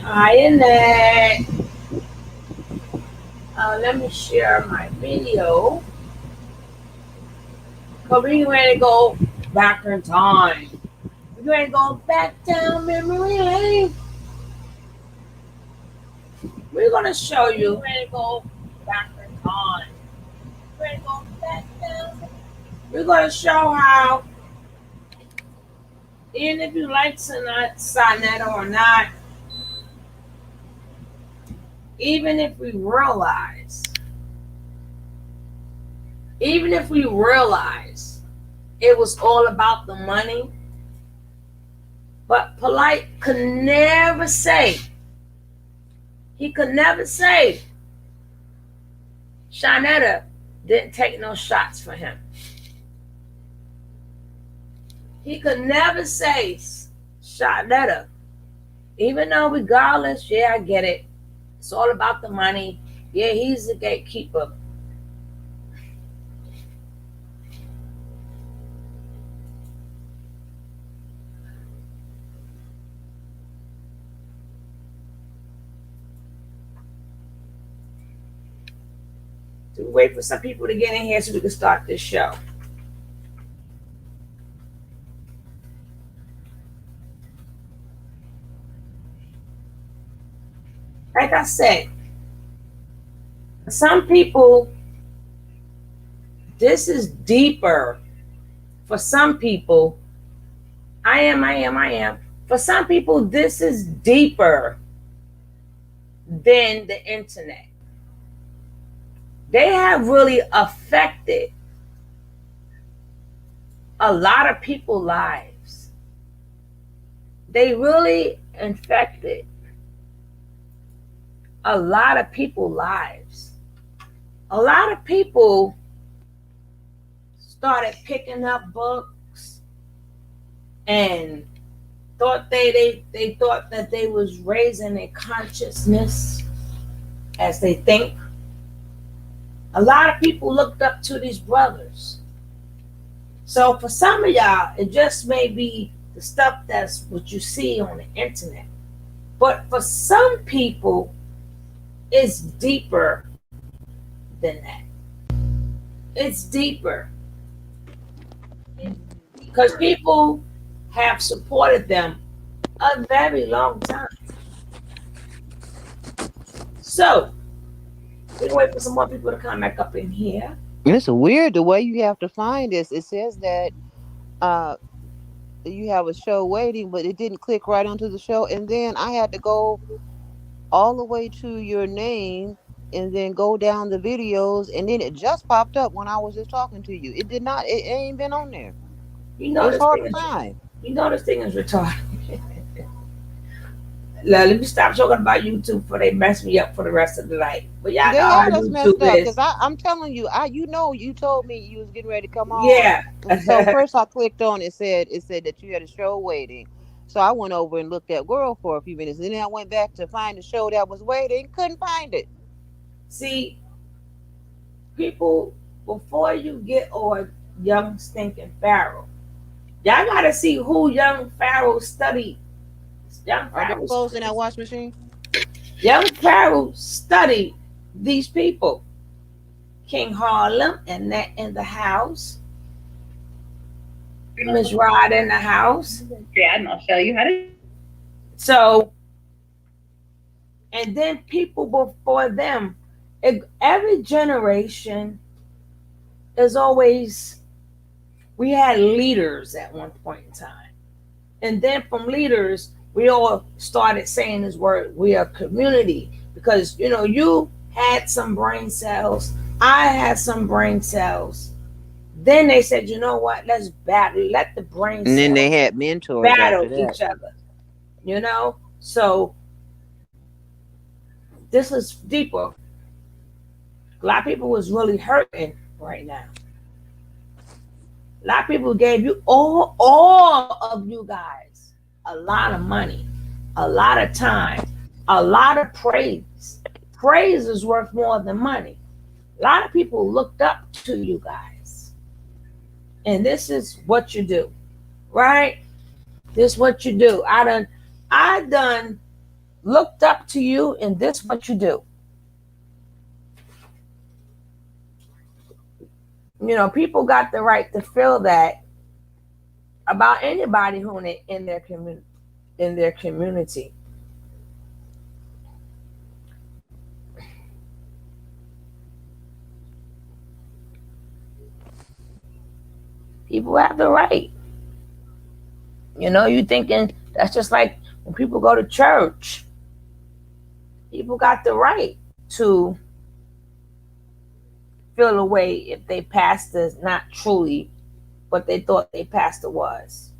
Hi, Annette. Let me share my video. Cause we're ready to go back in time. We're ready to go back down memory lane. We're gonna show you. We're ready to go back in time. We're ready to go back down. We're gonna show how, even if you like Saneter or not, even if we realize, even if we realize it was all about the money, but Polight could never say, he could never say Saneter didn't take no shots for him. He could never say Saneter, even though regardless, yeah, I get it. It's all about the money. Yeah, he's the gatekeeper. So we wait for some people to get in here so we can start this show. Like I said, some people, this is deeper. For some people, I am. For some people, this is deeper than the internet. They have really affected a lot of people's lives. They really infected a lot of people's lives. A lot of people started picking up books and thought they thought that they was raising their consciousness as they think. A lot of people looked up to these brothers. So for some of y'all, it just may be the stuff that's what you see on the internet. But for some people, it's deeper than that. It's deeper. Because people have supported them a very long time. So, we're waiting for some more people to come back up in here. It's weird the way you have to find this. It says that uh you have a show waiting, but it didn't click right onto the show. And then I had to go all the way to your name and then go down the videos, and then it just popped up when I was just talking to you. It did not. It ain't been on there. You know It's this hard thing to is find. you know this thing is retarded. Let me stop talking about YouTube before they mess me up for the rest of the night. But y'all know They how had us messed YouTube up because is. I'm telling you, you told me you was getting ready to come on. Yeah. And so first I clicked on it said that you had a show waiting. So I went over and looked at World for a few minutes. And then I went back to find the show that was waiting, couldn't find it. See, people, before you get on young stinking Pharaoh, y'all gotta see who young Pharaoh studied. Young Are they Pharaoh, closed in that wash machine? young Pharaoh studied these people. King Harlem and that in the house. Miss Rod in the house. Yeah, and I'll show you how to. So, and then people before them, every generation is always, we had leaders at one point in time. And then from leaders, we all started saying this word, we are a community. Because, you had some brain cells, I had some brain cells. Then they said, you know what, let's battle, let the brain And then they cells had mentors after battle that. each other. So this is deeper. A lot of people was really hurting right now. A lot of people gave you all of you guys a lot of money, a lot of time, a lot of praise. Praise is worth more than money. A lot of people looked up to you guys. And this is what you do, right? This is what you do. I done looked up to you, and this what you do. You know, people got the right to feel that about anybody who in their community. In their community, people have the right. You know, you thinking that's just like when people go to church. People got the right to feel a way if they pastor is not truly what they thought their pastor was.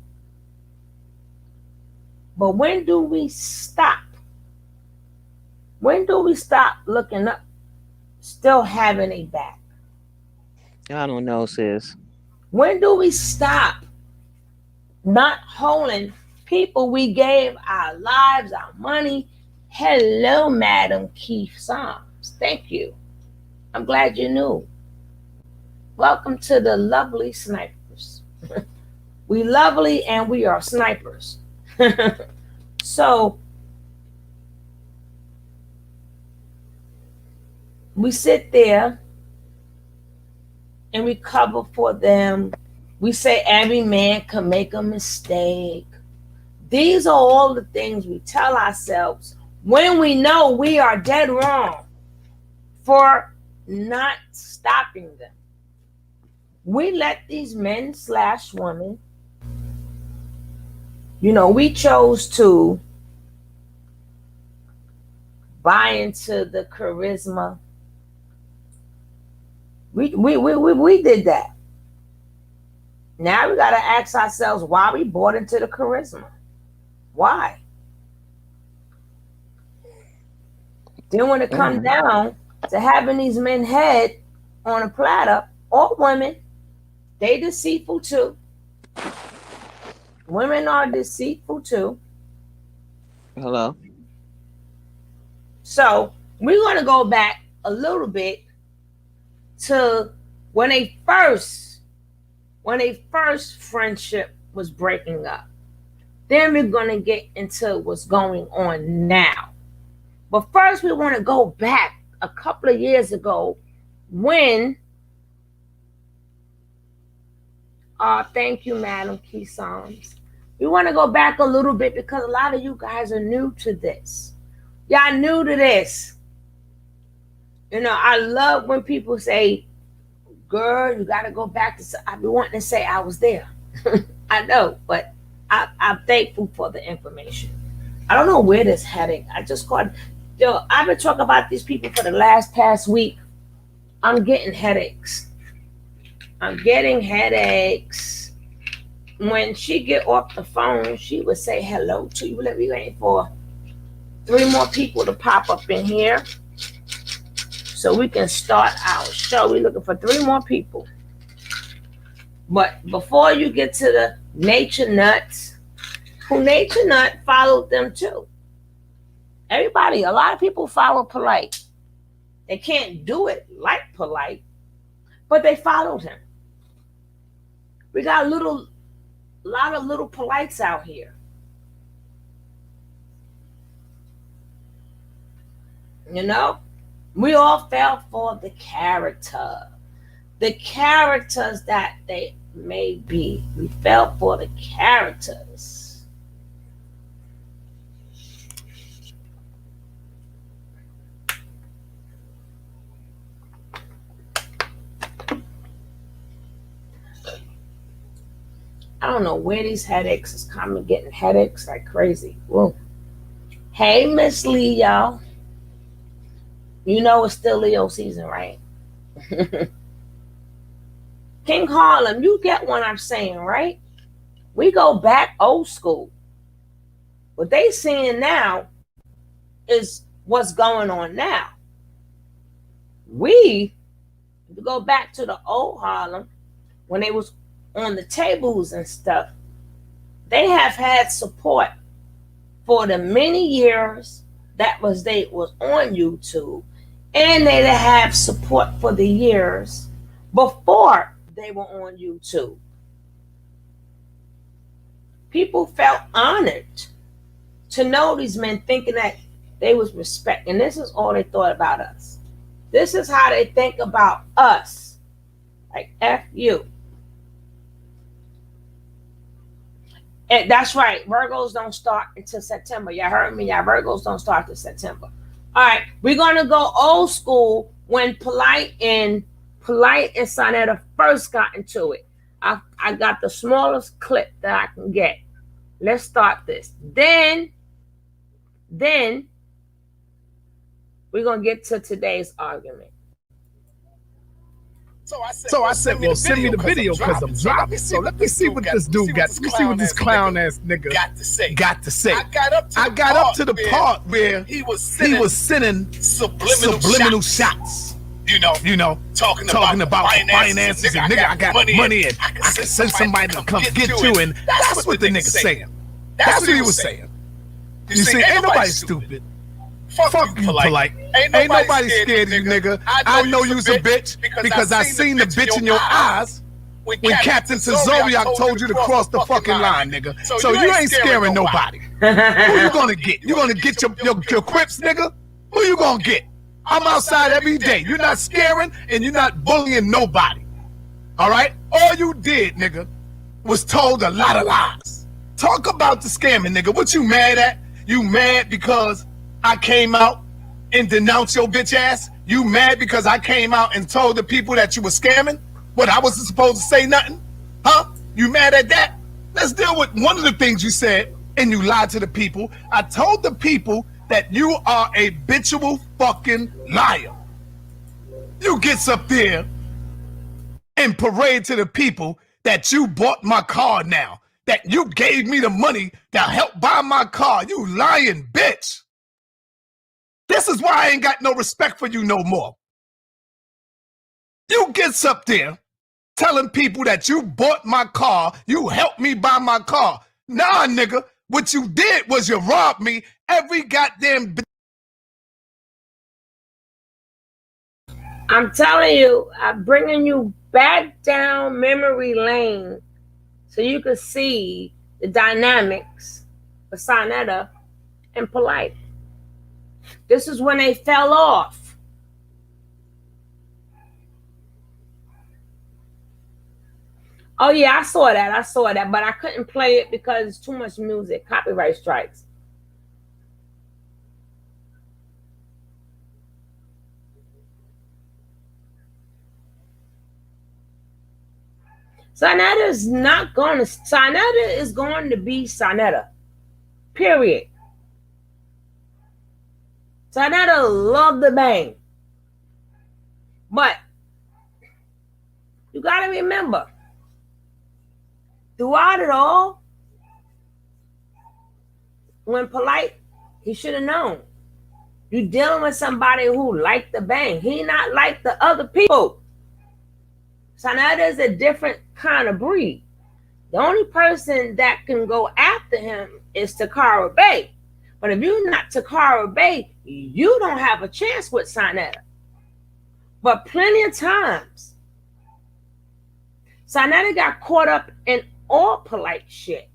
But when do we stop? When do we stop looking up, still having a back? I don't know, sis. When do we stop not holding people we gave our lives, our money? Hello, Madam Keith Psalms. Thank you. I'm glad you knew. Welcome to the lovely snipers. We lovely and we are snipers. So we sit there and we cover for them. We say every man can make a mistake. These are all the things we tell ourselves when we know we are dead wrong for not stopping them. We let these men / women, you know, we chose to buy into the charisma. We did that. Now we got to ask ourselves why we bought into the charisma. Why? Then when it comes down to having these men head on a platter, all women, they deceitful too. Women are deceitful too. Hello. So we're going to go back a little bit to when a first friendship was breaking up. Then we're going to get into what's going on now. But first, we want to go back a couple of years ago when, thank you, Madam Key Psalms. We want to go back a little bit because a lot of you guys are new to this. Y'all new to this. You know, I love when people say, girl, you got to go back to, I be wanting to say I was there. I know, but I'm thankful for the information. I don't know where this heading. I just caught, I've been talking about these people for the past week. I'm getting headaches. When she get off the phone, she would say hello to you. We waiting for 3 more people to pop up in here so we can start our show. We're looking for 3 more people. But before you get to the nature nuts, who nature nut followed them too. Everybody, a lot of people follow Polight. They can't do it like Polight, but they followed him. We got a lot of little Polights out here. You know, we all fell for the character. The characters that they may be. We fell for the characters. I don't know where these headaches is coming, getting headaches like crazy. Whoa. Hey, Miss Lee, y'all. You know it's still Leo season, right? King Harlem, you get what I'm saying, right? We go back old school. What they seeing now is what's going on now. We go back to the old Harlem when they was on the tables and stuff. They have had support for the many years that they was on YouTube, and they have support for the years before they were on YouTube. People felt honored to know these men, thinking that they was respect, and this is all they thought about us. This is how they think about us. Like F you. And that's right. Virgos don't start until September. Y'all heard me? Y'all Virgos don't start until September. All right, we're gonna go old school when Polight and Saneter first got into it. I got the smallest clip that I can get. Let's start this. Then we're gonna get to today's argument. So I said, well, send me the video because I'm driving. So let me see what this dude got. Let me see what this clown ass nigga got to say. I got up to the part where he was sending subliminal shots. You know, talking about finances and nigga, I got money and I can send somebody to come get you, and that's what the nigga saying. That's what he was saying. You see, ain't nobody stupid. Fuck you, Polight. Ain't nobody scared of you, nigga. I know you's a bitch because I seen the bitch in your eyes when Captain Zodiac told you to cross the fucking line, nigga. So you ain't scaring nobody. Who you gonna get? You gonna get your Crips, nigga? Who you gonna get? I'm outside every day. You're not scaring and you're not bullying nobody. All right? All you did, nigga, was told a lot of lies. Talk about the scamming, nigga. What you mad at? You mad because I came out and denounced your bitch ass? You mad because I came out and told the people that you were scamming? What, I wasn't supposed to say nothing? Huh? You mad at that? Let's deal with one of the things you said, and you lied to the people. I told the people that you are a habitual fucking liar. You gets up there and parade to the people that you bought my car now, that you gave me the money to help buy my car. You lying bitch. This is why I ain't got no respect for you no more. You gets up there telling people that you bought my car, you helped me buy my car. Nah, nigga, what you did was you robbed me every goddamn. I'm telling you, I'm bringing you back down memory lane so you can see the dynamics of Saneter and Polight. This is when they fell off. Oh yeah, I saw that, but I couldn't play it because it's too much music, copyright strikes. Saneter is going to be Saneter. Period. Saneter loved the bang. But you gotta remember, throughout it all, when Polight, he should have known. You're dealing with somebody who liked the bang. He not like the other people. Saneter is a different kind of breed. The only person that can go after him is Takara Bay. But if you're not Takara Bay, you don't have a chance with Saneter. But plenty of times, Saneter got caught up in all Polight shit.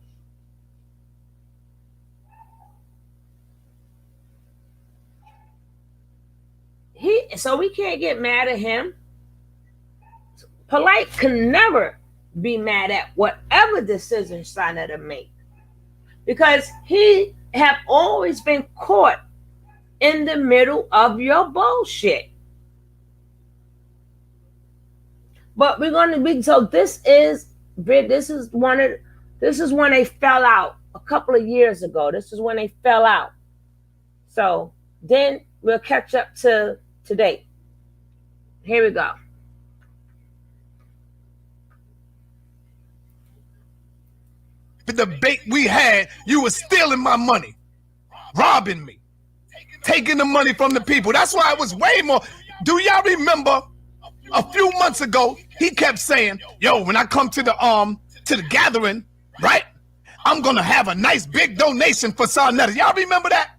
So we can't get mad at him. Polight can never be mad at whatever decision Saneter make, because he have always been caught in the middle of your bullshit. But we're going to be, so this is when they fell out a couple of years ago. This is when they fell out. So then we'll catch up to today. Here we go. The debate we had, you were stealing my money, robbing me, taking the money from the people. That's why it was way more. Do y'all remember a few months ago, he kept saying, yo, when I come to the gathering, right, I'm gonna have a nice big donation for Saneter. Y'all remember that?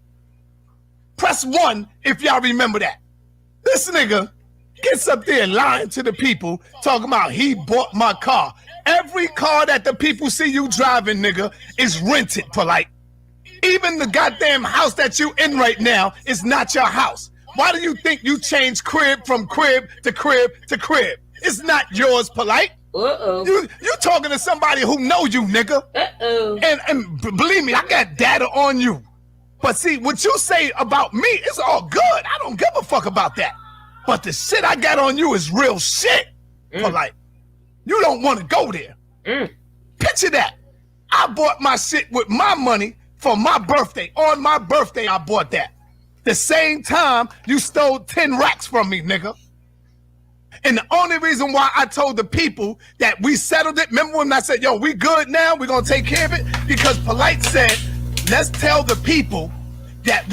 Press 1 if y'all remember that. This nigga gets up there lying to the people, talking about he bought my car. Every car that the people see you driving, nigga, is rented, Polight. Even Even the goddamn house that you in right now is not your house. Why do you think you changed crib from crib to crib to crib? It's not yours, Polight. You talking to somebody who know you, nigga. And believe me, I got data on you. But see, what you say about me is all good. I don't give a fuck about that. But the shit I got on you is real shit, Polight. You don't want to go there. Picture that. I bought my shit with my money for my birthday. On my birthday, I bought that. The same time you stole 10 racks from me, nigga. And the only reason why I told the people that we settled it, remember when I said, yo, we good now, we're gonna take care of it? Because Polight said, let's tell the people that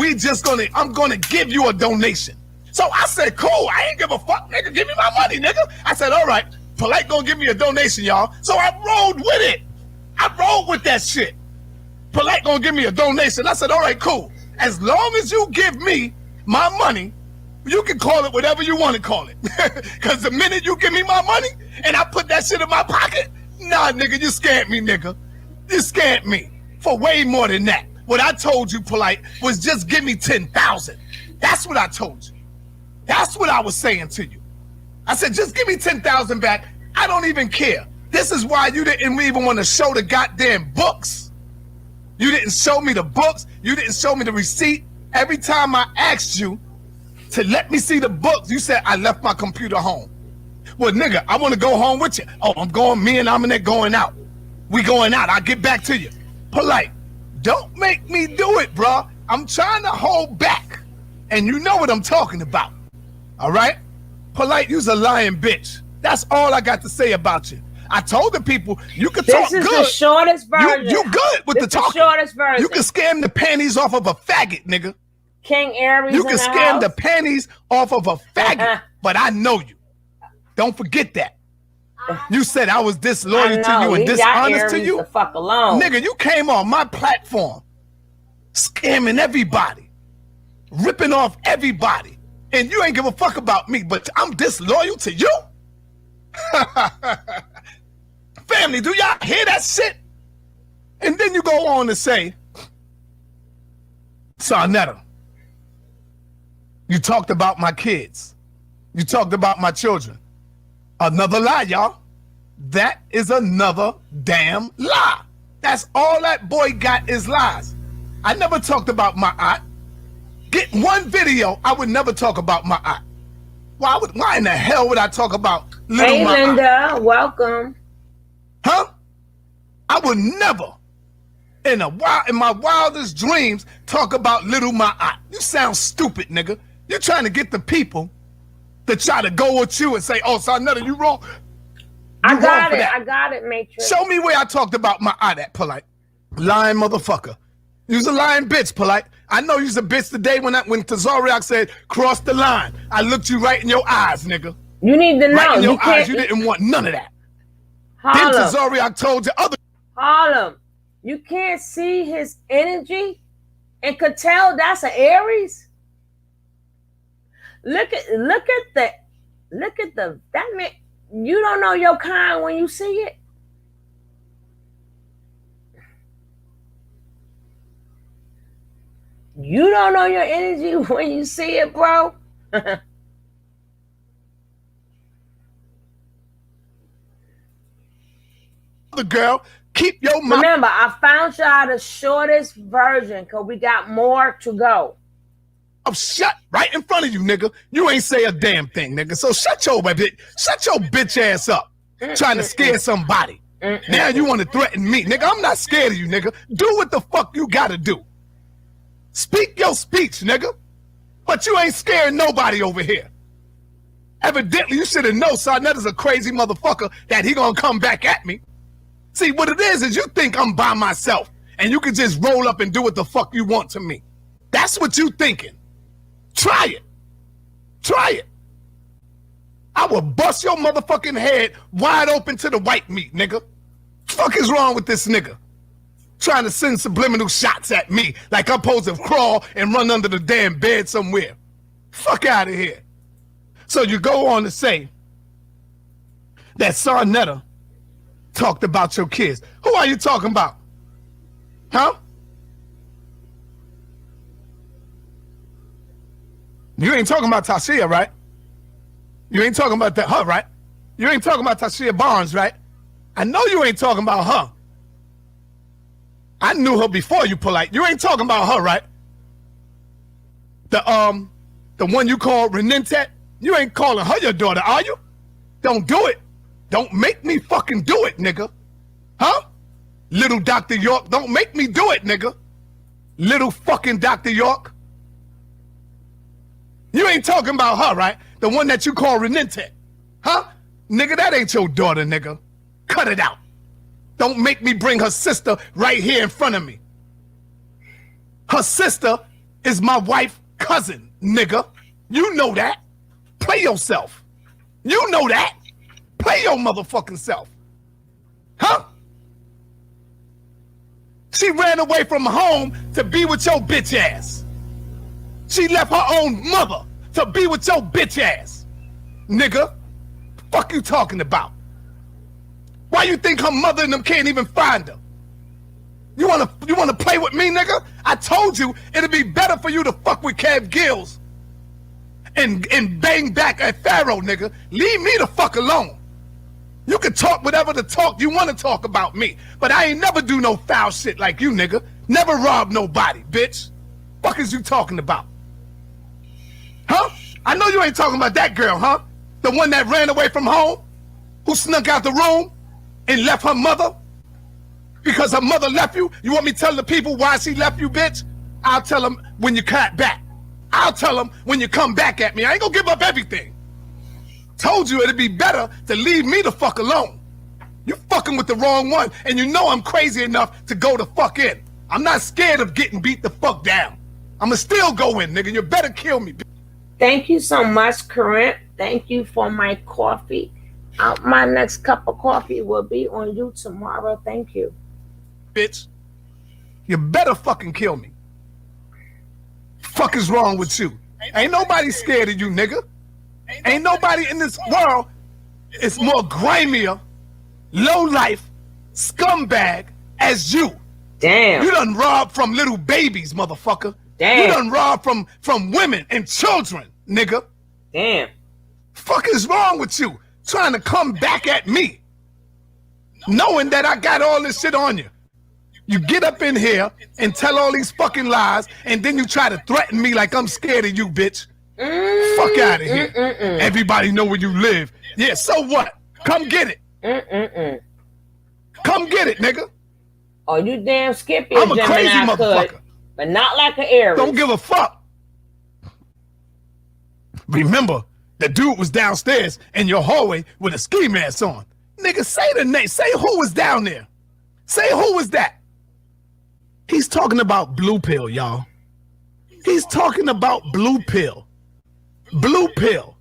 I'm gonna give you a donation. So I said, cool, I ain't give a fuck, nigga, give me my money, nigga. I said, all right, Polight gonna give me a donation, y'all. So I rolled with it. I rolled with that shit. Polight gonna give me a donation. I said, all right, cool. As long as you give me my money, you can call it whatever you want to call it. Because the minute you give me my money and I put that shit in my pocket, nah, nigga, you scammed me, nigga. You scammed me for way more than that. What I told you, Polight, was just give me 10,000. That's what I told you. That's what I was saying to you. I said, just give me 10,000 back. I don't even care. This is why you didn't even want to show the goddamn books. You didn't show me the books. You didn't show me the receipt. Every time I asked you to let me see the books, you said I left my computer home. Well, nigga, I want to go home with you. Oh, I'm going, me and Aminette going out. We going out. I'll get back to you. Polight, don't make me do it, bro. I'm trying to hold back. And you know what I'm talking about. All right? Polight, you's a lying bitch. That's all I got to say about you. I told the people you could talk good. This is the shortest version. You good with the talking. The shortest version. You can scam the panties off of a faggot, nigga. King Aries. You can scam the panties off of a faggot, but I know you. Don't forget that. You said I was disloyal to you and dishonest to you. The fuck alone, nigga. You came on my platform, scamming everybody, ripping off everybody, and you ain't give a fuck about me. But I'm disloyal to you. Family, do y'all hear that shit? And then you go on to say, Saneter, you talked about my kids. You talked about my children. Another lie, y'all. That is another damn lie. That's all that boy got is lies. I never talked about my aunt. Get one video, I would never talk about my aunt. Why in the hell would I talk about little Hey, my Linda, aunt? welcome. Huh? I would never, in my wildest dreams, talk about little my aunt. You sound stupid, nigga. You're trying to get the people to try to go with you and say, "Oh, Saneter, you wrong." I got it, Matrix. Show me where I talked about my aunt at, Polight. Lying motherfucker. You's a lying bitch, Polight. I know you's a bitch today when Tazariak said, cross the line. I looked you right in your eyes, nigga. You need to know. Right in your eyes. You didn't want none of that. Then Tazariak told you other. Harlem, you can't see his energy and could tell that's an Aries. Look at that man. You don't know your kind when you see it. You don't know your energy when you see it, bro. The girl, keep your mouth. Remember, I found y'all the shortest version because we got more to go. I'm shut right in front of you, nigga. You ain't say a damn thing, nigga. So shut your bitch ass up. Trying to scare somebody. Now you want to threaten me, nigga. I'm not scared of you, nigga. Do what the fuck you gotta do. Speak your speech, nigga. But you ain't scaring nobody over here. Evidently, you should have known Saneter's a crazy motherfucker that he gonna come back at me. See, what it is you think I'm by myself and you can just roll up and do what the fuck you want to me. That's what you thinking. Try it. Try it. I will bust your motherfucking head wide open to the white meat, nigga. Fuck is wrong with this nigga? Trying to send subliminal shots at me like I'm supposed to crawl and run under the damn bed somewhere. Fuck out of here. So you go on to say that Saneter talked about your kids. Who are you talking about? Huh? You ain't talking about Tashia, right? You ain't talking about her, right? You ain't talking about Tashia Barnes, right? I know you ain't talking about her. I knew her before you, Polight. You ain't talking about her, right? The one you call Renentet, you ain't calling her your daughter, are you? Don't do it. Don't make me fucking do it, nigga. Huh? Little Dr. York, don't make me do it, nigga. Little fucking Dr. York. You ain't talking about her, right? The one that you call Renentet. Huh? Nigga, that ain't your daughter, nigga. Cut it out. Don't make me bring her sister right here in front of me. Her sister is my wife's cousin, nigga. You know that. Play yourself. You know that. Play your motherfucking self. Huh? She ran away from home to be with your bitch ass. She left her own mother to be with your bitch ass. Nigga, fuck you talking about? Why you think her mother and them can't even find her? You wanna play with me, nigga? I told you it'd be better for you to fuck with Kev Gills and bang back at Pharaoh, nigga. Leave me the fuck alone. You can talk whatever the talk you want to talk about me, but I ain't never do no foul shit like you, nigga. Never rob nobody, bitch. Fuck is you talking about? Huh? I know you ain't talking about that girl, huh? The one that ran away from home? Who snuck out the room and left her mother? Because her mother left you? You want me to tell the people why she left you, bitch? I'll tell them when you cut back. I'll tell them when you come back at me. I ain't gonna give up everything. Told you it'd be better to leave me the fuck alone. You fucking with the wrong one, and you know I'm crazy enough to go the fuck in. I'm not scared of getting beat the fuck down. I'ma still go in, nigga. You better kill me. Thank you so much, Corinne. Thank you for my coffee. My next cup of coffee will be on you tomorrow. Thank you. Bitch. You better fucking kill me. Fuck is wrong with you? Ain't nobody scared of you, nigga. Ain't nobody in this world is more grimier, low life, scumbag as you. Damn. You done robbed from little babies, motherfucker. Damn. You done robbed from women and children, nigga. Damn. Fuck is wrong with you? Trying to come back at me, knowing that I got all this shit on you. You get up in here and tell all these fucking lies, and then you try to threaten me like I'm scared of you, bitch. Fuck out of here. Everybody know where you live. Yeah, so what? Come get it. Come get it, nigga. Oh, you damn Skippy. I'm a crazy motherfucker. But not like an Aries. Don't give a fuck. Remember, the dude was downstairs in your hallway with a ski mask on. Nigga, say the name. Say who was down there. Say who was that. He's talking about Blue Pill, y'all. He's talking about Blue Pill. Blue Pill.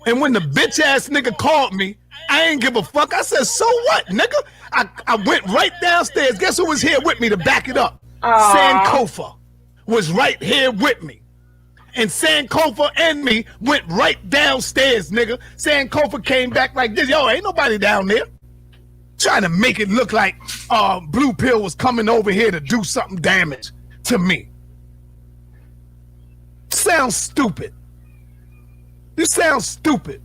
And when the bitch ass nigga called me, I ain't give a fuck. I said, so what, nigga? I went right downstairs. Guess who was here with me to back it up? Sankofa was right here with me. And Sankofa and me went right downstairs, nigga. Sankofa came back like this. Yo, ain't nobody down there. Trying to make it look like Blue Pill was coming over here to do something damage to me. Sounds stupid. You sound stupid.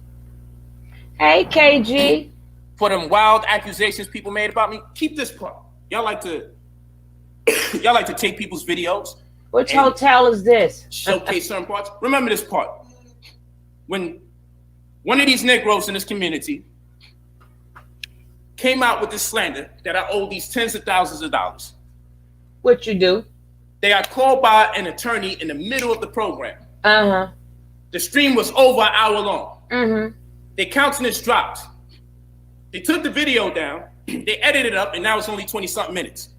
Hey, KG. For them wild accusations people made about me, keep this part. Y'all like to take people's videos. Which hotel is this? Showcase certain parts. Remember this part. When one of these Negroes in this community came out with this slander that I owe these tens of thousands of dollars. What you do? They got called by an attorney in the middle of the program. Uh-huh. The stream was over an hour long. Mm-hmm. Their countenance dropped. They took the video down, they edited it up, and now it's only 20-something minutes.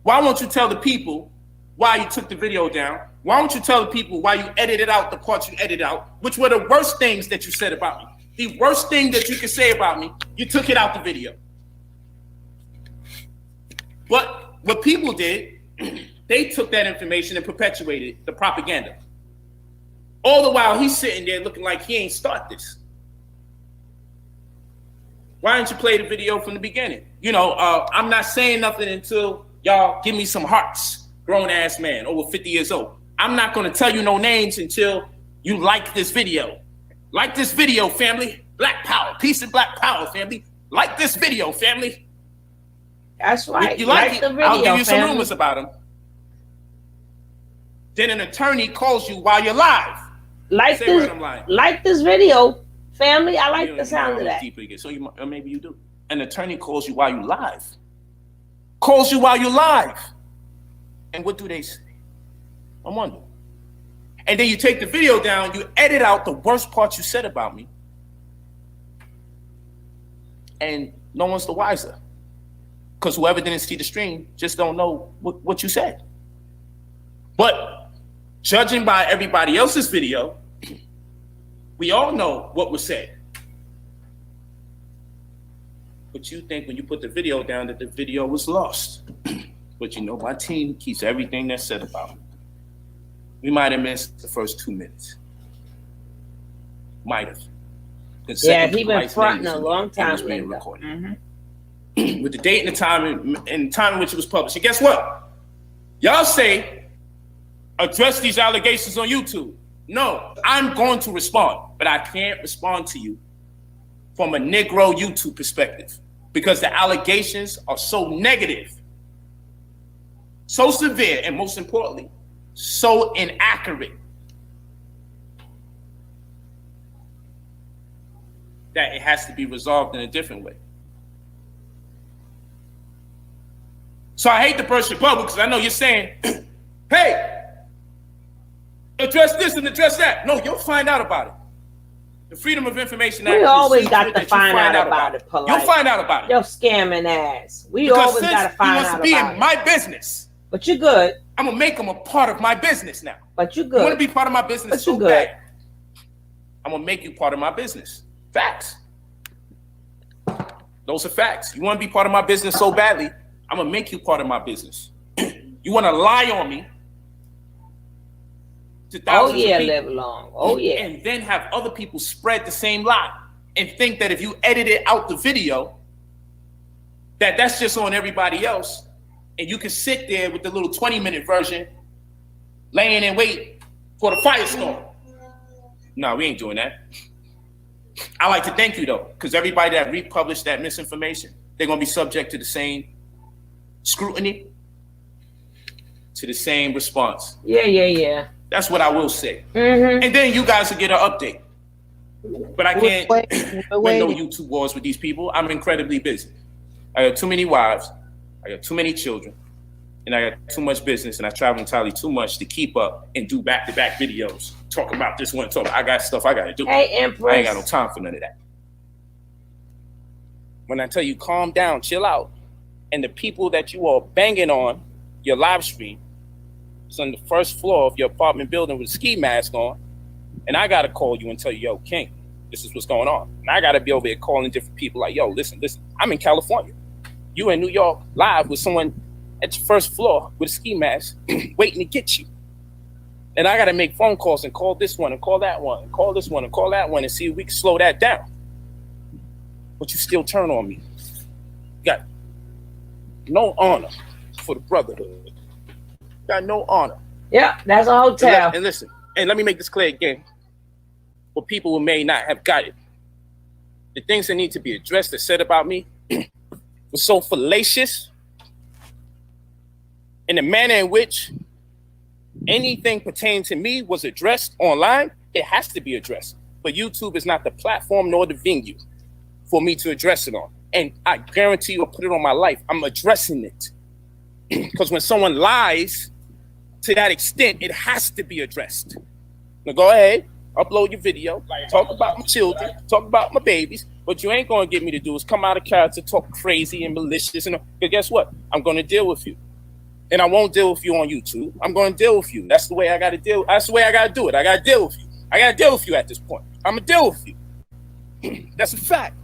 Why won't you tell the people why you took the video down? Why won't you tell the people why you edited out the parts you edited out, which were the worst things that you said about me? The worst thing that you could say about me, you took it out the video. But what people did, they took that information and perpetuated the propaganda. All the while he's sitting there looking like he ain't start this. Why didn't you play the video from the beginning? You know, I'm not saying nothing until y'all give me some hearts. Grown ass man, over 50 years old. I'm not going to tell you no names until you like this video. Like this video, family. Black power. Peace and black power, family. Like this video, family. That's right. You like it? The video, I'll give you some family. rumors about him. Then an attorney calls you while you're live. Like this video, family. I like the sound of that. So or maybe you do. An attorney calls you while you're live. Calls you while you're live. And what do they say? I wonder. And then you take the video down, you edit out the worst parts you said about me. And no one's the wiser. Because whoever didn't see the stream just don't know what you said. But judging by everybody else's video, we all know what was said. But you think when you put the video down that the video was lost. But you know, my team keeps everything that's said about me. We might have missed the first 2 minutes. Might have. Yeah, he been fronting a long time. Being recorded. Mm-hmm. With the date and the time and time in which it was published. And guess what? Y'all say, address these allegations on YouTube. No, I'm going to respond, but I can't respond to you from a Negro YouTube perspective because the allegations are so negative, so severe, and most importantly, so inaccurate that it has to be resolved in a different way. So I hate to burst your bubble because I know you're saying, hey, address this and address that. No, you'll find out about it. The Freedom of Information Act. We always got to find out about it, Polight. You'll find out about it. Your scamming ass. We because always got to find out about it. He wants to be in my business. But you're good. I'm going to make him a part of my business now. But you're good. You want to be part of my business but so bad. I'm going to make you part of my business. Facts. Those are facts. You want to be part of my business so badly, I'm going to make you part of my business. You want to lie on me to thousands of people. Live long. Oh, yeah. And then have other people spread the same lie and think that if you edited out the video, that's just on everybody else. And you can sit there with the little 20-minute version, laying in wait for the firestorm. No, we ain't doing that. I like to thank you, though, because everybody that republished that misinformation, they're going to be subject to the same scrutiny, to the same response. Yeah. That's what I will say. Mm-hmm. And then you guys will get an update. But I can't win no YouTube wars with these people. I'm incredibly busy. I got too many wives. I got too many children. And I got too much business. And I travel entirely too much to keep up and do back-to-back videos. Talk about this one. I got stuff I got to do. Hey, Empress. I ain't got no time for none of that. When I tell you, calm down, chill out. And the people that you are banging on your live stream, it's on the first floor of your apartment building with a ski mask on, and I gotta call you and tell you, yo, King, this is what's going on. And I gotta be over here calling different people like, yo, listen, I'm in California. You in New York live with someone at the first floor with a ski mask waiting to get you. And I gotta make phone calls and call this one and call that one and call this one and call that one and see if we can slow that down. But you still turn on me. You got no honor for the brotherhood. Got no honor. Yeah, that's a hotel. And listen, and let me make this clear again. For people who may not have got it, the things that need to be addressed that said about me was so fallacious in the manner in which anything pertaining to me was addressed online. It has to be addressed. But YouTube is not the platform nor the venue for me to address it on. And I guarantee you, I'll put it on my life, I'm addressing it. Because when someone lies to that extent, it has to be addressed. Now go ahead, upload your video, talk about my children, talk about my babies. What you ain't going to get me to do is come out of character, talk crazy and malicious. Because guess what? I'm going to deal with you. And I won't deal with you on YouTube. I'm going to deal with you. That's the way I got to deal. That's the way I got to do it. I got to deal with you. I got to deal with you at this point. I'm going to deal with you. That's a fact.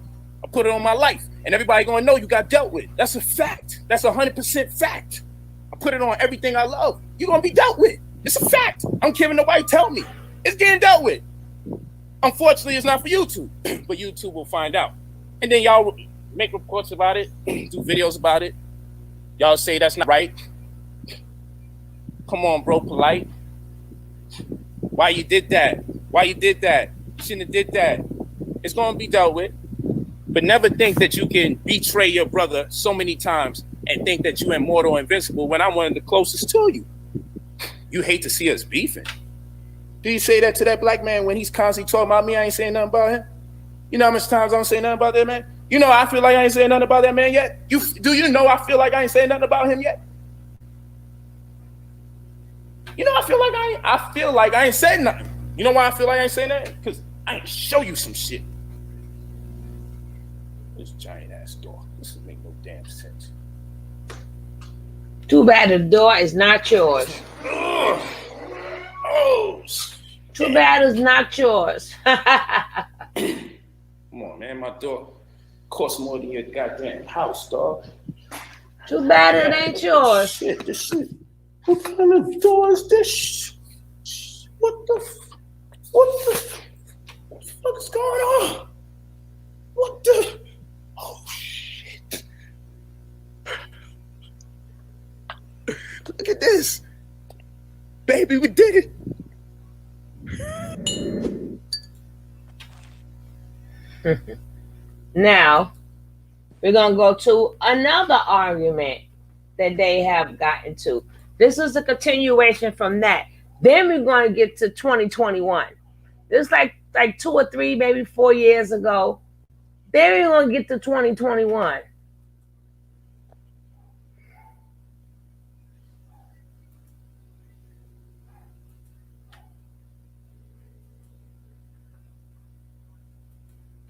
I put it on my life. And everybody going to know you got dealt with. That's a fact. That's 100% fact. I put it on everything I love. You're going to be dealt with. It's a fact. I don't care if nobody tell me. It's getting dealt with. Unfortunately, it's not for YouTube. But YouTube will find out. And then y'all make reports about it, do videos about it. Y'all say that's not right. Come on, bro, Polight. Why you did that? Why you did that? You shouldn't have did that. It's gonna be dealt with. But never think that you can betray your brother so many times and think that you're immortal or invincible when I'm one of the closest to you. You hate to see us beefing. Do you say that to that black man when he's constantly talking about me? I ain't saying nothing about him. You know how much times I don't say nothing about that man? You know I feel like I ain't saying nothing about that man yet? Do you know I feel like I ain't saying nothing about him yet? You know I feel like I ain't saying nothing. You know why I feel like I ain't saying nothing? Because I ain't show you some shit. This giant ass door. This doesn't make no damn sense. Too bad the door is not yours. Ugh. Oh, too bad it's not yours. Come on, man. My door costs more than your goddamn house, dog. Too bad it ain't yours. Shit, this shit. What kind of door is this? What the fuck is going on? What the? Oh, shit. Look at this. Baby, we did it. Now, we're going to go to another argument that they have gotten to. This is a continuation from that. Then we're going to get to 2021. This is like 2 or 3, maybe 4 years ago. Then we're going to get to 2021.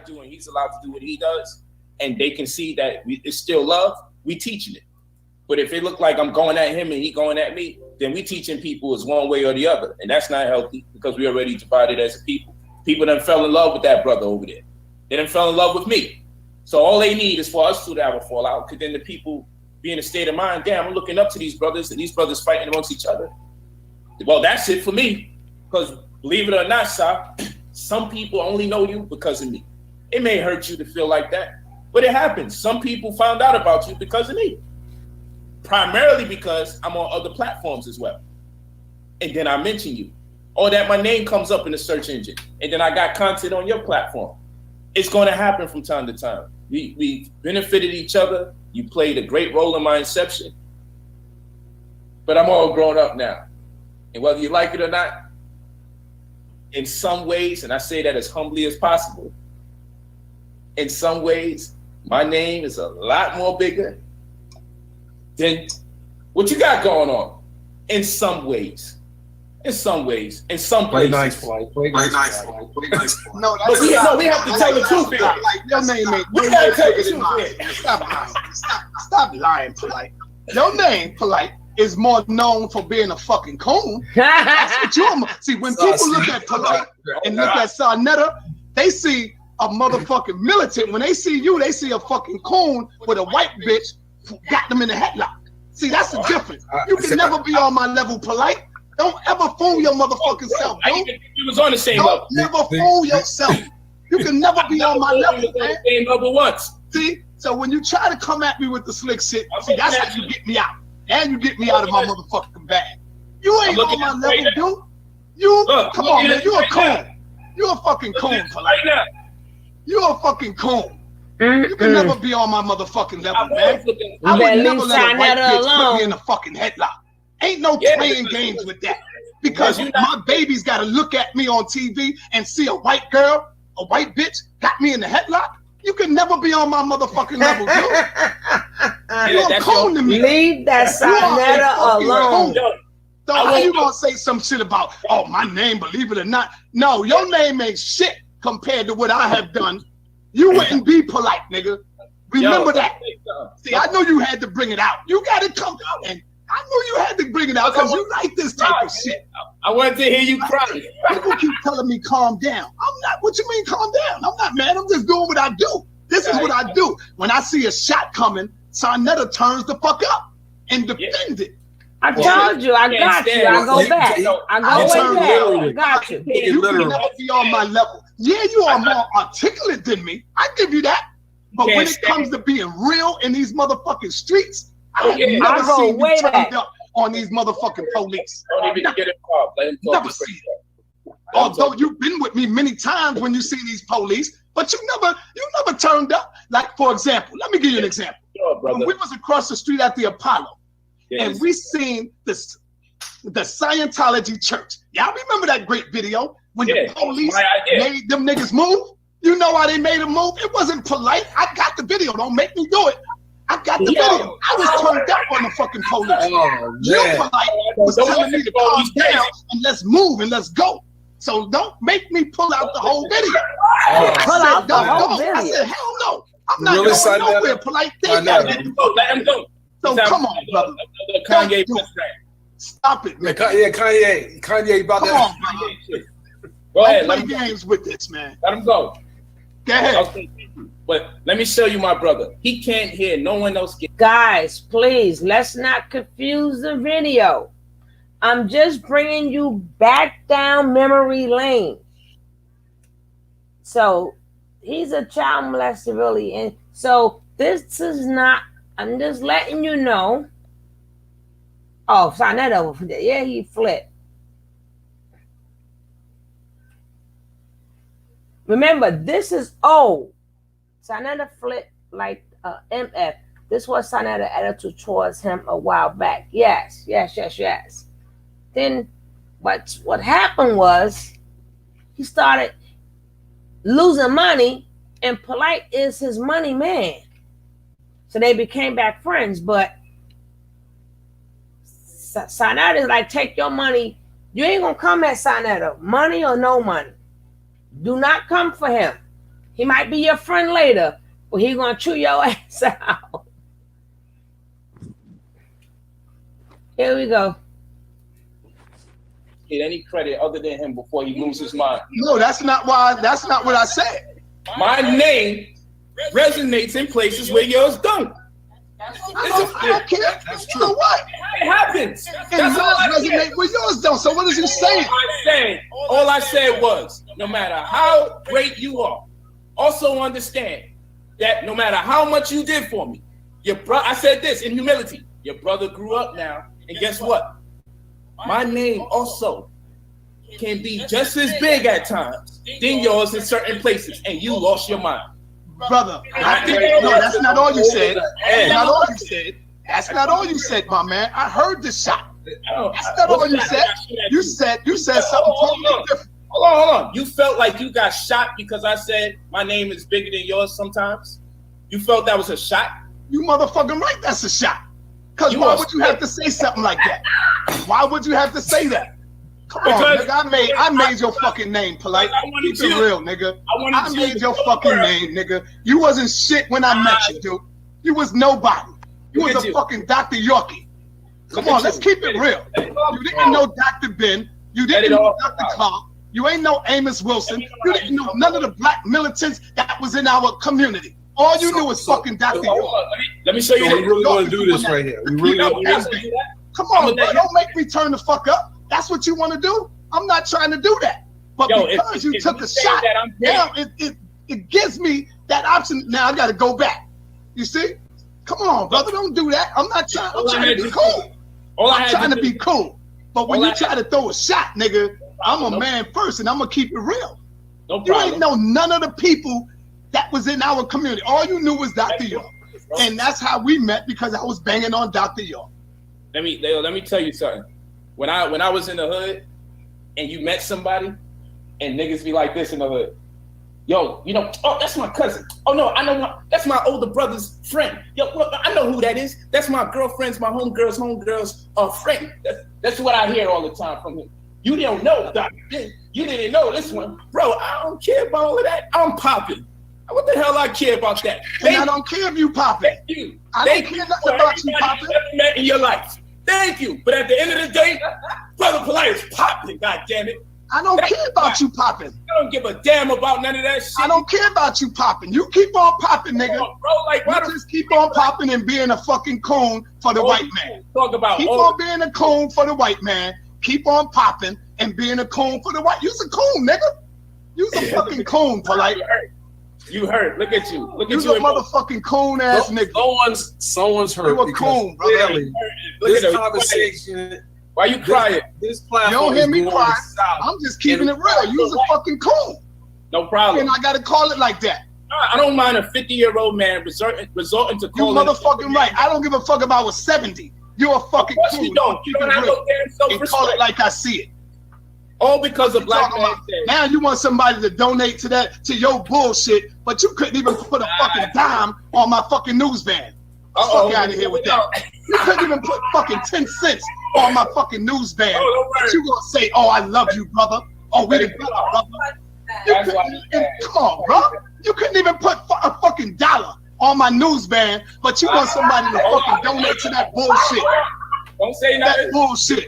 And he's allowed to do what he does, and they can see that it's still love, we teaching it. But if it look like I'm going at him and he going at me, then we teaching people is one way or the other, and that's not healthy because we already divided as a people. People done fell in love with that brother over there. They done fell in love with me. So all they need is for us two to have a fallout, because then the people be in a state of mind, damn, I'm looking up to these brothers, and these brothers fighting amongst each other. Well, that's it for me, because believe it or not, Sa, some people only know you because of me. It may hurt you to feel like that, but it happens. Some people found out about you because of me. Primarily because I'm on other platforms as well. And then I mention you. Or that my name comes up in the search engine. And then I got content on your platform. It's going to happen from time to time. We benefited each other. You played a great role in my inception. But I'm all grown up now. And whether you like it or not, in some ways, and I say that as humbly as possible, in some ways, my name is a lot more bigger than what you got going on. In some ways. In some ways. In some places. Play nice. No, we have to tell the truth here. Your name ain't. We gotta tell the truth here. Stop lying, Polight. Your name, Polight, is more known for being a fucking coon. That's what you're. See, when people look at Polight and look at Saneter, they see a motherfucking militant. When they see you, they see a fucking coon with a white bitch who got them in the headlock. See, that's the difference. You can never be on my level, Polight. Don't ever fool your motherfucking self, dude. You was on the same level. Don't never fool yourself. You can never be on my level, man. Same level once. See, so when you try to come at me with the slick shit, see, that's how you get me out. And you get me out of my motherfucking bag. You ain't on my level, dude. You, come on, man. You a coon. You a fucking coon, Polight. You a fucking coon. You can never be on my motherfucking level, man. I would never let a white bitch put me in a fucking headlock. Ain't no playing games with that. Because my baby's got to look at me on TV and see a white girl, a white bitch, got me in the headlock. You can never be on my motherfucking level, dude. You're a coon to me. Leave that Saneter alone. So how you gonna say some shit about, oh, my name, believe it or not? No, your name ain't shit compared to what I have done. You wouldn't be Polight, nigga. Remember that. See, I know you had to bring it out. You got to come out, and I knew you had to bring it out because you like this type of shit. I wanted to hear you cry. People keep telling me calm down. I'm not. What you mean calm down? I'm not mad. I'm just doing what I do. This is what I do. When I see a shot coming, Saneter turns the fuck up and defend it. I told you, I got you. I go back. I go way back. I got you. You can never be on my level. Yeah, you are more articulate than me. I give you that. But when it comes to being real in these motherfucking streets, I have never seen you turned up on these motherfucking police. Don't even get involved. Let him talk. Never see that. Although you've been with me many times when you see these police, but you never turned up. Like, for example, let me give you an example. Sure, when we was across the street at the Apollo, yes, and we seen the Scientology church. Y'all remember that great video when the police made them niggas move? You know why they made them move? It wasn't polite. I got the video. Don't make me do it. I got the video. I was turned up on the fucking police. You polite was telling me to calm down and let's move and let's go. So don't make me pull out the whole video. Pull out the whole video. I said, hell no. I'm not going nowhere. Polite. They got it. Let him go. So come on, brother. Kanye. Stop it, man. Kanye about that. Go ahead. Don't play games with this, man. Let him go. Go ahead. Okay. But let me show you my brother. He can't hear. No one else can. Guys, please, let's not confuse the video. I'm just bringing you back down memory lane. So he's a child molester, really. And so this is not, I'm just letting you know. Oh, Saneter, yeah, he flipped. Remember, this is old. Saneter flipped like MF. This was Saneter's attitude towards him a while back. Yes. Then what happened was he started losing money, and Polight is his money man. So they became back friends, but Saneter is like, take your money. You ain't gonna come at Saneter, money or no money. Do not come for him. He might be your friend later, but he gonna chew your ass out. Here we go. Get any credit other than him before he loses his mind. No, that's not what I said. My name resonates in places where yours don't. I don't care. That's true. You know what? It happens. And yours resonate with yours don't. So what is you saying? All I said was, no matter how great you are, also understand that no matter how much you did for me, I said this in humility, your brother grew up now, and guess what? My name also can be just as big at times than yours in certain places, and you lost your mind. Brother, no, that's not all you said. That's not all you said. That's not all you said, my man. I heard the shot. That's not all you said. You said something totally different. Hold on. You felt like you got shot because I said my name is bigger than yours sometimes? You felt that was a shot? You motherfucking right, that's a shot. Because why would you have to say something like that? Why would you have to say that? Come on, nigga. I made your fucking name, Polight. Keep it real, nigga. I made your fucking name, nigga. You wasn't shit when I met you, dude. You was nobody. You was a fucking Dr. Yorkie. Come on, let's keep it real. You didn't know Dr. Ben. You didn't know Dr. Clark. You ain't know Amos Wilson. You didn't know none of the black militants that was in our community. All you knew was fucking Dr. Yorkie. Let me show you. We really want to do this right here. We really want to do this. Come on, bro. Don't make me turn the fuck up. That's what you want to do? I'm not trying to do that. But because you took a shot, now it gives me that option. Now I got to go back. You see? Come on, brother. Don't do that. I'm not trying. I'm trying to be cool. I'm trying to be cool. But when you try to throw a shot, nigga, I'm a man first, and I'm going to keep it real. You ain't know none of the people that was in our community. All you knew was Dr. York. And that's how we met, because I was banging on Dr. York. Let me tell you something. When I was in the hood and you met somebody and niggas be like this in the hood, yo, you know, oh, that's my cousin. Oh no, I know that's my older brother's friend. Yo, look, I know who that is. That's my girlfriend's, my homegirl's friend. That's what I hear all the time from him. You don't know, Dr. Ben. You didn't know this one. Bro, I don't care about all of that. I'm popping. What the hell I care about that? And I don't care if you popping. I don't care nothing about you popping. Met in your life. Thank you. But at the end of the day, Brother Polight is popping, goddammit. I don't care about you popping. I don't give a damn about none of that shit. I don't care about you popping. You keep on popping, nigga. Bro, like, why you just keep on popping and being a fucking coon for the white man. Talk about keep on being a coon for the white man. Keep on popping and being a coon for the white. You's a coon, nigga. You's a fucking coon, Polight. You hurt. Look at you. Look at you. You're a motherfucking coon ass nigga. Someone's hurt. You a coon, brother. This conversation Why you crying? This platform. You don't hear me is going cry. south. I'm just keeping it real. You's a fucking cool. No problem. And I gotta call it like that. I don't mind a 50-year-old man resorting to You calling. motherfucking right. I don't give a fuck if I was 70. You're a fucking Of course cool. you don't. You don't have no damn And self-respect. call it like I see it. All because of Black Talking Man about- Day. Now you want somebody to donate to your bullshit, but you couldn't even put a fucking dime on my fucking news van. Fuck out of here with that. You couldn't even put fucking 10 cents on my fucking news van. But you gonna say, "Oh, I love you, brother." Oh, we together, brother. You That's why come on, bro. You couldn't even put a fucking dollar on my news van, but you want somebody to fucking donate to that bullshit. Don't say nothing. That bullshit.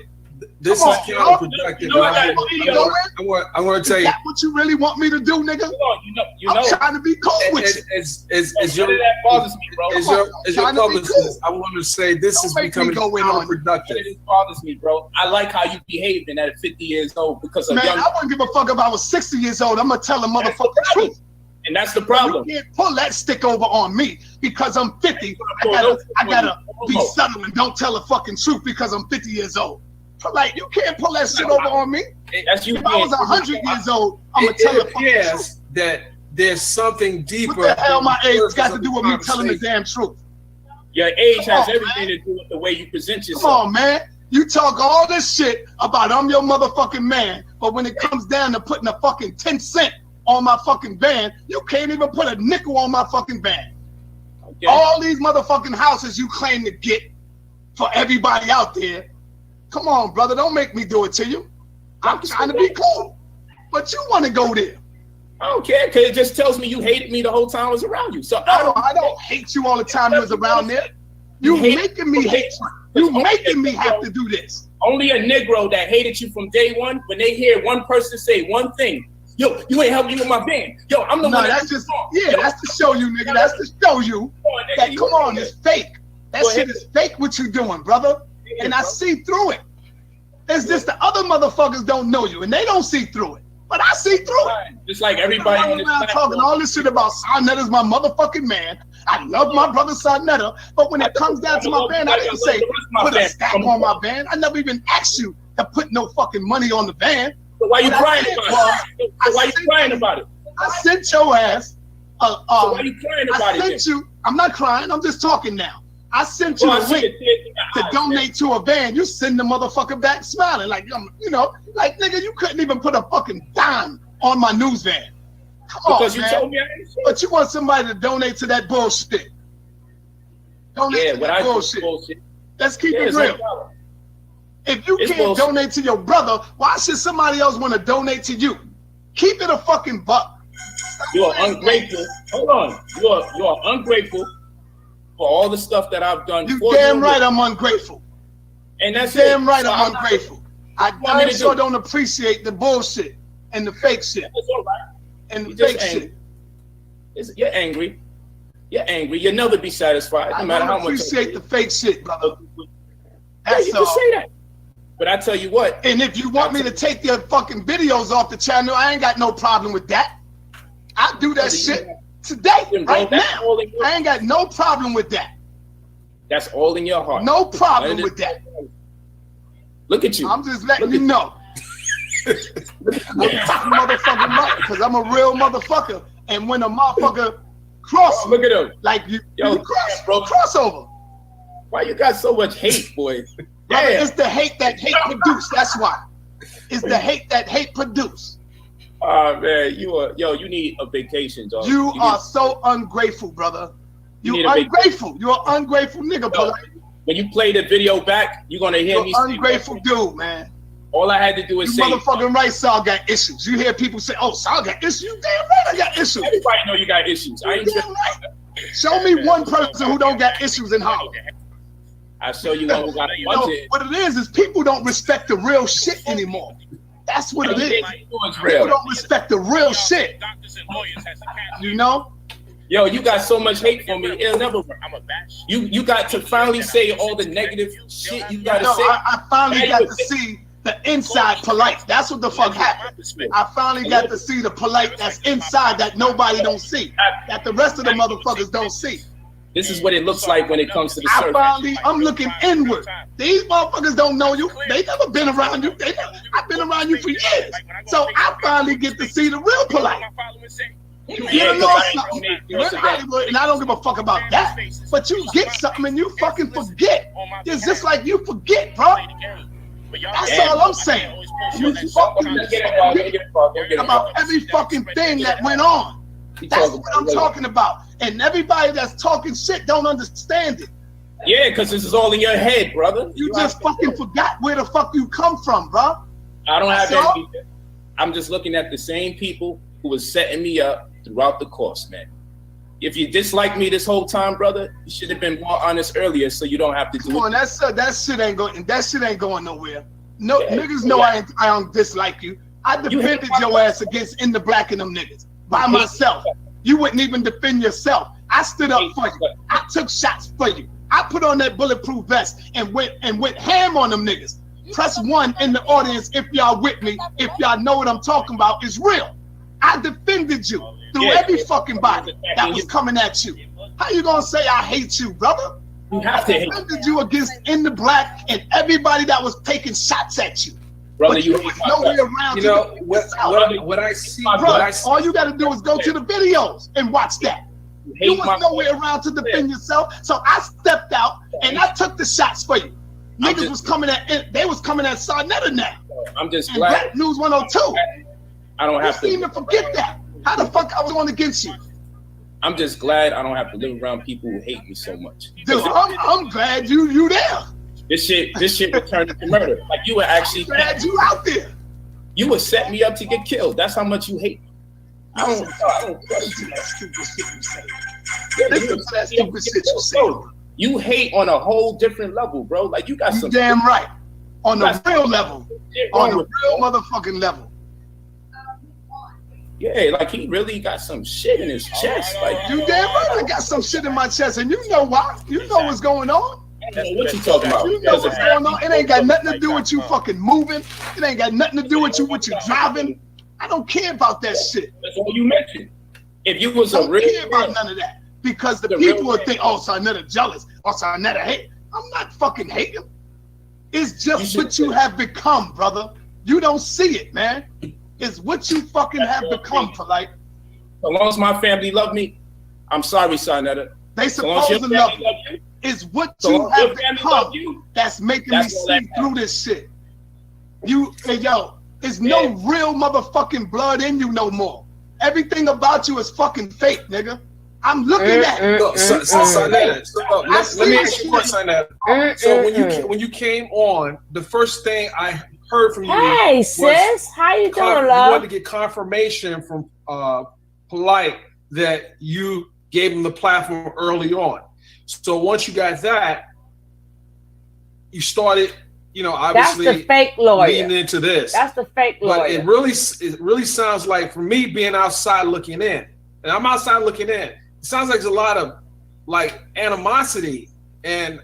This Come is on, counterproductive. You know I got- I want to tell Is you. that what you really want me to do, nigga? You I'm know. trying to be cool with you. Is None of that bothers me, bro. Is Come your on, I'm trying to be publicist? cool. I want to say this Don't is make me becoming go in on you. counterproductive. None of this bothers me, bro. I like how you behaving at 50 years old because of Man, young. I wouldn't give a fuck if I was 60 years old. I'm gonna tell a motherfucking truth. And that's the You problem. can't pull that stick over on me because I'm 50. I gotta be subtle and don't tell the fucking truth because I'm 50 years old. Like, you can't pull that shit over on me. That's you. If I was 100 years old, I'm gonna tell the It fucking truth. appears that there's something deeper. What the hell than my age surface got to of do with me telling the conversation. damn truth? Your age Come has on, everything man. to do with the way you present Come yourself. on, man. You talk all this shit about I'm your motherfucking man, but when it comes down to putting a fucking 10 cent on my fucking van, you can't even put a nickel on my fucking van. Okay? All these motherfucking houses you claim to get for everybody out there. Come on, brother, don't make me do it to you. I'm trying to be cool, but you want to go there. I don't care because it just tells me you hated me the whole time I was around you. So No, I don't hate you all the time you was around there. You making me hate you. You making me have to do this. Only a Negro that hated you from day one, when they hear one person say one thing, yo, you ain't helping me with my band. Yo, I'm the No, one that's just, yeah, that's to show you, nigga. That's to show you that, come on, it's fake. That shit is fake what you doing, brother. And I see through it. It's just the other motherfuckers don't know you, and they don't see through it. But I see through it. Just like everybody I'm on this around talking platform. all this shit about Saneter's my motherfucking man. I love my brother Saneter, but when it comes down to my band, I didn't say put a stack on my band. I never even asked you to put no fucking money on the band. So why you What I crying said about it? So why you sent crying about it? I sent your ass. So why you crying I about it? sent you. I'm not crying. I'm just talking now. I sent you a link to donate to a van. You send the motherfucker back smiling like, you know, like nigga, you couldn't even put a fucking dime on my news van. Come Because on, you man. told me I ain't shit. But you want somebody to donate to that bullshit. Donate Yeah, to what that I do bullshit. is bullshit. Let's keep Yeah, it it's real. no problem. If you It's can't bullshit. donate to your brother, why should somebody else want to donate to you? Keep it a fucking buck. You are ungrateful. Hold on. You are ungrateful for all the stuff that I've done You for damn you. right I'm ungrateful. And that's Damn it. right So I'm not- ungrateful. I want me damn to sure do? don't appreciate the bullshit and the fake shit It's all right. and the You just fake angry. shit. You're angry. You're angry. You'll never be satisfied, I no matter how don't much. appreciate the fake shit, brother. Yeah, That's you can all. say that. But I tell you what, And if you want me to take your fucking videos off the channel, I ain't got no problem with that. I do that shit today, right now. I ain't got no problem with that. that's all in your heart. No problem with that. Look at you. I'm just letting Look you at know. Motherfucking right, because I'm a real motherfucker. And when a motherfucker cross, Oh, look at him. like you Yo, bro. crossover. Why you got so much hate, boy? Brother, Yeah. it's the hate that hate produce. That's why. It's the hate that hate produce. Oh man, you need a vacation, dog. You need- are so ungrateful, brother. You You need a big- ungrateful. You're an ungrateful nigga, brother. when you play the video back, you're gonna hear You're me an say, ungrateful dude, man. all I had to do You is say, motherfucking right, Sal got issues. You hear people say, "Oh, Sal got issues." You damn right, I got issues. everybody know you got issues. I ain't You damn right. Show me one person who don't got issues in Harlem. I'll show you one who got a You know, bunch of what it is people don't respect the real shit anymore. That's what it is. it's People real. don't respect the real shit. You know? Yo, you got so much hate for me, it'll never work. You got to finally say all the negative shit you gotta No, say. I finally got to see the inside Polight. That's what the fuck happened. I finally got to see the Polight that's inside that nobody don't see. That the rest of the motherfuckers don't see. This is what it looks like when it comes to the surface. I'm looking inward. These motherfuckers don't know you. They never been around you. I've been around you for years. So I finally get to see the real Polight. You get a little something. You're in Hollywood, and I don't give a fuck about that. But you get something and you fucking forget. It's just like you forget, bro. That's all I'm saying. You fucking forget about every fucking thing that went on. That's what I'm talking about. And everybody that's talking shit don't understand it. Yeah, because this is all in your head, brother. You just fucking forgot where the fuck you come from, bro. I don't have that. I'm just looking at the same people who was setting me up throughout the course, man. If you dislike me this whole time, brother, you should have been more honest earlier, so you don't have to do it. Come on, that shit ain't going. That shit ain't going nowhere. No, yeah, niggas know I don't dislike you. I defended your ass against In the Black and them niggas by myself. You wouldn't even defend yourself. I stood up for you. I took shots for you. I put on that bulletproof vest and went ham on them niggas. Press 1 in the audience if y'all with me. If y'all know what I'm talking about, it's real. I defended you through every fucking body that was coming at you. How you gonna say I hate you, brother? You have to hate. I defended you against In the Black and everybody that was taking shots at you. Brother, but you was nowhere around. You know what I see. Bro, all you got to do is go to the videos and watch that. You was nowhere around to defend yourself, so I stepped out and I took the shots for you. Niggas was coming at, they was coming at Saneter now. I'm just and glad. Black News 102. I don't have to even forget that. How the fuck I was going against you? I'm just glad I don't have to live around people who hate me so much. Dude, I'm glad you there. This shit returned to murder. Like you were actually glad you out there. You would set me up to get killed. That's how much you hate me. I don't listen to that stupid shit you say. Listen to that stupid shit you say. You hate on a whole different level, bro. Like you got some. Damn right. On the real level. On the real motherfucking level. Yeah, like he really got some shit in his chest. Like you damn right, I got some shit in my chest, and you know why? You know what's going on. What you talking about? You know what's going on. It ain't got nothing to do with you fucking moving. It ain't got nothing to do with you driving. I don't care about that shit. That's all you mentioned. If you was a real, I don't care about none of that because the people will think, oh, Saneter jealous, or Saneter hate. I'm not fucking hating. It's just what you have become, brother. You don't see it, man. It's what you fucking have become, Polight. As long as my family love me, I'm sorry, Saneter. They supposed to love you. It's what you have become that's making me see through this shit. Hey, yo, there's no real motherfucking blood in you no more. Everything about you is fucking fake, nigga. I'm looking at it. Saneter, let me ask you a question, Saneter. So when you came on, the first thing I heard from you was, sis, how you doing, love? You wanted to get confirmation from Polight that you gave him the platform early on. So once you got that, you started, obviously that's the fake lawyer. Leaning into this. That's the fake lawyer. But it really sounds like, for me being outside looking in, and I'm outside looking in, it sounds like there's a lot of like animosity, and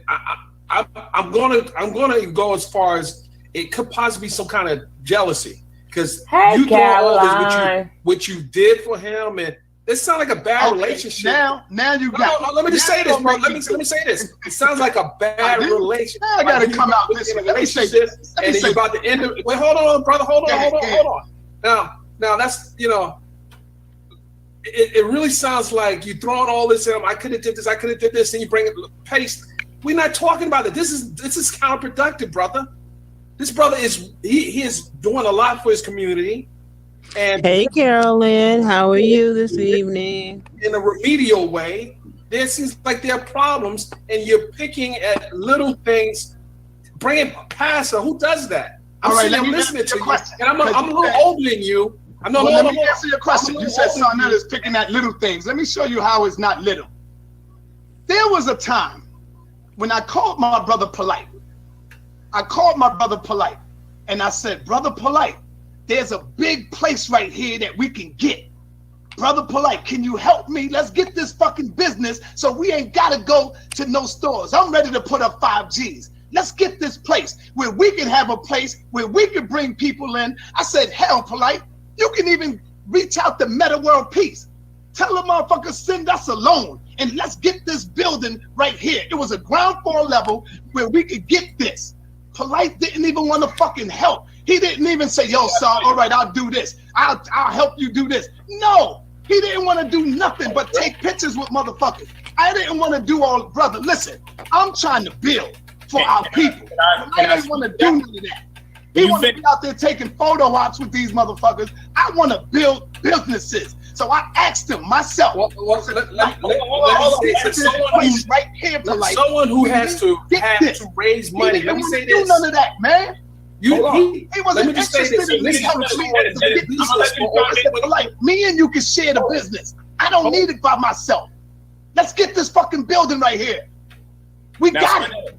I'm gonna go as far as it could possibly be some kind of jealousy because you doing all this what you did for him, and this sounds like a bad relationship. Now you got. No, let me just say this, bro. Let me say this. It sounds like a bad relationship. I gotta come out this way. Let me say this. And then you're about to end it. Wait, hold on, brother. Hold on. Now that's It really sounds like you throwing all this in. I could have did this. I could have did this, and you bring it paste. We're not talking about it. This is counterproductive, brother. This brother he is doing a lot for his community. And hey, Carolyn, how are you this evening? In a remedial way, there seems like there are problems, and you're picking at little things. Bring it past her. Who does that? I'm listening to you, and I'm a little older than you. Let me answer your question. You said Saneter is picking at little things. Let me show you how it's not little. There was a time when I called my brother Polight. And I said, Brother Polight, there's a big place right here that we can get. Brother Polight, can you help me? Let's get this fucking business so we ain't gotta go to no stores. I'm ready to put up 5Gs. Let's get this place where we can have a place where we can bring people in. I said, hell, Polight, you can even reach out to Meta World Peace. Tell the motherfuckers send us a loan and let's get this building right here. It was a ground floor level where we could get this. Polight didn't even want to fucking help. He didn't even say, yo, son, all right, I'll do this. I'll help you do this. No, he didn't want to do nothing but take pictures with motherfuckers. I didn't want to do all, brother, listen, I'm trying to build for our people. I didn't want to do none of that. He want to be out there taking photo ops with these motherfuckers. I want to build businesses. So I asked him myself. Let me say, someone who has to raise money. Let me say this. Do none of that, man. He wasn't interested in me. Like me and you can share the business. I don't need it by myself. Let's get this fucking building right here. We got it.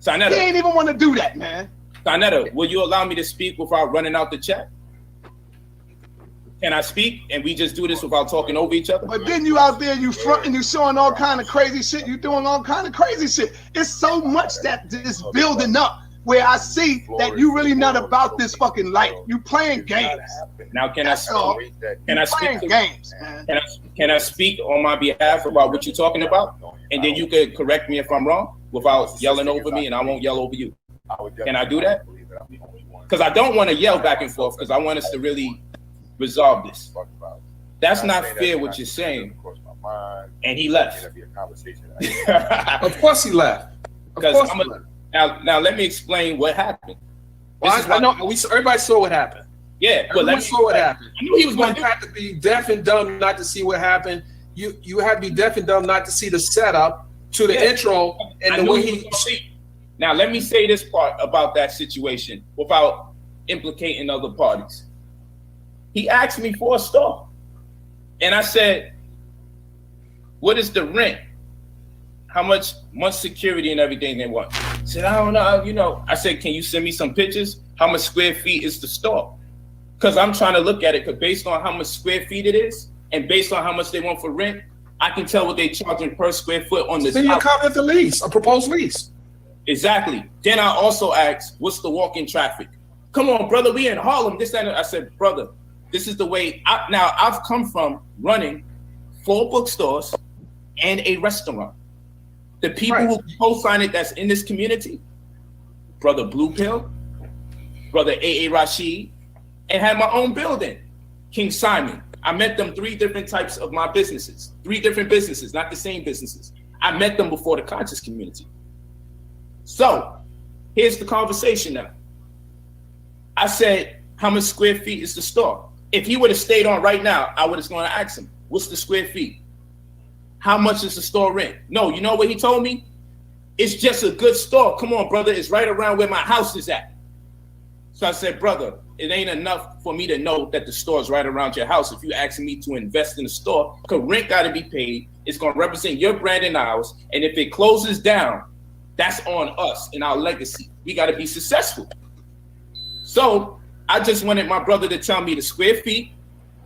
Saneter, he ain't even want to do that, man. Saneter, will you allow me to speak without running out the chat? Can I speak and we just do this without talking over each other? But then you out there, you fronting, you showing all kind of crazy shit. You doing all kind of crazy shit. It's so much that is building up where I see that you really not about this fucking life. You playing games. Now, can I speak? Games, man. Can I speak on my behalf about what you're talking about? And then you could correct me if I'm wrong without yelling over me, and I won't yell over you. Can I do that? Because I don't want to yell back and forth, because I want us to really resolve this. That's not fair what you're saying. And he left. Of course he left. Now let me explain what happened. I know everybody saw what happened. Yeah, but everybody saw what happened. I knew he was going to have to be deaf and dumb not to see what happened. You have to be deaf and dumb not to see the setup to the intro and the way he. Now let me say this part about that situation without implicating other parties. He asked me for a store, and I said, "What is the rent? How much security and everything they want?" He said, "I don't know. I said, "Can you send me some pictures? How much square feet is the store?" Because I'm trying to look at it. Because based on how much square feet it is, and based on how much they want for rent, I can tell what they charging per square foot on the. Send you a copy of the lease, a proposed lease. Exactly. Then I also asked, "What's the walk-in traffic?" "Come on, brother, we in Harlem." This and I said, "Brother, this is the way." Now I've come from running 4 bookstores and a restaurant. The people who co-sign it that's in this community, Brother Blue Pill, Brother A.A. Rashid, and had my own building, King Simon. I met them 3 different types of my businesses, 3 different businesses, not the same businesses. I met them before the conscious community. So here's the conversation now. I said, "How much square feet is the store?" If he would have stayed on right now, I would have gone to ask him, "What's the square feet? How much is the store rent?" No, you know what he told me? "It's just a good store. Come on, brother. It's right around where my house is at." So I said, "Brother, it ain't enough for me to know that the store is right around your house. If you asking me to invest in the store, because rent got to be paid. It's going to represent your brand and ours. And if it closes down, that's on us and our legacy. We got to be successful." So I just wanted my brother to tell me the square feet.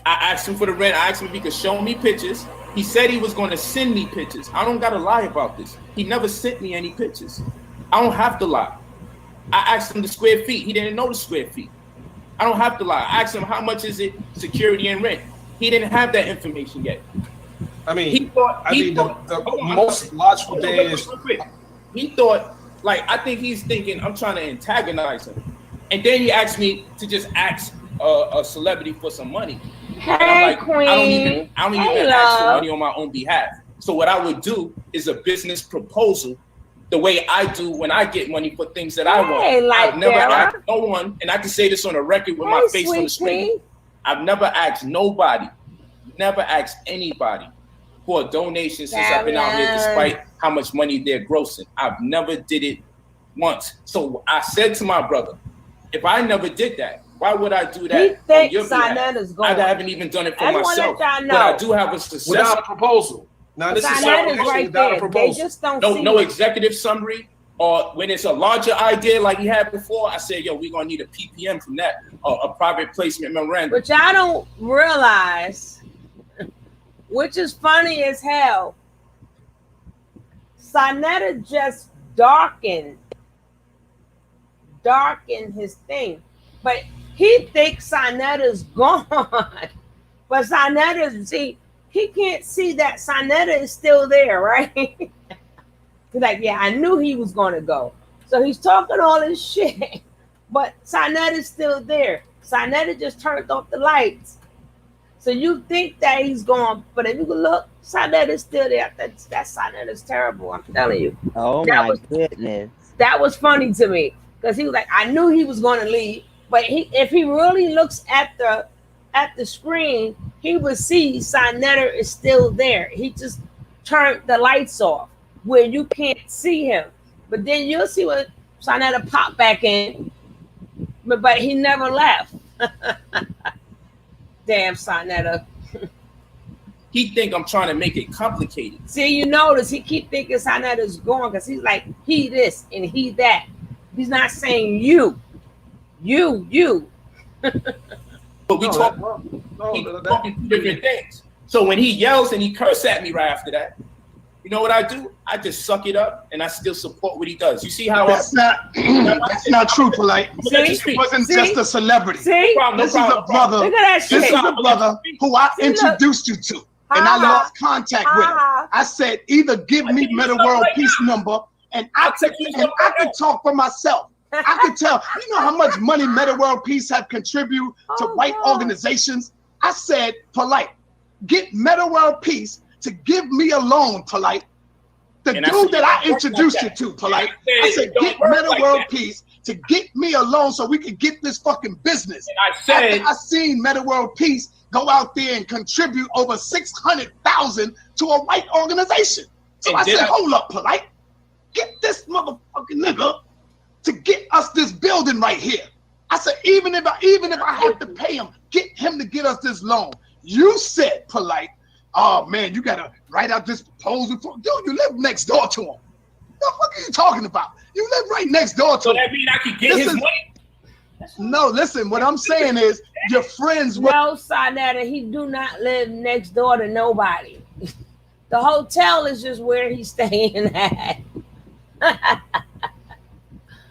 I asked him for the rent. I asked him if he could show me pictures. He said he was going to send me pictures. I don't got to lie about this. He never sent me any pictures. I don't have to lie. I asked him the square feet. He didn't know the square feet. I don't have to lie. I asked him how much is it, security and rent. He didn't have that information yet. I mean, the most logical thing is he thought, like, I think he's thinking I'm trying to antagonize him. And then he asked me to just ask a celebrity for some money. Hey, and I'm like, Queen. I don't even ask for money on my own behalf. So what I would do is a business proposal the way I do when I get money for things that I want. I've never asked no one, and I can say this on a record with my face on the screen. I've never asked nobody, never asked anybody for a donation since I've been out here, despite how much money they're grossing. I've never did it once. So I said to my brother, if I never did that, why would I do that? I haven't even done it for myself. But I do have a success without a proposal. Now this is right without a proposal. They just don't no executive summary, or when it's a larger idea like he had before, I said, "Yo, we're gonna need a PPM from that, a private placement memorandum." Which I don't realize, which is funny as hell. Saneter just darkened his thing, but he thinks Saneter's gone. But Saneter, see, he can't see that Saneter is still there, right? He's like, yeah, I knew he was gonna go. So he's talking all this shit, but Saneter's still there. Saneter just turned off the lights. So you think that he's gone, but if you look, Saneter's still there. That Saneter's terrible, I'm telling you. Oh my goodness. That was funny to me. Because he was like, I knew he was gonna leave. But if he really looks at the screen, he would see Saneter is still there. He just turned the lights off where you can't see him. But then you'll see when Saneter pop back in. But he never left. Damn Saneter. He think I'm trying to make it complicated. See, you notice he keep thinking Saneter's gone because he's like, he this and he that. He's not saying you. But we talking two different things. So when he yells and he curses at me right after that, you know what I do? I just suck it up and I still support what he does. You see how that's not true, Polight. It wasn't just a celebrity. See? This is a brother. Look at that shit. This is a brother who I introduced you to, and I lost contact with him. I said, either give me Meta World Peace number, and I could talk for myself. I could tell. You know how much money Meta World Peace have contributed to white organizations? I said, Polight, get Meta World Peace to give me a loan, Polight. The dude that I introduced you to, Polight. I said, get Meta World Peace to get me a loan so we can get this fucking business. And I said, after I seen Meta World Peace go out there and contribute over $600,000 to a white organization. So I said, hold up, Polight. Get this motherfucking nigga to get us this building right here. I said, even if I have to pay him, get him to get us this loan. You said, Polight, oh man, you gotta write out this proposal for dude. You live next door to him. What the fuck are you talking about? You live right next door to him. So that means I could get his money? No, listen, what I'm saying is your friends with Saneter, he do not live next door to nobody. The hotel is just where he's staying at.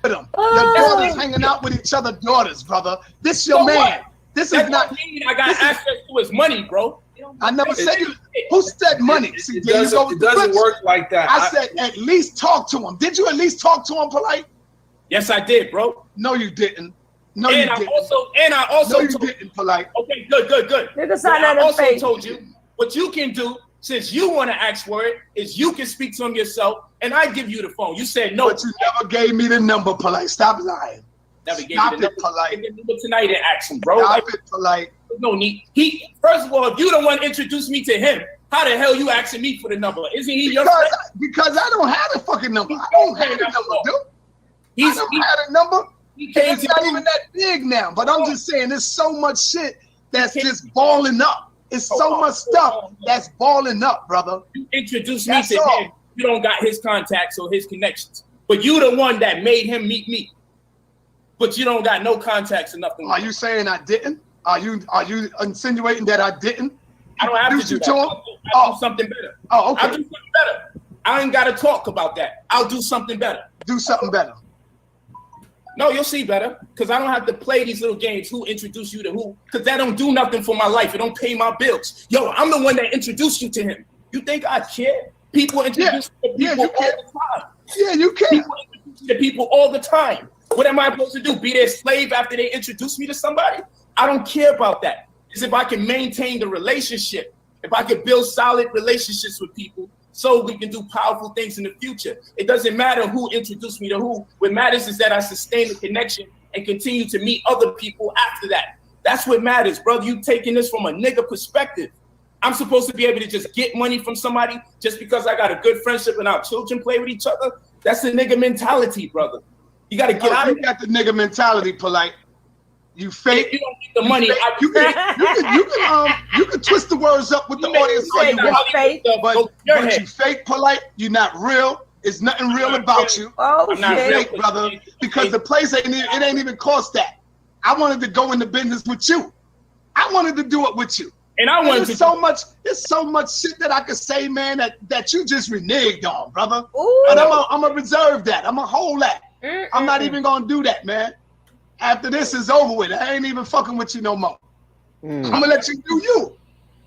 them. Your daughters hanging out with each other daughters, brother. This your man. What? This That is not mean I got access to his money, bro. I never said you. Who said money? See, It doesn't work like that. I said at least talk to him. Did you at least talk to him, Polight? Yes, I did, bro. No, you didn't. No, And you I didn't. also No, you didn't, Polight. Okay, good. Nigga, But I also face. told you what you can do, since you want to ask for it, is you can speak to him yourself, and I give you the phone. You said no. But you never gave me the number, Polight. Stop lying. Never gave Stop you the it, Polight. number tonight and ask him, bro. Stop it, Polight. There's no need. First of all, if you the one introduced me to him, how the hell you asking me for the number? Isn't he your friend? Because I don't have the fucking number. I don't have the number, dude. I don't have the number. It's not even that big now. But I'm just saying, there's so much shit that's just balling up. It's so much stuff that's balling up, brother. You introduced me to him. You don't got his contacts or his connections. But you the one that made him meet me. But you don't got no contacts or nothing. Are you saying I didn't? Are you insinuating that I didn't? I don't have to do that. I'll do something better. Oh, okay. I'll do something better. I ain't got to talk about that. I'll do something better. Do something better. No, you'll see better, because I don't have to play these little games. Who introduced you to who? Because that don't do nothing for my life. It don't pay my bills. Yo, I'm the one that introduced you to him. You think I care? People introduce me to people all the time. Yeah, you can. People introduce me to people all the time. What am I supposed to do? Be their slave after they introduce me to somebody? I don't care about that. It's if I can maintain the relationship, if I can build solid relationships with people so we can do powerful things in the future. It doesn't matter who introduced me to who. What matters is that I sustain the connection and continue to meet other people after that. That's what matters, brother. You taking this from a nigga perspective. I'm supposed to be able to just get money from somebody just because I got a good friendship and our children play with each other. That's the nigga mentality, brother. You got to get out of it. You got the nigga mentality, Polight. You fake. If you don't get the money, you can twist the words up with the audience all you want. But you fake, Polight. You're not real. It's nothing real about you. Oh, I'm not fake, brother. Because the place ain't even cost that. I wanted to go into business with you. I wanted to do it with you. And I wanted There's so much shit that I could say, man, that you just reneged on, brother. Ooh. And I'm gonna reserve that. I'm gonna hold that. I'm not even gonna do that, man. After this is over with, I ain't even fucking with you no more. I'm gonna let you do you.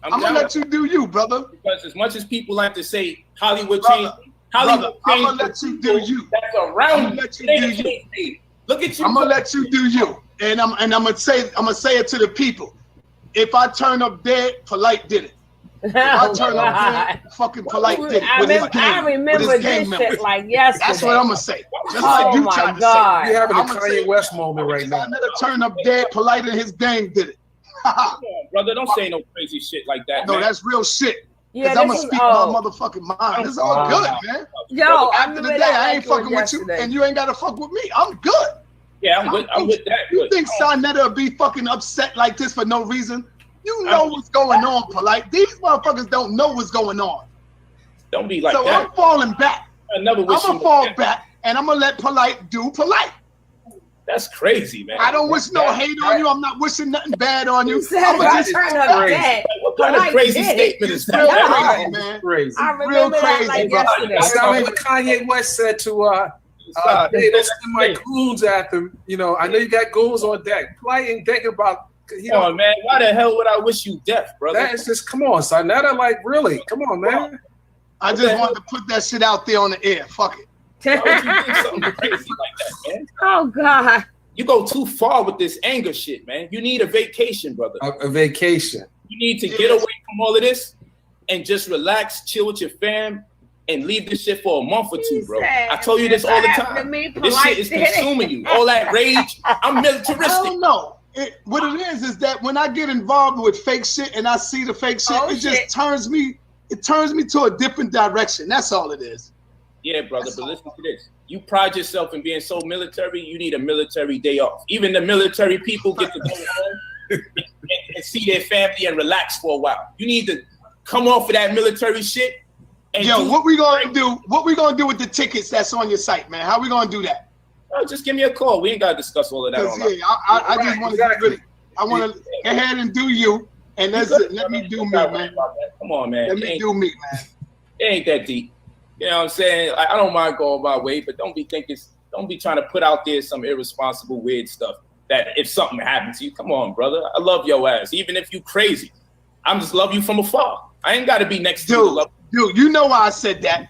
I'm gonna let you do you, brother. Because as much as people like to say Hollywood Brother, changed, Hollywood I'm changed gonna let you do you. that's around I'm gonna let you do you. Look at you. I'm gonna let you do you, and I'm gonna say it to the people. If I turn up dead, Polight did it. If I turn up dead, fucking Polight did it with his gang. I remember this shit like yesterday. That's what I'm gonna say. Just Oh like you my tried to God. say. You're having a I'ma say Kanye West moment right now. I never turn up dead. Polight and his gang did it. Come on, brother. Don't say no crazy shit like that. No, man. that's real shit. Yeah, Cause I'm gonna this is speak my motherfucking mind. It's all good, man. Yo, I After the remember day, that I like ain't it was fucking with you, yesterday. and you ain't gotta fuck with me. I'm good. Yeah, I'm with that. You but- think Saneter will be fucking upset like this for no reason? You know what's going on, Polight. These motherfuckers don't know what's going on. Don't be like So that. I'm falling back. I never I'm wish gonna you fall that. back, and I'm gonna let Polight do Polight. That's crazy, man. I don't wish no hate on you. I'm not wishing nothing bad on you. You said I'm if I just turn up crazy. dead. What kind of Polight crazy did it. statement is real that? crazy, man. Crazy. I Real remember that crazy, like bro. yesterday. It sounds like what Kanye West said to hey, don't send my goons at them. You know, I know you got goons on deck. Polight ain't thinking about. You Come know, on, man. Why the hell would I wish you death, brother? that is just come on, son. That like really, come on, man. I just wanted to put that shit out there on the air. Fuck it. Why would you do something crazy like that, man? Oh God. You go too far with this anger shit, man. You need a vacation, brother. A vacation. You need to get away from all of this and just relax, chill with your fam, and leave this shit for a month or two, bro. I told you this all the time. This shit is consuming you. All that rage. I'm I militaristic. don't know. What it is that when I get involved with fake shit and I see the fake shit, it just turns me. It turns me to a different direction. That's all it is. Yeah, brother, but listen to this. You pride yourself in being so military, you need a military day off. Even the military people get to go home and see their family and relax for a while. You need to come off of that military shit. And Yo, what we gonna do? What we gonna do with the tickets that's on your site, man? How we gonna do that? Oh, just give me a call. We ain't gotta discuss all of that. Because I just want to get rid of. I want to go ahead and do you, and let me do me, man. Come on, man. Let me do me, man. It ain't that deep. You know what I'm saying? I don't mind going my way, but don't be trying to put out there some irresponsible, weird stuff that if something happens to you, come on, brother. I love your ass. Even if you crazy, I'm just love you from afar. I ain't got to be next to you to love you. Dude, you know why I said that?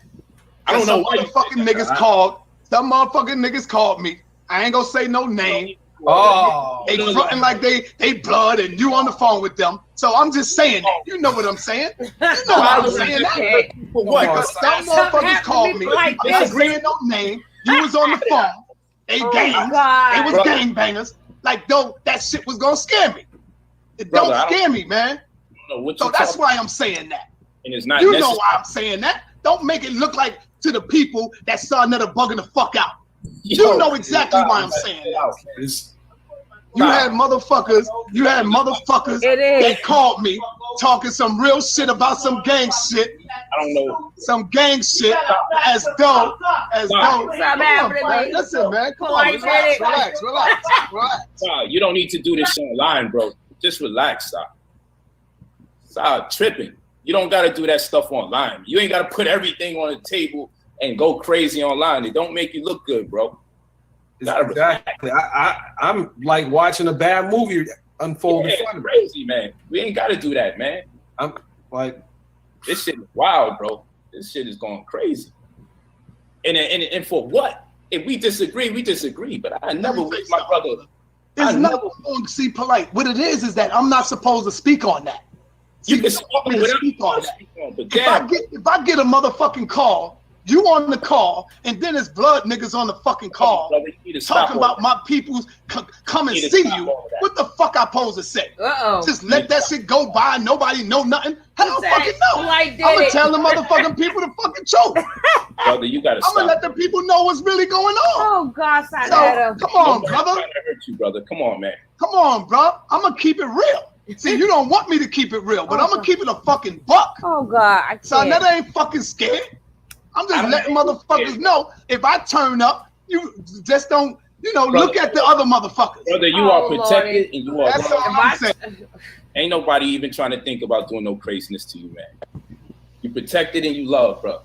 I don't know why. Some motherfucking niggas called me. I ain't gonna say no name. Oh, They fronting like they blood and you on the phone with them. So I'm just saying that. You know what I'm saying? You know why I'm saying that. For what? Because some motherfuckers called me. I ain't saying no name. You was on the phone. They gangs. They was gangbangers. Like, though, that shit was gonna scare me. It don't scare me, man. So that's why I'm saying that. And it's not you know why I'm saying that. Don't make it look like to the people that saw another bugging the fuck out. You know exactly why I'm saying that. You had motherfuckers that called me talking some real shit about some gang shit. I don't know. Some gang shit as though. Listen, man, come on, relax. You don't need to do this shit online, bro. Just relax, stop. Stop tripping. You don't got to do that stuff online. You ain't got to put everything on the table and go crazy online. It don't make you look good, bro. Exactly. I'm like watching a bad movie unfold in front of me. Crazy, man. We ain't got to do that, man. I'm like, this shit is wild, bro. This shit is going crazy. And for what? If we disagree, we disagree. But I never wish my brother. It's not going to see Polight. What it is that I'm not supposed to speak on that. You can speak on that. But if I get a motherfucking call, you on the call, and then it's blood niggas on the fucking call talking about my people's come and see you. What the fuck I supposed to say? Just let that shit go by. Nobody know nothing. I don't fucking know. I'm gonna tell the motherfucking people the fucking truth. Brother, you gotta stop. I'm gonna let the people know what's really going on. Oh God, Saneter. So, come on, brother. I'm trying to hurt you, brother. Come on, man. Come on, bro. I'm gonna keep it real. See, you don't want me to keep it real, but I'm gonna keep it a fucking buck. Oh God, I can't. So that ain't fucking scared. I'm just letting motherfuckers know if I turn up, you just don't, brother, look at the other motherfuckers. Brother, you are protected and you are. That's all I'm saying. Ain't nobody even trying to think about doing no craziness to you, man. You protected and you love, bro.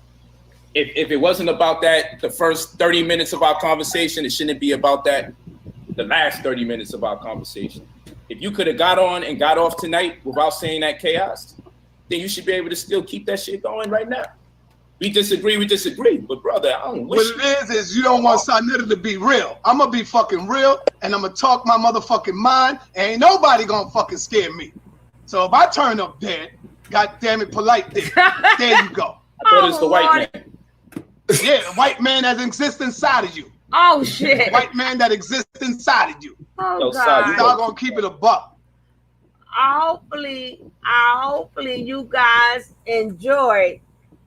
If it wasn't about that, the first 30 minutes of our conversation, it shouldn't be about that. The last 30 minutes of our conversation. If you could have got on and got off tonight without saying that chaos, then you should be able to still keep that shit going right now. We disagree, but brother, I don't wish what it is you don't want Saneter to be real. I'm gonna be fucking real, and I'm gonna talk my motherfucking mind, and ain't nobody gonna fucking scare me. So if I turn up dead, God damn it, Polight there. There you go. I thought it was the white man. Yeah, the white man that exists inside of you. Oh shit. The white man that exists inside of you. Oh God. Y'all gonna keep it a buck. Hopefully you guys enjoyed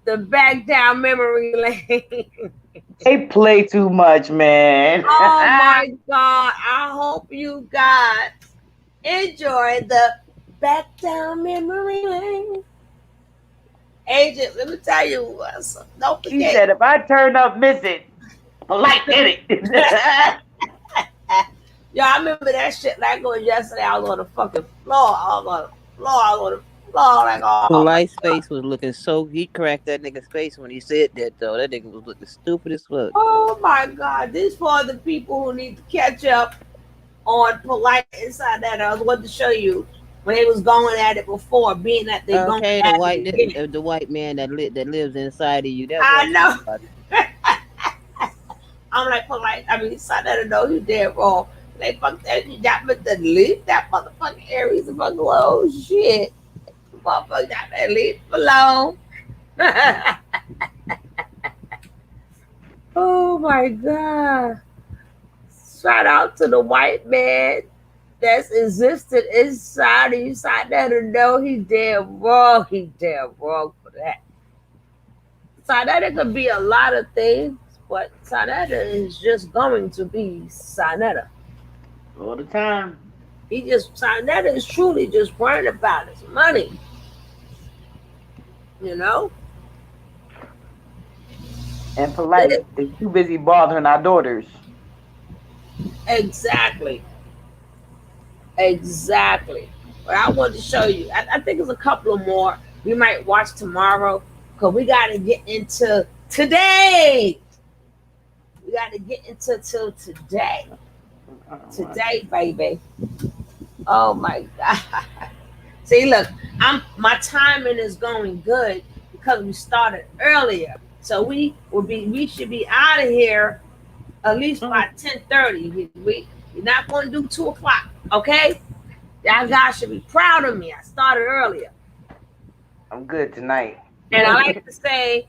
the back down memory lane. They play too much, man. Oh my God. I hope you guys enjoyed the back down memory lane. Agent, let me tell you what. Don't forget. He said, if I turn up missing, Polight did it. Yo, I remember that shit like it was yesterday. I was on the fucking floor. Like, oh. Polight's face was looking so. He cracked that nigga's face when he said that, though. That nigga was looking stupid as fuck. Oh my God. This for the people who need to catch up on Polight inside that. I was going to show you when they was going at it before, being that they going at the white man that lives inside of you. I know. I'm like, Polight, I mean, Saneter know you dead wrong. They fuck that, you got me to leave that motherfucking Aries and fucking, oh shit. Motherfucker got that leave alone. Oh my God. Shout out to the white man that's existed inside of you. Saneter know he dead wrong. He dead wrong for that. Saneter could be a lot of things, but Saneter is just going to be Saneter. All the time. Saneter is truly just worrying about his money. You know? And Polight is too busy bothering our daughters. Exactly. But I wanted to show you. I think there's a couple of more we might watch tomorrow, because we got to get into today. We got to get into today. Today, baby. Oh my God. See, look, my timing is going good because we started earlier. So we should be out of here at least by 10:30. We're not going to do 2 o'clock, okay? Y'all guys should be proud of me. I started earlier. I'm good tonight. And I like to say,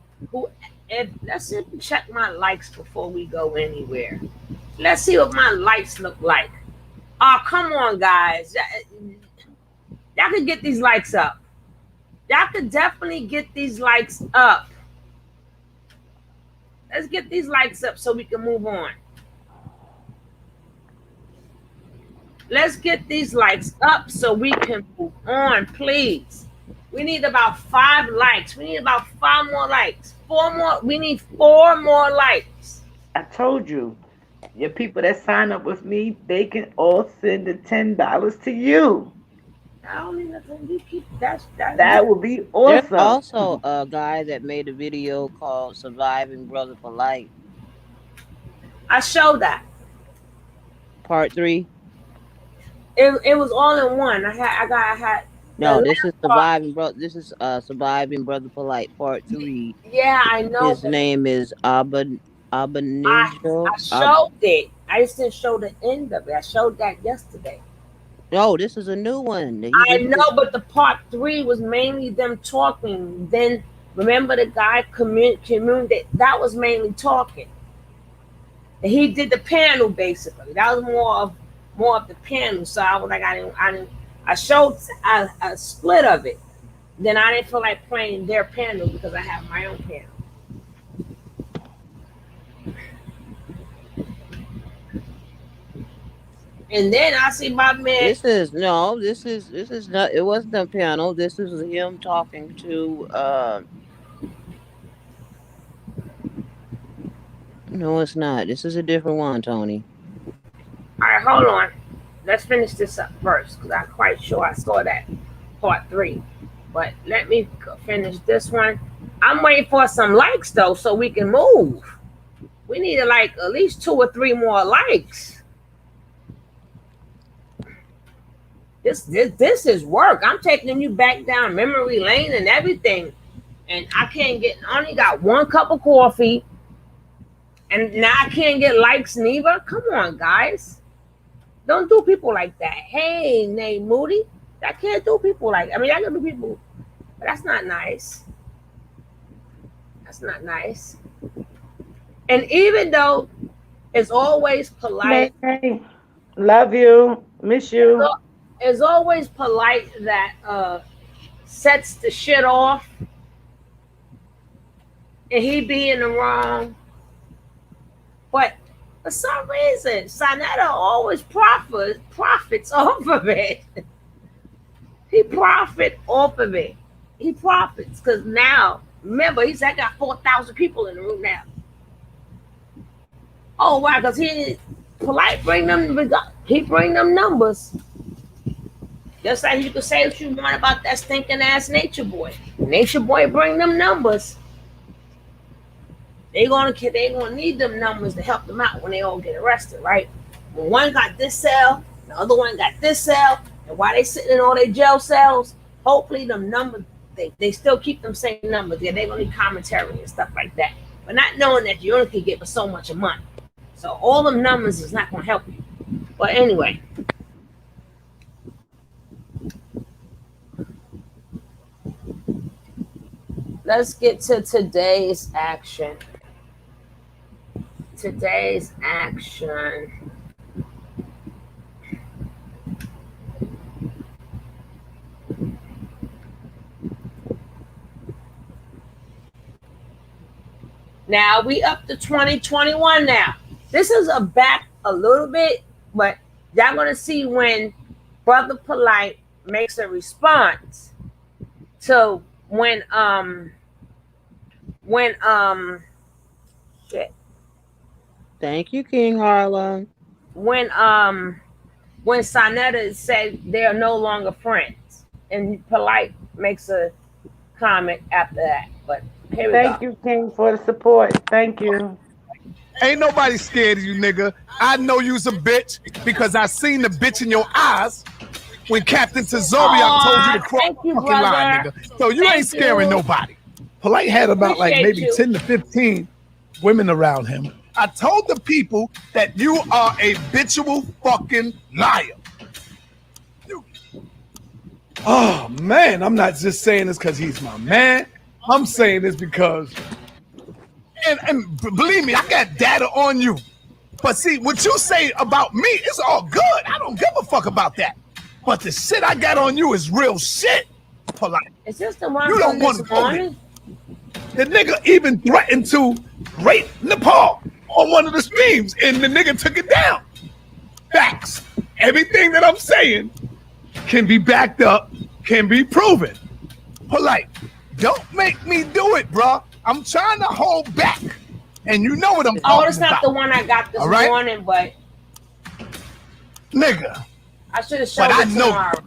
let's check my likes before we go anywhere. Let's see what my likes look like. Oh, come on, guys. Y'all can get these likes up. Y'all could definitely get these likes up. Let's get these likes up so we can move on. Let's get these likes up so we can move on, please. We need about 5 likes. We need about 5 more likes. 4 more. We need 4 more likes. I told you, your people that sign up with me, they can all send the $10 to you. I don't even think you keep that would be awesome. There's also a guy that made a video called "Surviving Brother Polight." I showed that. Part 3. It was all in one. I had. No, this is Surviving Brother. This is Surviving Brother Polight, Part 3. Yeah, I know. His name is Abaninjo. I showed it. I just didn't show the end of it. I showed that yesterday. No, this is a new one. I know, but the part 3 was mainly them talking. Then remember the guy community that was mainly talking. And he did the panel basically. That was more of the panel. So I was like, I showed a split of it. Then I didn't feel like playing their panel because I have my own panel. And then I see my man. This is not. It wasn't a panel. This is him talking to. No, it's not. This is a different one, Tony. All right, hold on. Let's finish this up first because I'm quite sure I saw that part 3. But let me finish this one. I'm waiting for some likes though, so we can move. We need to like at least 2 or 3 more likes. This is work. I'm taking you back down memory lane and everything. And I only got 1 cup of coffee. And now I can't get likes neither. Come on, guys. Don't do people like that. Hey, Nay Moody. I can't do people like that. I mean, I can do people, but that's not nice. That's not nice. And even though it's always polite. Hey, love you. Miss you. It's always polite that sets the shit off. And he be in the wrong. But for some reason, Saneter always profits off of it. He profits off of it. He profits because now, remember, I got 4,000 people in the room now. Oh wow, because Polight bring them numbers. Just like you could say what you want about that stinking ass Nature Boy. Nature Boy bring them numbers. They gonna need them numbers to help them out when they all get arrested, right? When one got this cell, the other one got this cell, and while they sitting in all their jail cells, hopefully them numbers they still keep them same numbers. Yeah, they gonna need commentary and stuff like that. But not knowing that you only can get for so much a month. So all them numbers is not gonna help you. But anyway. Let's get to today's action. Today's action. Now we up to 2021 now. This is back a little bit, but y'all gonna see when Brother Polight makes a response to when shit. Thank you, King Harlem. When Saneter said they are no longer friends, and Polight makes a comment after that. But here we go. Thank you, King, for the support. Thank you. Ain't nobody scared of you, nigga. I know you's a bitch because I seen the bitch in your eyes when Captain Tazoriak told you to cross the fucking line, nigga. So you ain't scaring nobody. Polight had about maybe 10 to 15 women around him. I told the people that you are a habitual fucking liar. Oh, man, I'm not just saying this because he's my man. I'm saying this because, and believe me, I got data on you. But see, what you say about me is all good. I don't give a fuck about that. But the shit I got on you is real shit, Polight. Is this the one you don't want to go there. The nigga even threatened to rape Nepal on one of the streams, and the nigga took it down. Facts. Everything that I'm saying can be backed up, can be proven. Polight, don't make me do it, bro. I'm trying to hold back, and you know what I'm talking about. Oh, it's not the one I got this morning, but nigga, I should have shown it tomorrow.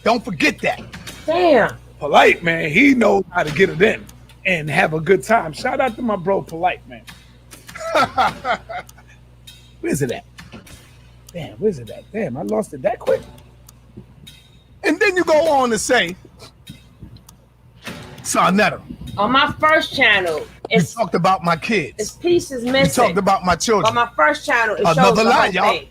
Don't forget that. Damn. Polight, man, he knows how to get it in and have a good time. Shout out to my bro, Polight, man. Where's it at? Damn, where's it at? Damn, I lost it that quick. And then you go on to say, Saneter. On my first channel, you talked about my kids. This piece is missing. You talked about my children. On my first channel, it another shows the lie, whole y'all. thing.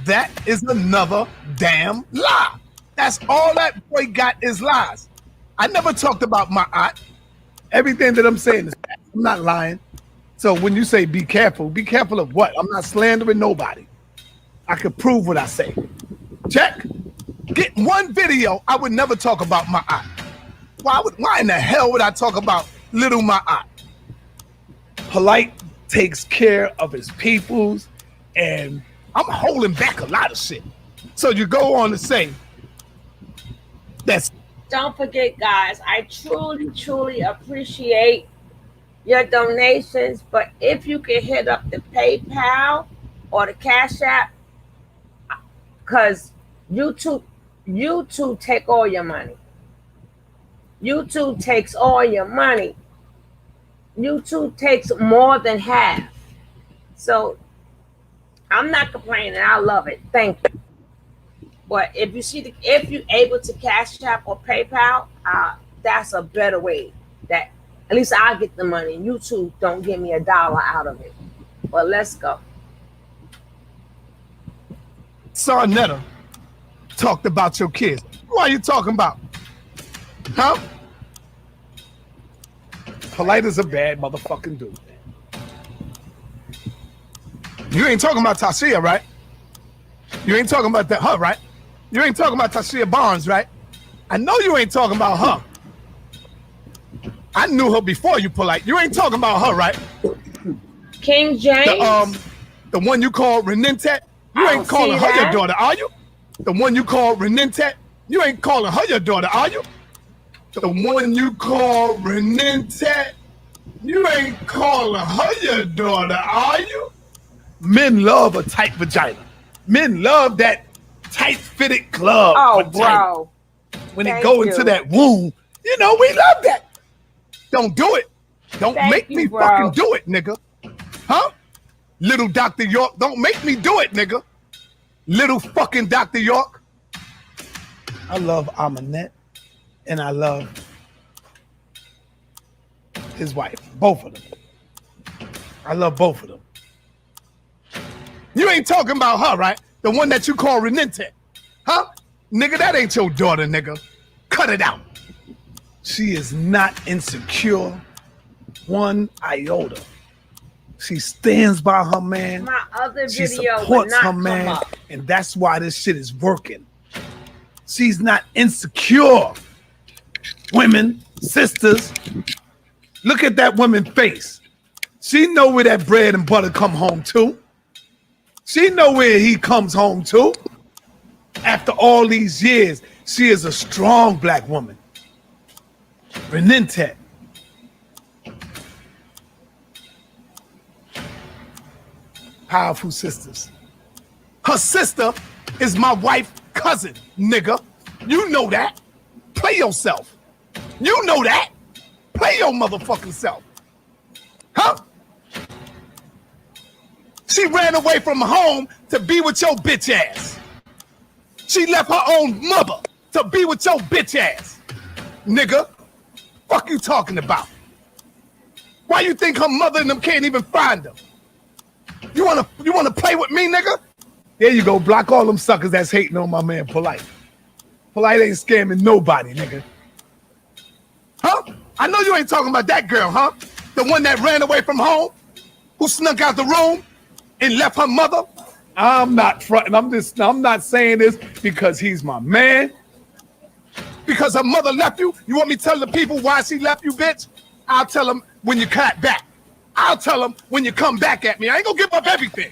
That is another damn lie. That's all that boy got is lies. I never talked about my aunt. Everything that I'm saying is fact. I'm not lying. So when you say be careful of what? I'm not slandering nobody. I could prove what I say. Check. Get one video. I would never talk about my aunt. Why in the hell would I talk about little my aunt? Polight takes care of his peoples, and I'm holding back a lot of shit. So you go on to say that's. Don't forget, guys, I truly, truly appreciate your donations, but if you can hit up the PayPal or the Cash App, because YouTube take all your money. YouTube takes all your money. YouTube takes more than half. So I'm not complaining. I love it. Thank you. But if you able to Cash App or PayPal, that's a better way. That at least I get the money. You two don't give me $1 out of it. But let's go. Saneter talked about your kids. Who are you talking about? Huh? Polight is a bad motherfucking dude. You ain't talking about Tashia, right? You ain't talking about her, right? You ain't talking about Tashia Barnes, right? I know you ain't talking about her. I knew her before you, Polight. You ain't talking about her, right? King James? The one you call Renintet? You ain't calling her your daughter, are you? The one you call Renintet? You ain't calling her your daughter, are you? The one you call Renintet? You ain't calling her your daughter, are you? Men love a tight vagina. Men love that tight-fitted glove vagina. Bro. When it go into that womb, you know, we love that. Don't do it. Don't make me fucking do it, nigga. Huh? Little Dr. York, don't make me do it, nigga. Little fucking Dr. York. I love Amanette, and I love his wife. Both of them. I love both of them. You ain't talking about her, right? The one that you call Renente. Huh? Nigga, that ain't your daughter, nigga. Cut it out. She is not insecure one iota. She stands by her man. My other she video supports would not her come man, up. and that's why this shit is working. She's not insecure. Women, sisters, look at that woman's face. She know where that bread and butter come home to. She know where he comes home to. After all these years, she is a strong black woman. Reninte. Powerful sisters. Her sister is my wife's cousin, nigga. You know that. Play yourself. You know that. Play your motherfucking self. Huh? She ran away from home to be with your bitch ass. She left her own mother to be with your bitch ass. Nigga, fuck you talking about? Why you think her mother and them can't even find them? You wanna play with me, nigga? There you go, block all them suckers that's hating on my man Polight. Polight ain't scamming nobody, nigga. Huh? I know you ain't talking about that girl, huh? The one that ran away from home, who snuck out the room and left her mother. I'm not fronting. I'm not saying this because he's my man. Because her mother left you. You want me to tell the people why she left you, bitch? I'll tell them when you cut back. I'll tell them when you come back at me. I ain't gonna give up everything.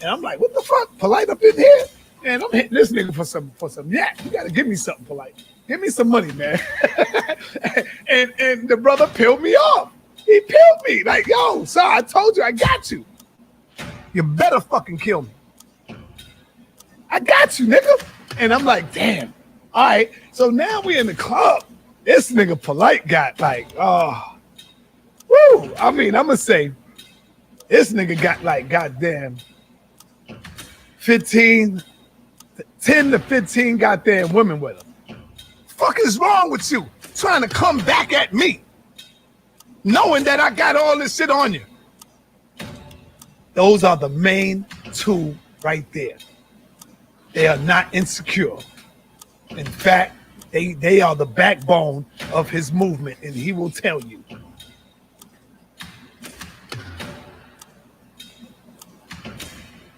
And I'm like, what the fuck? Polight up in here? And I'm hitting this nigga for some yak. You gotta give me something, Polight. Give me some money, man. and the brother peeled me off. He peeled me. Like, yo, sir, I told you I got you. You better fucking kill me. I got you, nigga. And I'm like, damn. All right. So now we in the club. This nigga Polight got like, oh, woo. I mean, I'm gonna say this nigga got like goddamn 10 to 15 goddamn women with him. Fuck is wrong with you? Trying to come back at me, knowing that I got all this shit on you. Those are the main two right there. They are not insecure. In fact, they are the backbone of his movement, and he will tell you.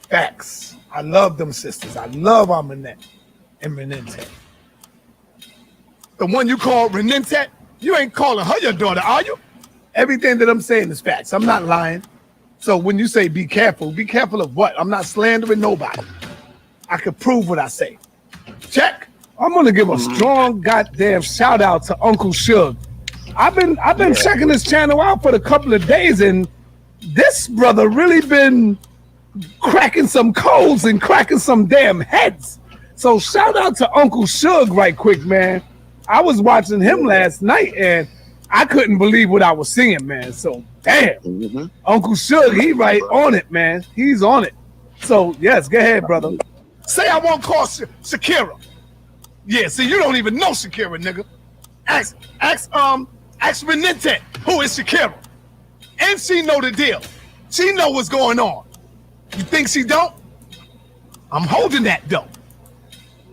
Facts. I love them sisters. I love Amanette and Reninte. The one you call Reninte, you ain't calling her your daughter, are you? Everything that I'm saying is facts. I'm not lying. So when you say be careful of what? I'm not slandering nobody. I can prove what I say. Check. I'm gonna give a strong goddamn shout out to Uncle Suge. I've been checking this channel out for a couple of days, and this brother really been cracking some codes and cracking some damn heads. So shout out to Uncle Suge right quick, man. I was watching him last night, and I couldn't believe what I was seeing, man. So damn, Uncle Suge, he right on it, man. He's on it. So yes, go ahead, brother. Say I won't call Shakira. Yeah, see, you don't even know Shakira, nigga. Ask Renette, who is Shakira. And she know the deal. She know what's going on. You think she don't? I'm holding that though.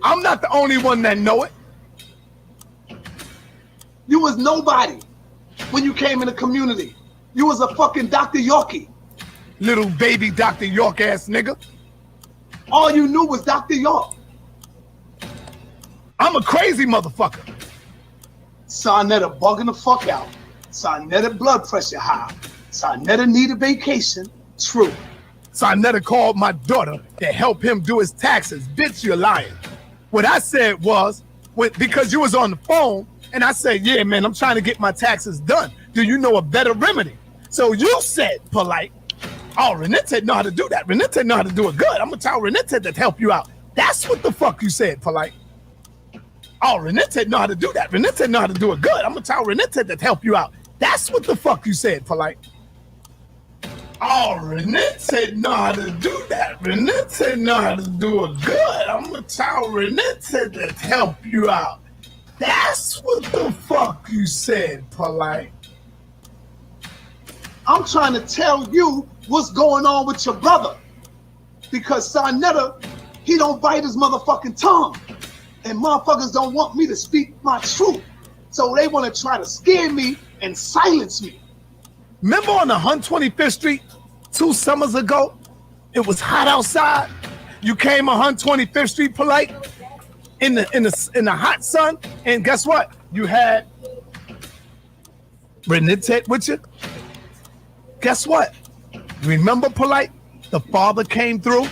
I'm not the only one that know it. You was nobody when you came in the community. You was a fucking Dr. Yorkie. Little baby Dr. York ass nigga. All you knew was Dr. York. I'm a crazy motherfucker. Saneter bugging the fuck out. Saneter blood pressure high. Saneter need a vacation. True. Saneter called my daughter to help him do his taxes. Bitch, you're lying. What I said was, because you was on the phone, and I said, yeah, man, I'm trying to get my taxes done. Do you know a better remedy? So you said, Polight, oh, Renette know how to do that. Renette know how to do it good. I'm going to tell Renette to help you out. That's what the fuck you said, Polight. Oh, Renette know how to do that. Renette know how to do it good. I'm going to tell Renette to help you out. That's what the fuck you said, Polight. Oh, Renette know how to do that. Renette know how to do it good. I'm going to tell Renette to help you out. That's what the fuck you said, Polight. I'm trying to tell you what's going on with your brother. Because Saneter, he don't bite his motherfucking tongue. And motherfuckers don't want me to speak my truth. So they want to try to scare me and silence me. Remember on 125th Street 2 summers ago? It was hot outside. You came 125th Street, Polight, in the hot sun, and guess what? You had Renette with you. Guess what? Remember, Polight? The father came through,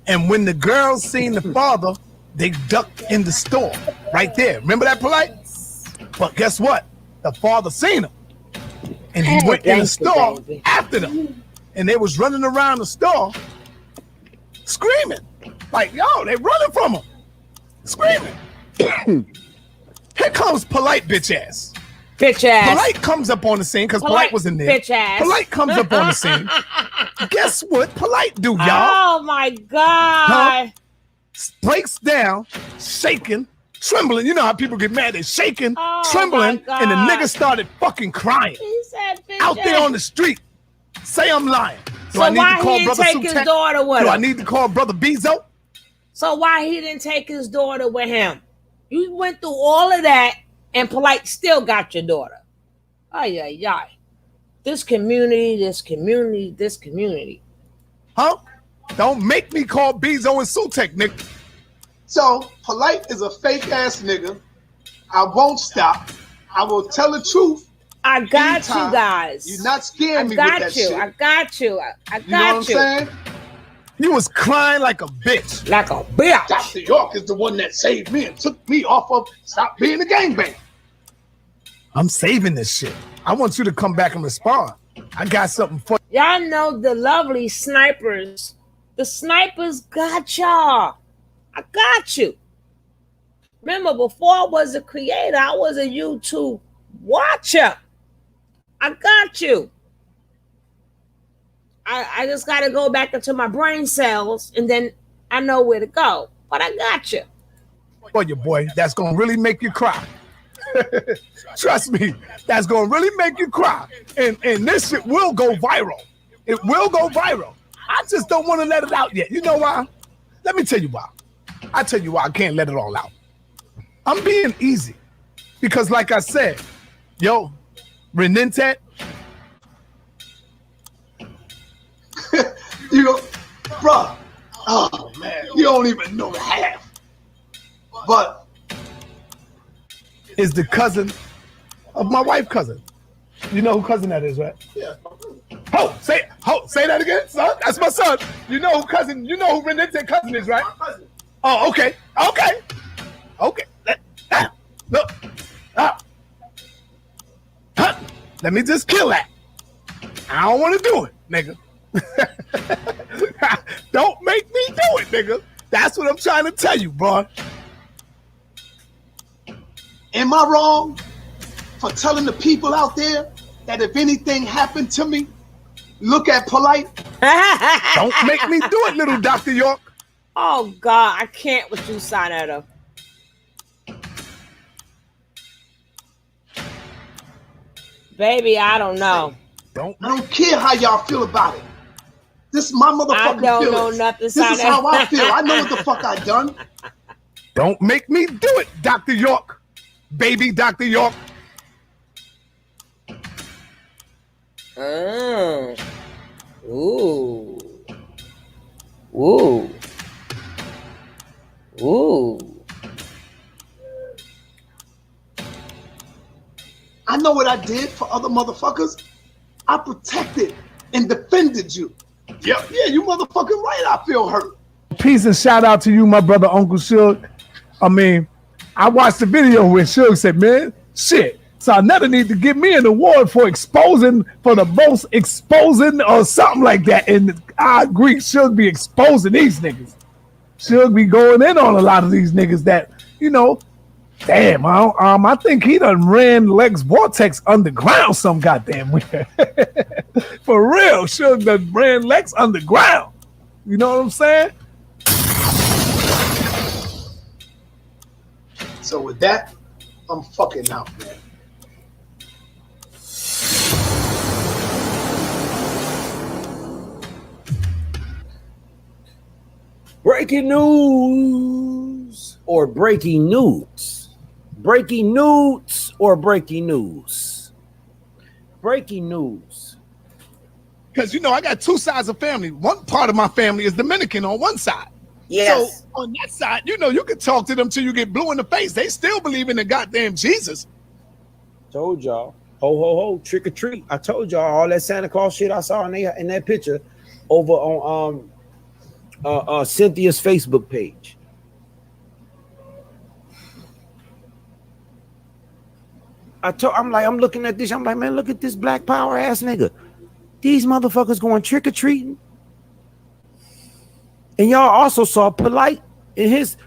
and when the girls seen the father, they ducked in the store right there. Remember that, Polight? But guess what? The father seen him, and he went in the store after them, and they was running around the store screaming like, yo, they running from him, screaming. Here comes Polight, bitch ass. Bitch ass. Polight comes up on the scene because Polight was in there. Bitch ass. Polight comes up on the scene. Guess what Polight do, y'all? Oh my God. Huh? Breaks down, shaking, trembling. You know how people get mad? They're shaking, trembling, and the nigga started fucking crying. He said, bitch out there on the street. Say I'm lying. Do so I need why to call he didn't Brother take his Sutek? daughter with him? Do I need to call Brother Bezo? So why he didn't take his daughter with him? You went through all of that, and Polight still got your daughter. Ay, ay, ay. This community. Huh? Don't make me call Bezo and Sutek, nigga. So, Polight is a fake ass nigga. I won't stop. I will tell the truth. I got anytime. You guys. You're not scaring me with that shit. I got you. I got you. You know what I'm saying? You was crying like a bitch. Like a bitch. Dr. York is the one that saved me and took me off of stop being a gangbang. I'm saving this shit. I want you to come back and respond. I got something for you. Y'all know the lovely snipers. The snipers got y'all. I got you. Remember, before I was a creator, I was a YouTube watcher. I got you. I just got to go back into my brain cells, and then I know where to go. But I got you. For you, boy. That's going to really make you cry. Trust me. That's going to really make you cry. And this shit will go viral. It will go viral. I just don't want to let it out yet. You know why? Let me tell you why. I tell you why I can't let it all out. I'm being easy. Because like I said, yo, Renette, You know, bro. Oh man, you don't even know the half. But is the cousin of my wife's cousin. You know who cousin that is, right? yeah. Say that again, son. That's my son. You know who Renette's cousin is, right? Oh, okay. Look. Let me just kill that. I don't want to do it, nigga. Don't make me do it, nigga. That's what I'm trying to tell you, bro. Am I wrong for telling the people out there that if anything happened to me, look at Polight? Don't make me do it, little Dr. York. Oh God, I can't with you, Saneter. Baby, I don't know. I don't care how y'all feel about it. This is my motherfucking feelings. I don't know nothing. This is how I feel. I know what the fuck I done. Don't make me do it, Dr. York. Baby Dr. York. Ooh. Ooh. Ooh. I know what I did for other motherfuckers. I protected and defended you. Yeah, you motherfucking right. I feel hurt. Peace and shout out to you, my brother, Uncle Suge. I mean, I watched the video where Suge said, man, shit. So I never need to give me an award for the most exposing or something like that. And I agree, Suge be exposing these niggas. Suge be going in on a lot of these niggas that, you know, damn, I think he done ran Lex Vortex underground some goddamn way. For real, Suge done ran Lex underground. You know what I'm saying? So with that, I'm fucking out, man. Breaking news or breaking news? Breaking news or breaking news? Breaking news. Because, you know, I got two sides of family. One part of my family is Dominican on one side. Yes. So on that side, you know, you can talk to them till you get blue in the face. They still believe in the goddamn Jesus. Told y'all. Ho, ho, ho, trick or treat. I told y'all all that Santa Claus shit I saw in that picture over on Cynthia's Facebook page. I'm looking at this. I'm like, man, look at this black power ass nigga. These motherfuckers going trick or treating. And y'all also saw Polight and his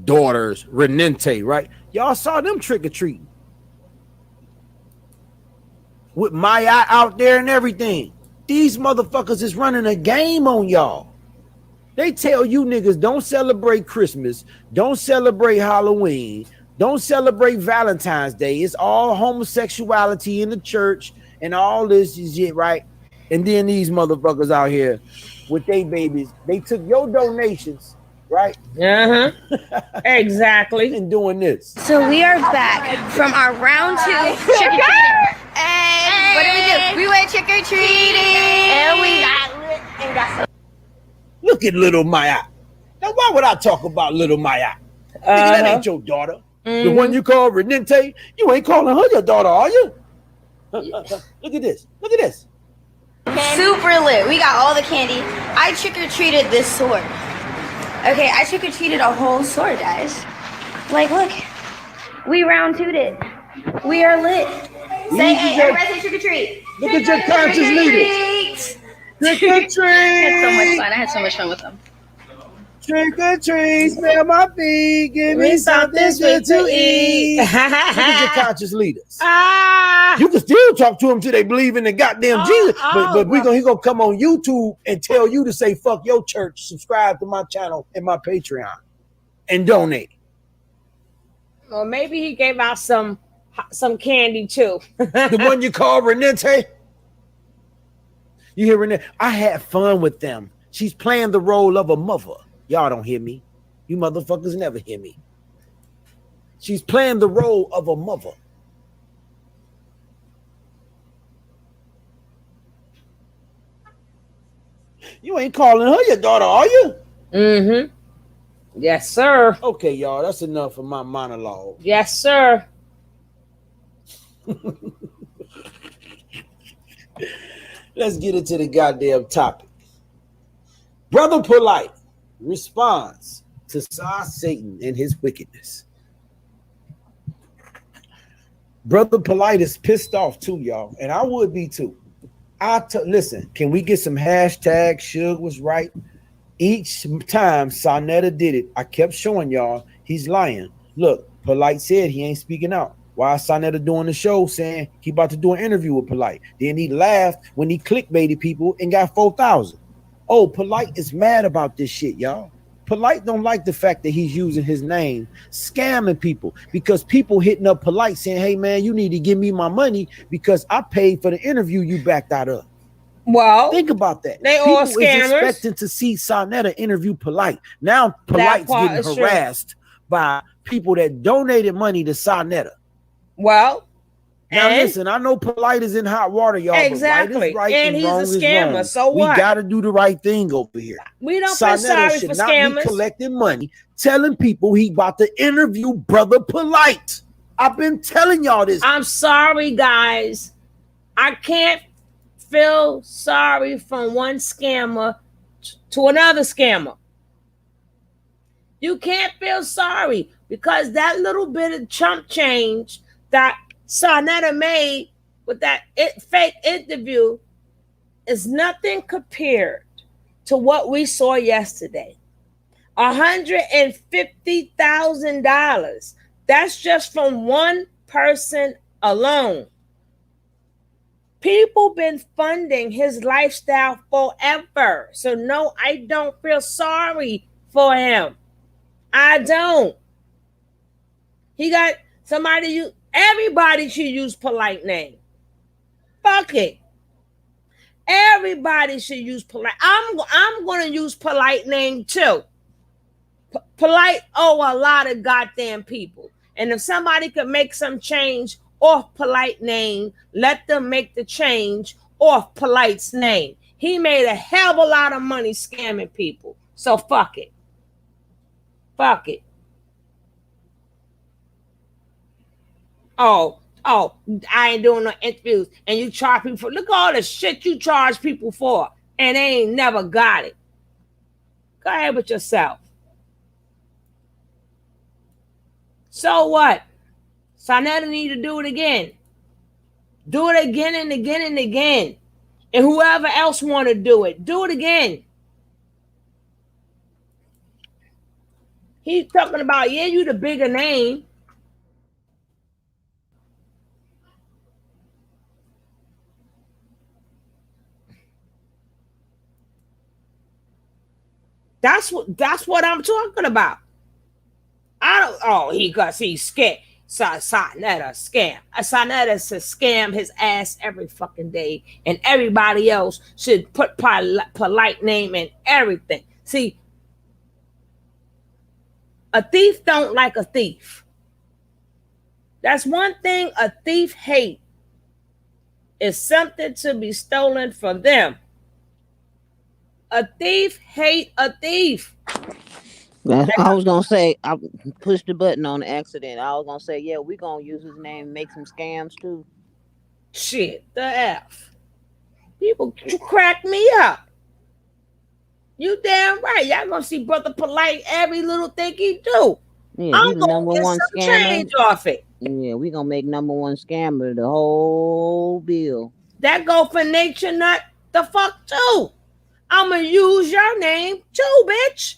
daughters, Renente, right? Y'all saw them trick or treating with Maya out there and everything. These motherfuckers is running a game on y'all. They tell you niggas don't celebrate Christmas, don't celebrate Halloween, don't celebrate Valentine's Day. It's all homosexuality in the church and all this shit, right? And then these motherfuckers out here with they babies, they took your donations, right? Exactly. And doing this. So we are back from our round 2 trick-or-treating. And what did we do? We went trick-or-treating. And we got lit and got some. Look at little Maya. Now, why would I talk about little Maya? Nigga, that ain't your daughter. The one you call Renente, you ain't calling her your daughter, are you? Look at this. Look at this. Super lit. We got all the candy. I trick-or-treated this sword. Okay, I trick-or-treated a whole sword, guys. Like, look. We round 2'd it. We are lit. Say, hey, everybody say trick-or-treat. Look at your conscious leaders. Trick-or-treat. I had so much fun with them. Trick or treat, smell my feet, give me something good to eat. Look at your conscious leaders. You can still talk to them till they believe in the goddamn Jesus. But he gonna come on YouTube and tell you to say fuck your church, subscribe to my channel and my Patreon, and donate. Or maybe he gave out some candy too. The one you call Renente. You hear Renente? I had fun with them. She's playing the role of a mother. Y'all don't hear me. You motherfuckers never hear me. She's playing the role of a mother. You ain't calling her your daughter, are you? Mm-hmm. Yes, sir. Okay, y'all, that's enough of my monologue. Yes, sir. Let's get into the goddamn topic. Brother Polight responds to Satan and his wickedness. Brother Polight is pissed off too, y'all, and I would be too. Listen, can we get some hashtag Suge was right? Each time Saneter did it, I kept showing y'all he's lying. Look, Polight said he ain't speaking out. Why is Saneter doing the show saying he about to do an interview with Polight? Then he laughed when he clickbaited people and got 4,000. Oh, Polight is mad about this shit, y'all. Polight don't like the fact that he's using his name, scamming people, because people hitting up Polight saying, hey man, you need to give me my money because I paid for the interview you backed out of. Well, think about that. They people all scammers. Is expecting to see Saneter interview Polight. Now Polight's getting harassed by people that donated money to Saneter. Well, now listen, I know Polight is in hot water, y'all. Exactly. But right is right and and he's wrong a scammer. is wrong. So what? We got to do the right thing over here. We don't feel sorry should for not scammers. Be collecting money, telling people he about to interview Brother Polight. I've been telling y'all this. I'm sorry, guys. I can't feel sorry from one scammer to another scammer. You can't feel sorry because that little bit of chump change that Saneter made with that fake interview is nothing compared to what we saw yesterday. $150,000. That's just from one person alone. People been funding his lifestyle forever. So no, I don't feel sorry for him. I don't. He got somebody everybody should use Polight name. Fuck it. Everybody should use Polight. I'm going to use Polight name too. Polight owe a lot of goddamn people. And if somebody could make some change off Polight name, let them make the change off Polight's name. He made a hell of a lot of money scamming people. So fuck it. Fuck it. Oh, I ain't doing no interviews. And you charge people for, look at all the shit you charge people for. And they ain't never got it. Go ahead with yourself. So what? Saneter need to do it again. Do it again and again and again. And whoever else want to do it again. He's talking about, yeah, you the bigger name. That's what I'm talking about. He's scared. Saneter scam. Saneter should scam his ass every fucking day, and everybody else should put Polight name in everything. See, a thief don't like a thief. That's one thing a thief hate is something to be stolen from them. A thief hate a thief. I was gonna say I pushed the button on accident. I was gonna say, yeah, we gonna use his name and make some scams too. Shit, the F. People crack me up. You damn right. Y'all gonna see Brother Polight every little thing he do. Yeah, I'm he's gonna get some change off it. Yeah, we gonna make number one scammer the whole bill. That go for Nature Nut the fuck too. I'ma use your name too, bitch.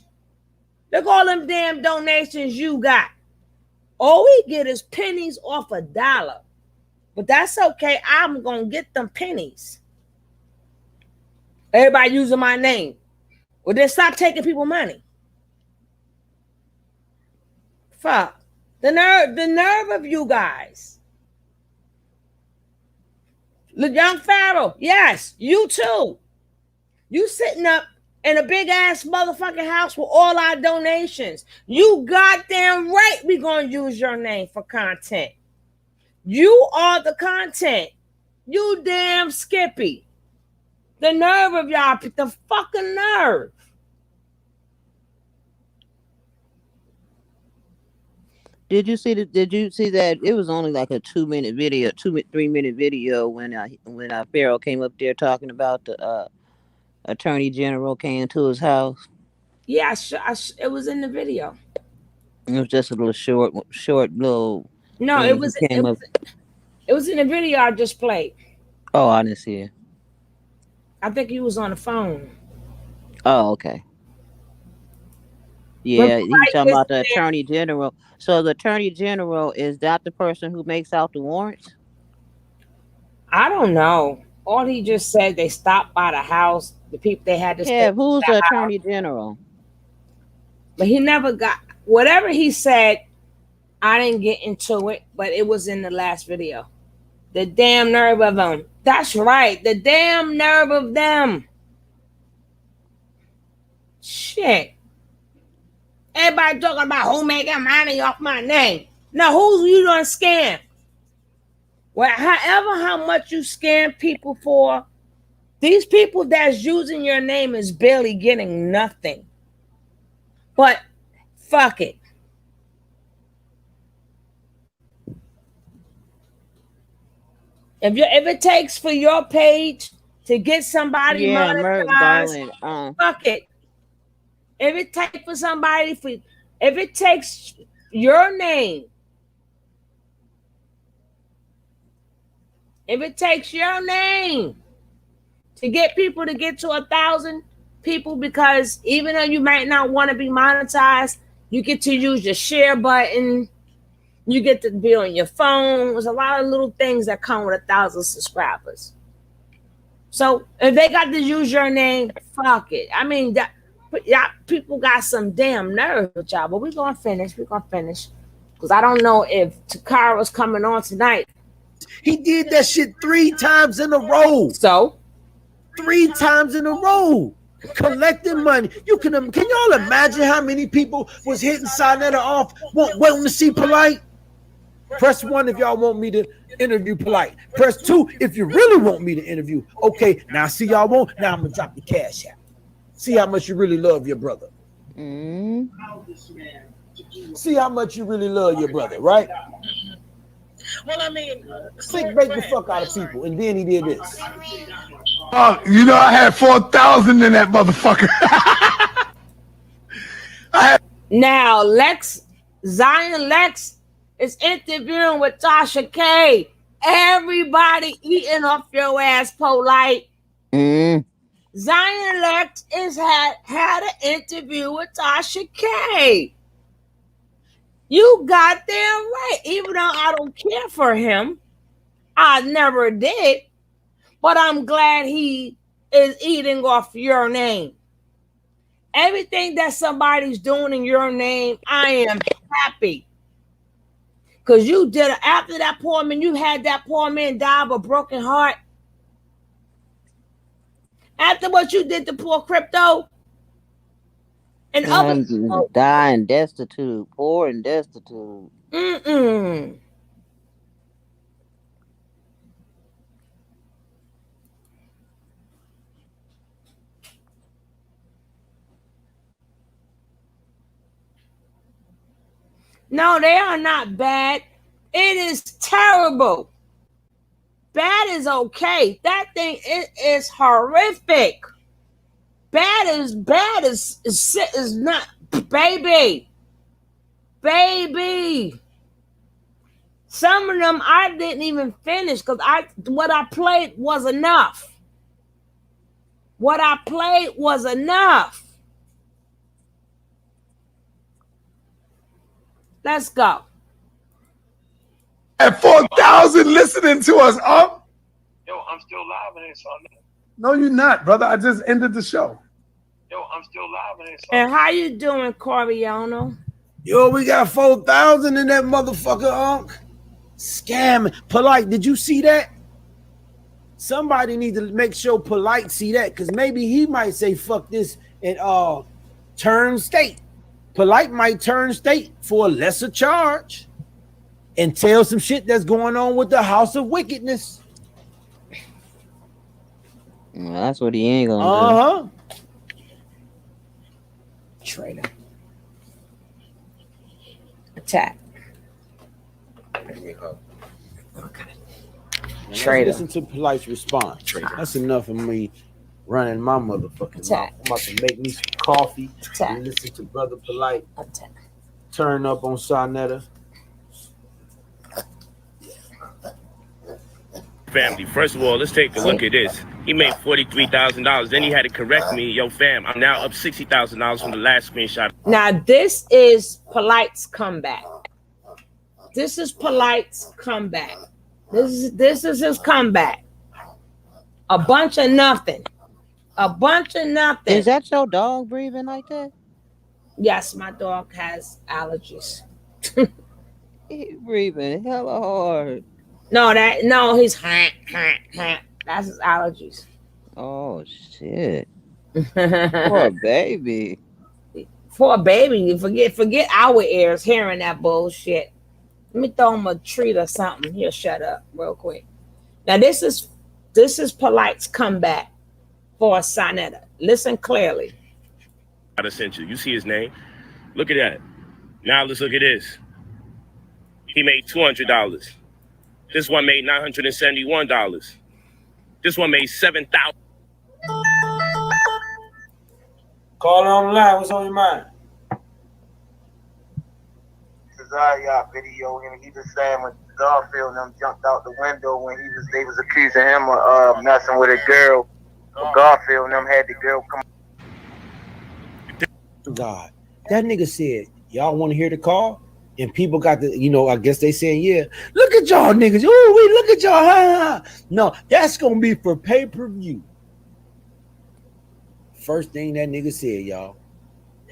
Look all them damn donations you got. All we get is pennies off $1. But that's okay. I'm going to get them pennies. Everybody using my name. Well, then stop taking people money. Fuck. The nerve of you guys. Look, young Pharaoh. Yes, you too. You sitting up in a big ass motherfucking house with all our donations. You goddamn right we gonna use your name for content. You are the content. You damn Skippy. The nerve of y'all, the fucking nerve. Did you see that it was only like a 2-minute video, 3-minute video when Pharaoh came up there talking about the Attorney General came to his house? Yeah, it was in the video. It was just a little short little. No, it was in the video I just played. Oh, I didn't see it. I think he was on the phone. Oh, okay. Yeah, he's talking about the Attorney General. So the Attorney General, is that the person who makes out the warrants? I don't know. All he just said, they stopped by the house. The people they had to. Yeah, who's the Attorney General? But he never got whatever he said. I didn't get into it, but it was in the last video. The damn nerve of them. That's right. The damn nerve of them. Shit. Everybody talking about who making money off my name. Now, who's you gonna scam? Well, how much you scam people for, these people that's using your name is barely getting nothing. But fuck it. If it takes for your page to get somebody monetized, fuck it. If it takes for somebody if it takes your name, if it takes your name to get people to get to 1,000 people, because even though you might not want to be monetized, you get to use your share button. You get to be on your phone. There's a lot of little things that come with 1,000 subscribers. So if they got to use your name, fuck it. I mean, y'all people got some damn nerve with y'all. But we're going to finish. We're going to finish. Because I don't know if Takara's coming on tonight. He did that shit 3 times in a row. So? 3 times in a row. Collecting money. Can y'all imagine how many people was hitting Saneter off wanting to see Polight? Press 1 if y'all want me to interview Polight. Press 2 if you really want me to interview. Okay, now see y'all won't. Now I'm gonna drop the cash out. See how much you really love your brother. See how much you really love your brother, right? Well, I mean, break the fuck out of people, and then he did this. Oh, you know I had 4,000 in that motherfucker. Now Zion Lex is interviewing with Tasha K. Everybody eating off your ass, Polight. Zion Lex had an interview with Tasha K. You got there right. Even though I don't care for him, I never did. But I'm glad he is eating off your name. Everything that somebody's doing in your name, I am happy. Because you did it after that poor man, you had that poor man die of a broken heart. After what you did to poor Crypto. And others dying destitute, poor and destitute. No, they are not bad. It is terrible. Bad is okay. That thing is horrific. Bad is not, baby. Some of them I didn't even finish because what I played was enough. Let's go. At 4,000 listening to us, Yo, I'm still live in it, so no, you're not, brother. I just ended the show. Yo, I'm still live in it. And how you doing, Coriano? Yo, we got 4,000 in that motherfucker, Scamming. Polight, did you see that? Somebody need to make sure Polight see that, because maybe he might say fuck this and turn state. Polight might turn state for a lesser charge and tell some shit that's going on with the House of Wickedness. Well, that's what he ain't gonna do. Traitor. Attack. Okay. Traitor. Listen to Polight's response. Traitor. That's enough of me running my motherfucking mouth. I'm about to make me some coffee and listen to Brother Polight. Turn up on Saneter. Family, first of all, let's take a look at this. He made $43,000. Then he had to correct me. Yo, fam, I'm now up $60,000 from the last screenshot. Now, this is Polight's comeback. This is Polight's comeback. This is his comeback. A bunch of nothing. Is that your dog breathing like that? Yes, my dog has allergies. He breathing hella hard. No, he's that's his allergies. Oh shit. Poor baby. For a baby, you forget our ears hearing that bullshit. Let me throw him a treat or something. He'll shut up real quick. Now this is Polight's comeback for Saneter. Listen clearly. I sent you. You see his name? Look at that. Now let's look at this. He made $200. This one made $971. This one made $7,000. Call her on the line. What's on your mind? Zayat video, and he was saying when Garfield and them jumped out the window when they was accusing him of messing with a girl. Garfield and them had the girl come. God, that nigga said, y'all want to hear the call? And people got the, I guess they saying, yeah, look at y'all niggas. Oh, we look at y'all. Ha, ha. No, that's going to be for pay-per-view. First thing that nigga said, y'all,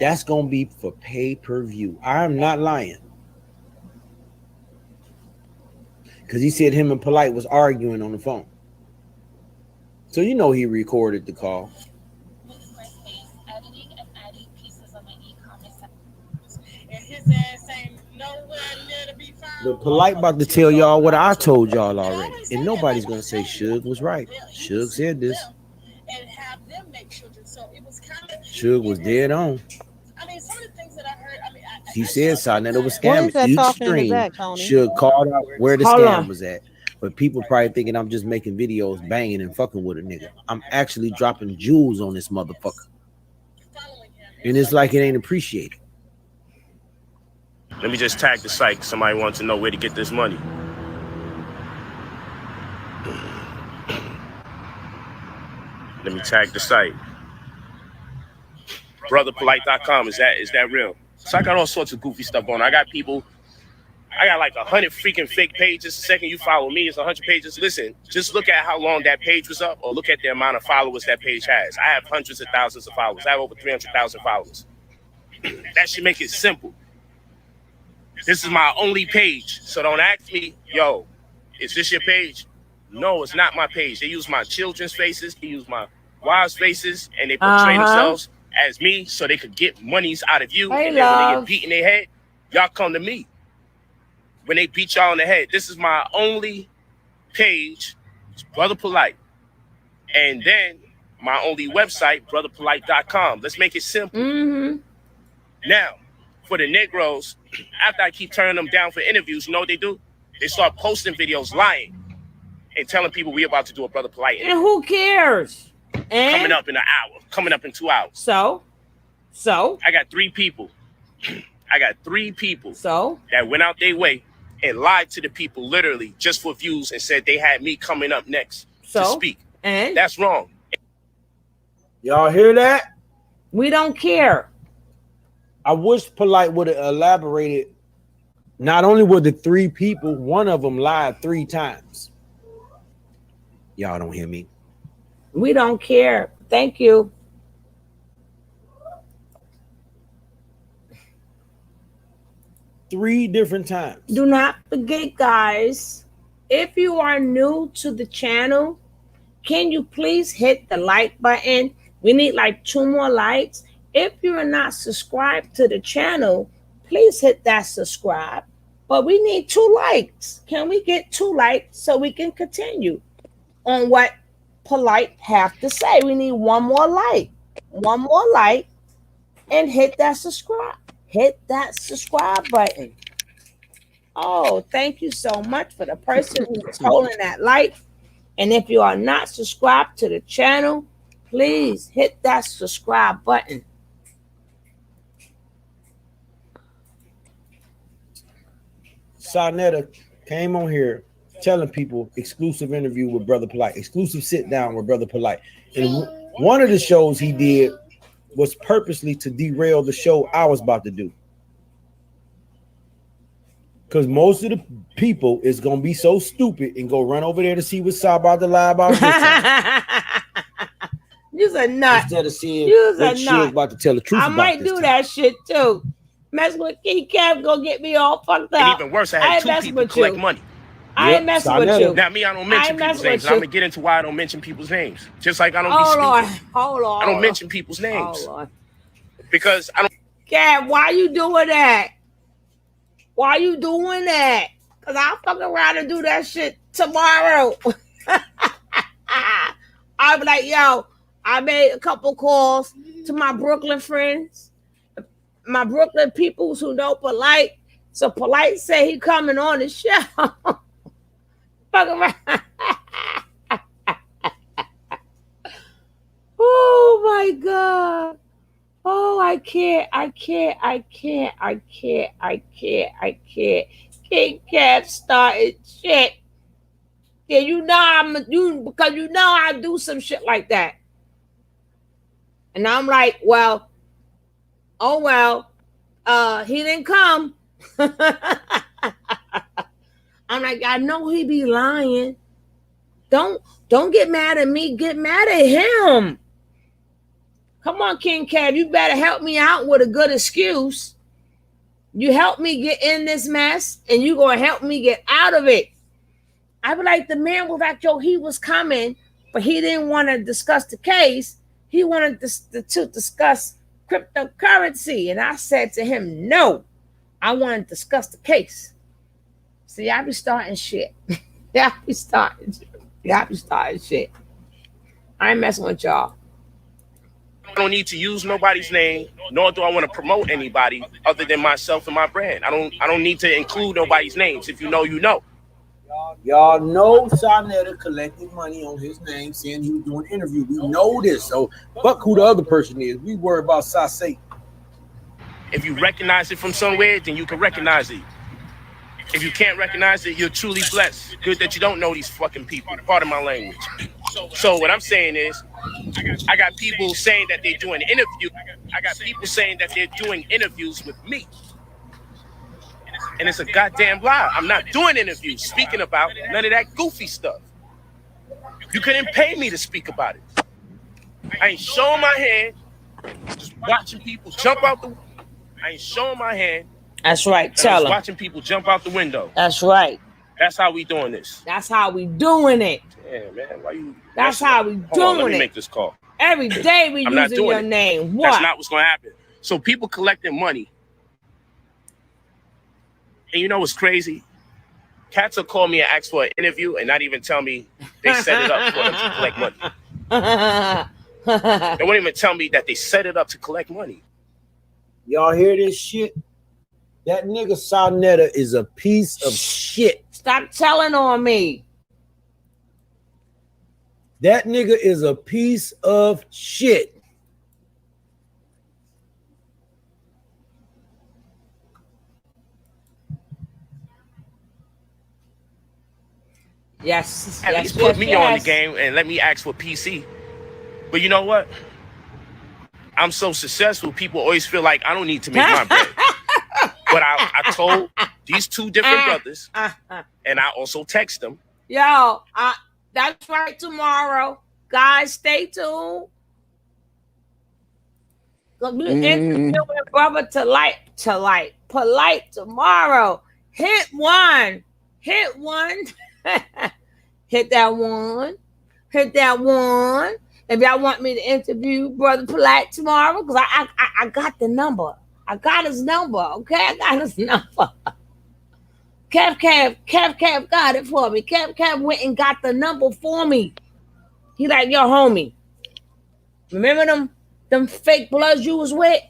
that's going to be for pay-per-view. I'm not lying. Because he said him and Polight was arguing on the phone. So he recorded the call. But Polight about to tell y'all what I told y'all already. And nobody's going to say Suge was right. Suge said this. Suge was dead on. He said Saneter was scamming. Each stream Suge called out where the scam was at. But people probably thinking I'm just making videos banging and fucking with a nigga. I'm actually dropping jewels on this motherfucker. And it's like it ain't appreciated. Let me just tag the site. Somebody wants to know where to get this money. Let me tag the site. BrotherPolight.com. Is that real? So I got all sorts of goofy stuff on. I got like 100 freaking fake pages. The second you follow me, it's 100 pages. Listen, just look at how long that page was up, or look at the amount of followers that page has. I have hundreds of thousands of followers. I have over 300,000 followers. That should make it simple. This is my only page. So don't ask me, yo, is this your page? No, it's not my page. They use my children's faces. They use my wives' faces, and they portray themselves as me so they could get monies out of you. And then when they get beat in their head, y'all come to me. When they beat y'all in the head, this is my only page, Brother Polight. And then my only website, brotherpolight.com. Let's make it simple. Mm-hmm. Now, for the Negroes, after I keep turning them down for interviews, you know what they do? They start posting videos lying and telling people we about to do a Brother Polight interview. And who cares? And coming up in an hour, coming up in 2 hours. So I got 3 people. So that went out their way and lied to the people literally just for views and said they had me coming up next to speak. And that's wrong. Y'all hear that? We don't care. I wish Polight would have elaborated. Not only were the 3 people, one of them lied 3 times. Y'all don't hear me. We don't care. Thank you. Three different times. Do not forget, guys, if you are new to the channel, can you please hit the like button? We need like 2 more likes. If you are not subscribed to the channel, please hit that subscribe. But we need 2 likes. Can we get 2 likes so we can continue on what Polight have to say? We need 1 more like. 1 more like and hit that subscribe. Hit that subscribe button. Oh, thank you so much for the person who's holding that like. And if you are not subscribed to the channel, please hit that subscribe button. Saneter came on here telling people exclusive interview with Brother Polight, exclusive sit down with Brother Polight. And one of the shows he did was purposely to derail the show I was about to do. Because most of the people is going to be so stupid and go run over there to see what Sa about to lie about this time. You's a nut. Instead of seeing You's a what she was nut. about to tell the truth I about might this do time. that shit too. Mess with King Kev, go get me all fucked up. And even worse, I had two people collect money. I ain't messing with you. Now, me, I don't mention people's names. I'm gonna get into why I don't mention people's names. Just like I don't be speaking. Hold on. I don't mention people's names. Hold on. Because I don't. Kev, why you doing that? Why you doing that? Because I'll fucking around and do that shit tomorrow. I'll be like, yo, I made a couple calls to my Brooklyn friends, my Brooklyn peoples who know Polight. So Polight said he coming on the show. Fuck around. Oh my God. Oh, I can't. King Cat started shit. Yeah, because you know I do some shit like that. And I'm like, well, he didn't come. I'm like, I know he be lying. Don't get mad at me. Get mad at him. Come on, King Kev, you better help me out with a good excuse. You help me get in this mess, and you gonna help me get out of it. I be like, the man was like, yo, he was coming, but he didn't want to discuss the case. He wanted to discuss cryptocurrency. And I said to him, no, I want to discuss the case. See, I be starting shit. I be starting shit. I ain't messing with y'all. I don't need to use nobody's name, nor do I want to promote anybody other than myself and my brand. I don't need to include nobody's names. If you know, you know. Y'all know Saneter collected money on his name, saying he was doing an interview. We know this, so fuck who the other person is. We worry about Saneter. If you recognize it from somewhere, then you can recognize it. If you can't recognize it, you're truly blessed. Good that you don't know these fucking people. Pardon my language. So what I'm saying is, I got people saying that they're doing interviews. I got people saying that they're doing interviews with me. And it's a goddamn lie. I'm not doing interviews speaking about none of that goofy stuff. You couldn't pay me to speak about it. I ain't showing my hand, just watching people jump out the. I ain't showing my hand. That's right. Tell them. Watching people jump out the window. That's right. That's how we doing this. That's how we doing it. Yeah, man. Why you? That's how we doing on, let me it. make this call. Every day we using your name. What? That's not what's gonna happen. So people collecting money. And you know what's crazy? Cats will call me and ask for an interview and not even tell me they set it up for them to collect money. They won't even tell me that they set it up to collect money. Y'all hear this shit? That nigga Saneter is a piece of shit. Stop telling on me. That nigga is a piece of shit. Yes. At least put me on the game and let me ask for PC. But you know what? I'm so successful, people always feel like I don't need to make my bread. But I told these two different brothers, and I also text them. Yo, that's right, tomorrow. Guys, stay tuned. Gonna be interview with brother Polight tomorrow. Hit one. Hit that one. If y'all want me to interview Brother Polight tomorrow, because I got the number. I got his number, okay? I got his number. Kev got it for me. Kev went and got the number for me. He like, yo, homie, remember them fake bloods you was with?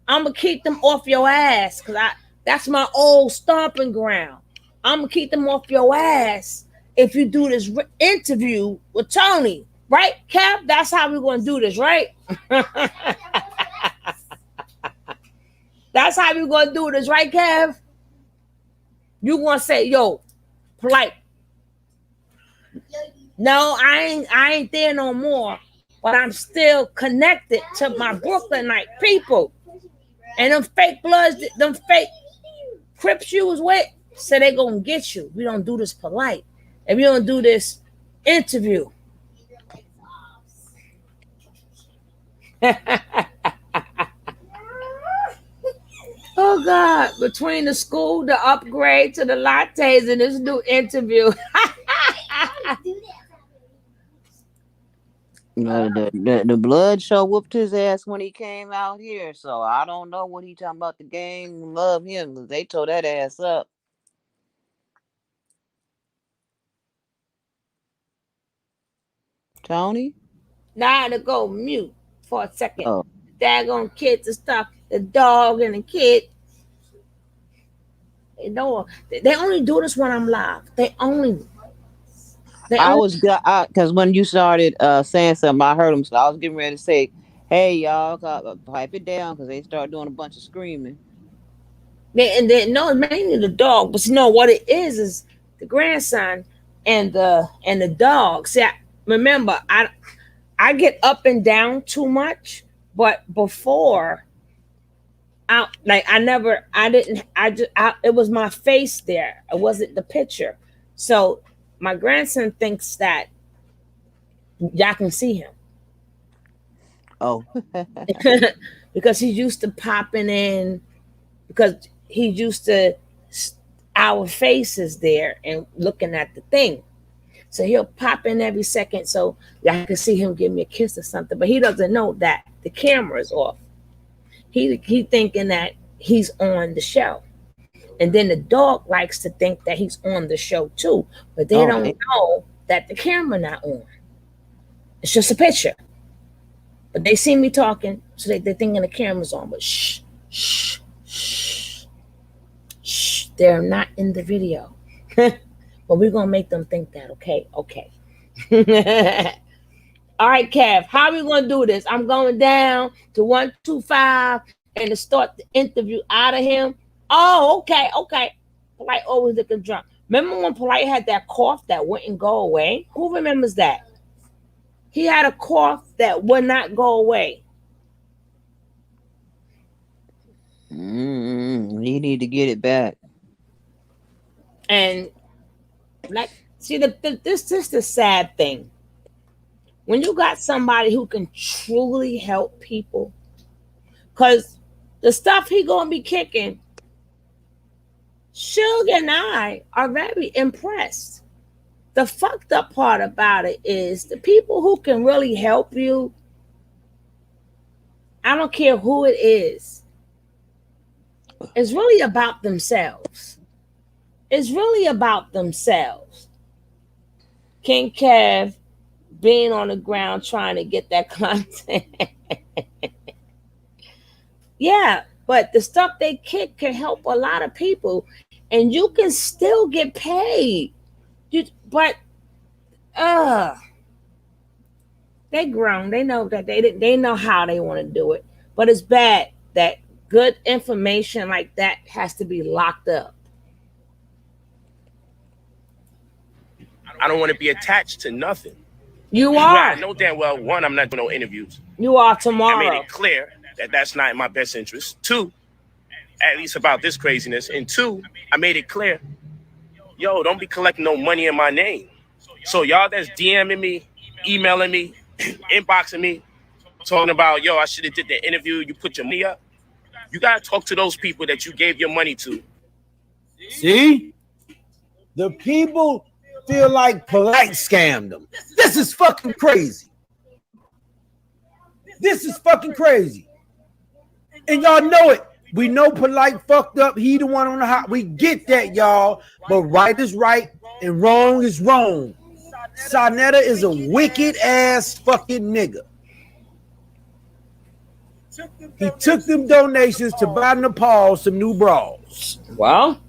I'm going to keep them off your ass, because that's my old stomping ground. I'm going to keep them off your ass if you do this interview with Tony. Right, Kev? That's how we're going to do this, right? That's how we're going to do this, right, Kev? You going to say, yo, Polight. No, I ain't there no more, but I'm still connected to my Brooklynite people. And them fake bloods, them fake Crips you was with, so they going to get you. We don't do this Polight. If you don't do this interview. Oh God! Between the school, the upgrade to the lattes, and this new interview. The blood show whooped his ass when he came out here. So I don't know what he talking about. The gang love him because they tore that ass up. Tony? Now to go mute for a second. Oh. Daggone kids and stuff. The dog and the kid. They only do this when I'm live. Because when you started saying something, I heard them. So I was getting ready to say, "Hey y'all, pipe it down," because they start doing a bunch of screaming. No, mainly the dog, but you know what it is the grandson and the dog. See, remember, I get up and down too much, but before. It was my face there. It wasn't the picture. So my grandson thinks that y'all can see him. Oh. Because he's used to popping in, because he's used to our faces there and looking at the thing. So he'll pop in every second so y'all can see him give me a kiss or something. But he doesn't know that the camera is off. He thinking that he's on the show. And then the dog likes to think that he's on the show too. But they don't know that the camera not on. It's just a picture. But they see me talking, so they're thinking the camera's on. But shh. They're not in the video. But we're going to make them think that, okay? Okay. All right, Kev, how are we going to do this? I'm going down to 125 and to start the interview out of him. Oh, okay. Polight always looking drunk. Remember when Polight had that cough that wouldn't go away? Who remembers that? He had a cough that would not go away. You need to get it back. And see, this is the sad thing. When you got somebody who can truly help people, because the stuff he gonna be kicking, Suge and I are very impressed. The fucked up part about it is the people who can really help you, I don't care who it is, it's really about themselves. It's really about themselves. King Kev being on the ground trying to get that content. Yeah, but the stuff they kick can help a lot of people, and you can still get paid. But they grown. They know that they know how they want to do it. But it's bad that good information like that has to be locked up. I don't want to be attached to nothing. You are. I know damn well, one, I'm not doing no interviews. You are tomorrow. I made it clear that that's not in my best interest. Two, at least about this craziness. And two, I made it clear, yo, don't be collecting no money in my name. So y'all that's DMing me, emailing me, inboxing me, talking about, yo, I should have did the interview, you put your money up. You got to talk to those people that you gave your money to. See? The people feel like Polight scammed them. This is fucking crazy. This is fucking crazy. And y'all know it. We know Polight fucked up. He the one on the hot. We get that, y'all. But right is right and wrong is wrong. Saneter is a wicked ass fucking nigga. He took them donations to buy Nepal some new bras. Well,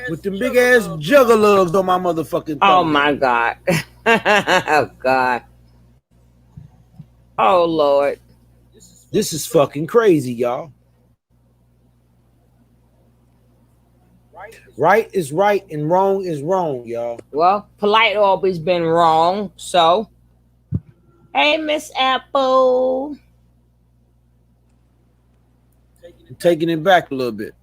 with them big ass juggalugs on my motherfucking thumb. Oh my God. Oh God. Oh Lord. This is fucking crazy, y'all. Right is right and wrong is wrong, y'all. Well, Polight always been wrong, so. Hey, Miss Apple. I'm taking it back a little bit.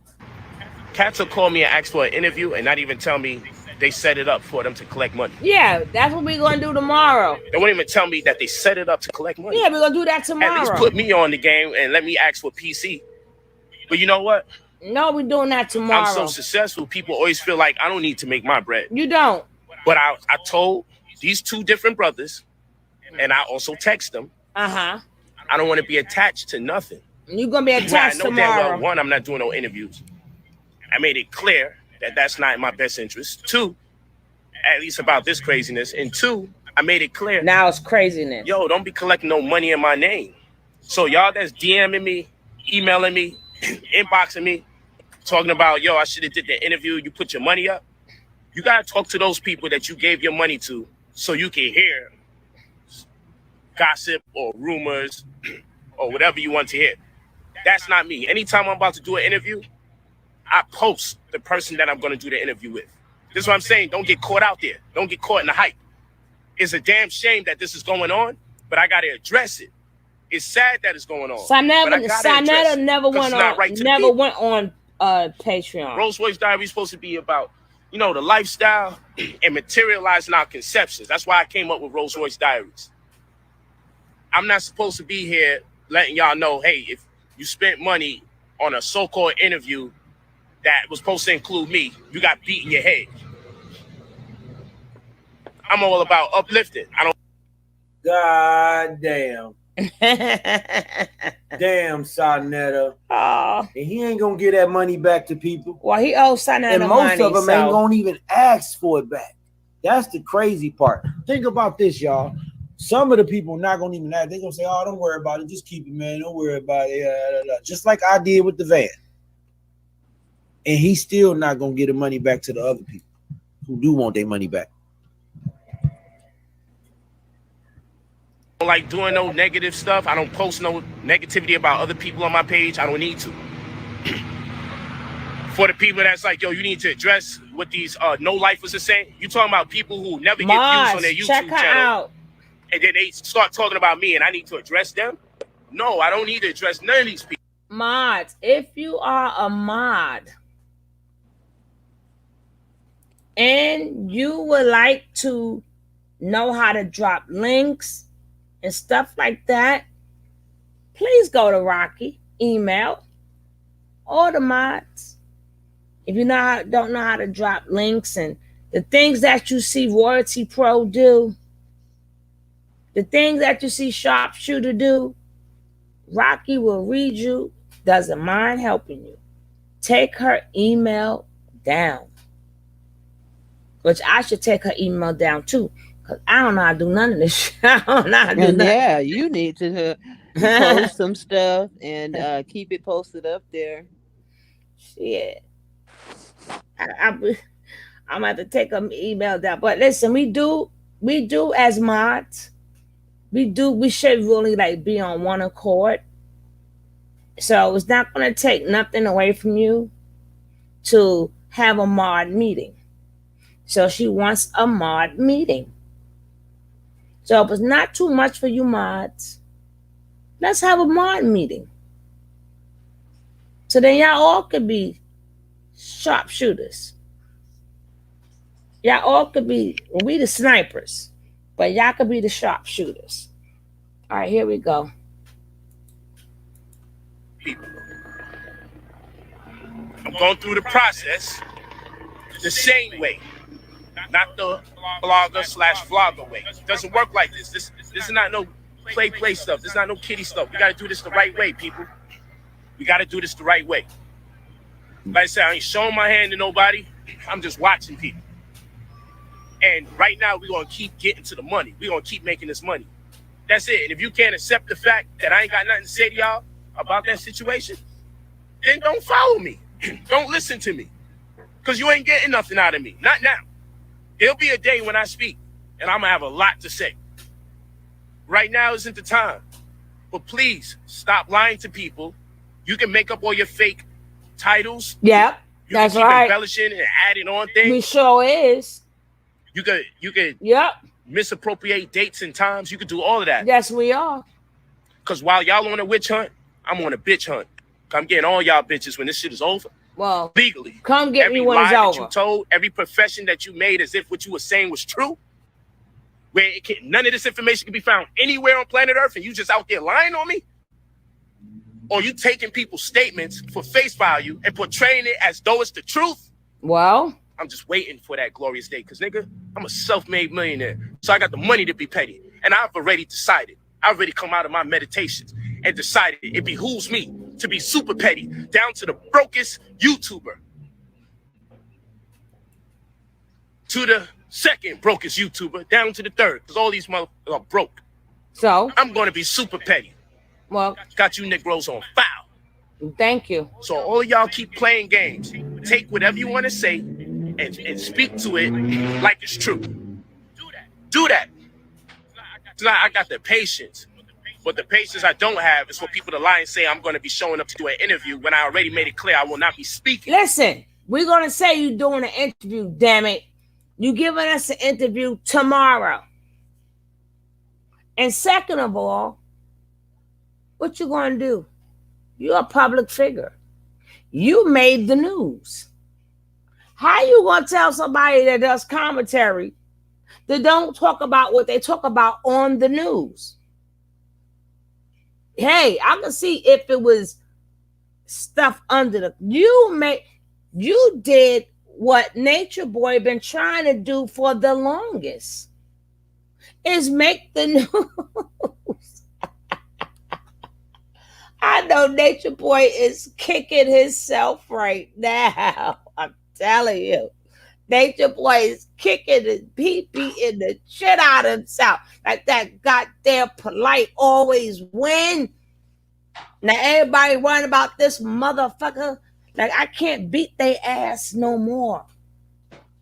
Cats will call me and ask for an interview and not even tell me they set it up for them to collect money. Yeah, that's what we're gonna do tomorrow. They won't even tell me that they set it up to collect money. Yeah, we're gonna do that tomorrow. At least put me on the game and let me ask for PC. But you know what? No, we're doing that tomorrow. I'm so successful, people always feel like I don't need to make my bread. You don't. But I told these two different brothers, and I also text them. I don't want to be attached to nothing. You're gonna be attached tomorrow. Well, one, I'm not doing no interviews. I made it clear that that's not in my best interest. Two, at least about this craziness. And two, I made it clear. Now it's craziness. Yo, don't be collecting no money in my name. So y'all that's DMing me, emailing me, inboxing me, talking about, yo, I should have did the interview. You put your money up. You got to talk to those people that you gave your money to so you can hear gossip or rumors or whatever you want to hear. That's not me. Anytime I'm about to do an interview, I post the person that I'm going to do the interview with. This is what I'm saying. Don't get caught out there. Don't get caught in the hype. It's a damn shame that this is going on, but I got to address it. It's sad that it's going on. Saneter never went on Patreon. Rolls Royce Diary is supposed to be about, you know, the lifestyle and materializing our conceptions. That's why I came up with Rolls Royce Diaries. I'm not supposed to be here letting y'all know, hey, if you spent money on a so-called interview that was supposed to include me, you got beat in your head. I'm all about uplifting. I don't. God damn. Damn, Saneter. And he ain't gonna give that money back to people. Well, he owes Saneter and money. most of them ain't gonna even ask for it back. That's the crazy part. Think about this, y'all. Some of the people not gonna even ask. They're gonna say, "Oh, don't worry about it. Just keep it, man. Don't worry about it." Just like I did with the van. And he's still not gonna get the money back to the other people who do want their money back. I don't like doing no negative stuff. I don't post no negativity about other people on my page. I don't need to. For the people that's like, yo, you need to address what these no-lifers are saying. You talking about people who never get views on their YouTube channel. And then they start talking about me and I need to address them? No, I don't need to address none of these people. Mods, if you are a mod and you would like to know how to drop links and stuff like that, please go to Rocky, email, all the mods. If you don't know how to drop links and the things that you see Royalty Pro do, the things that you see Sharpshooter do, Rocky will read you, doesn't mind helping you. Take her email down. Which I should take her email down too, because I don't know how to do none of this shit. I don't know how to do nothing. Yeah, you need to post some stuff and keep it posted up there. Shit. I'm going to have to take her email down. But listen, we do as mods, we should really like be on one accord. So it's not going to take nothing away from you to have a mod meeting. So she wants a mod meeting. So if it's not too much for you mods, let's have a mod meeting. So then y'all all could be sharpshooters. Y'all all could be, we the snipers, but y'all could be the sharpshooters. All right, here we go. I'm going through the process the same way, not the blogger/vlogger way. It doesn't work like this. This is not no play stuff. This is not no kiddie stuff. We got to do this the right way, people. We got to do this the right way. Like I said, I ain't showing my hand to nobody. I'm just watching people. And right now, we're going to keep getting to the money. We're going to keep making this money. That's it. And if you can't accept the fact that I ain't got nothing to say to y'all about that situation, then don't follow me. Don't listen to me. Because you ain't getting nothing out of me. Not now. There'll be a day when I speak, and I'm going to have a lot to say. Right now isn't the time. But please, stop lying to people. You can make up all your fake titles. Yeah, that's right. You can keep embellishing and adding on things. We sure is. You could yep. Misappropriate dates and times. You could do all of that. Yes, we are. Because while y'all on a witch hunt, I'm on a bitch hunt. I'm getting all y'all bitches when this shit is over. Well, legally. Come get every me when lie it's that over. you told, every profession that you made as if what you were saying was true, where none of this information can be found anywhere on planet Earth, and you just out there lying on me? Or you taking people's statements for face value and portraying it as though it's the truth? Well, I'm just waiting for that glorious day, because, nigga, I'm a self-made millionaire, so I got the money to be petty, and I've already decided. I've already come out of my meditations and decided it behooves me to be super petty, down to the brokest YouTuber, to the second brokest YouTuber, down to the third, because all these motherfuckers are broke. So I'm going to be super petty. Well, got you Negroes on file. Thank you. So all of y'all keep playing games. Take whatever you want to say and speak to it like it's true. Do that. I got the patience. But the patience I don't have is for people to lie and say I'm going to be showing up to do an interview when I already made it clear I will not be speaking. Listen, we're going to say you're doing an interview, damn it. You giving us an interview tomorrow. And second of all, what you going to do? You're a public figure. You made the news. How you going to tell somebody that does commentary that don't talk about what they talk about on the news? Hey, I can see if it was stuff under the... You did what Nature Boy been trying to do for the longest. Is make the news. I know Nature Boy is kicking himself right now. I'm telling you. Nature Boy is kicking his beating the shit out of himself. Like that goddamn Polight always win. Now everybody worrying about this motherfucker. Like I can't beat their ass no more.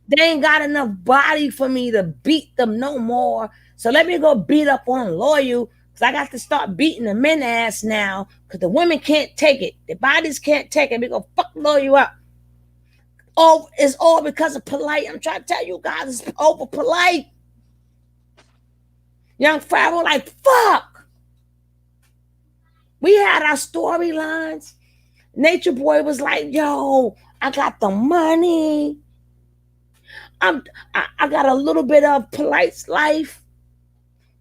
They ain't got enough body for me to beat them no more. So let me go beat up on Loyal. Because I got to start beating the men ass now. Because the women can't take it. The bodies can't take it. We go fuck Loyal up. Oh, it's all because of Polight. I'm trying to tell you guys, it's over Polight. Young Pharaoh like, fuck. We had our storylines. Nature Boy was like, yo, I got the money. I got a little bit of Polight's life.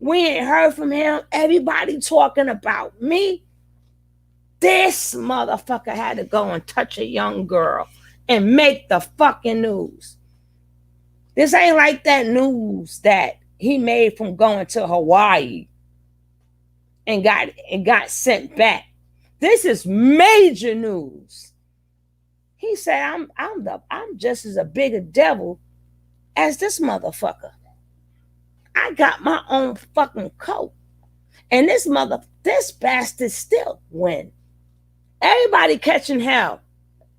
We ain't heard from him. Everybody talking about me. This motherfucker had to go and touch a young girl and make the fucking news. This ain't like that news that he made from going to Hawaii and got sent back. This is major news. He said, I'm just as a bigger devil as this motherfucker. I got my own fucking coat. And this bastard still win. Everybody catching hell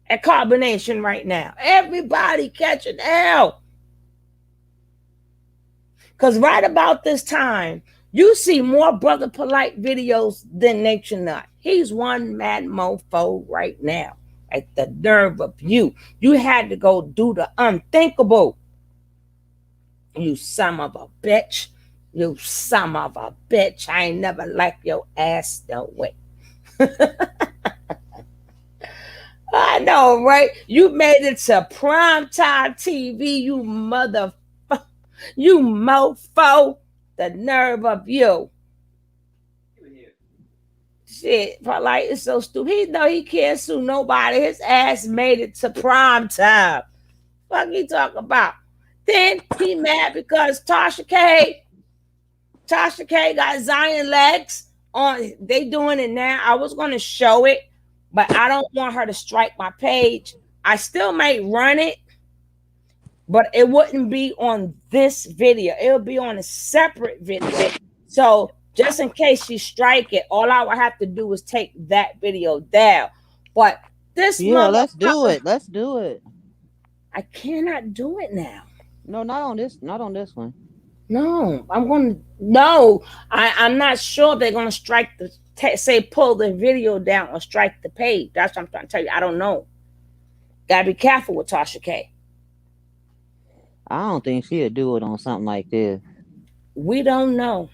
at Carbonation right now. Everybody catching hell. Because right about this time, you see more Brother Polight videos than Nature Nut. He's one mad mofo right now. Like the nerve of you. You had to go do the unthinkable. You son of a bitch. You son of a bitch. I ain't never liked your ass no way. I know, right? You made it to primetime TV, you motherfucker. You mofo. The nerve of you. Shit, Polight is so stupid. He know he can't sue nobody. His ass made it to primetime. Fuck he talk about? Then he mad because Tasha K got Zion legs on. They doing it now. I was going to show it, but I don't want her to strike my page. I still might run it, but it wouldn't be on this video. It'll be on a separate video. So just in case she strike it, all I would have to do is take that video down. But this let's do it. Let's do it. I cannot do it now. No, not on this one. No, I'm not sure they're gonna strike pull the video down or strike the page. That's what I'm trying to tell you. I don't know. Gotta be careful with Tasha K. I don't think she'll do it on something like this. We don't know.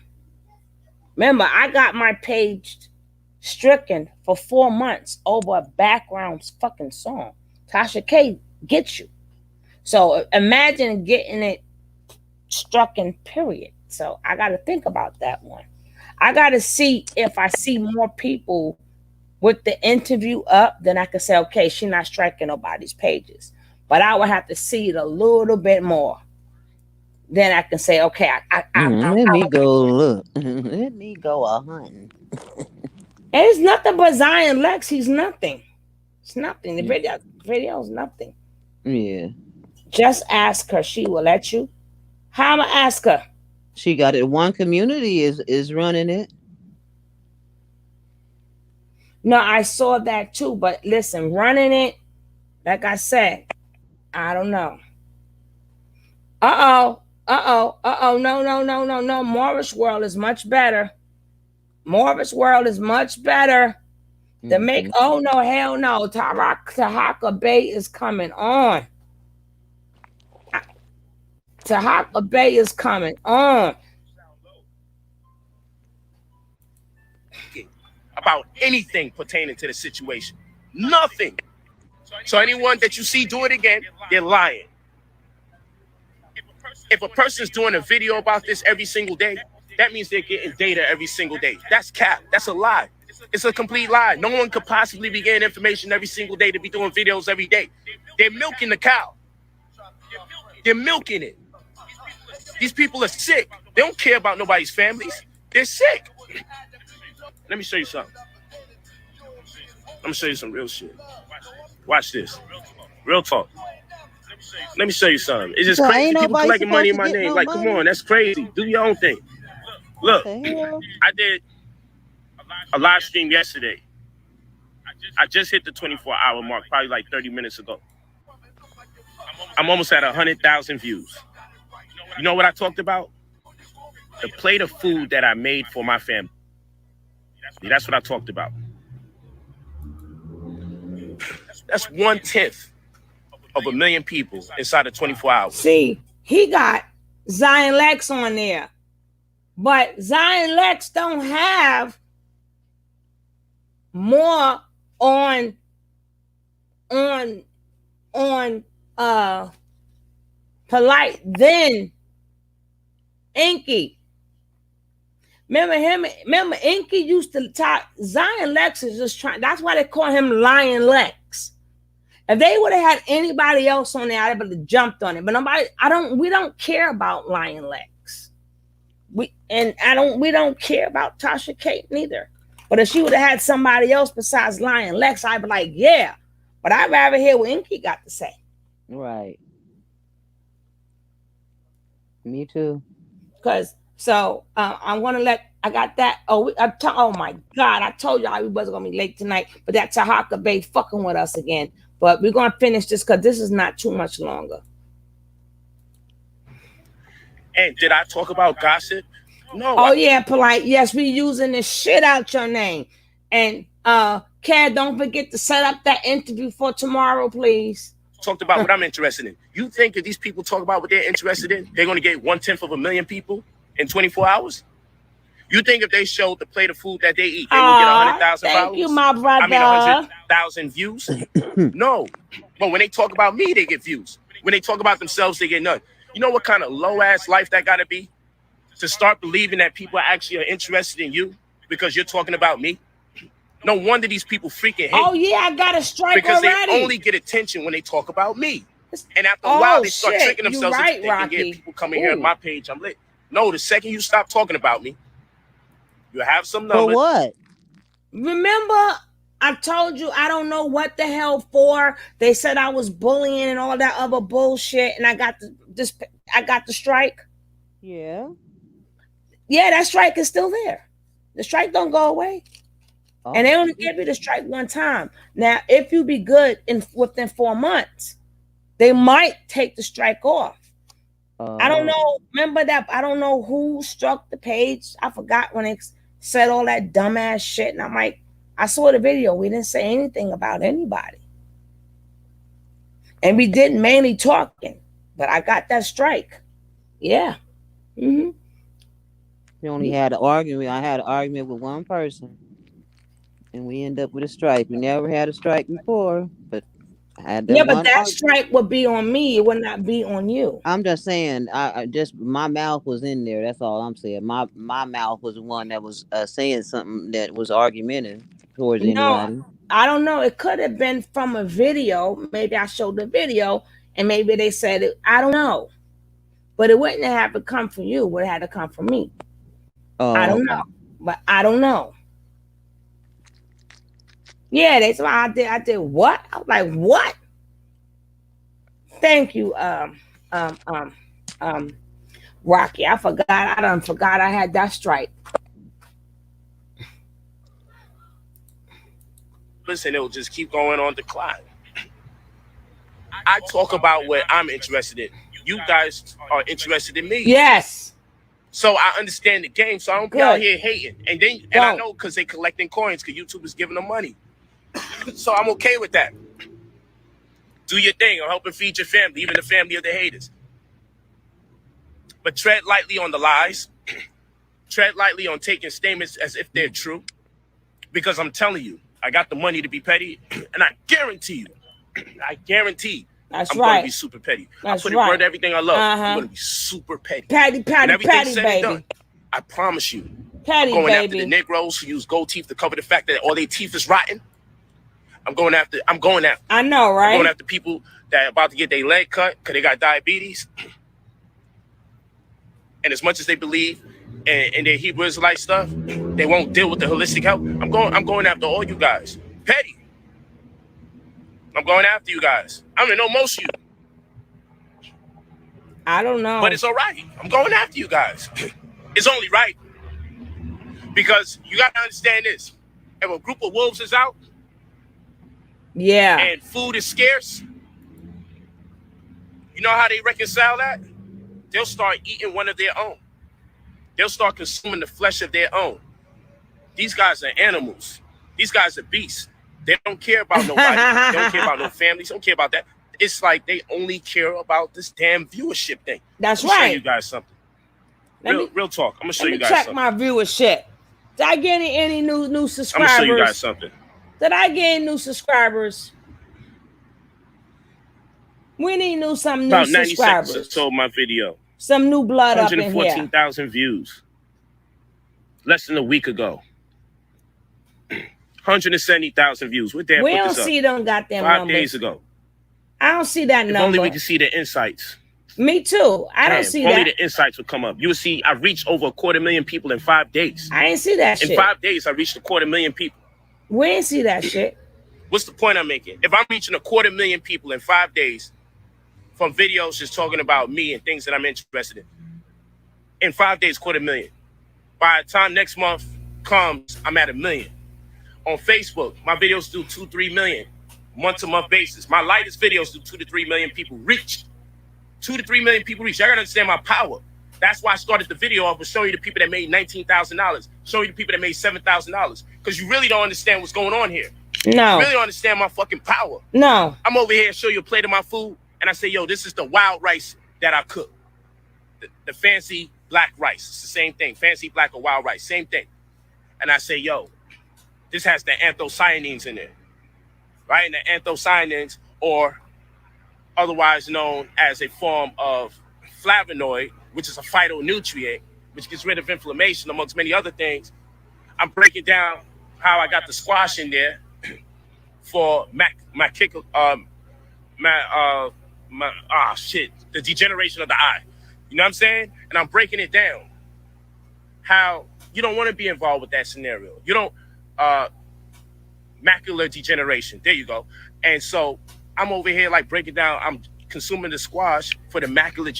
Remember, I got my page stricken for 4 months over a background fucking song. Tasha K gets you. So imagine getting it struck in period. So I got to think about that one. I got to see if I see more people with the interview up, then I can say, okay, she's not striking nobody's pages. But I would have to see it a little bit more. Then I can say, okay, let me go look. Let me go a hunting. It's nothing but Zion Lex. He's nothing. It's nothing. The video is nothing. Yeah. Just ask her. She will let you. How am I ask her? She got it. One community is running it. No, I saw that too. But listen, running it, like I said, I don't know. No. Morris World is much better. Morris World is much better. To make, oh no, hell no. Tahaka Bay is coming on. Tahaka Bay is coming on. About anything pertaining to the situation. Nothing. So anyone that you see do it again, they're lying. If a person's doing a video about this every single day, that means they're getting data every single day. That's cap. That's a lie. It's a complete lie. No one could possibly be getting information every single day to be doing videos every day. They're milking the cow. They're milking it. These people are sick. They don't care about nobody's families. They're sick. Let me show you something. I'm gonna show you some real shit. Watch this. Real talk. Let me show you something. It's just crazy. People collecting money in my name. Like, come on, that's crazy. Do your own thing. Look, I did a live stream yesterday. I just hit the 24-hour mark, probably like 30 minutes ago. I'm almost at 100,000 views. You know what I talked about? The plate of food that I made for my family. That's what I talked about. That's 1/10 of 1 million people inside of 24 hours. See, he got Zion Lex on there. But Zion Lex don't have more on Polight than Inky. Remember Inky used to talk. Zion Lex is just trying. That's why they call him Lion Lex. If they would have had anybody else on there, I'd have jumped on it. But we don't care about Lion Lex. We don't care about Tasha K neither. But if she would have had somebody else besides Lion Lex, I'd be like, yeah. But I'd rather hear what Inky got to say. Right. Me too. Because I'm gonna I got that. Oh my God! I told y'all we wasn't gonna be late tonight, but that Tahaka Bay fucking with us again. But we're gonna finish this because this is not too much longer. And did I talk about gossip? No. Oh yeah, Polight. Yes, we using the shit out your name. And Cad, don't forget to set up that interview for tomorrow, please. Talked about what I'm interested in. You think if these people talk about what they're interested in, they're gonna get 1/10 of 1 million people in 24 hours? You think if they showed the plate of food that they eat, they will get 100,000 followers? Thank you, my brother. 100,000 views? No. But when they talk about me, they get views. When they talk about themselves, they get none. You know what kind of low-ass life that gotta be? To start believing that people actually are interested in you because you're talking about me? No wonder these people freaking hate. Oh yeah, I got a strike because already. They only get attention when they talk about me. And after a while, they start tricking themselves right, into thinking, yeah, people coming here on my page, I'm lit. No, the second you stop talking about me, you have some numbers. For what? Remember, I told you I don't know what the hell for. They said I was bullying and all that other bullshit, and I got the strike. Yeah. Yeah, that strike is still there. The strike don't go away. Oh. And they only give you the strike one time. Now, if you be good within 4 months, they might take the strike off. I don't know. Remember that? I don't know who struck the page. I forgot when they said all that dumbass shit. And I'm like, I saw the video. We didn't say anything about anybody. And we did mainly talking. But I got that strike. Yeah. Mm-hmm. We only had an argument. I had an argument with one person. And we end up with a strike. We never had a strike before, but I Yeah, but that strike would be on me. It would not be on you. I'm just saying, I just my mouth was in there. That's all I'm saying. My mouth was the one that was saying something that was argumentative towards anybody. I don't know. It could have been from a video. Maybe I showed the video, and maybe they said it. I don't know, but it wouldn't have to come from you. It would have had to come from me. Oh, I don't know, but I don't know. Yeah, that's why I did what? I was like, what? Thank you, Rocky. I forgot. I forgot I had that strike. Listen, it will just keep going on decline. I talk about what I'm interested in. You guys are interested in me. Yes. So I understand the game. So I don't be out here hating. And I know because they collecting coins because YouTube is giving them money. So I'm okay with that. Do your thing. I'm helping feed your family, even the family of the haters. But tread lightly on the lies. Tread lightly on taking statements as if they're true. Because I'm telling you, I got the money to be petty, and I guarantee you, I'm going to be super petty. I put in word everything I love. I'm going to be super petty. Petty, baby. Done, I promise you. Petty, I'm going baby. after the Negroes who use gold teeth to cover the fact that all their teeth is rotten. I'm going after. I know, right? I'm going after people that are about to get their leg cut because they got diabetes. And as much as they believe in their Hebrew Israelite stuff, they won't deal with the holistic help. I'm going after all you guys. Petty. I'm going after you guys. I don't know most of you. I don't know. But it's all right. I'm going after you guys. It's only right. Because you got to understand this. If a group of wolves is out, and food is scarce, you know how they reconcile that? They'll start eating one of their own. They'll start consuming the flesh of their own. These guys are animals. These guys are beasts. They don't care about nobody. They don't care about no families. They don't care about that. It's like they only care about this damn viewership thing. That's right. Show you guys something. Real talk. I'm gonna show you guys something. Check my viewership. Did I get any new subscribers? I'm gonna show you guys something. Did I get any new subscribers? We need some new about subscribers. 90 seconds or so my video. Some new blood up in here. 114,000 views. Less than a week ago. 170,000 views. What day? We don't see them goddamn 5 numbers. days ago. I don't see that number. If only we could see the insights. Me too. I don't see that. Only the insights would come up. You would see I reached over 250,000 people in 5 days. I ain't see that shit. In 5 days, I reached 250,000 people. We ain't see that shit. What's the point I'm making? If I'm reaching 250,000 people in 5 days from videos just talking about me and things that I'm interested in 5 days, 250,000. By the time next month comes, I'm at 1 million. On Facebook, my videos do 2-3 million month-to-month basis. My lightest videos do 2 to 3 million people reached. 2 to 3 million people reached. I gotta understand my power. That's why I started the video off with showing you the people that made $19,000, showing you the people that made $7,000, because you really don't understand what's going on here. No. You really don't understand my fucking power. No. I'm over here and show you a plate of my food, and I say, yo, this is the wild rice that I cook. The fancy black rice. It's the same thing. Fancy black or wild rice. Same thing. And I say, yo, this has the anthocyanins in it. Right? And the anthocyanins, or otherwise known as a form of flavonoid, which is a phytonutrient, which gets rid of inflammation, amongst many other things. I'm breaking down how I got the squash in there for the degeneration of the eye. You know what I'm saying? And I'm breaking it down. How you don't want to be involved with that scenario. You don't, macular degeneration. There you go. And so I'm over here like breaking down, I'm consuming the squash for the macular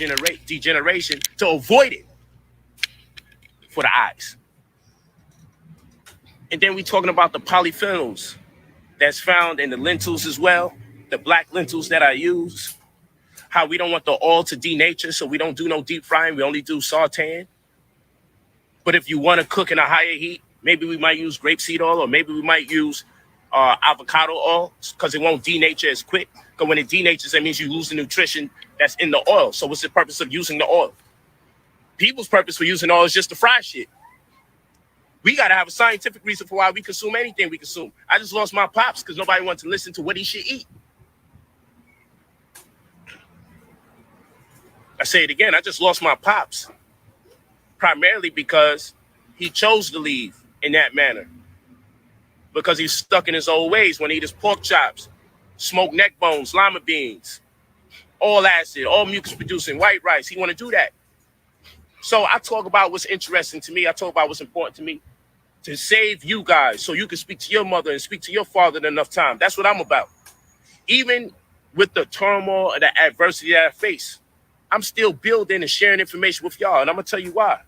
degeneration to avoid it for the eyes. And then we talking about the polyphenols that's found in the lentils as well, the black lentils that I use, how we don't want the oil to denature, so we don't do no deep frying, we only do sauteing. But if you want to cook in a higher heat, maybe we might use grapeseed oil, or maybe we might use avocado oil, because it won't denature as quick. Because when it denatures, that means you lose the nutrition that's in the oil. So what's the purpose of using the oil? People's purpose for using oil is just to fry shit. We got to have a scientific reason for why we consume anything we consume. I just lost my pops because nobody wants to listen to what he should eat. I say it again, I just lost my pops. Primarily because he chose to leave in that manner. Because he's stuck in his old ways when he eat his pork chops, smoked neck bones, lima beans, all acid, all mucus producing, white rice. He want to do that. So I talk about what's interesting to me. I talk about what's important to me to save you guys so you can speak to your mother and speak to your father in enough time. That's what I'm about. Even with the turmoil and the adversity that I face, I'm still building and sharing information with y'all. And I'm going to tell you why.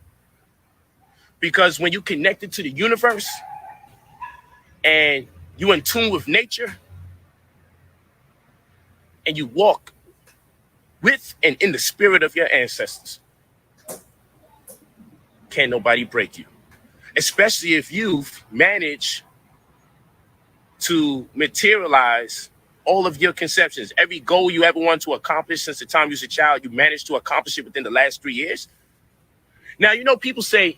Because when you connected to the universe and you in tune with nature and you walk with and in the spirit of your ancestors, can't nobody break you. Especially if you've managed to materialize all of your conceptions. Every goal you ever wanted to accomplish since the time you was a child, you managed to accomplish it within the last 3 years. Now, you know, people say,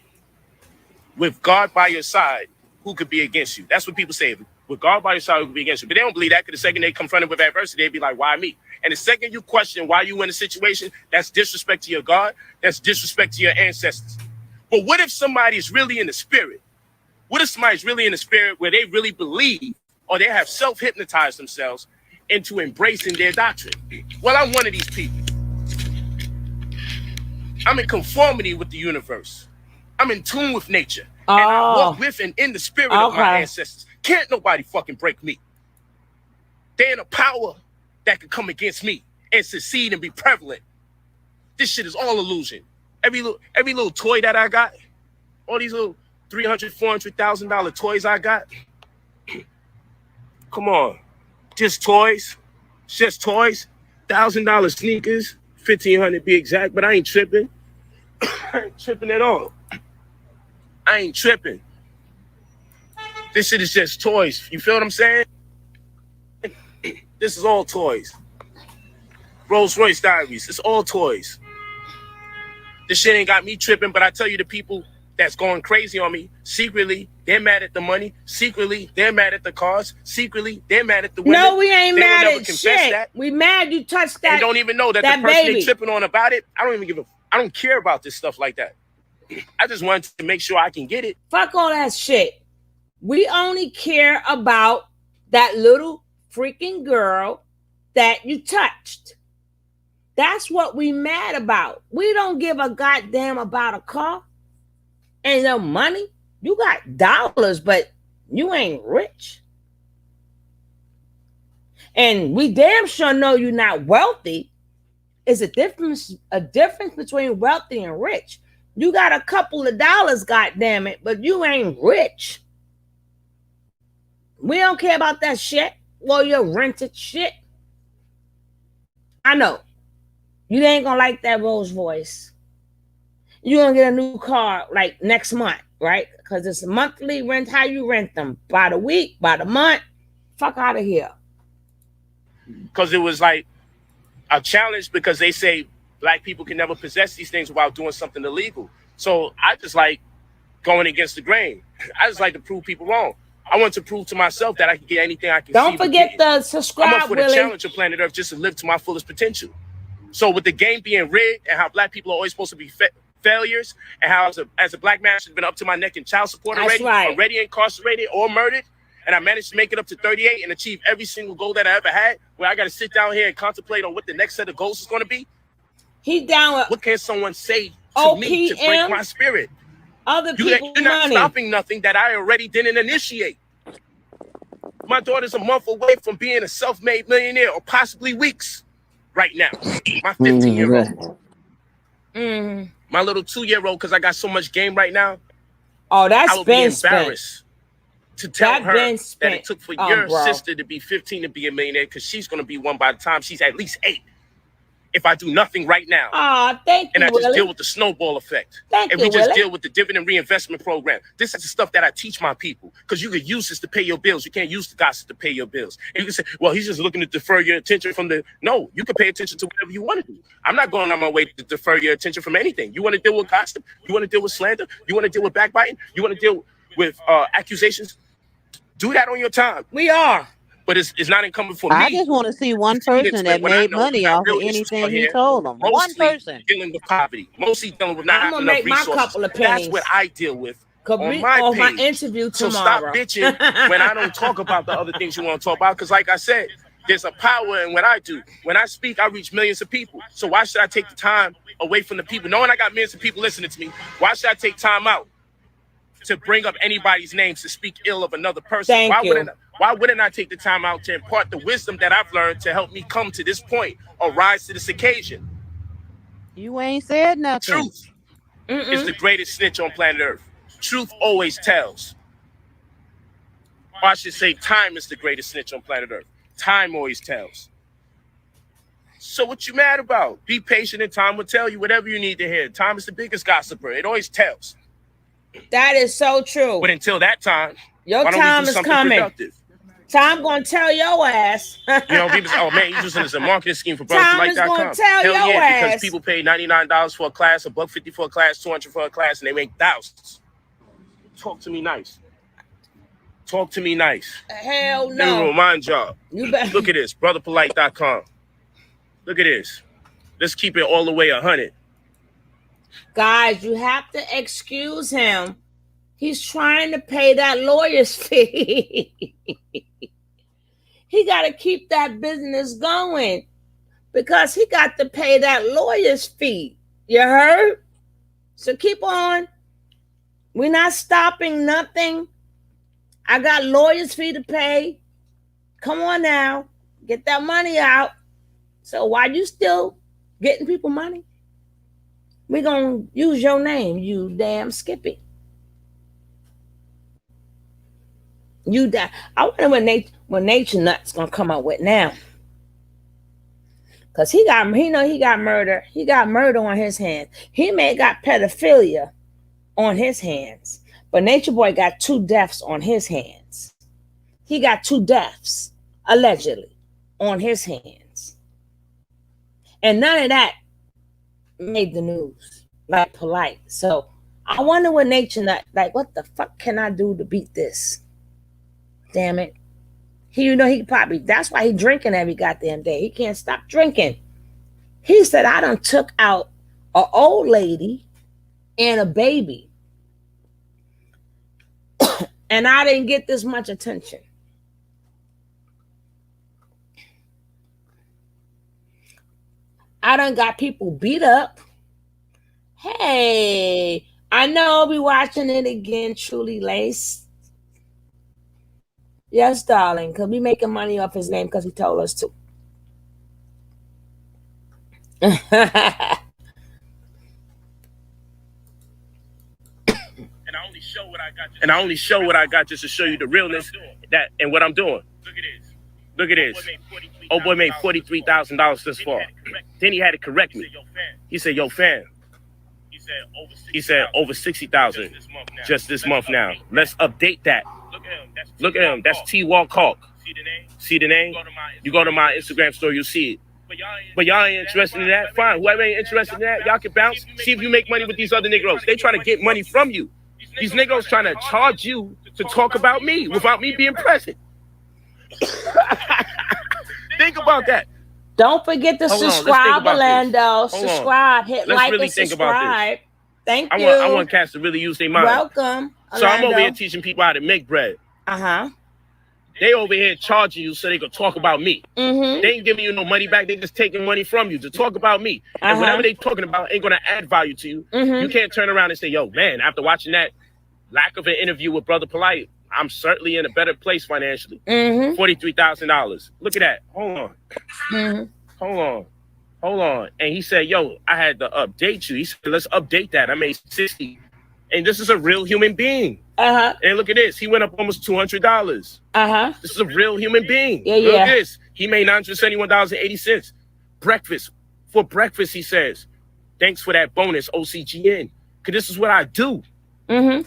with God by your side, who could be against you? That's what people say. With God by your side, who could be against you? But they don't believe that, because the second they confronted with adversity, they'd be like, why me? And the second you question why you in a situation, that's disrespect to your God, that's disrespect to your ancestors. But what if somebody is really in the spirit? What if somebody's really in the spirit where they really believe, or they have self-hypnotized themselves into embracing their doctrine? Well, I'm one of these people. I'm in conformity with the universe. I'm in tune with nature. And I walk with and in the spirit of my ancestors. Can't nobody fucking break me. There ain't a power that could come against me and succeed and be prevalent. This shit is all illusion. Every little toy that I got, all these little $300,000, $400,000 toys I got. Come on, just toys, just toys. $1,000 sneakers, $1,500 be exact. But I ain't tripping. I ain't tripping at all. I ain't tripping. This shit is just toys. You feel what I'm saying? This is all toys. Rolls Royce Diaries. It's all toys. This shit ain't got me tripping, but I tell you, the people that's going crazy on me, secretly, they're mad at the money. Secretly, they're mad at the cars. Secretly, they're mad at the women. No, we ain't they mad never at confess shit. That. We mad you touched that. And don't even know that the person baby. they tripping on about it, I don't care about this stuff like that. I just wanted to make sure I can get it. Fuck all that shit. We only care about that little freaking girl that you touched. That's what we mad about. We don't give a goddamn about a car and no money. You got dollars, but you ain't rich. And we damn sure know you're not wealthy. It's a difference between wealthy and rich. You got a couple of dollars, goddamn it, but you ain't rich. We don't care about that shit. Well, your rented shit. I know. You ain't gonna like that Rolls Royce. You're gonna get a new car like next month, right? Because it's a monthly rent. How you rent them? By the week, by the month? Fuck out of here. Because it was like a challenge, because they say Black people can never possess these things without doing something illegal. So I just like going against the grain. I just like to prove people wrong. I want to prove to myself that I can get anything I can. Don't forget to subscribe, I'm up for the challenge of planet Earth just to live to my fullest potential. So with the game being rigged and how Black people are always supposed to be failures, and how as a Black man should have been up to my neck in child support already incarcerated or murdered, and I managed to make it up to 38 and achieve every single goal that I ever had, where I got to sit down here and contemplate on what the next set of goals is going to be. He down with. What can someone say to me to break my spirit? Other people, you're not stopping nothing that I already didn't initiate. My daughter's a month away from being a self-made millionaire, or possibly weeks right now. My 15-year-old. My little 2-year-old, because I got so much game right now. Oh, that's I would be embarrassed to tell her that it took for your sister to be 15 to be a millionaire, because she's going to be one by the time she's at least 8. If I do nothing right now. Thank you, and I just deal with the snowball effect. And we just deal with the dividend reinvestment program. This is the stuff that I teach my people, because you could use this to pay your bills. You can't use the gossip to pay your bills. And you can say, well, he's just looking to defer your attention from the... No, you can pay attention to whatever you want to do. I'm not going on my way to defer your attention from anything. You want to deal with gossip? You want to deal with slander? You want to deal with backbiting? You want to deal with accusations? Do that on your time. We are. But it's not incumbent for me. I just want to see one person that made money off of anything he told them. One person dealing with poverty, mostly dealing with not I'm having gonna enough make my resources. couple of pennies. That's what I deal with on on my page. my interview So tomorrow. stop bitching when I don't talk about the other things you want to talk about. Because like I said, there's a power in what I do. When I speak, I reach millions of people. So why should I take the time away from the people? Knowing I got millions of people listening to me, why should I take time out to bring up anybody's names to speak ill of another person? Why wouldn't I take the time out to impart the wisdom that I've learned to help me come to this point or rise to this occasion? You ain't said nothing. Truth is the greatest snitch on planet Earth. Truth always tells. Or I should say time is the greatest snitch on planet Earth. Time always tells. So what you mad about? Be patient and time will tell you whatever you need to hear. Time is the biggest gossiper. It always tells. That is so true. But until that time, your why don't we time do is something coming. productive? Time gonna tell your ass. You know, people say, oh man, you using this as a marketing scheme for Time is brotherpolite.com. gonna tell Hell your yeah, ass. because people pay $99 for a class, $150 for a class, $200 for a class, and they make thousands. Talk to me nice. Talk to me nice. Hell Let me no. remind y'all. You better. Look at this, brotherpolite.com. Look at this. Let's keep it all the way 100. Guys, you have to excuse him. He's trying to pay that lawyer's fee. He got to keep that business going because he got to pay that lawyer's fee. You heard? So keep on. We're not stopping nothing. I got lawyer's fee to pay. Come on now. Get that money out. So while you still getting people money, we're going to use your name, you damn Skippy. You die. I wonder when Nature Nut's gonna come out with now. Cause he got murder. He got murder on his hands. He may got pedophilia on his hands. But Nature Boy got 2 deaths on his hands. He got 2 deaths, allegedly, on his hands. And none of that made the news, like Polight. So I wonder what Nature Nut, like, what the fuck can I do to beat this? Damn it. He probably, that's why he drinking every goddamn day. He can't stop drinking. He said, I done took out an old lady and a baby. And I didn't get this much attention. I done got people beat up. Hey, I know I'll be watching it again, Truly Lace. Yes, darling, because we making money off his name because he told us to. And I only show what I got just to show you the realness that and what I'm doing. Look at this. Old boy made $43,000 this far. Then he had to correct me. He said, yo, fam. He said over 60,000 just this month now. Let's update that. Look at him. That's T Walk Hawk. See the name? You go to my Instagram story, you'll see it. But y'all ain't interested in that? Fine. Whoever ain't interested in that, y'all can bounce. See if you make money with these other Negroes. They trying to get money from you. These Negroes trying to charge you to talk about me without me being present. Think about that. Don't forget to subscribe, Orlando. Subscribe, hit like really and subscribe. Thank you. I want cats to really use their mind. Welcome, Orlando. So I'm over here teaching people how to make bread. Uh-huh. They over here charging you so they can talk about me. Mm-hmm. They ain't giving you no money back. They just taking money from you to talk about me. And whatever they talking about ain't going to add value to you. You can't turn around and say, yo, man, after watching that lack of an interview with Brother Polight, I'm certainly in a better place financially. $43,000. Look at that. Hold on. And he said, yo, I had to update you. He said, let's update that. I made 60. And this is a real human being. And look at this. He went up almost $200. This is a real human being. Look at this. He made $971.80. Breakfast. For breakfast, he says, thanks for that bonus, OCGN. Because this is what I do.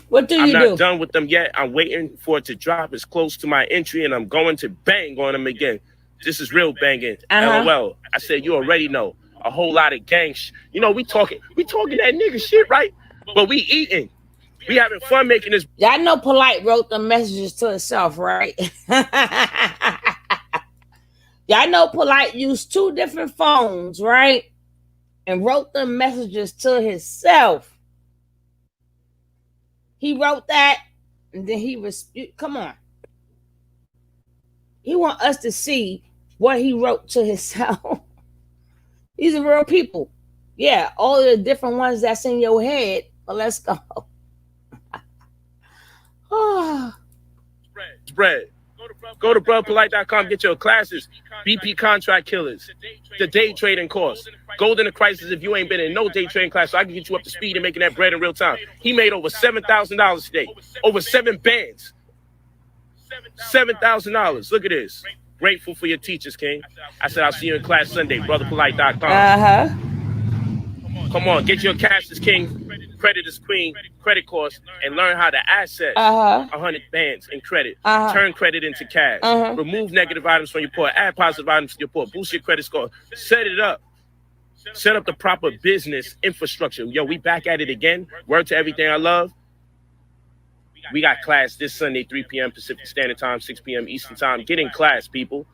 What do you do? I'm not done with them yet. I'm waiting for it to drop. It's close to my entry, and I'm going to bang on them again. This is real banging. LOL. I said, you already know. A whole lot of gang you know, we talking that nigga shit, right? But we eating. We having fun making this. Y'all know Polight wrote the messages to himself, right? Yeah, I know Polight used 2 different phones, right? And wrote the messages to himself. He wrote that, and then he was, come on. He want us to see what he wrote to himself. These are real people. Yeah, all the different ones that's in your head. But let's go. Spread. Go to brotherpolight.com, get your classes. BP Contract Killers, the day trading course. Gold in the crisis if you ain't been in no day trading class, so I can get you up to speed and making that bread in real time. He made over $7,000 today. Over 7 bands. $7,000. Look at this. Grateful for your teachers, King. I said I'll see you in class Sunday, brotherpolight.com. Come on, get your cash is king, credit is queen, credit course, and learn how to access 100 bands in credit. Turn credit into cash. Remove negative items from your report. Add positive items to your report. Boost your credit score. Set it up. Set up the proper business infrastructure. Yo, we back at it again. Word to everything I love. We got class this Sunday, 3 p.m. Pacific Standard Time, 6 p.m. Eastern Time. Get in class, people.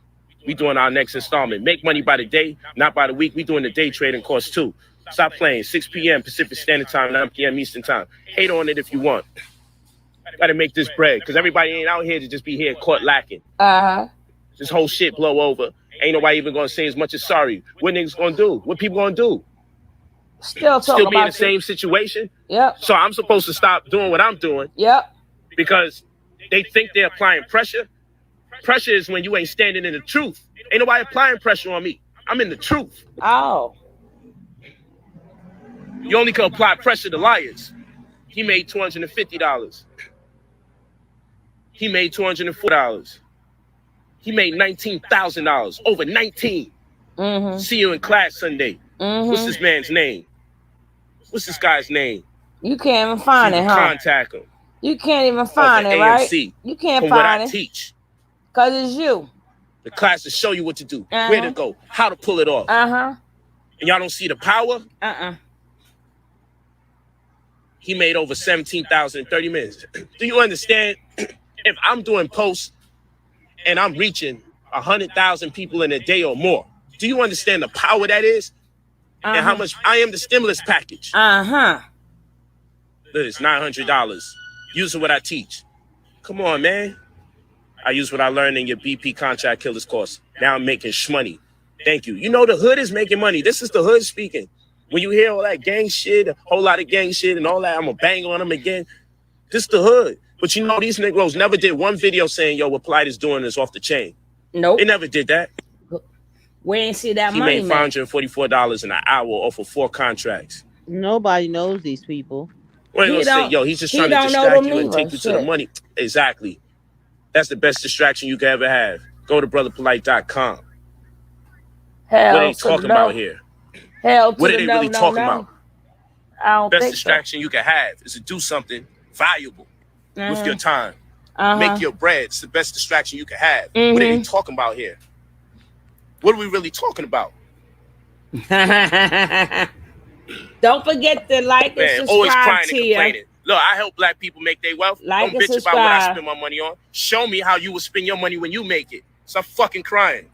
We doing our next installment. Make money by the day, not by the week. We doing the day trading course too. Stop playing. 6 p.m. Pacific Standard Time, 9 p.m. Eastern Time. Hate on it if you want. Got to make this bread because everybody ain't out here to just be here caught lacking. This whole shit blow over. Ain't nobody even going to say as much as sorry. What niggas going to do? What people going to do? Still be in the same situation? Yep. So I'm supposed to stop doing what I'm doing? Yep. Because they think they're applying pressure. Pressure is when you ain't standing in the truth. Ain't nobody applying pressure on me. I'm in the truth. Oh. You only can apply pressure to liars. He made $250. He made $204. He made $19,000. Over 19. See you in class Sunday. What's this man's name? What's this guy's name? You can't even find it, huh? Contact him. You can't even find it, right? You can't from find what it. I teach. Because it's you. The class to show you what to do, where to go, how to pull it off. And y'all don't see the power? He made over $17,000 in 30 minutes. Do you understand? If I'm doing posts and I'm reaching 100,000 people in a day or more, do you understand the power that is? And how much I am the stimulus package? Look, it's $900. Using what I teach. Come on, man. I use what I learned in your BP Contract Killers course. Now I'm making shmoney. Thank you. You know the hood is making money. This is the hood speaking. When you hear all that gang shit, a whole lot of gang shit and all that, I'm going to bang on them again. This is the hood. But you know, these Negroes never did one video saying, yo, what Polight is doing is off the chain. Nope. They never did that. We ain't see that he money, made $544 in an hour off of 4 contracts. Nobody knows these people. What are you gonna say? Yo, he's just trying to distract you and take you to the money. Exactly. That's the best distraction you can ever have. Go to brotherpolight.com. What are they talking about here? What are they really talking about? I don't best think distraction you can have is to do something valuable with your time. Make your bread. It's the best distraction you can have. What are they talking about here? What are we really talking about? Don't forget to like and subscribe. Always crying and complaining. Look, I help black people make their wealth. Don't bitch about what I spend my money on. Show me how you will spend your money when you make it. Stop fucking crying.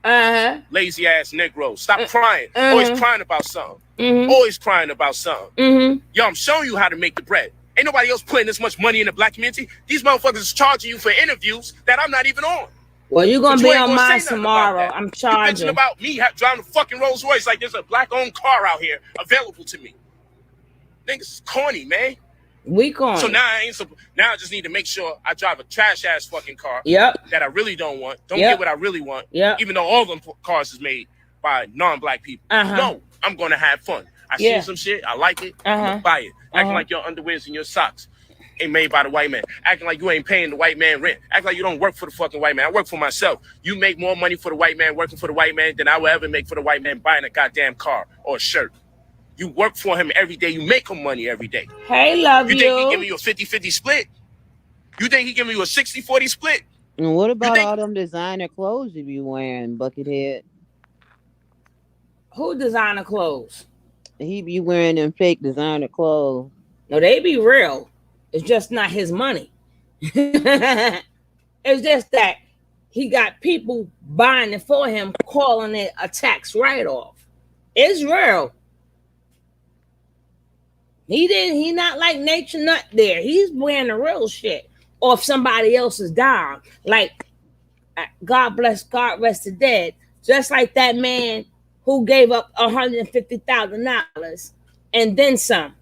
Lazy ass Negro. Stop crying. Always crying about something. Always crying about something. Yo, I'm showing you how to make the bread. Ain't nobody else putting this much money in the black community. These motherfuckers is charging you for interviews that I'm not even on. Well, you're going to be on mine tomorrow. I'm charging. You bitching about me driving a fucking Rolls Royce like there's a black-owned car out here available to me. Niggas is corny, man. We corny. So now I just need to make sure I drive a trash-ass fucking car that I really don't want. Don't get what I really want. Even though all them cars is made by non-black people. No, I'm going to have fun. I see some shit. I like it. I'm going to buy it. Acting like your underwears and your socks ain't made by the white man. Acting like you ain't paying the white man rent. Acting like you don't work for the fucking white man. I work for myself. You make more money for the white man working for the white man than I will ever make for the white man buying a goddamn car or a shirt. You work for him every day. You make him money every day. Hey, love you. You think he giving you a 50-50 split? You think he giving you a 60-40 split? And what about all them designer clothes you be wearing, Buckethead? Who designer clothes? He be wearing them fake designer clothes. No, they be real. It's just not his money. It's just that he got people buying it for him, calling it a tax write-off. It's real. He not like Nature Nut there. He's wearing the real shit. Or if somebody else is dying. Like, God bless, God rest the dead. Just like that man who gave up $150,000 and then some.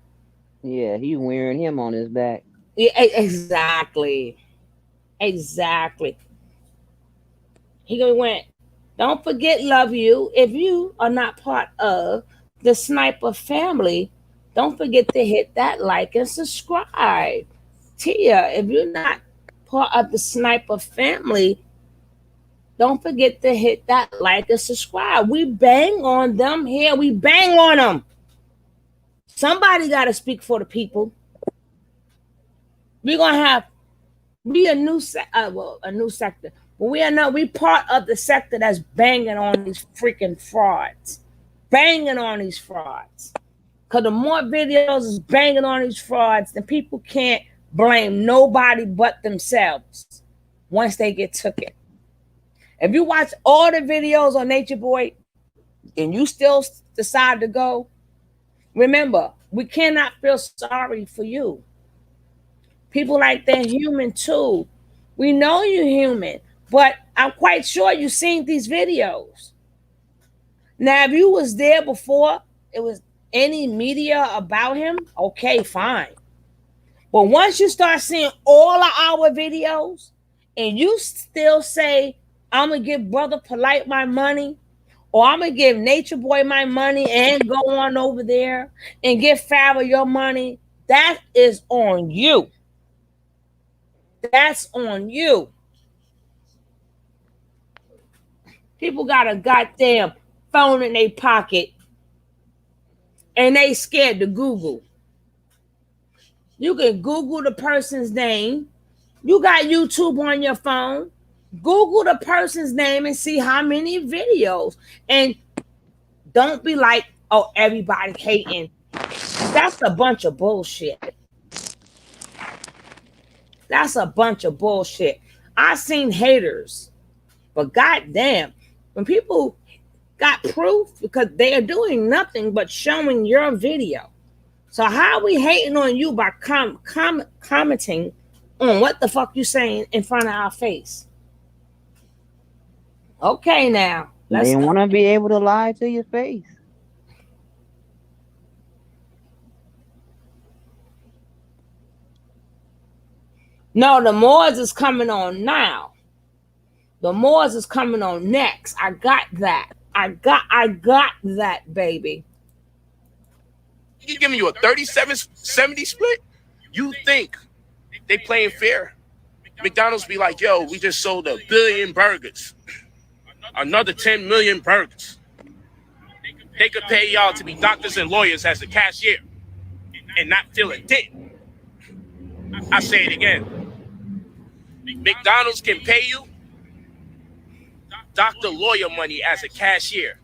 Yeah, he wearing him on his back. Yeah, exactly. Exactly. He went, don't forget, love you. If you are not part of the Sniper family, don't forget to hit that like and subscribe. Tia, if you're not part of the Sniper family, don't forget to hit that like and subscribe. We bang on them here. We bang on them. Somebody got to speak for the people. We're gonna have a new sector, but we part of the sector that's banging on these freaking frauds, Because the more videos is banging on these frauds, then people can't blame nobody but themselves once they get took it. If you watch all the videos on Nature Boy and you still decide to go, remember, we cannot feel sorry for you. People like they're human too. We know you're human, but I'm quite sure you've seen these videos. Now, if you was there before it was any media about him, okay, fine. But once you start seeing all of our videos and you still say, I'm going to give Brother Polight my money, or I'm going to give Nature Boy my money and go on over there and give Farrah your money, that is on you. That's on you. People got a goddamn phone in their pocket and they scared to Google. You can Google the person's name. You got YouTube on your phone. Google the person's name and see how many videos. And don't be like, oh, everybody hating. That's a bunch of bullshit. That's a bunch of bullshit. I've seen haters, but goddamn, when people got proof, because they are doing nothing but showing your video. So how are we hating on you by commenting on what the fuck you saying in front of our face? Okay, now. They want to be able to lie to your face. No, the Moors is coming on now. The Moors is coming on next. I got that. I got that, baby. He's giving you a 37-70 split? You think they playing fair? McDonald's be like, yo, we just sold 1 billion burgers. Another 10 million burgers. They could pay y'all to be doctors and lawyers as a cashier and not feel a dent. I say it again. McDonald's can pay you doctor lawyer money as a cashier.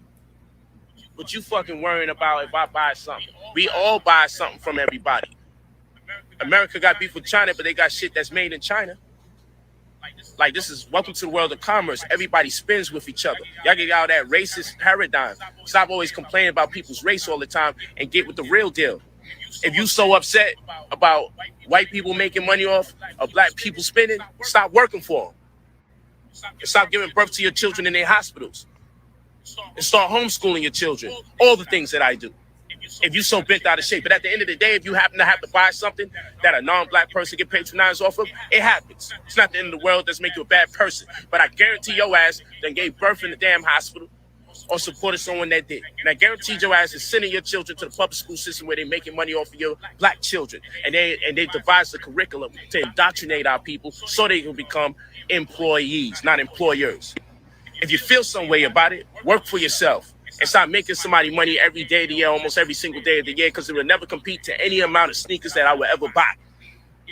But you fucking worrying about if I buy something. We all buy something from everybody. America got beef with China, but they got shit that's made in China. Like, this is welcome to the world of commerce. Everybody spins with each other. Y'all get out of that racist paradigm. Stop always complaining about people's race all the time and get with the real deal. If you so upset about white people making money off of black people spending, stop working for them. And stop giving birth to your children in their hospitals. And start homeschooling your children. All the things that I do. If you so bent out of shape. But at the end of the day, if you happen to have to buy something that a non-black person get patronized off of, it happens. It's not the end of the world. It doesn't make you a bad person. But I guarantee your ass that gave birth in the damn hospital or supported someone that did. And I guarantee your ass is sending your children to the public school system where they're making money off of your black children. And they devised the curriculum to indoctrinate our people so they can become employees, not employers. If you feel some way about it, work for yourself and stop making somebody money every day of the year, almost every single day of the year, because it will never compete to any amount of sneakers that I will ever buy.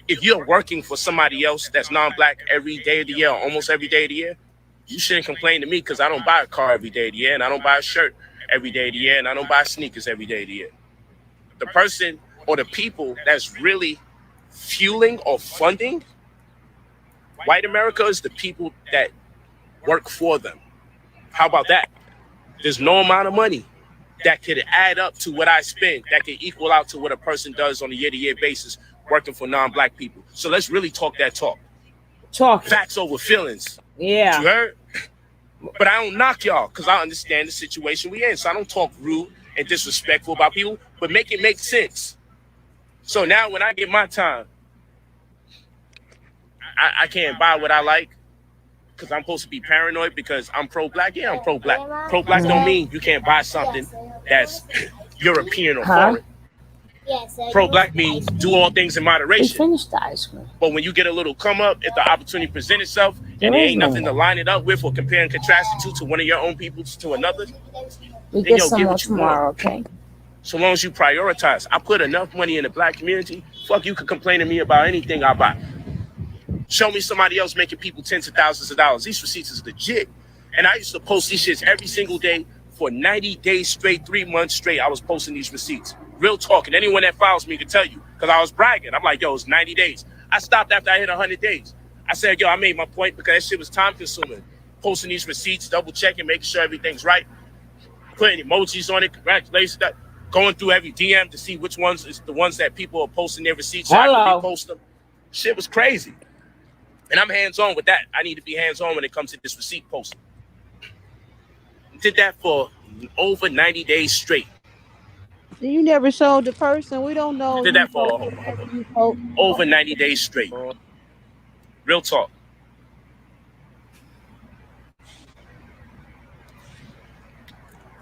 If you're working for somebody else that's non-black every day of the year, or almost every day of the year, you shouldn't complain to me because I don't buy a car every day of the year, and I don't buy a shirt every day of the year, and I don't buy sneakers every day of the year. The person or the people that's really fueling or funding white America is the people that work for them. How about that? There's no amount of money that could add up to what I spend that could equal out to what a person does on a year-to-year basis working for non-black people. So let's really talk that talk. Talk. Facts over feelings. Yeah. You heard? But I don't knock y'all because I understand the situation we in. So I don't talk rude and disrespectful about people, but make it make sense. So now when I get my time, I can't buy what I like because I'm supposed to be paranoid because I'm pro-black. Yeah, I'm pro-black. Pro-black don't mean you can't buy something that's European or foreign. Pro-black means do all things in moderation. Finished the ice cream. But when you get a little come up, if the opportunity presents itself and there ain't nothing to line it up with or compare and contrast it to one of your own people to another, We then get yo, some get more what you tomorrow, want. okay? So long as you prioritize. I put enough money in the black community. Fuck, you can complain to me about anything I buy. Show me somebody else making people tens of thousands of dollars. These receipts is legit. And I used to post these shits every single day for 90 days straight, 3 months straight. I was posting these receipts. Real talk. And anyone that follows me can tell you because I was bragging. I'm like, yo, it's 90 days. I stopped after I hit 100 days. I said, yo, I made my point because that shit was time consuming. Posting these receipts, double checking, making sure everything's right. Putting emojis on it. Congratulations. Going through every DM to see which ones is the ones that people are posting their receipts. So I can repost them. Shit was crazy. And I'm hands-on with that. I need to be hands-on when it comes to this receipt posting. Did that for over 90 days straight. You never showed the person. We don't know. Did that for over 90 days straight. Real talk.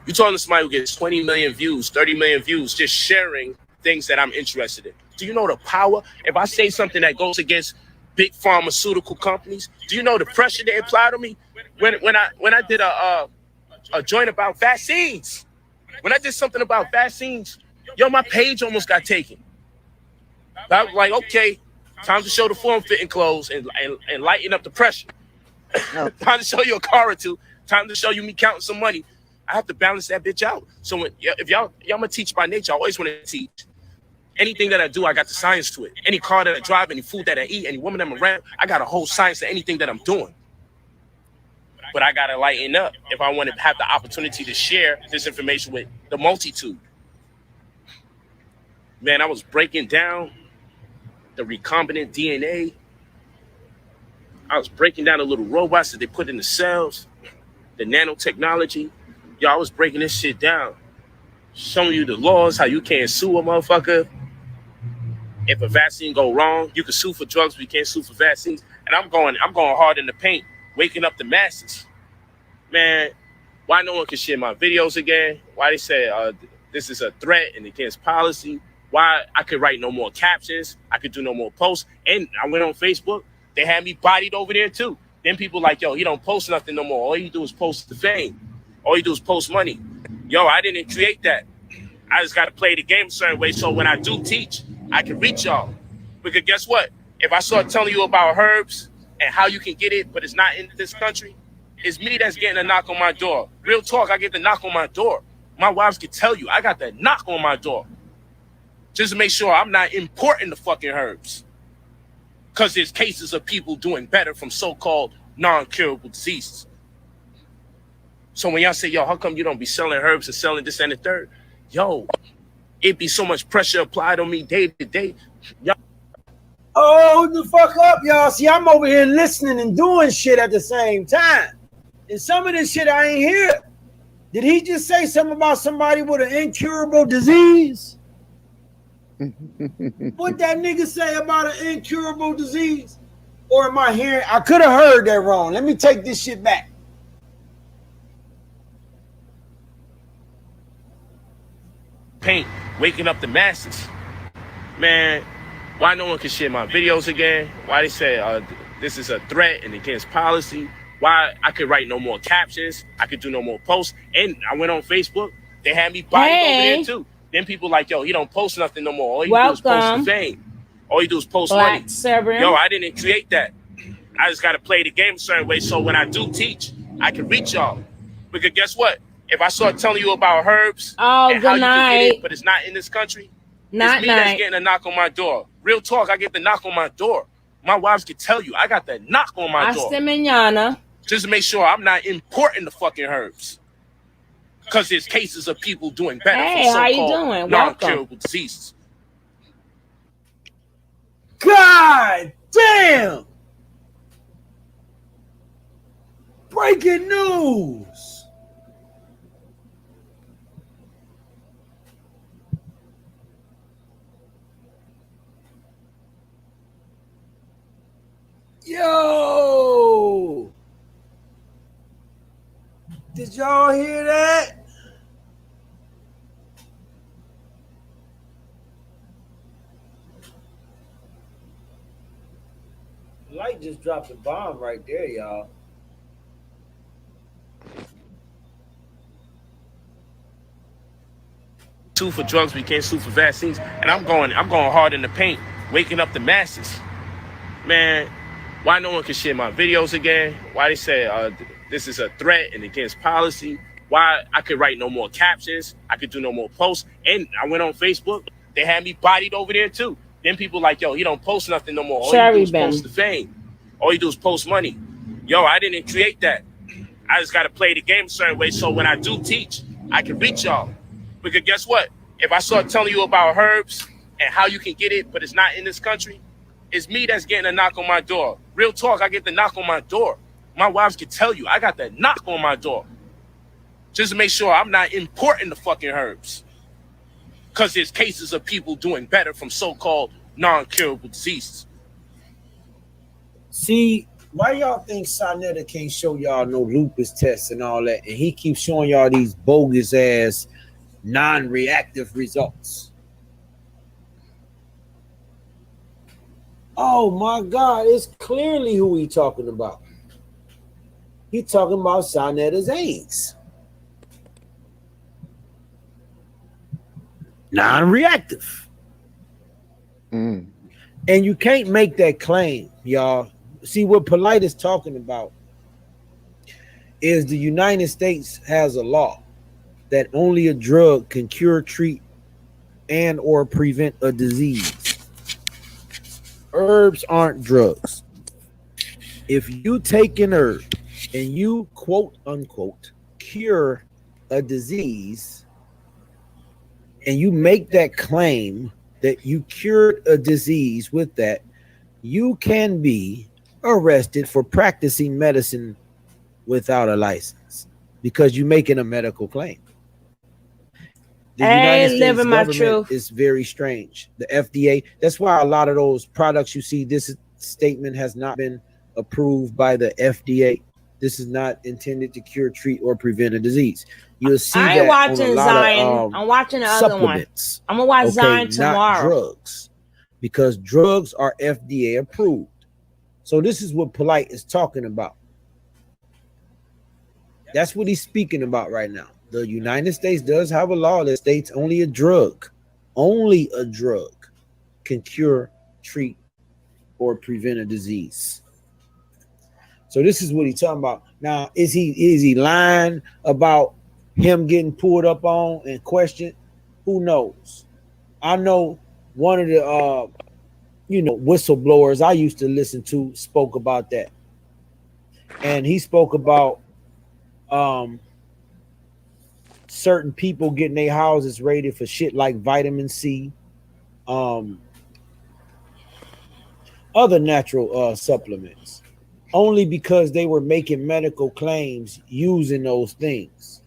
You're talking to somebody who gets 20 million views, 30 million views, just sharing things that I'm interested in. Do you know the power? If I say something that goes against big pharmaceutical companies, do you know the pressure they apply to me? When I did a joint about vaccines, when I did something about vaccines, yo, my page almost got taken. I was like, okay, time to show the form-fitting clothes and lighten up the pressure. Time to show you a car or two. Time to show you me counting some money. I have to balance that bitch out. So if y'all gonna teach by nature, I always want to teach. Anything that I do, I got the science to it. Any car that I drive, any food that I eat, any woman that I'm around, I got a whole science to anything that I'm doing. But I gotta lighten up if I want to have the opportunity to share this information with the multitude. Man, I was breaking down the recombinant DNA. I was breaking down the little robots that they put in the cells, the nanotechnology. Yo, I was breaking this shit down, showing you the laws, how you can't sue a motherfucker. If a vaccine go wrong, you can sue for drugs, but you can't sue for vaccines. And I'm going hard in the paint, waking up the masses. Man, why no one can share my videos again? Why they say this is a threat and against policy? Why I could write no more captions? I could do no more posts. And I went on Facebook. They had me bodied over there too. Then people like, yo, he don't post nothing no more. All you do is post the fame. All you do is post money. Yo, I didn't create that. I just got to play the game a certain way so when I do teach, I can reach y'all. Because guess what? If I start telling you about herbs and how you can get it, but it's not in this country, it's me that's getting a knock on my door. Real talk, I get the knock on my door. My wives can tell you, I got that knock on my door. Just to make sure I'm not importing the fucking herbs. Because there's cases of people doing better from so-called non-curable diseases. So when y'all say, yo, how come you don't be selling herbs and selling this and the third? Yo, it be so much pressure applied on me day to day. Y'all. Oh, the fuck up, y'all. See, I'm over here listening and doing shit at the same time. And some of this shit I ain't hear. Did he just say something about somebody with an incurable disease? What that nigga say about an incurable disease? Or am I hearing? I could have heard that wrong. Let me take this shit back. Paint, waking up the masses. Man, why no one can share my videos again? Why they say this is a threat and against policy? Why I could write no more captions? I could do no more posts. And I went on Facebook. They had me bodied over there too. Then people like, yo, he don't post nothing no more. All you do is post the fame. All you do is post money. Yo, I didn't create that. I just got to play the game a certain way so when I do teach, I can reach y'all. Because guess what? If I start telling you about herbs and how you can get it, but it's not in this country, it's me that's getting a knock on my door. Real talk, I get the knock on my door. My wives can tell you, I got the knock on my door. Hasta mañana. just to make sure I'm not importing the fucking herbs. Because there's cases of people doing better Hey, from how you so-called doing? non-curable diseases. God damn! Breaking news! Yo! Did y'all hear that? Light just dropped a bomb right there, y'all. Sue for drugs, we can't sue for vaccines. And I'm going hard in the paint, waking up the masses. Man, why no one can share my videos again? Why they say this is a threat and against policy? Why I could write no more captions? I could do no more posts. And I went on Facebook. They had me bodied over there too. Then people like, yo, he don't post nothing no more. All you do is post the fame. All you do is post money. Yo, I didn't create that. I just got to play the game a certain way so when I do teach, I can reach y'all. Because guess what? If I start telling you about herbs and how you can get it, but it's not in this country, it's me that's getting a knock on my door. Real talk, I get the knock on my door. My wives can tell you, I got that knock on my door. Just to make sure I'm not importing the fucking herbs. Because there's cases of people doing better from so-called non-curable diseases. See, why y'all think Saneter can't show y'all no lupus tests and all that, and he keeps showing y'all these bogus ass non-reactive results? Oh my God, it's clearly who he talking about. He talking about Saneter's AIDS. Non-reactive. And you can't make that claim, y'all. See, what Polight is talking about is the United States has a law that only a drug can cure, treat, and or prevent a disease. Herbs aren't drugs. If you take an herb and you quote unquote cure a disease and you make that claim that you cured a disease with that, you can be arrested for practicing medicine without a license because you're making a medical claim. The United States government is very strange. The FDA, that's why a lot of those products you see, this statement has not been approved by the FDA. This is not intended to cure, treat, or prevent a disease. You'll see I ain't watching Zion. I'm watching the other one. I'm gonna watch Zion tomorrow. Not drugs, because drugs are FDA approved. So this is what Polight is talking about. That's what he's speaking about right now. The United States does have a law that states only a drug can cure, treat, or prevent a disease. So this is what he's talking about. Now, is he lying about him getting pulled up on and questioned? Who knows? I know one of the whistleblowers I used to listen to spoke about that. And he spoke about certain people getting their houses rated for shit like vitamin C, other natural supplements, only because they were making medical claims using those things.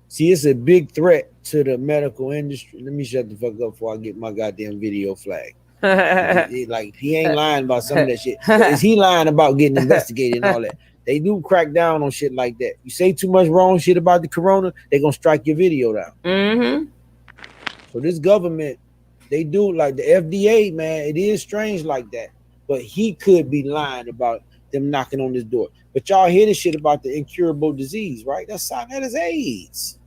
See, it's a big threat to the medical industry. Let me shut the fuck up before I get my goddamn video flag. Like, he ain't lying about some of that shit. Is he lying about getting investigated and all that? They do crack down on shit like that. You say too much wrong shit about the corona, they're gonna strike your video down. So this government, they do, like the FDA, man, it is strange like that. But he could be lying about them knocking on this door. But y'all hear this shit about the incurable disease, right? That is AIDS.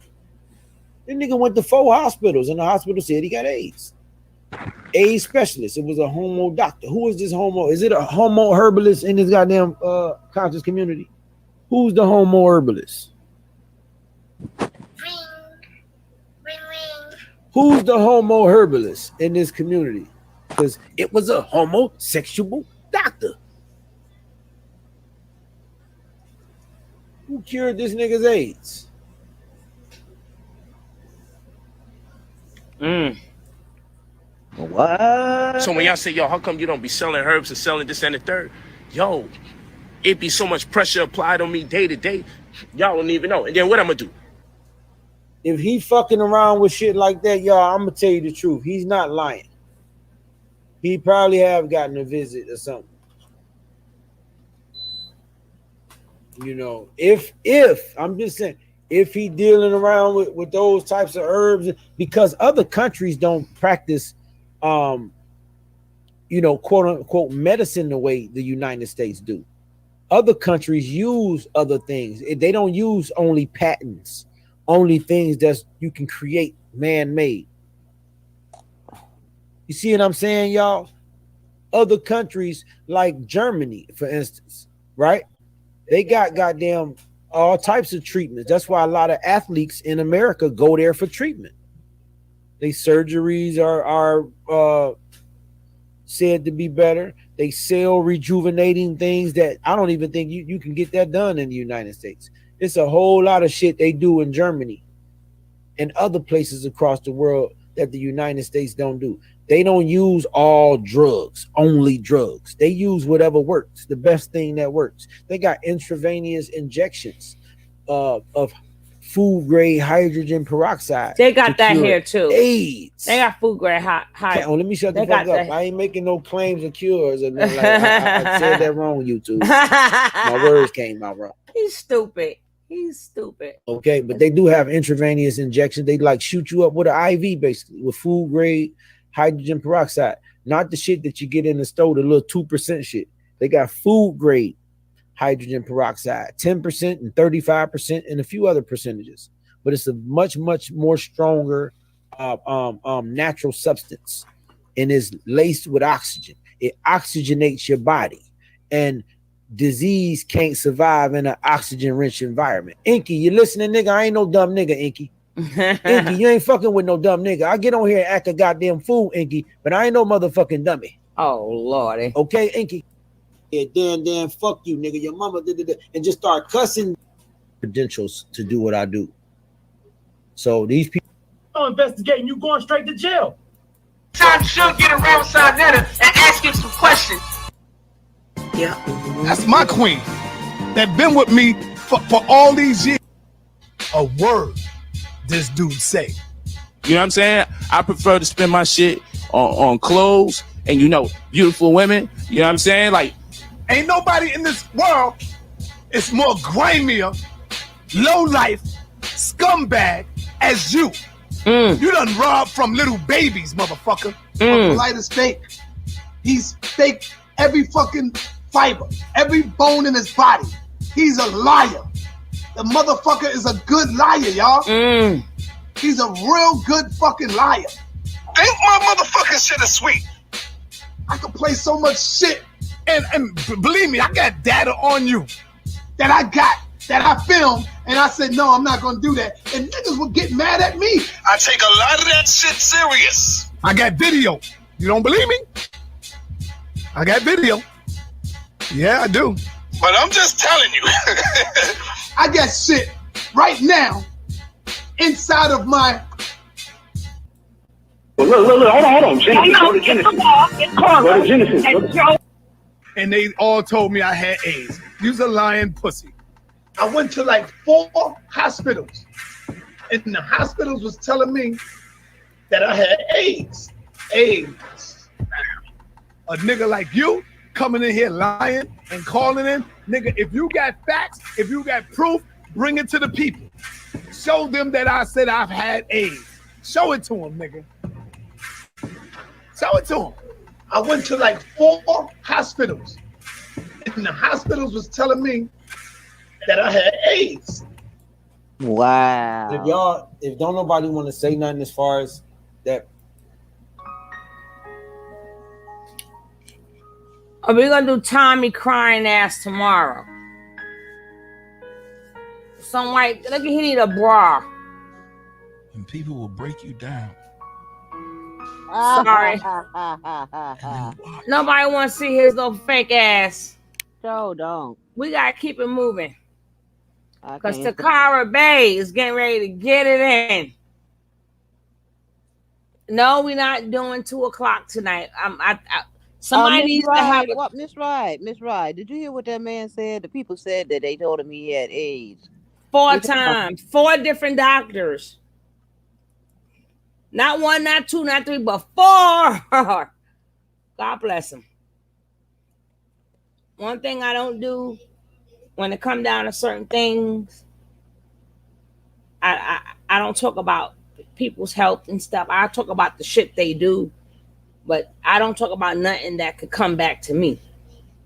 That nigga went to 4 hospitals and the hospital said he got AIDS. AIDS specialist. It was a homo doctor. Who is this homo? Is it a homo herbalist in this goddamn conscious community? Who's the homo herbalist? Who's the homo herbalist in this community? Because it was a homosexual doctor. Who cured this nigga's AIDS? What? So when y'all say, yo, how come you don't be selling herbs and selling this and the third? Yo, it be so much pressure applied on me day to day. Y'all don't even know. And then what I'm gonna do? If he fucking around with shit like that, y'all, I'm gonna tell you the truth. He's not lying. He probably have gotten a visit or something. You know, if I'm just saying, if he dealing around with those types of herbs, because other countries don't practice, you know, quote unquote medicine the way the United States do. Other countries use other things. They don't use only patents, only things that you can create man-made. You see what I'm saying, y'all? Other countries like Germany, for instance, right? They got goddamn all types of treatments. That's why a lot of athletes in America go there for treatment. They surgeries are said to be better. They sell rejuvenating things that I don't even think you can get that done in the United States. It's a whole lot of shit they do in Germany and other places across the world that the United States don't do. They don't use all drugs, only drugs. They use whatever works, the best thing that works. They got intravenous injections of food grade hydrogen peroxide. They got that here too. AIDS. They got food grade Oh, let me shut the fuck up. I ain't making no claims of cures or nothing like that. I said that wrong, YouTube. My words came out wrong. He's stupid. He's stupid. Okay, but they do have intravenous injections. They like shoot you up with an IV, basically, with food grade hydrogen peroxide. Not the shit that you get in the store, the little 2% shit. They got food grade hydrogen peroxide, 10% and 35% and a few other percentages. But it's a much, much more stronger natural substance and is laced with oxygen. It oxygenates your body. And disease can't survive in an oxygen-rich environment. Inky, you listening, nigga? I ain't no dumb nigga, Inky. Inky, you ain't fucking with no dumb nigga. I get on here and act a goddamn fool, Inky, but I ain't no motherfucking dummy. Oh, Lordy. Okay, Inky? Yeah, damn, fuck you, nigga. Your mama did, and just start cussing credentials to do what I do. So these people investigating you going straight to jail. Time should get around Saneter and ask him some questions. Yeah. That's my queen that been with me for all these years. A word this dude say. You know what I'm saying? I prefer to spend my shit on clothes and, you know, beautiful women. You know what I'm saying? Like, ain't nobody in this world is more grimier, low life, scumbag as you. You done robbed from little babies, motherfucker. Polight is fake. He's fake every fucking fiber, every bone in his body. He's a liar. The motherfucker is a good liar, y'all. He's a real good fucking liar. Think my motherfucking shit is sweet. I could play so much shit. And believe me, I got data on you. That I filmed, and I said, no, I'm not gonna do that. And niggas would get mad at me. I take a lot of that shit serious. I got video. You don't believe me? I got video. Yeah, I do. But I'm just telling you. I got shit right now inside of my... Look, hold on. Genesis. Go to Genesis. Go to Genesis. And they all told me I had AIDS. You's a lying pussy. I went to like 4 hospitals. And the hospitals was telling me that I had AIDS. AIDS. A nigga like you coming in here lying and calling in. Nigga, if you got facts, if you got proof, bring it to the people. Show them that I said I've had AIDS. Show it to them, nigga. Show it to them. I went to like 4 hospitals. And the hospitals was telling me that I had AIDS. Wow. If don't nobody want to say nothing as far as that. Are we gonna do Tommy crying ass tomorrow? Some white, look, he need a bra. And people will break you down. Sorry. Nobody wants to see his little fake ass. So don't. We gotta keep it moving. Because Takara Bay is getting ready to get it in. No, we're not doing 2:00 tonight. Somebody needs to have Miss Wright. Did you hear what that man said? The people said that they told him he had AIDS 4 times, 4 different doctors. Not 1, not 2, not 3, but 4. God bless him. One thing I don't do when it comes down to certain things, I don't talk about people's health and stuff. I talk about the shit they do, but I don't talk about nothing that could come back to me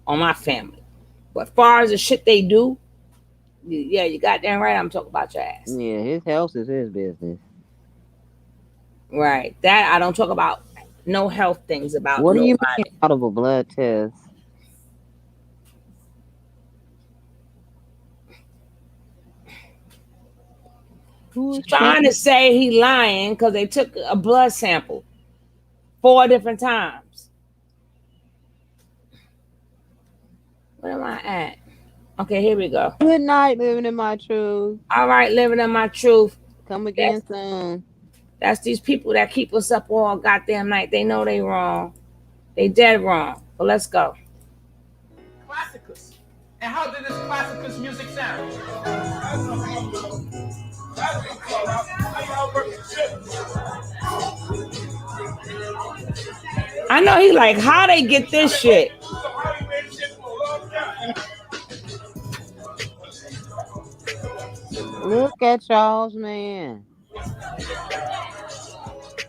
or my family. But as far as the shit they do, yeah, you goddamn right. I'm talking about your ass. Yeah, his health is his business. Right. That I don't talk about no health things about. What do you mean out of a blood test? She's trying to say he lying because they took a blood sample 4 different times. Where am I at? Okay, here we go. Good night, living in my truth. All right, living in my truth. Come again soon. That's these people that keep us up all goddamn night. They know they wrong. They dead wrong. But let's go. Classicus. And how did this classicus music sound? I know he like, how they get this shit? Look at Charles, man.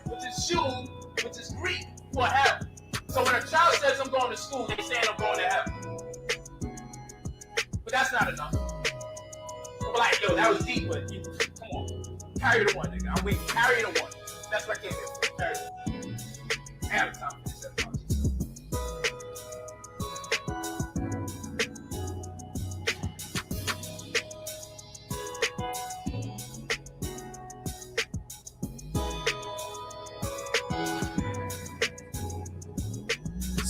Which is shoe, which is Greek for heaven. So when a child says I'm going to school, they say I'm going to heaven. But that's not enough. But like, yo, that was deep, but you, come on. Carry the one, nigga. I'm waiting. Carry the one. That's what I came here for. Carry the one. Have time for this.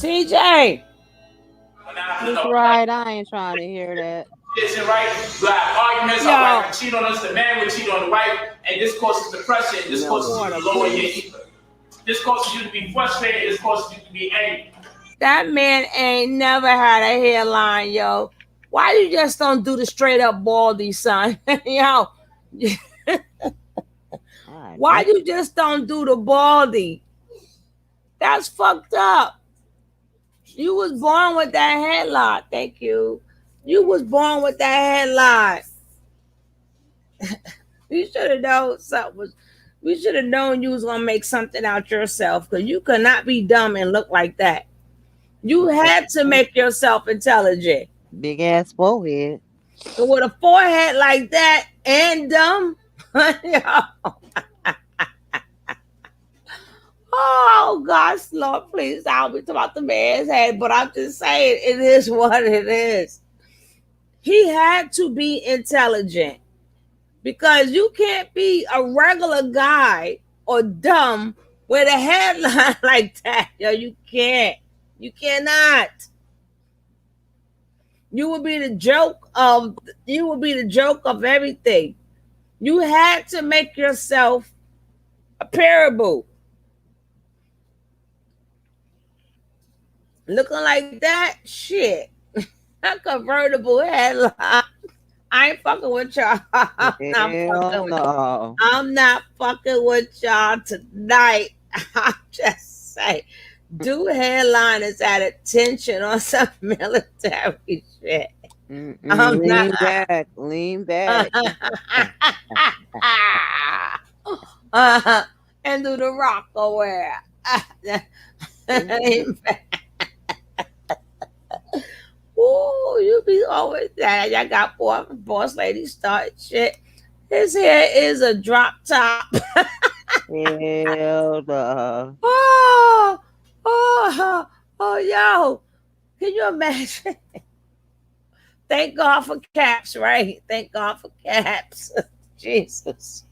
CJ. That's right. I ain't trying to hear that. Isn't right? Like arguments, our wife would cheat on us, the man would cheat on the wife, and this causes depression, this causes you to lower your ether. This causes you to be frustrated, this causes you to be angry. That man ain't never had a hairline, yo. Why you just don't do the straight up baldy, son? Yo. Why you just don't do the baldy? That's fucked up. You was born with that headlock. Thank you. You was born with that headlock. You should have known something was. We should have known you was gonna make something out yourself, because you could not be dumb and look like that. You had to make yourself intelligent. Big ass forehead. So with a forehead like that and dumb, oh God, Lord, please, I'll be talking about the man's head, but I'm just saying it is what it is. He had to be intelligent, because you can't be a regular guy or dumb with a headline like that. Yo, you can't. You cannot. You will be the joke of everything. You had to make yourself a parable. Looking like that, shit. A convertible headline. I ain't fucking with y'all. I'm not fucking with y'all tonight. I'm just saying. Do headliners at attention on some military shit. Lean back. And do the rock aware. Ooh, you be always that. I got boss lady start shit. His hair is a drop top. Hell no. Oh, yo. Can you imagine? Thank God for caps, right? Thank God for caps. Jesus.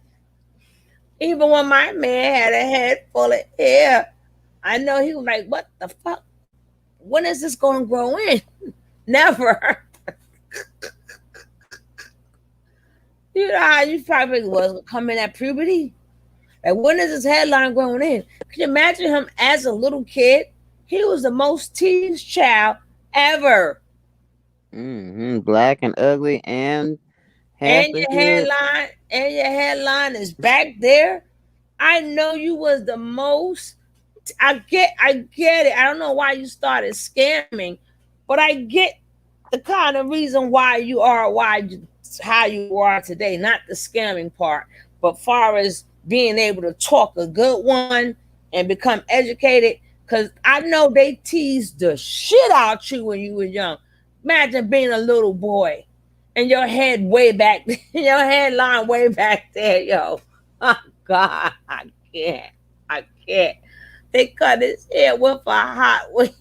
Even when my man had a head full of hair, I know he was like, what the fuck? When is this going to grow in? Never. You know how you probably was coming at puberty? Like, when is this headline going in? Can you imagine him as a little kid? He was the most teased child ever. Black and ugly and half And a your head. headline is back there. I know you was the most. I get it. I don't know why you started scamming, but I get the kind of reason why you are how you are today. Not the scamming part, but far as being able to talk a good one and become educated. Because I know they teased the shit out you when you were young. Imagine being a little boy and your head way back, your headline way back there, yo. Oh, God, I can't. They cut his hair with a hot wheel.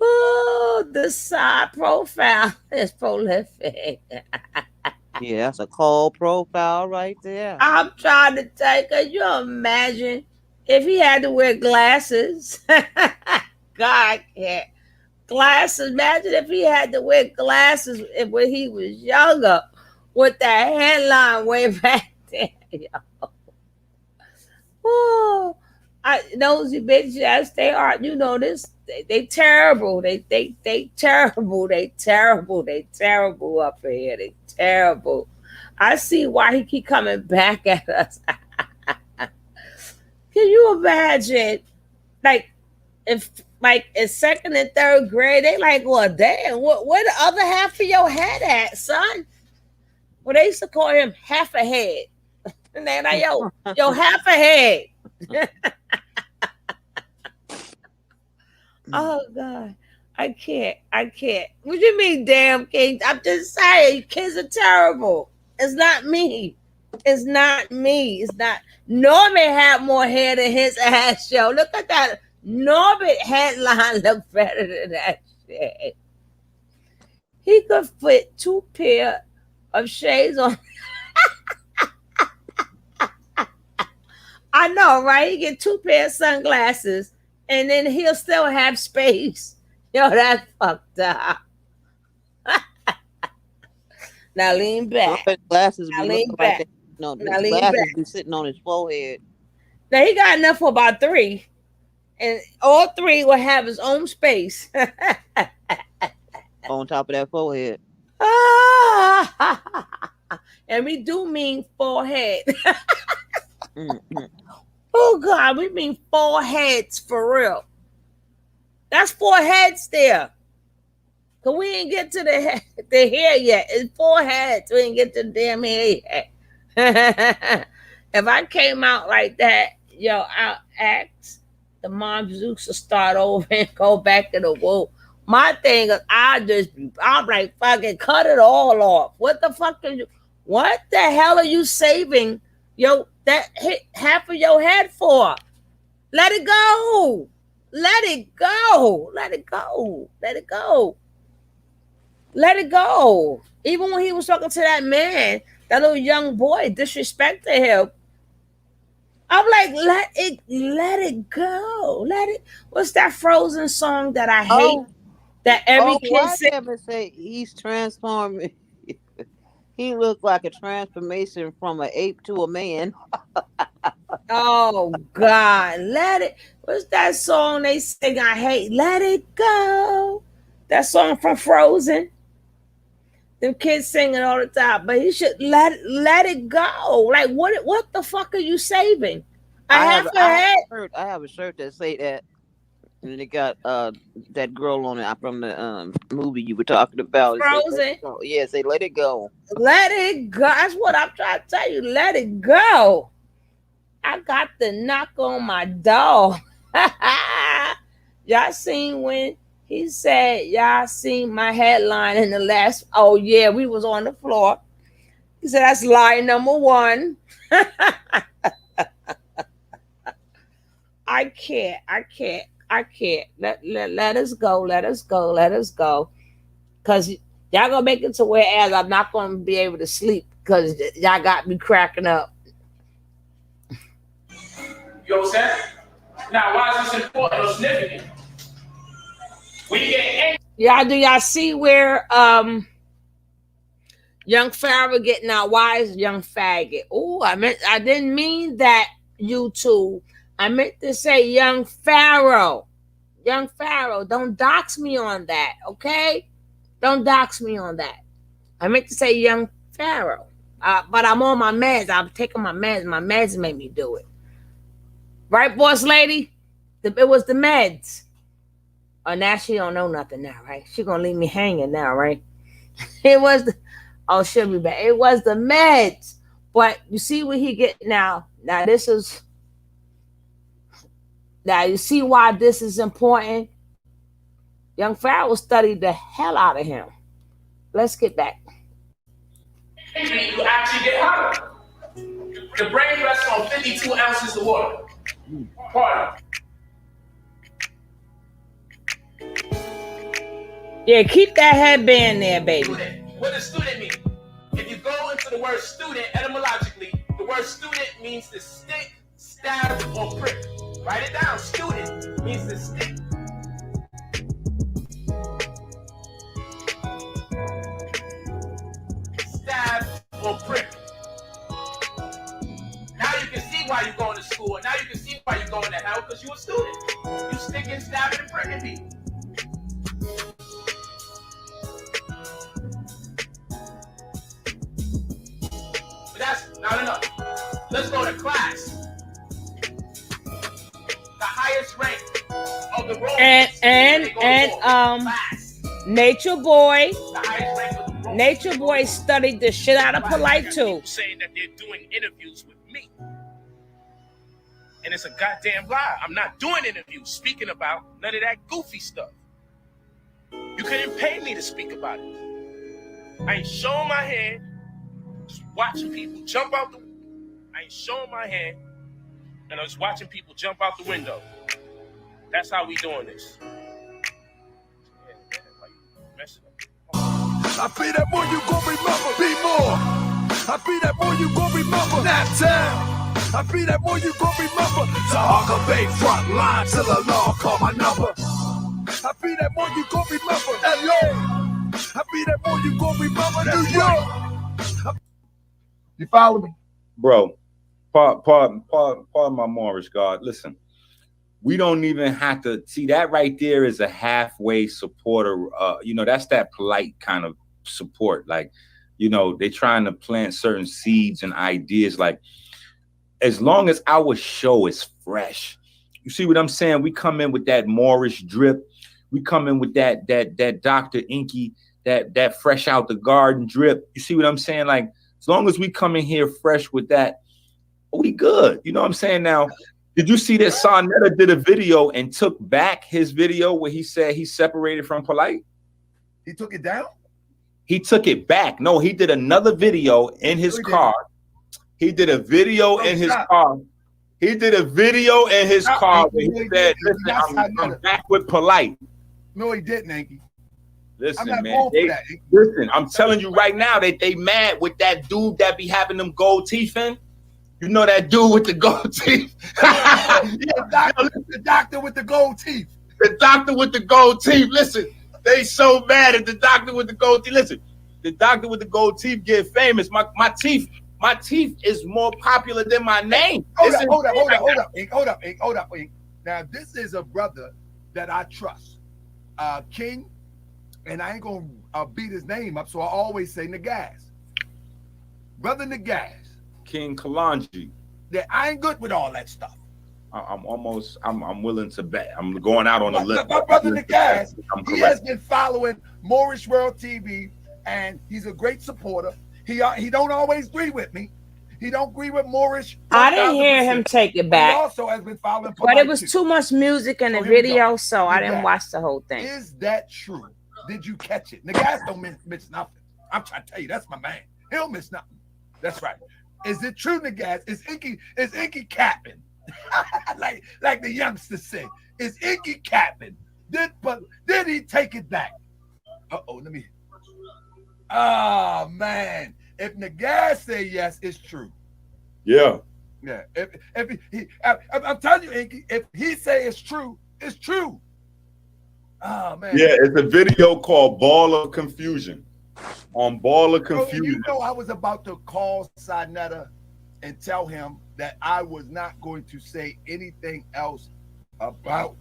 Oh, the side profile is prolific. Yeah, that's a cold profile right there. I'm trying to tell you, can you imagine if he had to wear glasses? God can't. Glasses. Imagine if he had to wear glasses when he was younger with that headline way back there. Yo. Oh, nosy bitches, they are. You know this. They terrible. They terrible. They terrible up here. They terrible. I see why he keep coming back at us. Can you imagine, like, if like in second and third grade, they like, well, damn, where the other half of your head at, son? Well, they used to call him half a head. And they're like, yo, half a head. Oh, God. I can't. What do you mean, damn King? I'm just saying, kids are terrible. It's not me. It's not. Norbit had more hair than his ass, yo. Look at that. Norbit headline look better than that shit. He could fit 2 pair of shades on. I know, right? He get 2 pair of sunglasses, and then he'll still have space. Yo, that's fucked up. Now lean back. Glasses now be lean looking back. like no, Now his lean glasses back. be sitting on his forehead. Now he got enough for about 3, and all 3 will have his own space. On top of that forehead. And we do mean forehead. Oh, God, we mean 4 heads for real. That's 4 heads there. Because we ain't get to the hair yet. It's 4 heads. We ain't get to the damn hair yet. If I came out like that, yo, I'll ask the mom Zeus to start over and go back to the womb. My thing is, I'm like, fucking cut it all off. What the hell are you saving, yo, that hit half of your head for? Let it go. Let it go. Let it go. Let it go. Let it go. Even when he was talking to that man, that little young boy disrespected him. I'm like, let it go. Let it. What's that Frozen song that I hate? That every kid sings? Kevin say he's transforming. He looked like a transformation from an ape to a man. Oh, God. Let it. What's that song they sing I hate? Let it go. That song from Frozen. Them kids sing it all the time. But he should let it go. Like, what the fuck are you saving? I have a shirt that say that. And it got that girl on it from the movie you were talking about. Frozen. Yeah, say let it go. Let it go. That's what I'm trying to tell you. Let it go. I got the knock on my door. Y'all seen when he said, y'all seen my headline in the last, oh yeah, we was on the floor. He said, that's lie number 1. I can't. Let us go. Because y'all gonna make it to whereas I'm not gonna be able to sleep because y'all got me cracking up. You know what I'm saying? Now, why is this important or significant? We get angry. Do y'all see where Young Pharaoh getting out. Why is young faggot? Oh, I didn't mean that, YouTube. I meant to say young Pharaoh. Young Pharaoh, don't dox me on that, okay? Don't dox me on that. I meant to say young Pharaoh. But I'm on my meds. I'm taking my meds. My meds made me do it. Right, boss lady? It was the meds. Oh, now she don't know nothing now, right? She gonna leave me hanging now, right? It was the, oh, she'll be back. It was the meds. But you see what he get now. Now you see why this is important. Young Pharaoh studied the hell out of him. Let's get back. You actually get hotter. The brain rests on 52 ounces of water. Pardon. Yeah, keep that headband there, baby. What does student mean? If you go into the word student etymologically, the word student means to stick, stab, or prick. Write it down. Student means to stick. Stab or prick. Now you can see why you're going to school. Now you can see why you're going to hell, because you're a student. You sticking, stabbing, and pricking people. But that's not enough. Let's go to class. The highest rank of the Romans. And Nature Boy. Nature Boy studied the shit out of Polight too. Saying that they're doing interviews with me. And it's a goddamn lie. I'm not doing interviews speaking about none of that goofy stuff. You couldn't pay me to speak about it. I ain't showing my hand, just watching people jump out the window. I ain't showing my hand, and I was watching people jump out the window. That's how we doing this. I be that boy you gon' remember, be more. I be that boy you gon' remember, Nap Town. I be that boy you gon' remember, Sahara Bay front line till the law call my number. I be that boy you gon' remember, LA. I be that boy you gon' remember, New York. You follow me? Bro, pardon my Morris God. Listen, we don't even have to see that right there is a halfway supporter. That's that polite kind of support. Like, they're trying to plant certain seeds and ideas. Like, as long as our show is fresh, you see what I'm saying? We come in with that Moorish drip. We come in with that Dr. Inky, that fresh out the garden drip. You see what I'm saying? Like, as long as we come in here fresh with that, we good. You know what I'm saying? Now, did you see that Saneter did a video and took back his video where he said he separated from Polight? He took it down? He took it back. No, he did another video in his car. He did a video in his car. He did a video in his car where he said, listen, I'm back with Polight. No, he didn't, Anky. Listen, man. Listen, I'm telling you right now that they mad with that dude that be having them gold teeth in. You know that dude with the gold teeth? The doctor with the gold teeth. The doctor with the gold teeth. Listen, they so mad at the doctor with the gold teeth. Listen, the doctor with the gold teeth get famous. My teeth is more popular than my name. Hold up. Now, this is a brother that I trust. King, and I ain't gonna beat his name up, so I always say Nagaz. Brother Nagaz. King Kalanji. Yeah, I ain't good with all that stuff. I'm willing to bet. I'm going out on a limb. My brother Nagaz, he has been following Moorish World TV, and he's a great supporter. He don't always agree with me. He don't agree with Moorish. I didn't hear him take it back. He also has been following but it was too much music in the video, so I didn't watch the whole thing. Is that true? Did you catch it? Nagaz don't miss nothing. I'm trying to tell you, that's my man. He don't miss nothing. That's right. Is it true, Nagaz? Is Inky capping? like the youngsters say. Is Inky capping? Did he take it back? Let me. Oh man. If Nagaz say yes, it's true. Yeah. Yeah. I'm telling you, Inky, if he say it's true, it's true. Oh man. Yeah, it's a video called Ball of Confusion. on Ball of Bro, and Confusion. you know I was about to call Saneter and tell him that I was not going to say anything else about,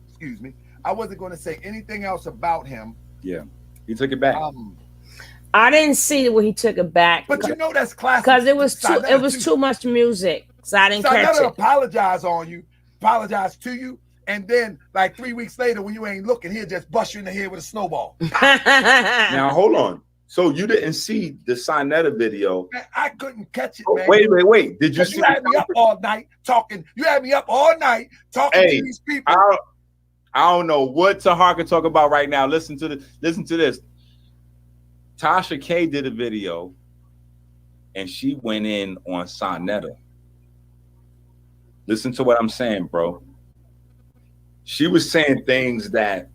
excuse me, I wasn't going to say anything else about him. Yeah, he took it back. I didn't see where he took it back. But you know that's classic. Because it was Saneter it was too much music. So I didn't catch Saneter it. apologize to you, and then like 3 weeks later when you ain't looking, he'll just bust you in the head with a snowball. Now hold on. So you didn't see the Saneter video? Man, I couldn't catch it, man. Wait. Did you see? You had me up all night talking. You had me up all night talking to these people. I don't know what Tahar can talk about right now. Listen to this. Tasha K did a video, and she went in on Saneter. Listen to what I'm saying, bro. She was saying things that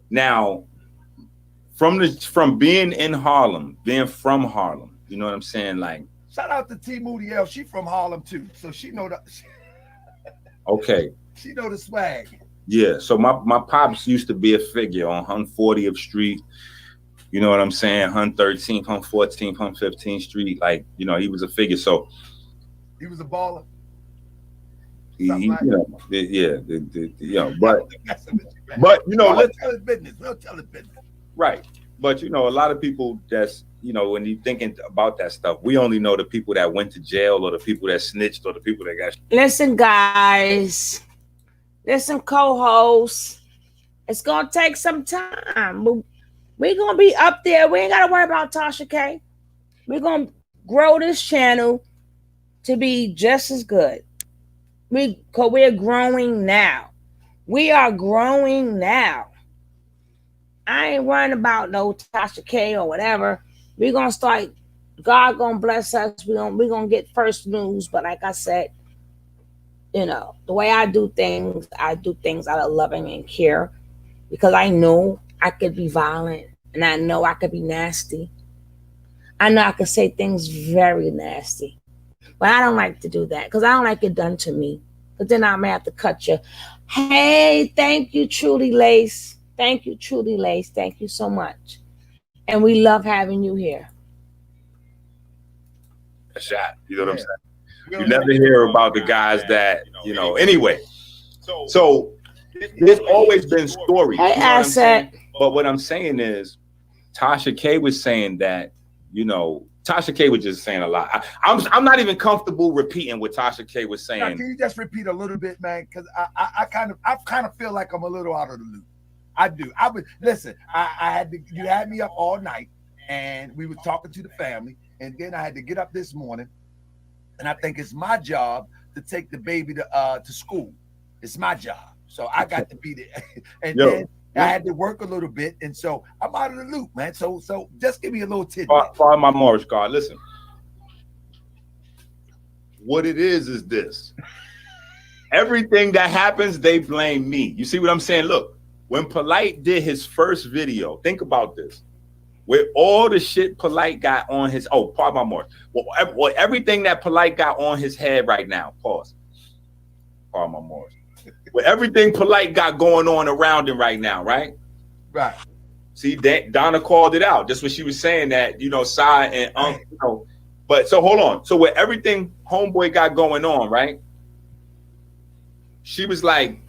now from being in Harlem, being from Harlem, you know what I'm saying? Like, shout out to T Moody L. She from Harlem too, so she know that. Okay. She know the swag. Yeah. So my pops used to be a figure on 140th Street. You know what I'm saying? 113th, 114th, 115th Street. Like, you know, he was a figure. So he was a baller. But you know, we'll tell his business. We'll tell his business. Right. But you know, a lot of people that's, you know, when you're thinking about that stuff, we only know the people that went to jail or the people that snitched or the people that got. Listen, guys. Listen, co-hosts. It's gonna take some time. We're gonna be up there. We ain't gotta worry about Tasha K. We're gonna grow this channel to be just as good. We're growing now. We are growing now. I ain't worrying about no Tasha K or whatever. We're gonna start. God gonna bless us. We're gonna get first news. But like I said, you know, the way I do things out of loving and care, because I know I could be violent and I know I could be nasty. I know I could say things very nasty, but I don't like to do that because I don't like it done to me. But then I may have to cut you. Hey, thank you, Truly Lace. Thank you, Truly Lace. Thank you so much. And we love having you here. A shot. You know what I'm saying? You never hear about the guys that, you know, anyway. So there's always been stories. Hey, you know Asset. But what I'm saying is, Tasha K was saying that, you know, Tasha K was just saying a lot. I'm not even comfortable repeating what Tasha K was saying. Now, can you just repeat a little bit, man? Because I kind of feel like I'm a little out of the loop. I do. Listen. You had me up all night, and we were talking to the family, and then I had to get up this morning, and I think it's my job to take the baby to school. It's my job, so I got to be there, and then I had to work a little bit, and so I'm out of the loop, man. So just give me a little tidbit. Follow my Morris card. Listen, what it is this. Everything that happens, they blame me. You see what I'm saying? Look, when Polight did his first video, think about this. With all the shit Polight got on his, pardon my Morris. Well, everything that Polight got on his head right now, pause. Pardon my Morris. With everything Polight got going on around him right now, right? Right. See, Donna called it out. Just what she was saying that, you know, Sai and you know. But so hold on. So with everything Homeboy got going on, right? She was like,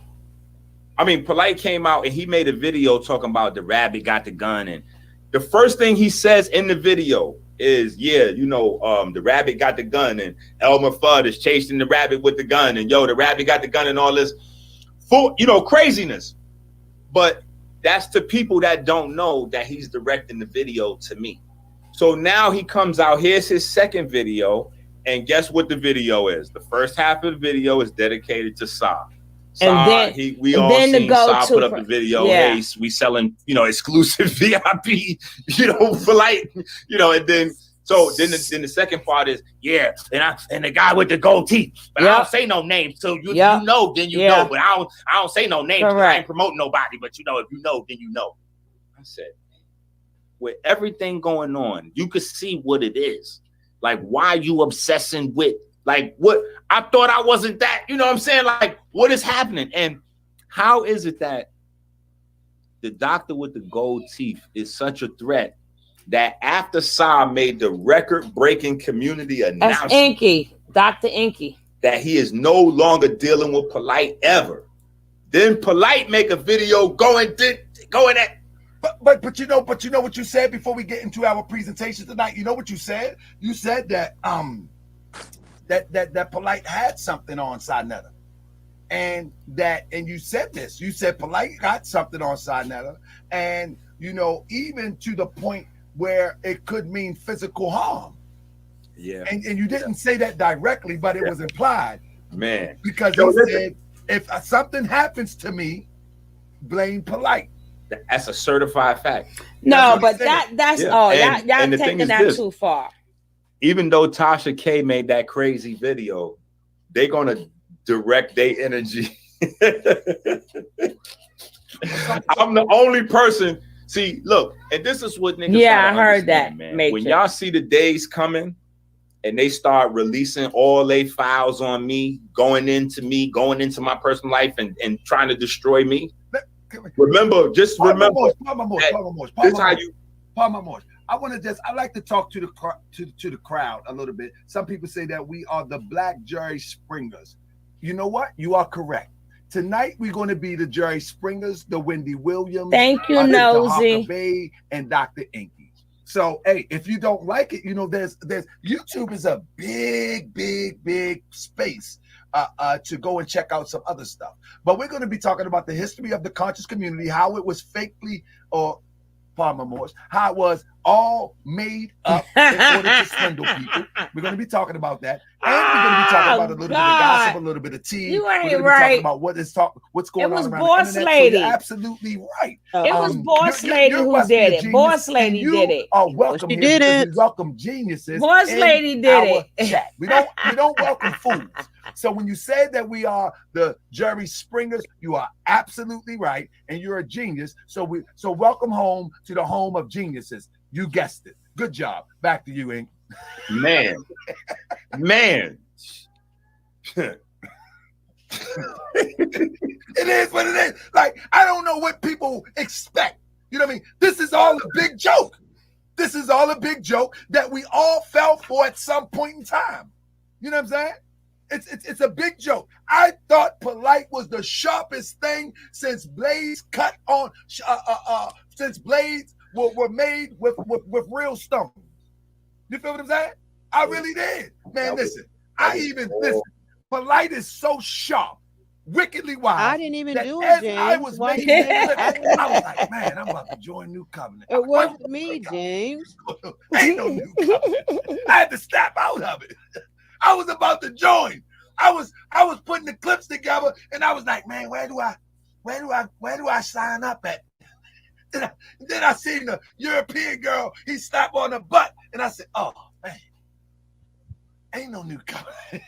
I mean, Polight came out and he made a video talking about the rabbit got the gun, and the first thing he says in the video is, yeah, you know, the rabbit got the gun, and Elmer Fudd is chasing the rabbit with the gun, and the rabbit got the gun, and all this full, you know, craziness. But that's to people that don't know that he's directing the video to me. So now he comes out, here's his second video, and guess what the video is? The first half of the video is dedicated to Sa. And then we all seen Sa put up for, the video. Yeah. Hey, we selling, you know, exclusive VIP, you know, for like, you know, and then then the second part is, yeah, and the guy with the gold teeth, but I don't say no names, so you know, then you know, but I don't say no names. I ain't promoting nobody, but you know, if you know, then you know. I said, with everything going on, you could see what it is. Like, why you obsessing with, like, what? I thought I wasn't that, you know what I'm saying? Like, what is happening? And how is it that the doctor with the gold teeth is such a threat that after Sa made the record-breaking community That's announcement Inky, Dr. Inky, that he is no longer dealing with Polight ever, then Polight make a video going at. But you know what you said before we get into our presentation tonight. You know what you said? You said that that Polight had something on Saneter, and you said this. You said Polight got something on Saneter, and you know, even to the point where it could mean physical harm. Yeah. And you didn't say that directly, but it was implied. Man. Because he said, if something happens to me, blame Polight. That's a certified fact. No, but that's y'all taking that too far. Even though Tasha K made that crazy video, they're gonna direct their energy. I'm the only person. See, look, and this is what niggas. Yeah, I heard that, man. When y'all see the days coming and they start releasing all they files on me, going into my personal life and trying to destroy me. Remember. I like to talk to the crowd a little bit. Some people say that we are the Black Jerry Springers. You know what? You are correct. Tonight we're going to be the Jerry Springers, the Wendy Williams. Thank you, Nosy. Bay and Dr. Inky. So, hey, if you don't like it, you know, there's YouTube is a big space to go and check out some other stuff. But we're going to be talking about the history of the conscious community, how it was fakely, or pardon my Morse, how it was all made up in order to swindle people. We're going to be talking about that. And we're going to be talking about a little bit of gossip, a little bit of tea. You ain't we're going to be right. talking about what's going on around Boss the internet. Lady. So you're absolutely right. It was Boss Lady who did it. Boss Lady did it. Oh, welcome. She did it. We welcome geniuses. Boss Lady did it. Chat. We don't welcome fools. So when you say that we are the Jerry Springers, you are absolutely right, and you're a genius. So welcome home to the home of geniuses. You guessed it. Good job. Back to you, Ink. Man. It is what it is. Like, I don't know what people expect. You know what I mean? This is all a big joke. This is all a big joke that we all fell for at some point in time. You know what I'm saying? It's a big joke. I thought Polight was the sharpest thing since blades cut on since blades were made with real stone. You feel what I'm saying? I really did. Man, listen. Polight is so sharp, wickedly wise. I didn't even do it, James. I was like, man, I'm about to join New Covenant. It wasn't me, James. Ain't no New Covenant. I had to snap out of it. I was about to join. I was putting the clips together, and I was like, man, where do I sign up at? Then I seen the European girl. He slapped on the butt, and I said, oh man, ain't no New Covenant.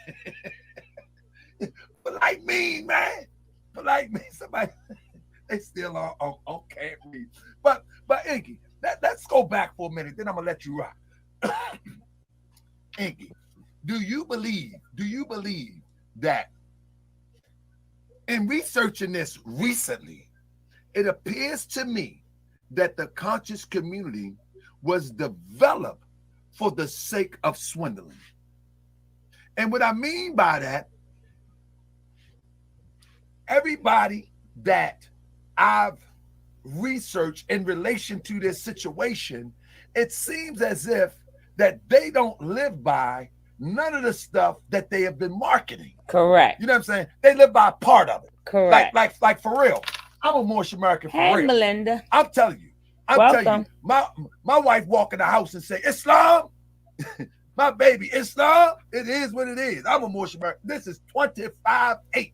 Polight mean, man. Polight mean. Somebody they still on can't read. But Inky, let's go back for a minute. Then I'm gonna let you rock. Inky, do you believe that in researching this recently, it appears to me that the conscious community was developed for the sake of swindling? And what I mean by that, everybody that I've researched in relation to this situation, it seems as if that they don't live by none of the stuff that they have been marketing. Correct. You know what I'm saying? They live by part of it. Correct. Like for real. I'm a Moorish American for Hey, real. Melinda. I'm telling you. My wife walk in the house and say, Islam, my baby, Islam, it is what it is. I'm a Moorish American. This is 25-8.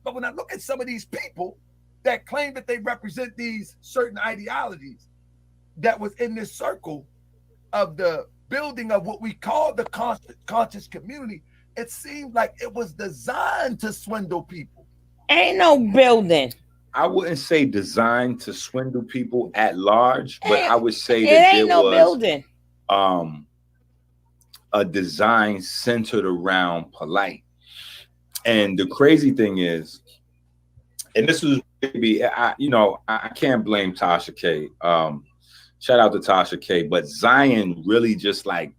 But when I look at some of these people that claim that they represent these certain ideologies that was in this circle of the building of what we call the conscious community, it seemed like it was designed to swindle people. Ain't no building. I wouldn't say designed to swindle people at large, but I would say It that ain't there no was building. A design centered around Polight. And the crazy thing is, and this was baby, I can't blame Tasha K. Shout out to Tasha K. But Zion really just like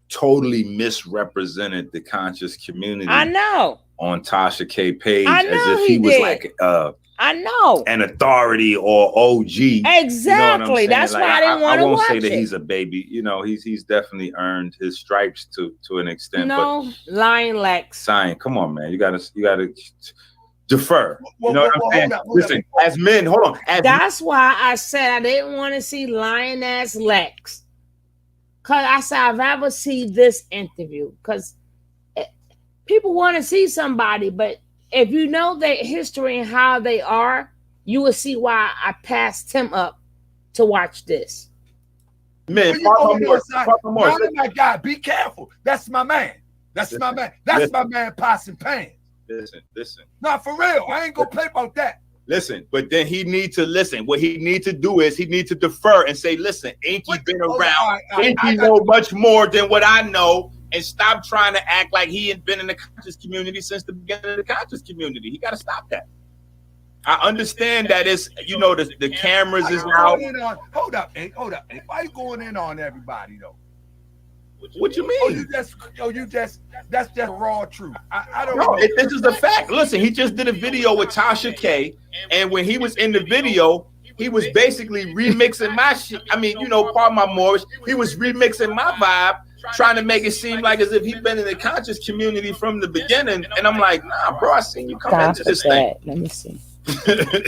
totally misrepresented the conscious community. I know. On Tasha K page, I know as if he was like I know an authority or OG. Exactly. That's why I didn't want to watch it. I won't say that he's a baby. You know, he's definitely earned his stripes to an extent. No, but lying Lex. Zion, come on, man. You gotta defer. You know what I'm saying? Listen, as men, hold on. That's why I said I didn't want to see lying ass Lex. Cause I said I've ever seen this interview. Cause people want to see somebody, but if you know their history and how they are, you will see why I passed him up to watch this. Man, my guy, be careful. That's my man. That's my man. That's my man, Pots and Pans. Listen. No, for real. I ain't gonna play about that. Listen, but then he needs to listen. What he needs to do is he needs to defer and say, listen, Inky been around. Inky know much more than what I know. And stop trying to act like he had been in the conscious community since the beginning of the conscious community. He got to stop that. I understand that it's, the cameras is out. Hold up. Why you going in on everybody though? What you mean? That's just raw truth. I don't know. This is the fact. Listen, he just did a video with Tasha K, and when he was in the video, he was basically remixing my shit. I mean, pardon my Moorish, he was remixing my vibe, trying to make it seem like as if he'd been in the conscious community from the beginning. And I'm like, nah, bro, I seen you come into this thing. Let me see.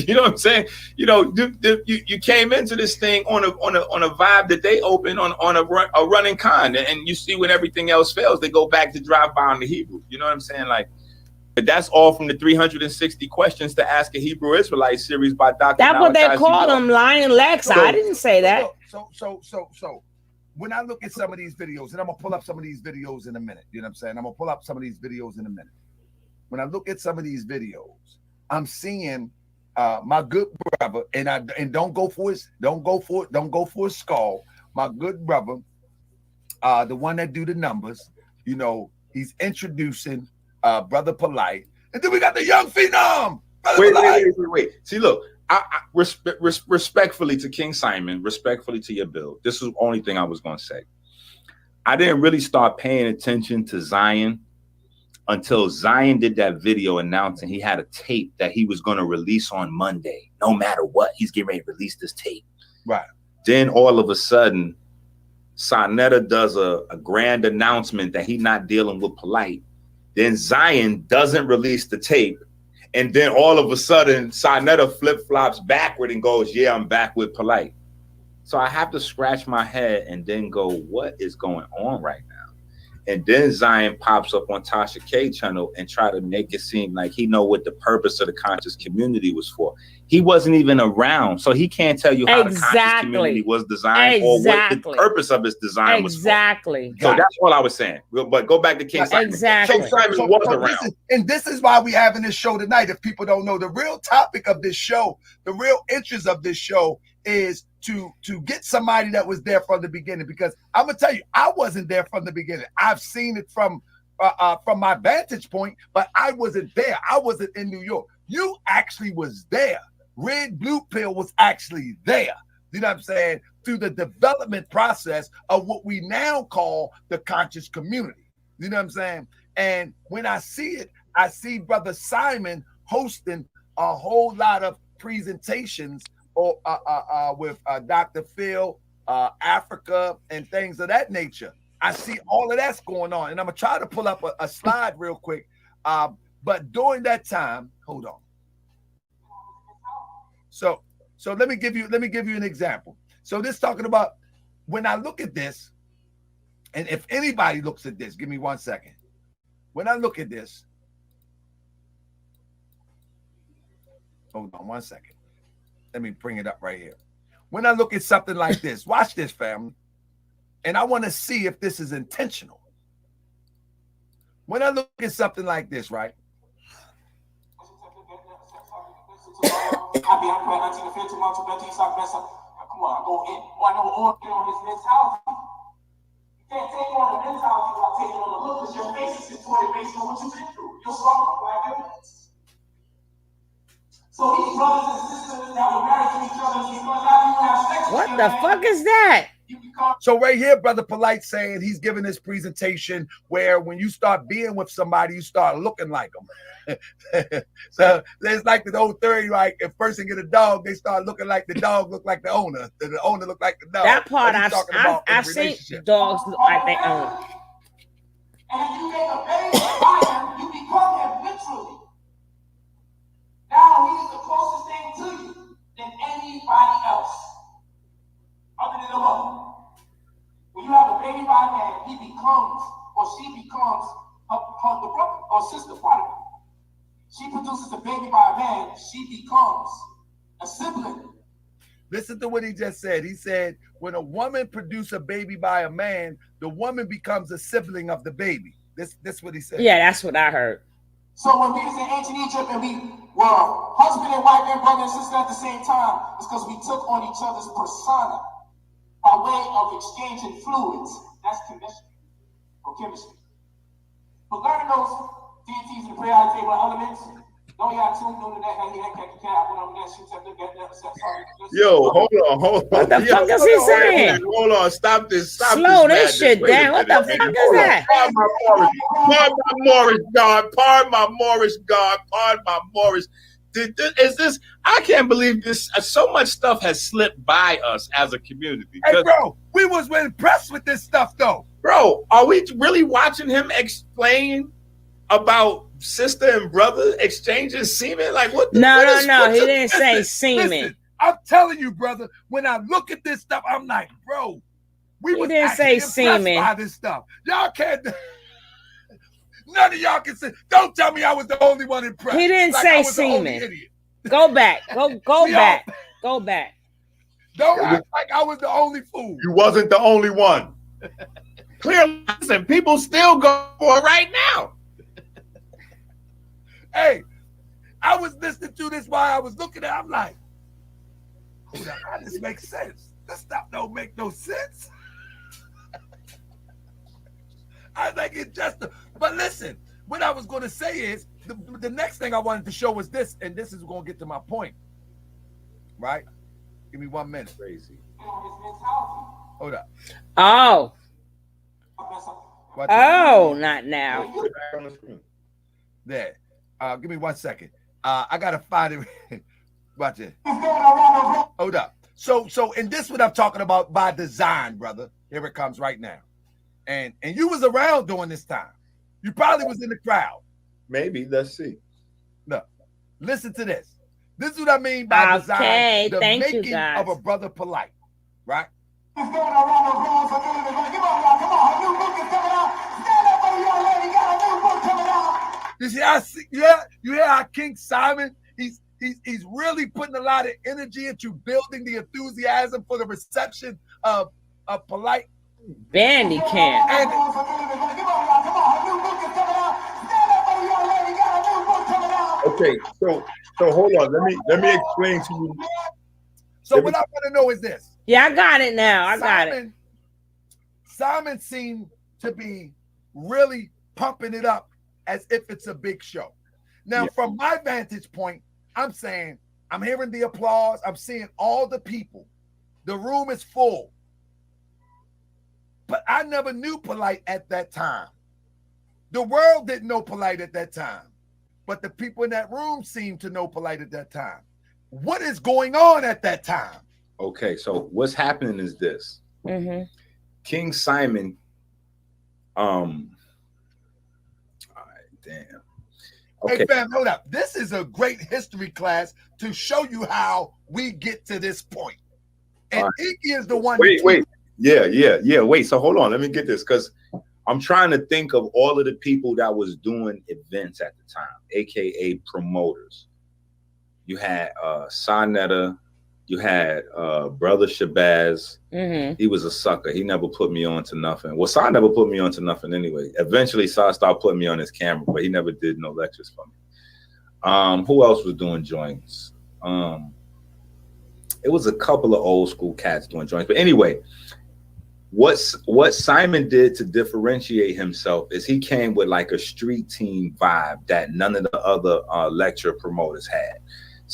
You know what I'm saying? You came into this thing on a vibe that they open on a running con, and you see when everything else fails, they go back to drive by on the Hebrew. You know what I'm saying? Like, but that's all from the 360 questions to ask a Hebrew Israelite series by Dr. That's what they call them, lying Lex. I didn't say that. So when I look at some of these videos, and I'm gonna pull up some of these videos in a minute. You know what I'm saying? I'm gonna pull up some of these videos in a minute. When I look at some of these videos, I'm seeing my good brother, and don't go for a skull. My good brother, the one that do the numbers, he's introducing Brother Polight, and then we got the young phenom. Wait. See, look, I respectfully to King Simon, respectfully to your bill. This is the only thing I was gonna say. I didn't really start paying attention to Zion until Zion did that video announcing he had a tape that he was going to release on Monday. No matter what, he's getting ready to release this tape. Right. Then all of a sudden, Saneter does a grand announcement that he's not dealing with Polight. Then Zion doesn't release the tape. And then all of a sudden, Saneter flip-flops backward and goes, yeah, I'm back with Polight. So I have to scratch my head and then go, what is going on right now? And then Zion pops up on Tasha K channel and try to make it seem like he know what the purpose of the conscious community was for. He wasn't even around, so he can't tell you how the conscious community was designed or what the purpose of its design was for. Exactly. So that's all I was saying. But go back to King Simon. Exactly. King Simon was around. This is why we're having this show tonight. If people don't know, the real topic of this show, the real interest of this show is to get somebody that was there from the beginning, because I'm gonna tell you, I wasn't there from the beginning. I've seen it from my vantage point, but I wasn't there. I wasn't in New York. You actually was there. Red Blue Pill was actually there. You know what I'm saying? Through the development process of what we now call the conscious community. You know what I'm saying? And when I see it, I see Brother Simon hosting a whole lot of presentations or with Dr. Phil, Africa, and things of that nature. I see all of that's going on, and I'm gonna try to pull up a slide real quick. But during that time, hold on. So let me give you an example. So this talking about when I look at this, and if anybody looks at this, give me 1 second. When I look at this, hold on 1 second. Let me bring it up right here. When I look at something like this, watch this, family. And I want to see if this is intentional. When I look at something like this, right? So he's What the fuck is that? So right here, Brother Polight saying he's giving this presentation where when you start being with somebody, you start looking like them. So it's like the old theory, like if person get a dog, they start looking like the dog look like the owner. The owner look like the dog. That part I've seen dogs look like they own. And if you make a baby by him, you become him literally. Now he's the closest thing to you than anybody else, other than the mother. When you have a baby by a man, he becomes or she becomes her the brother or sister part of it. She produces a baby by a man, she becomes a sibling. Listen to what he just said. He said, when a woman produces a baby by a man, the woman becomes a sibling of the baby. This what he said. Yeah, that's what I heard. So when we was in ancient Egypt and we were husband and wife and brother and sister at the same time, it's because we took on each other's persona by way of exchanging fluids. That's chemistry or chemistry. But learning those deities and the periodic table elements, no, y'all tuned on that. Yo, hold on. What the fuck is he saying? Hold on, stop this. Slow this shit down. What the fuck is that? Pardon my Morris God. Pardon my Morris God. Pardon my Morris. Is this? I can't believe this. So much stuff has slipped by us as a community. Hey, bro, we was impressed with this stuff, though. Bro, are we really watching him explain about sister and brother exchanging semen? Like what? No. He didn't say semen. Listen, I'm telling you, brother. When I look at this stuff, I'm like, bro, He didn't say semen. By this stuff, y'all can't. None of y'all can say. Don't tell me I was the only one impressed. He didn't say semen. Go back. Go back. Go back. Don't act like I was the only fool. You wasn't the only one. Clearly, listen, people still go for it right now. Hey, I was listening to this while I was looking at it. I'm like, how does this make sense? This stuff don't make no sense. I think it just, but listen, what I was going to say is the next thing I wanted to show was this, and this is going to get to my point, right? Give me 1 minute. Crazy. Hold up. Oh. Watch not now. There. Give me 1 second. I gotta find it. Watch it. Hold up. So, and this what I'm talking about by design, brother. Here it comes right now. And you was around during this time. You probably was in the crowd. Maybe. Let's see. No. Listen to this. This is what I mean by design. The making of a brother Polight, right? You see, you hear how King Simon, he's really putting a lot of energy into building the enthusiasm for the reception of Polight. Bandy camp. Okay, so hold on. Let me explain to you. So what I want to know is this. Yeah, I got it now. I got it. Simon seemed to be really pumping it up as if it's a big show. Now, from my vantage point, I'm saying, I'm hearing the applause. I'm seeing all the people. The room is full. But I never knew Polight at that time. The world didn't know Polight at that time. But the people in that room seemed to know Polight at that time. What is going on at that time? Okay, so what's happening is this. Mm-hmm. King Simon, all right, damn. Okay. Hey, fam, hold up. This is a great history class to show you how we get to this point. And Iggy is the one. Wait. Yeah. Wait, so hold on. Let me get this, because I'm trying to think of all of the people that was doing events at the time, aka promoters. You had Saneter, you had Brother Shabazz. Mm-hmm. He was a sucker. He never put me on to nothing. Well, Sa never put me on to nothing anyway. Eventually, Sa started putting me on his camera, but he never did no lectures for me. Who else was doing joints? It was a couple of old school cats doing joints. But anyway, what Simon did to differentiate himself is he came with like a street team vibe that none of the other lecture promoters had.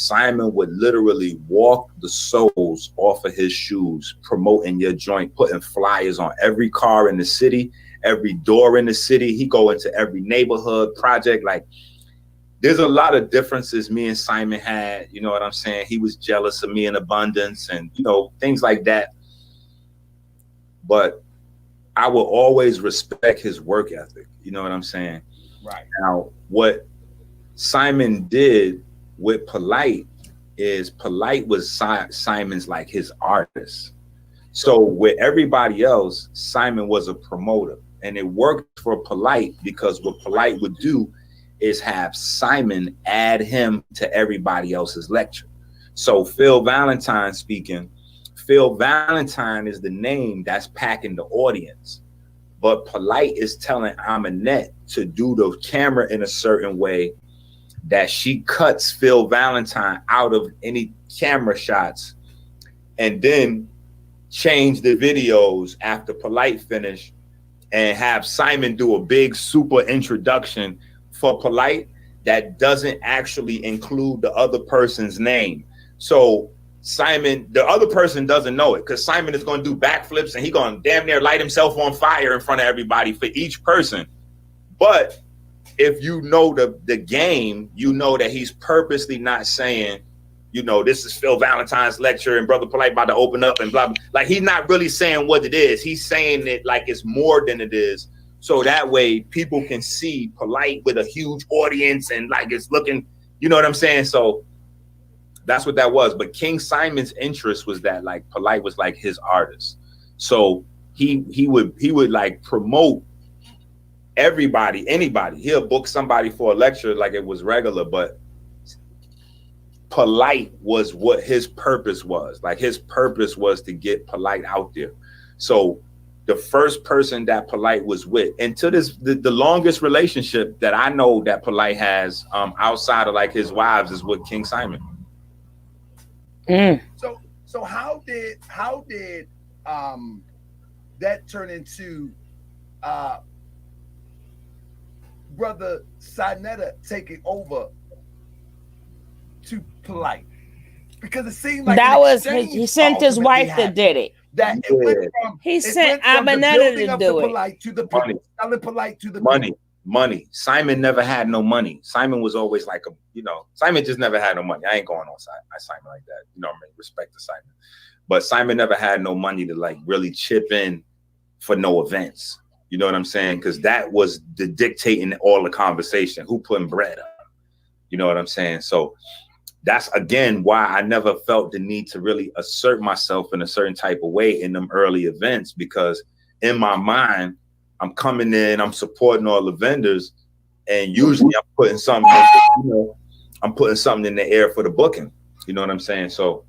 Simon would literally walk the soles off of his shoes, promoting your joint, putting flyers on every car in the city, every door in the city. He go into every neighborhood project. Like, there's a lot of differences me and Simon had, you know what I'm saying? He was jealous of me in abundance and, you know, things like that. But I will always respect his work ethic. You know what I'm saying? Right. Now, what Simon did with Polight is Polight was Simon's like his artist. So with everybody else, Simon was a promoter, and it worked for Polight because what Polight would do is have Simon add him to everybody else's lecture. So Phil Valentine speaking, Phil Valentine is the name that's packing the audience, but Polight is telling Aminette to do the camera in a certain way that she cuts Phil Valentine out of any camera shots and then change the videos after Polight finished and have Simon do a big super introduction for Polight that doesn't actually include the other person's name. So Simon, the other person doesn't know it because Simon is going to do backflips and he's going to damn near light himself on fire in front of everybody for each person. But if you know the game, you know that he's purposely not saying, you know, this is Phil Valentine's lecture and Brother Polight about to open up and blah, blah. Like, he's not really saying what it is. He's saying it like it's more than it is. So that way people can see Polight with a huge audience and like it's looking, you know what I'm saying? So that's what that was. But King Simon's interest was that like Polight was like his artist. So he would like promote everybody, anybody. He'll book somebody for a lecture like it was regular, but Polight was what his purpose was. Like, his purpose was to get Polight out there. So the first person that Polight was with, and to this, the longest relationship that I know that Polight has outside of like his wives is with King Simon. So how did that turn into Brother Saneter taking over to Polight? Because it seemed like that was he sent his wife that did it. That it went from, he sent Aminetta to do it. Polight to the people, selling Polight to the money. Simon never had no money. Simon was always like a, you know, Simon just never had no money. I ain't going on Simon like that. You know what I mean? Respect to Simon. But Simon never had no money to like really chip in for no events. You know what I'm saying? Because that was the dictating all the conversation. Who putting bread up? You know what I'm saying? So that's, again, why I never felt the need to really assert myself in a certain type of way in them early events, because in my mind, I'm coming in, I'm supporting all the vendors, and usually I'm putting something, you know, I'm putting something in the air for the booking. You know what I'm saying? So,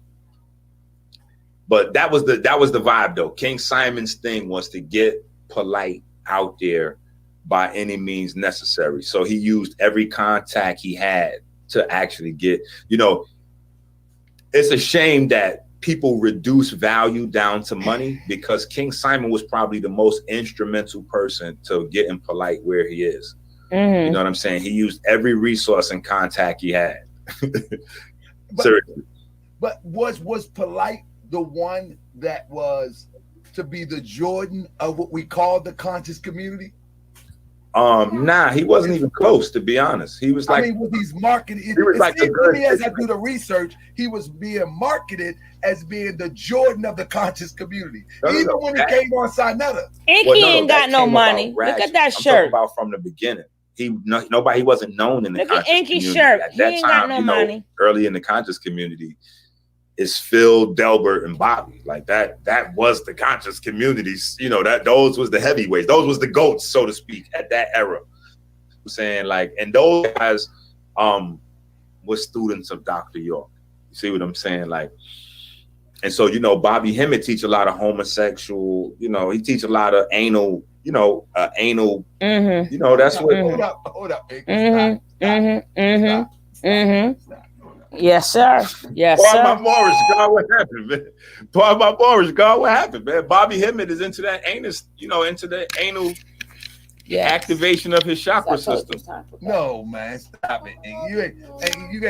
but that was the vibe though. King Simon's thing was to get Polight out there by any means necessary. So he used every contact he had to actually get, you know, it's a shame that people reduce value down to money, because King Simon was probably the most instrumental person to getting Polight where he is. Mm-hmm. You know what I'm saying? He used every resource and contact he had. Seriously. But was Polight the one that was to be the Jordan of what we call the conscious community? Nah, he wasn't even close, to be honest. He was like, I mean, with these marketing, he was like as I do the research, he was being marketed as being the Jordan of the conscious community. Even when he came on Saneter. Inky ain't got no money. Look at that shirt. I'm talking about from the beginning. He wasn't known in the conscious community. Look at Inky's shirt. At that he ain't time, got no you know, money. Early in the conscious community, is Phil, Delbert, and Bobby. Like that was the conscious communities, you know, those was the heavyweights, those was the GOATs, so to speak, at that era. I'm saying, like, and those guys were students of Dr. York. You see what I'm saying? Like, and so, you know, Bobby Hemmett teach a lot of homosexual, you know, he teach a lot of anal, you know, mm-hmm. you know, that's what. Hold up. Yes, sir. Yes, sir. Paul Morris, God, what happened, man? Morris, God, what happened, man? Bobby Hemmett is into that anus, you know, into the anal, activation of his chakra system. No, man, stop it.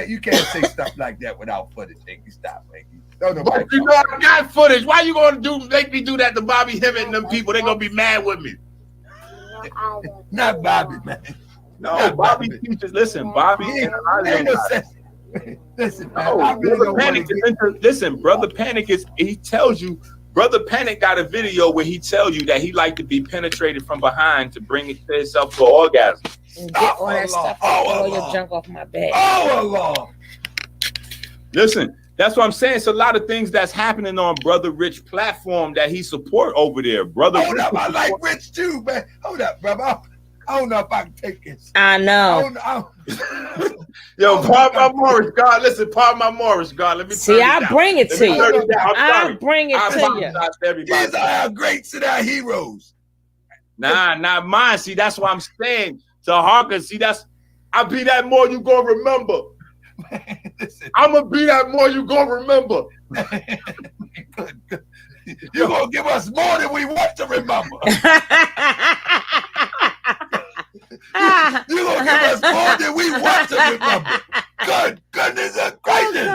You can't say stuff like that without footage. Stop, Iggy. But you know I got footage. Why you gonna make me do that to Bobby Hemmett and them people? They gonna be mad with me. Not Bobby, man. No, Not Bobby teaches. Listen, Bobby and listen, man. No, Brother Panic is listen, Brother Panic he tells you, Brother Panic got a video where he tells you that he like to be penetrated from behind to bring himself to orgasm. And get all that stuff, all your junk off my bed. Oh, Allah. Listen, that's what I'm saying. It's a lot of things that's happening on Brother Rich platform that he support over there. Brother Hold up, I like Rich too, man. Hold up, brother. I don't know if I can take this. I know. Yo, pardon my Morris, God. Listen, pardon my Morris, God. Let me see. I bring it to you. I bring it to you. Everybody. These are our greats and our heroes. Nah, not mine. See, that's what I'm saying. To Harker, see, I'll be that more you gonna remember. I'm gonna be that more you gonna remember. Good. You're gonna give us more than we want to remember. You're gonna give us more than we want to remember. Good goodness and gracious.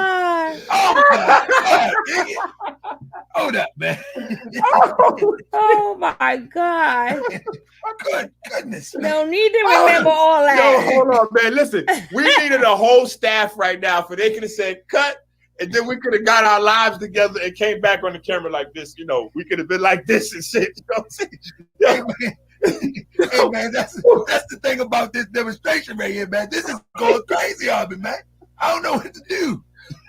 Oh my God. Hold up, man. Oh my God. Good goodness. No need to remember all that. Yo, hold on, man. Listen, we needed a whole staff right now for they could have said cut, and then we could have got our lives together and came back on the camera like this. You know, we could have been like this and shit. You know what I'm saying? Hey man, that's the thing about this demonstration right here, man. This is going crazy on me, man. I don't know what to do.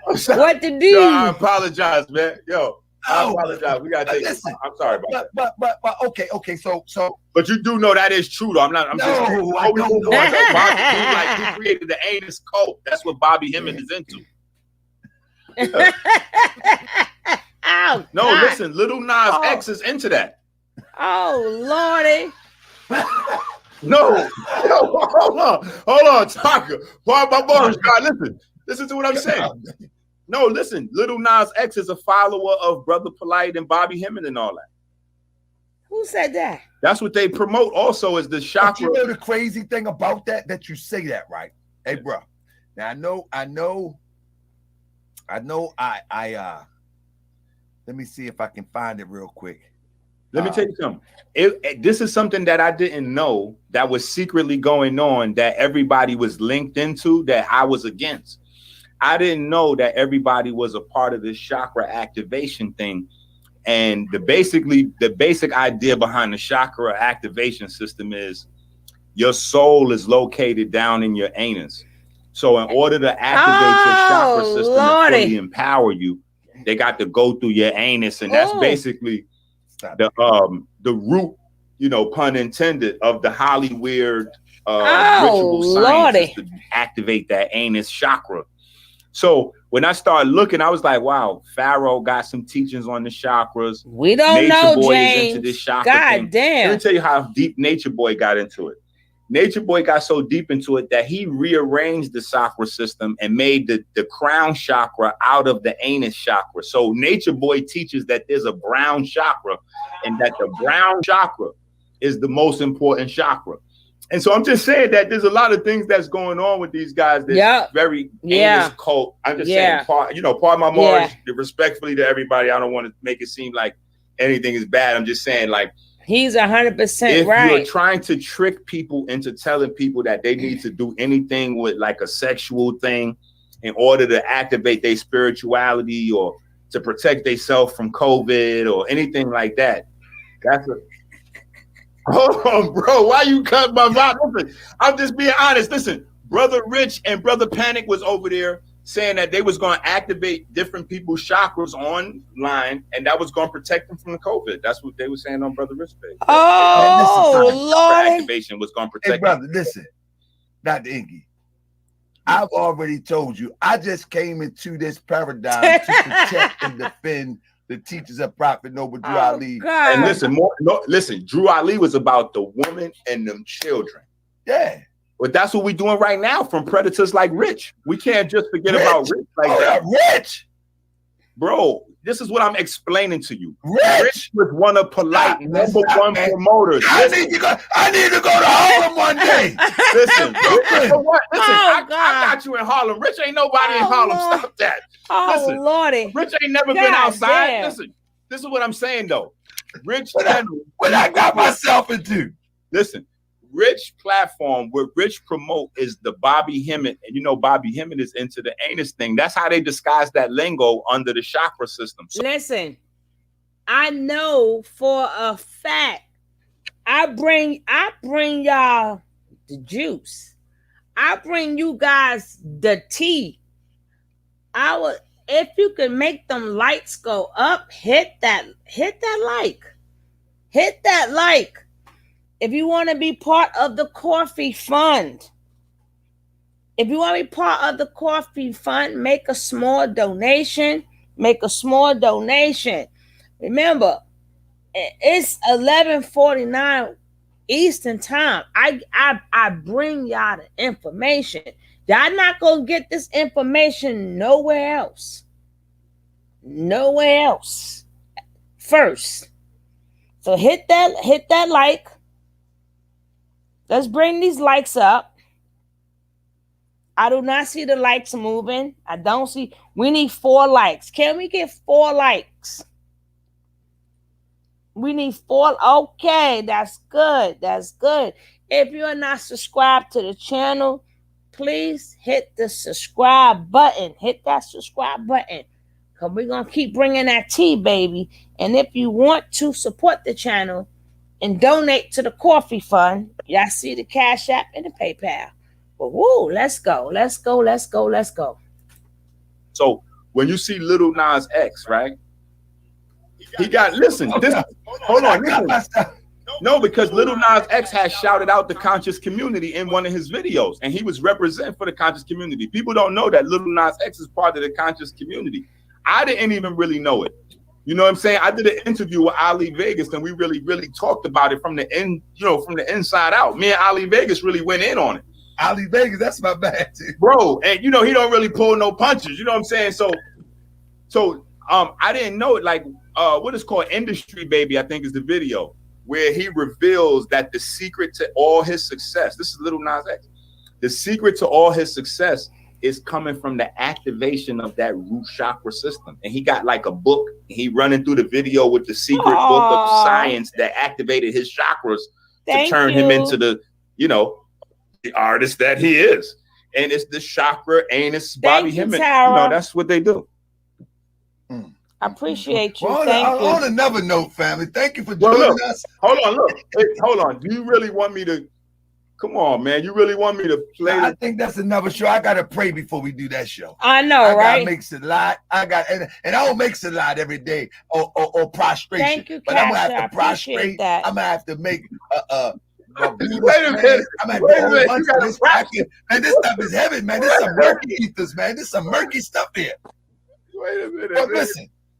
What to do? Yo, I apologize, man. Yo, I apologize. We gotta take. Listen, I'm sorry about that. But okay. So. But you do know that is true, though. I'm just. I don't know. Like he created the anus cult. That's what Bobby Hemmett is into. No, God. listen, Little Nas X is into that. Oh Lordy. No, hold on, Tucker. Pardon my Morris, God, listen to what I'm saying. No, listen, Little Nas X is a follower of Brother Polight and Bobby Hemmett and all that. Who said that? That's what they promote also is the chakra. You know the crazy thing about that you say that, right? Hey, bro. Now I know let me see if I can find it real quick. Let me tell you something. This is something that I didn't know that was secretly going on that everybody was linked into that I was against. I didn't know that everybody was a part of this chakra activation thing. And the basic idea behind the chakra activation system is your soul is located down in your anus. So in order to activate your chakra system and fully empower you, they got to go through your anus. And that's basically the root, you know, pun intended, of the Hollywood ritual science to activate that anus chakra. So when I started looking, I was like, wow, Pharaoh got some teachings on the chakras. We don't Nature know, Boy James. is into this chakra God thing. damn. Let me tell you how deep Nature Boy got into it. Nature Boy got so deep into it that he rearranged the chakra system and made the crown chakra out of the anus chakra. So Nature Boy teaches that there's a brown chakra and that the brown chakra is the most important chakra. And so I'm just saying that there's a lot of things that's going on with these guys that's very anus cult. I'm just saying, pardon my Morris, respectfully to everybody. I don't want to make it seem like anything is bad. I'm just saying, like, he's 100% if right. you're trying to trick people into telling people that they need to do anything with like a sexual thing in order to activate their spirituality or to protect themselves from COVID or anything like that, that's a... Hold on, bro. Why you cut my vibe? Listen, I'm just being honest. Listen, Brother Rich and Brother Panic was over there saying that they was going to activate different people's chakras online, and that was going to protect them from the COVID. That's what they were saying on Brother Rich's page. Oh, Lord. Activation was going to protect them. Brother, listen, Dr. Iggy, I've already told you, I just came into this paradigm to protect and defend the teachers of Prophet Noble Drew Ali. And listen, Drew Ali was about the woman and them children. Yeah. But that's what we're doing right now from predators like Rich. We can't just forget about Rich like that. Rich! Bro, this is what I'm explaining to you. Rich was one of Polight number one promoters. I need to go to Harlem one day. Listen, I got you in Harlem. Rich ain't nobody in Harlem. Lord. Stop that. Oh, Listen, Lordy. Rich ain't never been God outside. damn. Listen, this is what I'm saying though. Rich, what I got myself into. Listen, Rich platform where Rich promote is the Bobby Hemmett, and you know Bobby Hemmett is into the anus thing. That's how they disguise that lingo under the chakra system. So, listen, I know for a fact. I bring y'all the juice. I bring you guys the tea. If you can make them lights go up, hit that like. Hit that like. If you want to be part of the coffee fund, make a small donation. Remember, it's 11:49 Eastern time. I bring y'all the information. Y'all not gonna get this information nowhere else. First. So hit that like. Let's bring these likes up. I do not see the likes moving. We need 4 likes. Can we get 4 likes? We need 4. Okay, that's good. If you're not subscribed to the channel, please hit the subscribe button. Hit that subscribe button. Because we're going to keep bringing that tea, baby. And if you want to support the channel and donate to the coffee fund, y'all see the Cash App and the PayPal. But woo, let's go. So when you see Little Nas X, right? He got, listen, hold on. No, because Little Nas X has shouted out the conscious community in one of his videos, and he was representing for the conscious community. People don't know that Little Nas X is part of the conscious community. I didn't even really know it. You know what I'm saying? I did an interview with Ali Vegas, and we really talked about it from the inside out. Me and Ali Vegas really went in on it. Ali Vegas, that's my bad too. Bro, and he don't really pull no punches. You know what I'm saying? So I didn't know it. Like what is called Industry Baby, I think is the video where he reveals that the secret to all his success, this is Little Nas X, the secret to all his success is coming from the activation of that root chakra system. And he got like a book, he running through the video with the secret book of science that activated his chakras to turn him into the artist that he is. And it's the chakra anus Bobby Hemmett. That's what they do. I appreciate you. On another note, family, thank you for joining us. Hold on. Do you really want me to? Come on, man. You really want me to play? I think that's another show. I gotta pray before we do that show. I know, right? I gotta make salat. And I don't make salat every day or prostration. Thank you, but I'm gonna have to prostrate. That. I'm gonna have to make wait a minute. Man, this stuff is heavy, man. This is some murky ethers, man. This is some murky stuff here. Wait a minute.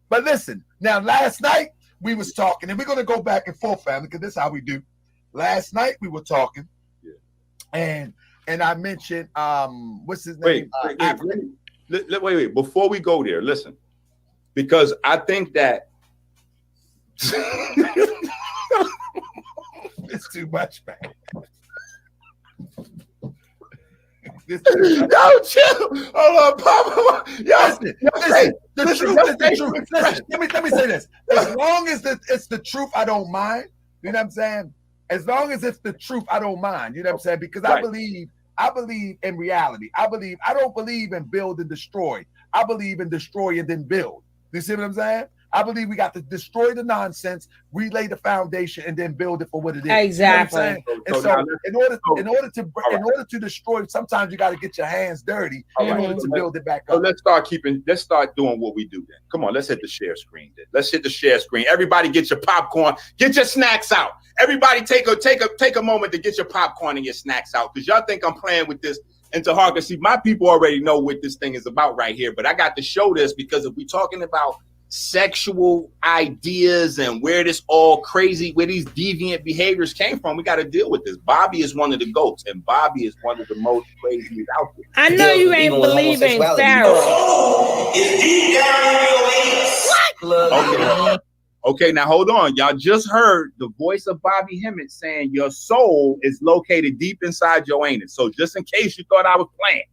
But listen. Now, last night we was talking, and we're gonna go back and forth, family, because this is how we do. Last night we were talking, and I mentioned what's his name? Wait. Before we go there, listen, because I think that it's too much, man. Yo, chill. Hold on, Papa. Listen, the truth is the truth. Listen, let me say this. As long as it's the truth, I don't mind. You know what I'm saying? As long as it's the truth, I don't mind. You know what I'm saying? Because I believe in reality. I don't believe in build and destroy. I believe in destroy and then build. You see what I'm saying? I believe we got to destroy the nonsense, relay the foundation, and then build it for what it is. Exactly. You know what I'm saying? And so, in order to destroy, sometimes you got to get your hands dirty in order to build it back up. So let's start doing what we do then. Come on, let's hit the share screen then. Let's hit the share screen. Everybody, get your popcorn, get your snacks out. Everybody, take a moment to get your popcorn and your snacks out, because y'all think I'm playing with this. And to hearken, see, my people already know what this thing is about right here, but I got to show this because if we're talking about sexual ideas and where these deviant behaviors came from, we got to deal with this. Bobby is one of the GOATs, and Bobby is one of the most crazy out there. I know you ain't believing Pharaoh. It's deep down in your anus. What? Okay. Okay, now hold on. Y'all just heard the voice of Bobby Hemmett saying your soul is located deep inside your anus. So just in case you thought I was playing,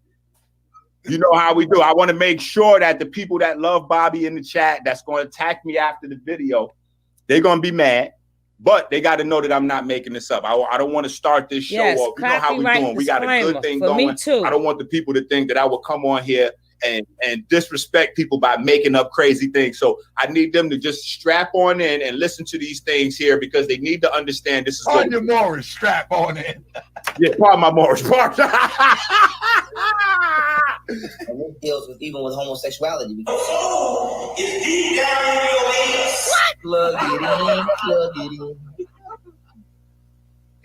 you know how we do. I want to make sure that the people that love Bobby in the chat that's going to attack me after the video, they're going to be mad, but they got to know that I'm not making this up. I don't want to start this show off. You know how we doing. We got a good thing going. Me too. I don't want the people to think that I will come on here and disrespect people by making up crazy things. So I need them to just strap on in and listen to these things here because they need to understand this is on your Morris, strap on in. Yeah, pardon my Morris. And this deals with even with homosexuality. Because it's deep down in your waist. Plug it in.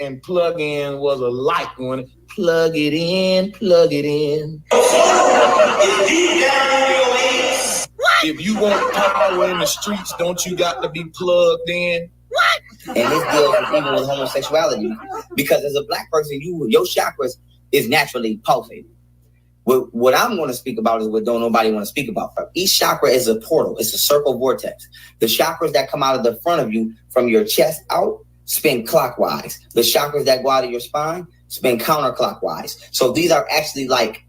And plug in was a light one. Plug it in. It's deep down in your waist. If you want power in the streets, don't you got to be plugged in? And this deals with even with homosexuality. Because as a black person, your chakras is naturally pulsating. What I'm going to speak about is what don't nobody want to speak about. Each chakra is a portal. It's a circle vortex. The chakras that come out of the front of you from your chest out spin clockwise. The chakras that go out of your spine spin counterclockwise. So these are actually like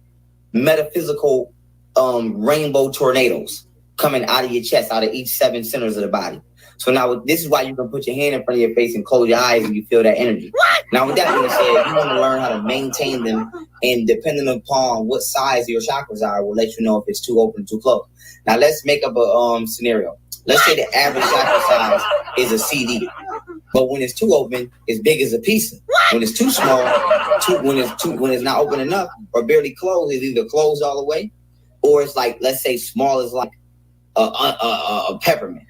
metaphysical rainbow tornadoes coming out of your chest, out of each 7 centers of the body. So now this is why you can put your hand in front of your face and close your eyes and you feel that energy. Now with that being said, you want to learn how to maintain them, and depending upon what size your chakras are, will let you know if it's too open or too closed. Now let's make up a scenario. Let's say the average chakra size is a CD, but when it's too open, it's big as a pizza. When it's too small, when it's not open enough or barely closed, it's either closed all the way, or it's like, let's say small as like a peppermint.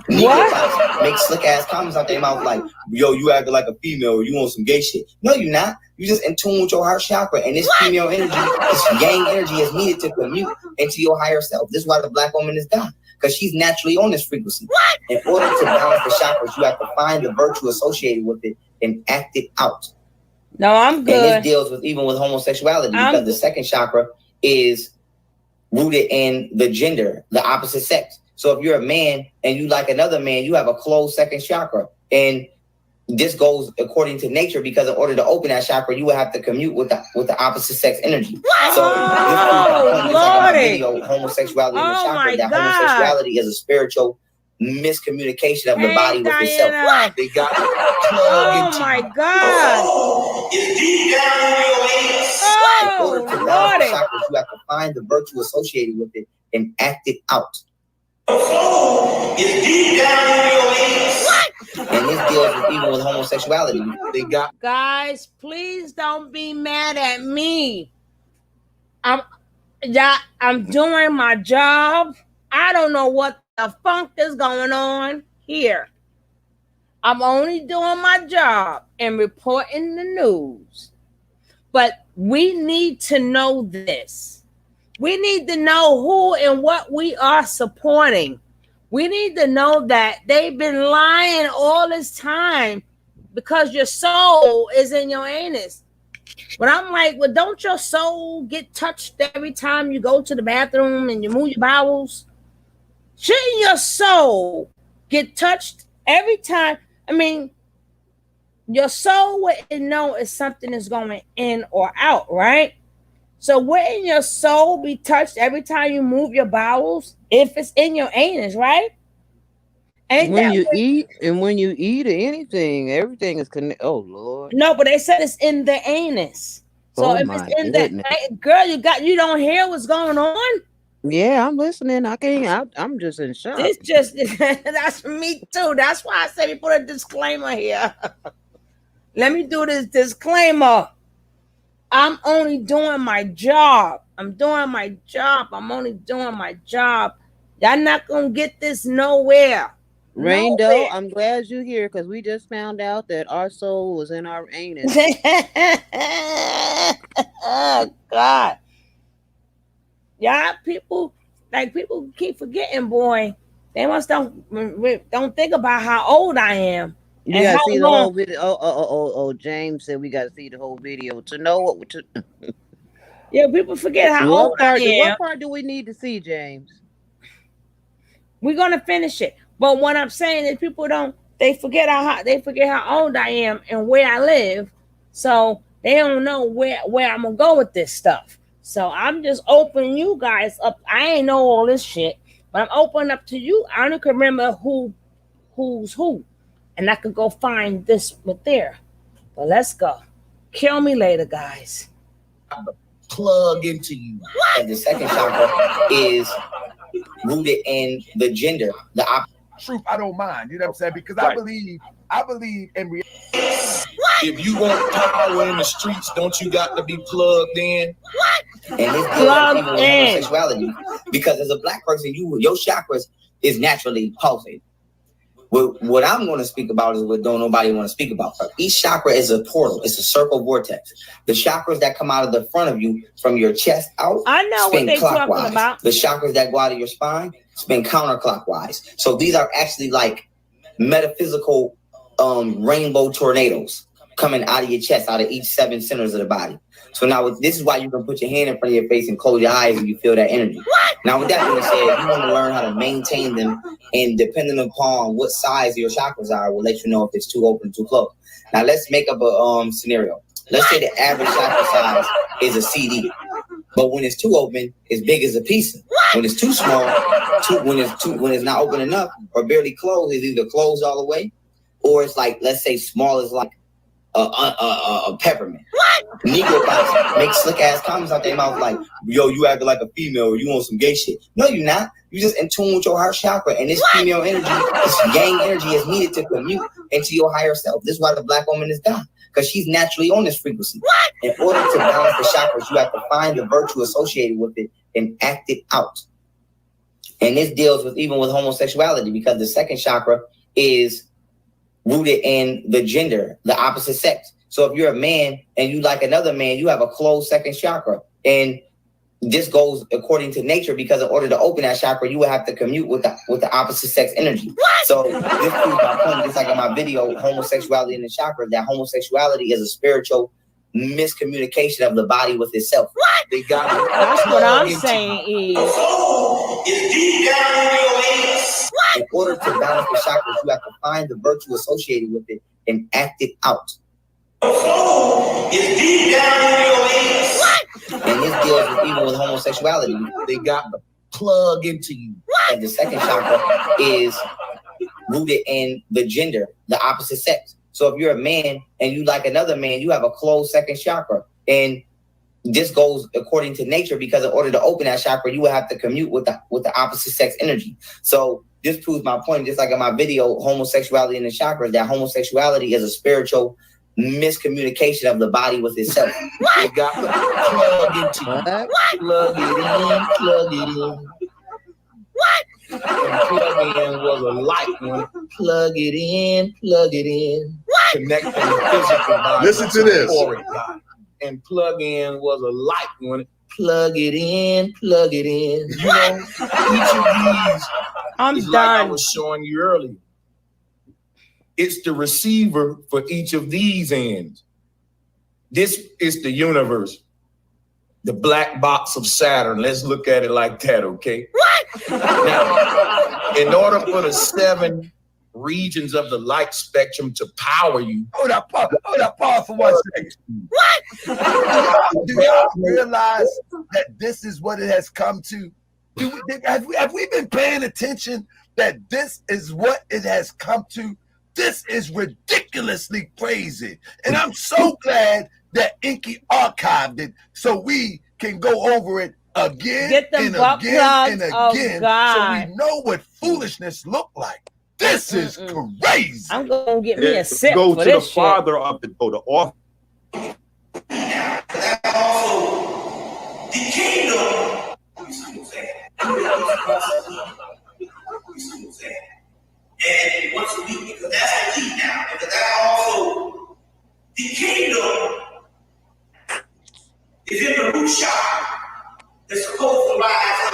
What? Make slick ass comments out their mouth like, yo, you acting like a female or you want some gay shit. No, you're not. You just in tune with your heart chakra, and this female energy, this yang energy is needed to commute into your higher self. This is why the black woman is done, because she's naturally on this frequency. In order to balance the chakras, you have to find the virtue associated with it and act it out. No, I'm good. And this deals with even with homosexuality, because the second chakra is rooted in the gender, the opposite sex. So if you're a man and you like another man, you have a closed second chakra. And this goes according to nature, because in order to open that chakra, you will have to commute with the opposite sex energy. So homosexuality in the chakra, that homosexuality is a spiritual miscommunication of the body with itself. They got my God. It's deep down in your waist. In order to balance the chakras, you have to find the virtue associated with it and act it out. It's deep down in your waist. And this deals with even with homosexuality. They got guys, please don't be mad at me. I'm doing my job. I don't know what the funk is going on here. I'm only doing my job and reporting the news. But we need to know this. We need to know who and what we are supporting. We need to know that they've been lying all this time because your soul is in your anus. But I'm like, well, don't your soul get touched every time you go to the bathroom and you move your bowels? Shouldn't your soul get touched every time? I mean, your soul wouldn't know if something is going in or out, right? So wouldn't your soul be touched every time you move your bowels if it's in your anus, right? When you eat or anything, everything is connected. Oh Lord. No, but they said it's in the anus. So if it's in the girl, you don't hear what's going on? Yeah, I'm listening. I'm just in shock. It's just that's me too. That's why I said we put a disclaimer here. Let me do this disclaimer. I'm only doing my job. I'm only doing my job. Y'all not gonna get this nowhere. Rainbow, I'm glad you're here because we just found out that our soul was in our anus. Oh God. Yeah, people keep forgetting, boy. They must don't think about how old I am. You gotta see the whole video. Oh, James said we gotta see the whole video to know what to. Yeah, people forget how old I am. What part do we need to see, James? We're gonna finish it. But what I'm saying is people they forget how old I am and where I live. So they don't know where I'm gonna go with this stuff. So I'm just opening you guys up. I ain't know all this shit, but I'm opening up to you. I don't can remember who's who. And I could go find this with there. But let's go. Kill me later, guys. Plug into you. And the second chakra is rooted in the gender, the opposite. Truth, I don't mind. You know what I'm saying? Because I believe in reality. If you want power in the streets, don't you got to be plugged in? And it's plugged in. Homosexuality. Because as a black person, your chakras is naturally pulsating. What I'm going to speak about is what don't nobody want to speak about. Each chakra is a portal. It's a circle vortex. The chakras that come out of the front of you from your chest out, I know spin what they clockwise. talking about. The chakras that go out of your spine spin counterclockwise. So these are actually like metaphysical rainbow tornadoes coming out of your chest, out of each 7 centers of the body. So now this is why you can put your hand in front of your face and close your eyes and you feel that energy. Now with that being said, you want to learn how to maintain them, and depending upon what size your chakras are, will let you know if it's too open or too closed. Now let's make up a scenario. Let's say the average chakra size is a CD, but when it's too open, it's big as a pizza. When it's too small, when it's not open enough or barely closed, it's either closed all the way, or it's like, let's say small as like a peppermint. Negro bots make slick ass comments out their mouth like, yo, you acting like a female or you want some gay shit. No, you're not. You just in tune with your heart chakra, and this female energy, this yang energy is needed to commute into your higher self. This is why the black woman is God, because she's naturally on this frequency. In order to balance the chakras, you have to find the virtue associated with it and act it out. And this deals with even with homosexuality, because the second chakra is rooted in the gender, the opposite sex. So if you're a man and you like another man, you have a closed second chakra. And this goes according to nature, because in order to open that chakra, you would have to commute with the opposite sex energy. So this proves my point, just like in my video, homosexuality in the chakra, that homosexuality is a spiritual miscommunication of the body with itself. They got That's what I'm saying is. Deep down in your ass. In order to balance the chakras, you have to find the virtue associated with it and act it out. It's deep down in your ass. And this deals with even with homosexuality. They got the plug into you. And the second chakra is rooted in the gender, the opposite sex. So if you're a man and you like another man, you have a closed second chakra. And this goes according to nature, because in order to open that chakra, you would have to commute with the opposite sex energy. So this proves my point, just like in my video, homosexuality in the chakras, that homosexuality is a spiritual miscommunication of the body with itself. You got to plug into it. Plug it in, plug it in. What? And plug in was a light one. Plug it in, plug it in. What? Connecting the physical body. Listen to this. And plug in was a light one. Plug it in, plug it in. You know, each of these I'm is done. like I was showing you earlier. It's the receiver for each of these ends. This is the universe, the black box of Saturn. Let's look at it like that, okay? What? Now, in order for the 7 regions of the light spectrum to power you. Hold up, pause for 1 second. What? Do y'all realize that this is what it has come to? Have we been paying attention that this is what it has come to? This is ridiculously crazy. And I'm so glad that Inky archived it so we can go over it again and again and again, so we know what foolishness look like. This is crazy. I'm gonna get me a sip Go for to the this shit. father of the off. The kingdom. And once a week, because that's the key now, because that's also the kingdom is in the root chakra. It's supposed to rise up.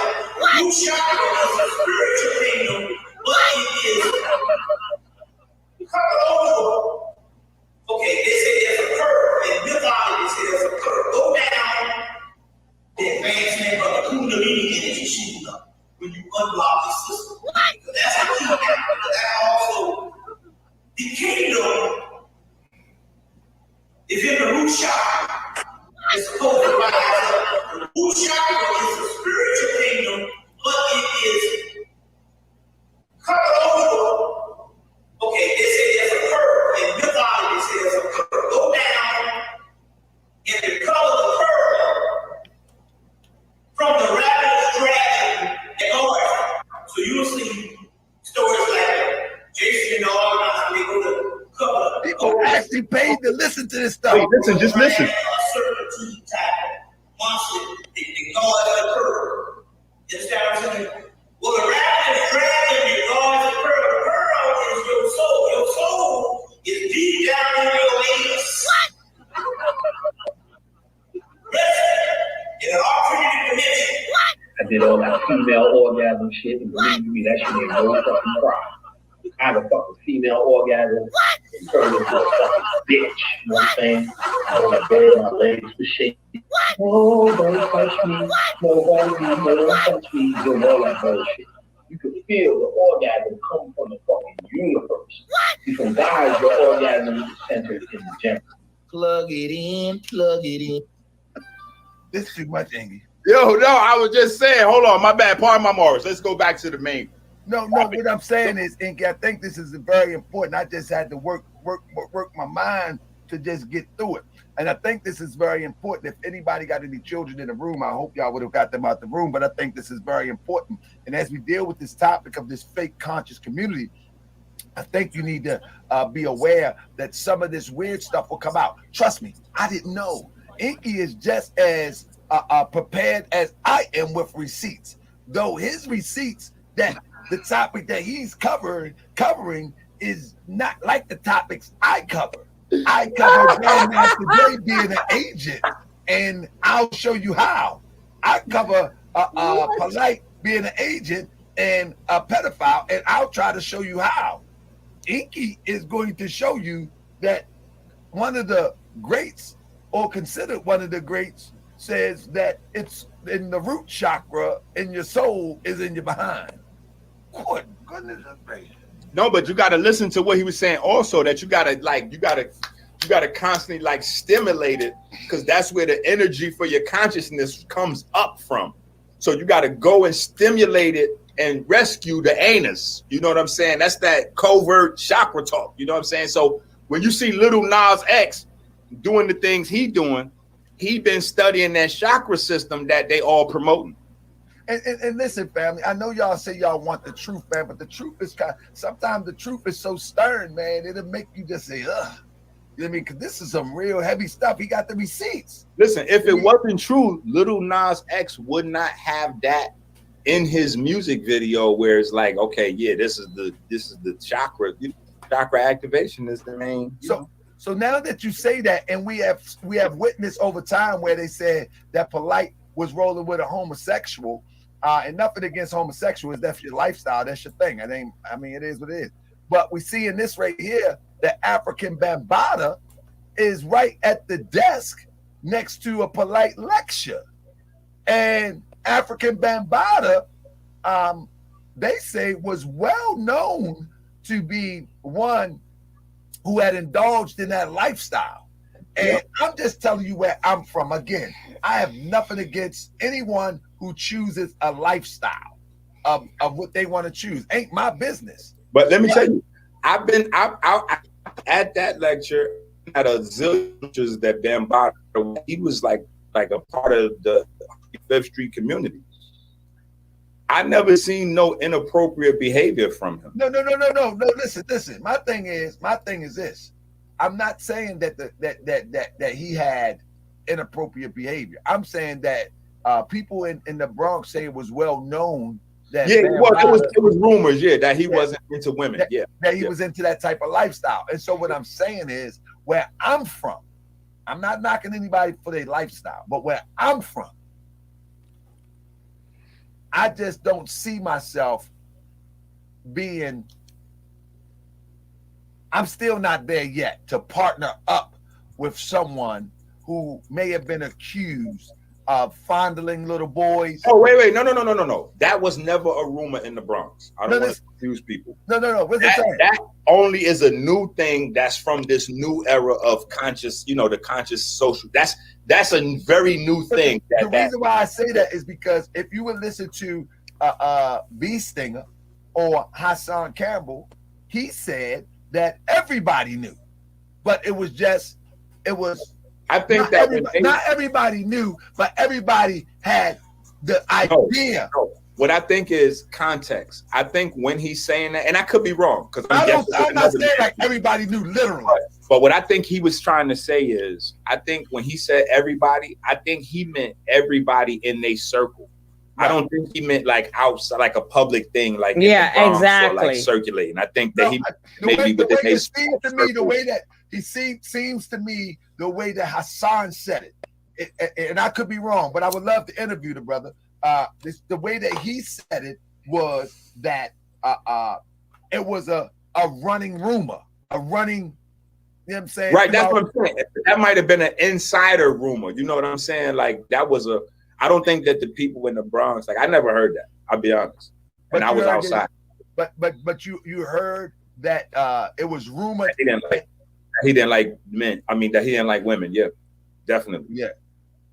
Root chakra is a spiritual kingdom, but it is covered over. Okay, they say there's a curve, and mythology say there's a curve. Go down the advancement of the Kundalini energy shooting up when you unblock the system. What? is in the root chakra. It's supposed to rise up. The root chakra is a spiritual kingdom, but it is covered over. Okay, they say there's a curve. In mythology, they say there's a curve. Go down and the color of the curve from the rabbit's dragon and Lord. So you'll see stories like Jason and all that. They go to cover. People actually paid to listen to this stuff. Wait, listen, just listen. Serpentine type monster, they guard the curve. You understand what I'm saying? Well, the rabbit is dragging you guard the curve. The curve is your soul. Your soul is deep down in your anus. What? In an alternative dimension. I did all that female orgasm shit, and believe me, that shit ain't no fucking problem. I have a fucking female orgasm. What? Turn into a fucking bitch. You know what I'm saying? I want to bed, my legs to shake. Oh, don't touch me. Nobody touch me. Doing all that bullshit. You can feel the orgasm come from the fucking universe. What? From guys, your orgasm is centered in the gender. Plug it in, plug it in. This is too much, Angie. Yo, no, I was just saying, hold on, my bad. Pardon my Morris. Let's go back to the main. No, what I'm saying is, Inky, I think this is very important. I just had to work my mind to just get through it. And I think this is very important. If anybody got any children in the room, I hope y'all would have got them out the room. But I think this is very important. And as we deal with this topic of this fake conscious community, I think you need to be aware that some of this weird stuff will come out. Trust me, I didn't know. Inky is just as prepared as I am with receipts. Though his receipts, that the topic that he's covering is not like the topics I cover. I cover Grandmaster Jay being an agent, and I'll show you how. I cover Polight being an agent and a pedophile, and I'll try to show you how. Inky is going to show you that one of the greats, or considered one of the greats, says that it's in the root chakra and your soul is in your behind. Good goodness gracious. No, but you got to listen to what he was saying also, that you got to constantly like stimulate it, because that's where the energy for your consciousness comes up from. So you got to go and stimulate it and rescue the anus. You know what I'm saying? That's that covert chakra talk. You know what I'm saying? So when you see Little Nas X doing the things he doing, he been studying that chakra system that they all promoting. And listen, family, I know y'all say y'all want the truth, man, but the truth is sometimes the truth is so stern, man, it'll make you just say, ugh. You know what I mean? Because this is some real heavy stuff. He got the receipts. Listen, if it wasn't true, Little Nas X would not have that in his music video where it's like, okay, yeah, this is the chakra. Chakra activation is the main. So now that you say that, and we have witnessed over time where they said that Polight was rolling with a homosexual, and nothing against homosexuals, that's your lifestyle, that's your thing. It is what it is. But we see in this right here that African Bambaataa is right at the desk next to a Polight lecture. And African Bambaataa, they say, was well known to be one who had indulged in that lifestyle. And I'm just telling you where I'm from. Again, I have nothing against anyone who chooses a lifestyle of what they want to choose. Ain't my business. But let me tell you, I've at that lecture at a zillion lectures that Bambaataa, he was like a part of the Fifth Street community. I never seen no inappropriate behavior from him. No. Listen. My thing is this. I'm not saying that he had inappropriate behavior. I'm saying that people in the Bronx say it was well known that it was rumors, that he wasn't into women, that he was into that type of lifestyle. And so what I'm saying is, where I'm from, I'm not knocking anybody for their lifestyle, but where I'm from, I just don't see myself being, I'm still not there yet to partner up with someone who may have been accused fondling little boys. Oh, wait. No. That was never a rumor in the Bronx. I don't want to confuse people. No. What's that only is a new thing that's from this new era of conscious, the conscious social. That's a very new thing. The reason why I say that is because if you would listen to B Stinger or Hassan Campbell, he said that everybody knew, but it was. I think not everybody knew, but everybody had the idea. No. What I think is context. I think when he's saying that, and I could be wrong because I'm not saying like everybody knew literally. But what I think he was trying to say is, I think when he said everybody, I think he meant everybody in their circle. Right. I don't think he meant like outside, like a public thing, like exactly, or like circulating. I think that the way that he seems to me, the way that Hassan said it, and I could be wrong, but I would love to interview the brother. The way that he said it was that it was a running rumor, a running. You know what I'm saying? Right, that's what I'm saying. That might have been an insider rumor. You know what I'm saying? Like that was I don't think that the people in the Bronx, like I never heard that. I'll be honest. And I was outside. But you heard that it was rumored he didn't like men. I mean that he didn't like women. Yeah, definitely.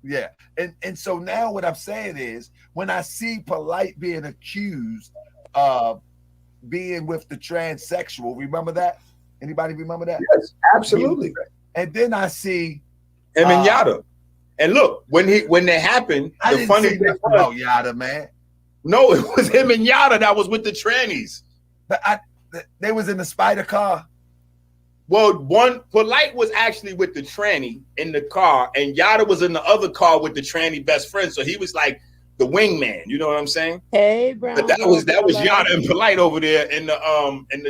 Yeah. And so now what I'm saying is when I see Polight being accused of being with the transsexual, remember that? Anybody remember that? Yes, absolutely. And then I see him and Yada. And look, when that happened, the funny thing about Yada, man. No, it was him and Yada that was with the trannies. But they was in the spider car. Well, Polight was actually with the tranny in the car, and Yada was in the other car with the tranny best friend. So he was like the wingman. You know what I'm saying? Hey, bro. But that was Yada and Polight over there in the and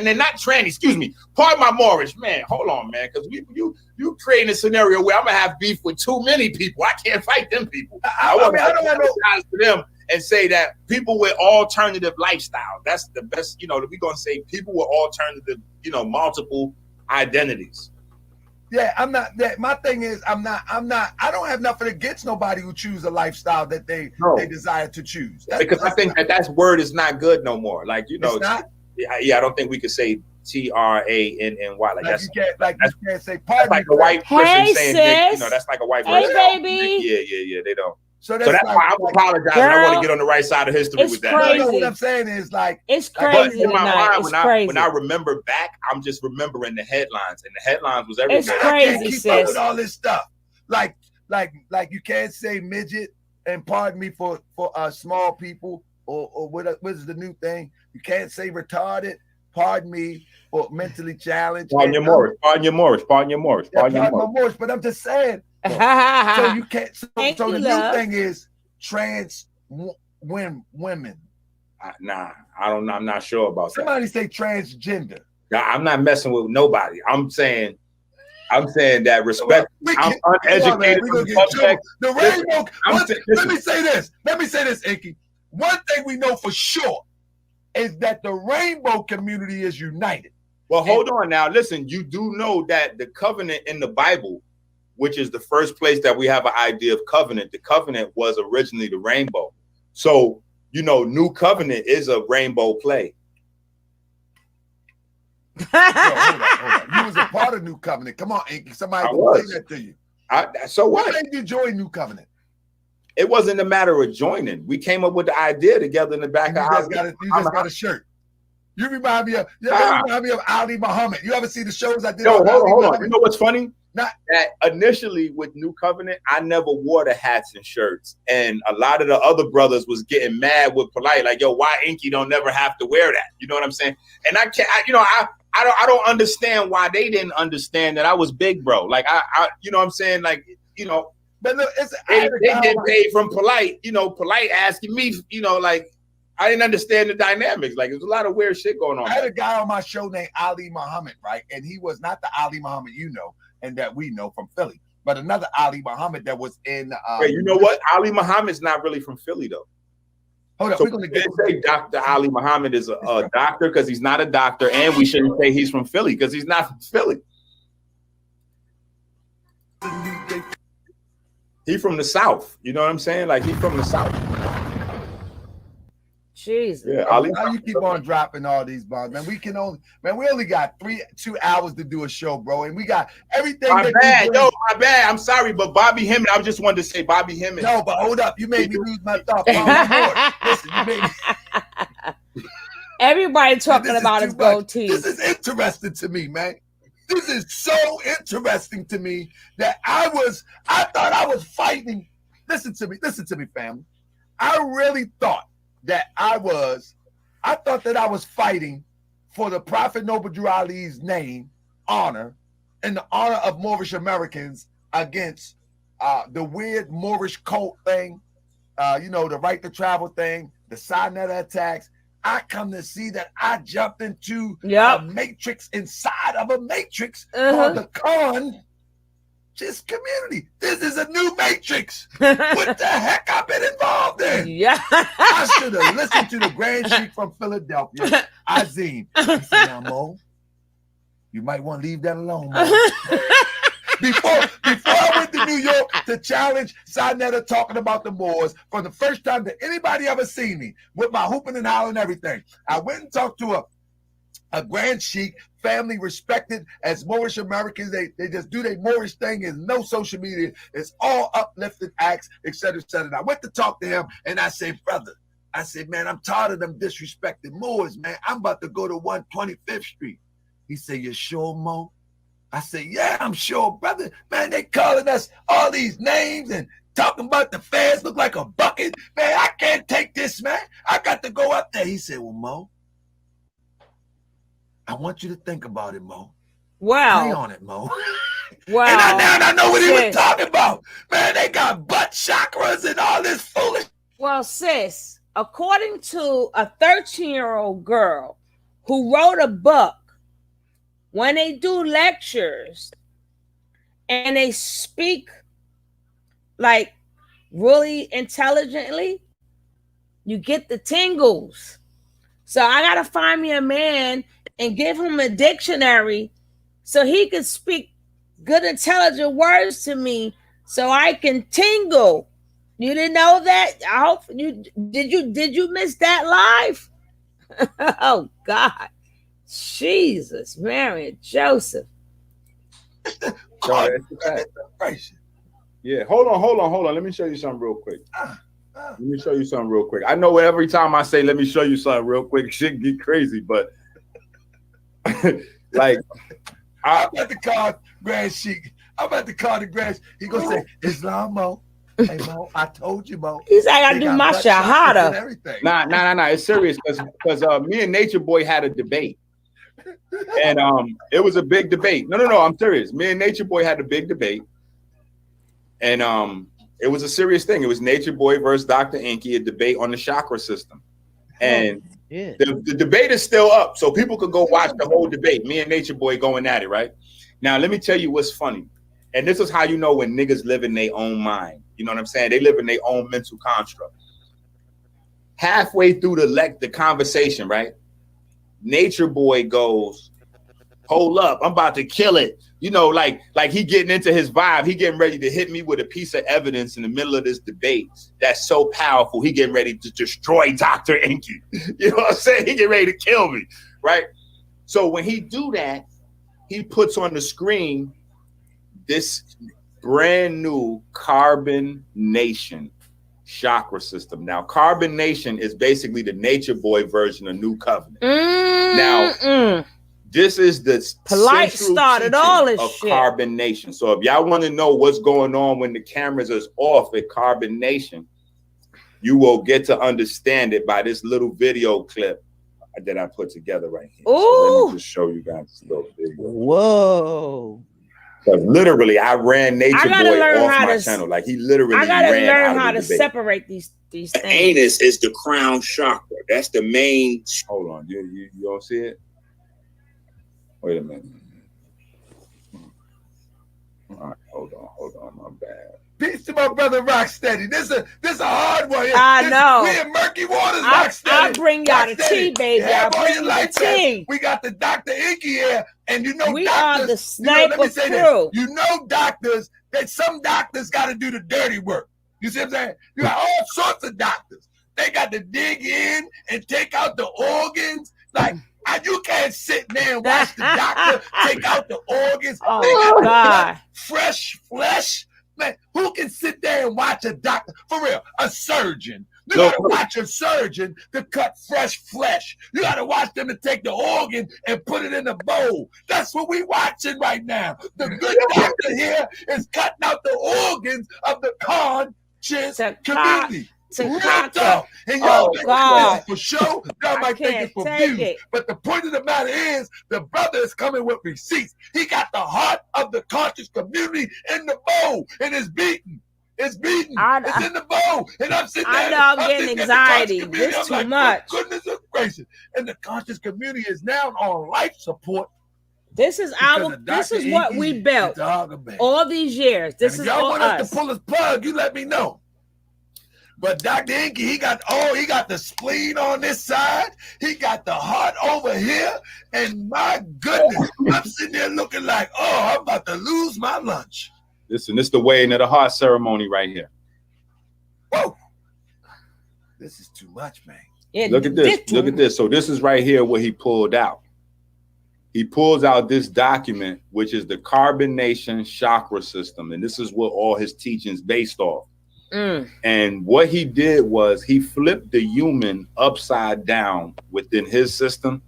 they're not tranny. Excuse me. Pardon my Morris, man. Hold on, man, because you creating a scenario where I'm gonna have beef with too many people. I can't fight them people. I don't want to them and say that people with alternative lifestyle. That's the best. We're gonna say people with alternative, multiple identities. Yeah, I'm not that. My thing is, I don't have nothing against nobody who choose a lifestyle that they desire to choose. Because I think that word is not good no more. Like, I don't think we could say TRANNY. Like you can't say pardon. That's like a white person saying, that's like a white person. Hey, baby. Yeah, they don't. So that's why I'm apologizing. Girl, I want to get on the right side of history with that. Crazy. What I'm saying is it's crazy. But in my mind, when I remember back, I'm just remembering the headlines, and the headlines was everything. It's crazy, keep up with all this stuff. Like you can't say midget and pardon me for small people or what is the new thing? You can't say retarded. Pardon me for mentally challenged. Pardon your Morris. But I'm just saying. So you can't. So the new thing is trans women. Nah, I don't know. I'm not sure about Somebody say transgender. Nah, I'm not messing with nobody. I'm saying that respect. I'm uneducated. The rainbow. Let me say this, Inky. One thing we know for sure is that the rainbow community is united. Well, hold on now. Listen, you do know that the covenant in the Bible, which is the first place that we have an idea of covenant. The covenant was originally the rainbow. So, New Covenant is a rainbow play. Hold on. You was a part of New Covenant. Come on, Inky. Somebody will say that to you. So what? What made you join New Covenant? It wasn't a matter of joining. We came up with the idea together in the back of house. You just got a shirt. You remind me of Ali Muhammad. You ever see the shows I did? Hold on. You know what's funny? That initially with New Covenant, I never wore the hats and shirts, and a lot of the other brothers was getting mad with Polight, like, "Yo, why Inky don't never have to wear that?" You know what I'm saying? And I can't, I don't understand why they didn't understand that I was big, bro. Like I you know what I'm saying? Like, but look, they get paid from Polight. Polight asking me, like. I didn't understand the dynamics. Like, there's a lot of weird shit going on. I had a guy on my show named Ali Muhammad, right? And he was not the Ali Muhammad and that we know from Philly, but another Ali Muhammad that was in. Wait, you know what? Ali Muhammad's not really from Philly, though. Hold on, so we're going to say Dr. Ali Muhammad is a doctor because he's not a doctor, and we shouldn't say he's from Philly because he's not from Philly. He from the South. You know what I'm saying? Like he from the South. Jesus. Yeah, Ali. How you keep on dropping all these bombs, man? We only got 2 hours to do a show, bro, and we got everything. My bad. I'm sorry, but Bobby Hemming. I just wanted to say Bobby Hemming. No, but hold up, you made me lose my thought. Listen, you made me. Everybody talking about his goatee. This is interesting to me, man. This is so interesting to me that I thought I was fighting. Listen to me, family. I really thought that I thought that I was fighting for the Prophet Noble Drew Ali's name, honor, and the honor of Moorish Americans against the weird Moorish cult thing, the right to travel thing, the Saneter attacks. I come to see that I jumped into a matrix inside of a matrix called the conscious community. This is a new matrix. What the heck I've been involved in? Yeah. I should have listened to the Grand Sheik from Philadelphia, Azim. He said, now, Mo, you might want to leave that alone, Mo. Before I went to New York to challenge Saneter talking about the Moors for the first time that anybody ever seen me with my hooping and hollering and everything, I went and talked to a Grand Sheik, family respected as Moorish Americans. They just do their Moorish thing. There's no social media. It's all uplifted acts, et cetera, et cetera. And I went to talk to him and I said, brother, man, I'm tired of them disrespecting Moors, man. I'm about to go to 125th Street. He said, you sure, Mo? I said, yeah, I'm sure, brother. Man, they calling us all these names and talking about the feds look like a bucket. Man, I can't take this, man. I got to go up there. He said, well, Mo, I want you to think about it, Mo. Wow. Pray on it, Mo. Wow. And I know what he was talking about. Man, they got butt chakras and all this foolish. Well, sis, according to a 13-year-old girl who wrote a book, when they do lectures and they speak like really intelligently, you get the tingles. So I gotta find me a man and give him a dictionary so he can speak good, intelligent words to me so I can tingle. You didn't know that? I hope you did you miss that live? Oh God. Jesus, Mary and Joseph. Yeah, hold on. Let me show you something real quick. I know every time I say let me show you something real quick, shit get crazy, but like I'm about to call Grand Sheik. I'm about to call the Grand Sheik. He gonna say, Islam, Mo. Hey, Mo, I told you, Mo. He's like, I do my shahada. Nah. It's serious because me and Nature Boy had a debate. And it was a big debate. No, I'm serious. Me and Nature Boy had a big debate. And it was a serious thing. It was Nature Boy versus Dr. Inky, a debate on the chakra system. And the debate is still up, so people could go watch the whole debate. Me and Nature Boy going at it, right? Now, let me tell you what's funny. And this is how you know when niggas live in their own mind. You know what I'm saying? They live in their own mental construct. Halfway through the conversation, right? Nature Boy goes, hold up, I'm about to kill it. You know, like he getting into his vibe. He getting ready to hit me with a piece of evidence in the middle of this debate that's so powerful. He getting ready to destroy Dr. Inky. You know what I'm saying? He getting ready to kill me, right? So when he do that, he puts on the screen this brand new Carbon Nation chakra system. Now, Carbon Nation is basically the Nature Boy version of New Covenant. Now, this is the Polight started all this of shit. Carbon Nation. So if y'all want to know what's going on when the cameras is off at Carbon Nation, you will get to understand it by this little video clip that I put together right here. Ooh. So let me just show you guys this little video. Whoa. Because literally, I ran Nature Boy off my channel. Like he literally I gotta ran learn out how of the to debate. separate these things. Anus is the crown chakra. That's the main. Hold on, you don't see it? Wait a minute. All right, hold on, my bad. Peace to my brother Rocksteady. This is a hard one. I know. We in murky waters, Rocksteady. I bring y'all the tea, baby. I bring you the tea. We got the Dr. Inky here, and you know we doctors, are the sniper let me say crew. This. You know doctors That some doctors got to do the dirty work. You see what I'm saying? You got all sorts of doctors. They got to dig in and take out the organs. Like, you can't sit there and watch the doctor take out the organs. Oh, they got God. fresh flesh. Man, who can sit there and watch a doctor? For real, a surgeon. You got to watch a surgeon to cut fresh flesh. You got to watch them to take the organ and put it in a bowl. That's what we watching right now. The good doctor here is cutting out the organs of the conscious community. And y'all might think it's for show, y'all might think it's for views. But the point of the matter is, the brother is coming with receipts. He got the heart of the conscious community in the bowl, and it's beating. It's beating. It's in the bowl. And I'm sitting there. I know I'm getting anxiety. This is too much. Goodness gracious. And the conscious community is now on life support. This is what we built all these years. This is y'all all want us to pull his plug, you let me know. But Dr. Inky, he got the spleen on this side. He got the heart over here. And my goodness, I'm sitting there looking like, I'm about to lose my lunch. Listen, this is the weighing of the heart ceremony right here. Whoa. This is too much, man. Yeah, look at this. Look at this. So this is right here what he pulled out. He pulls out this document, which is the carbonation chakra system. And this is what all his teachings based off. And what he did was he flipped the human upside down within his system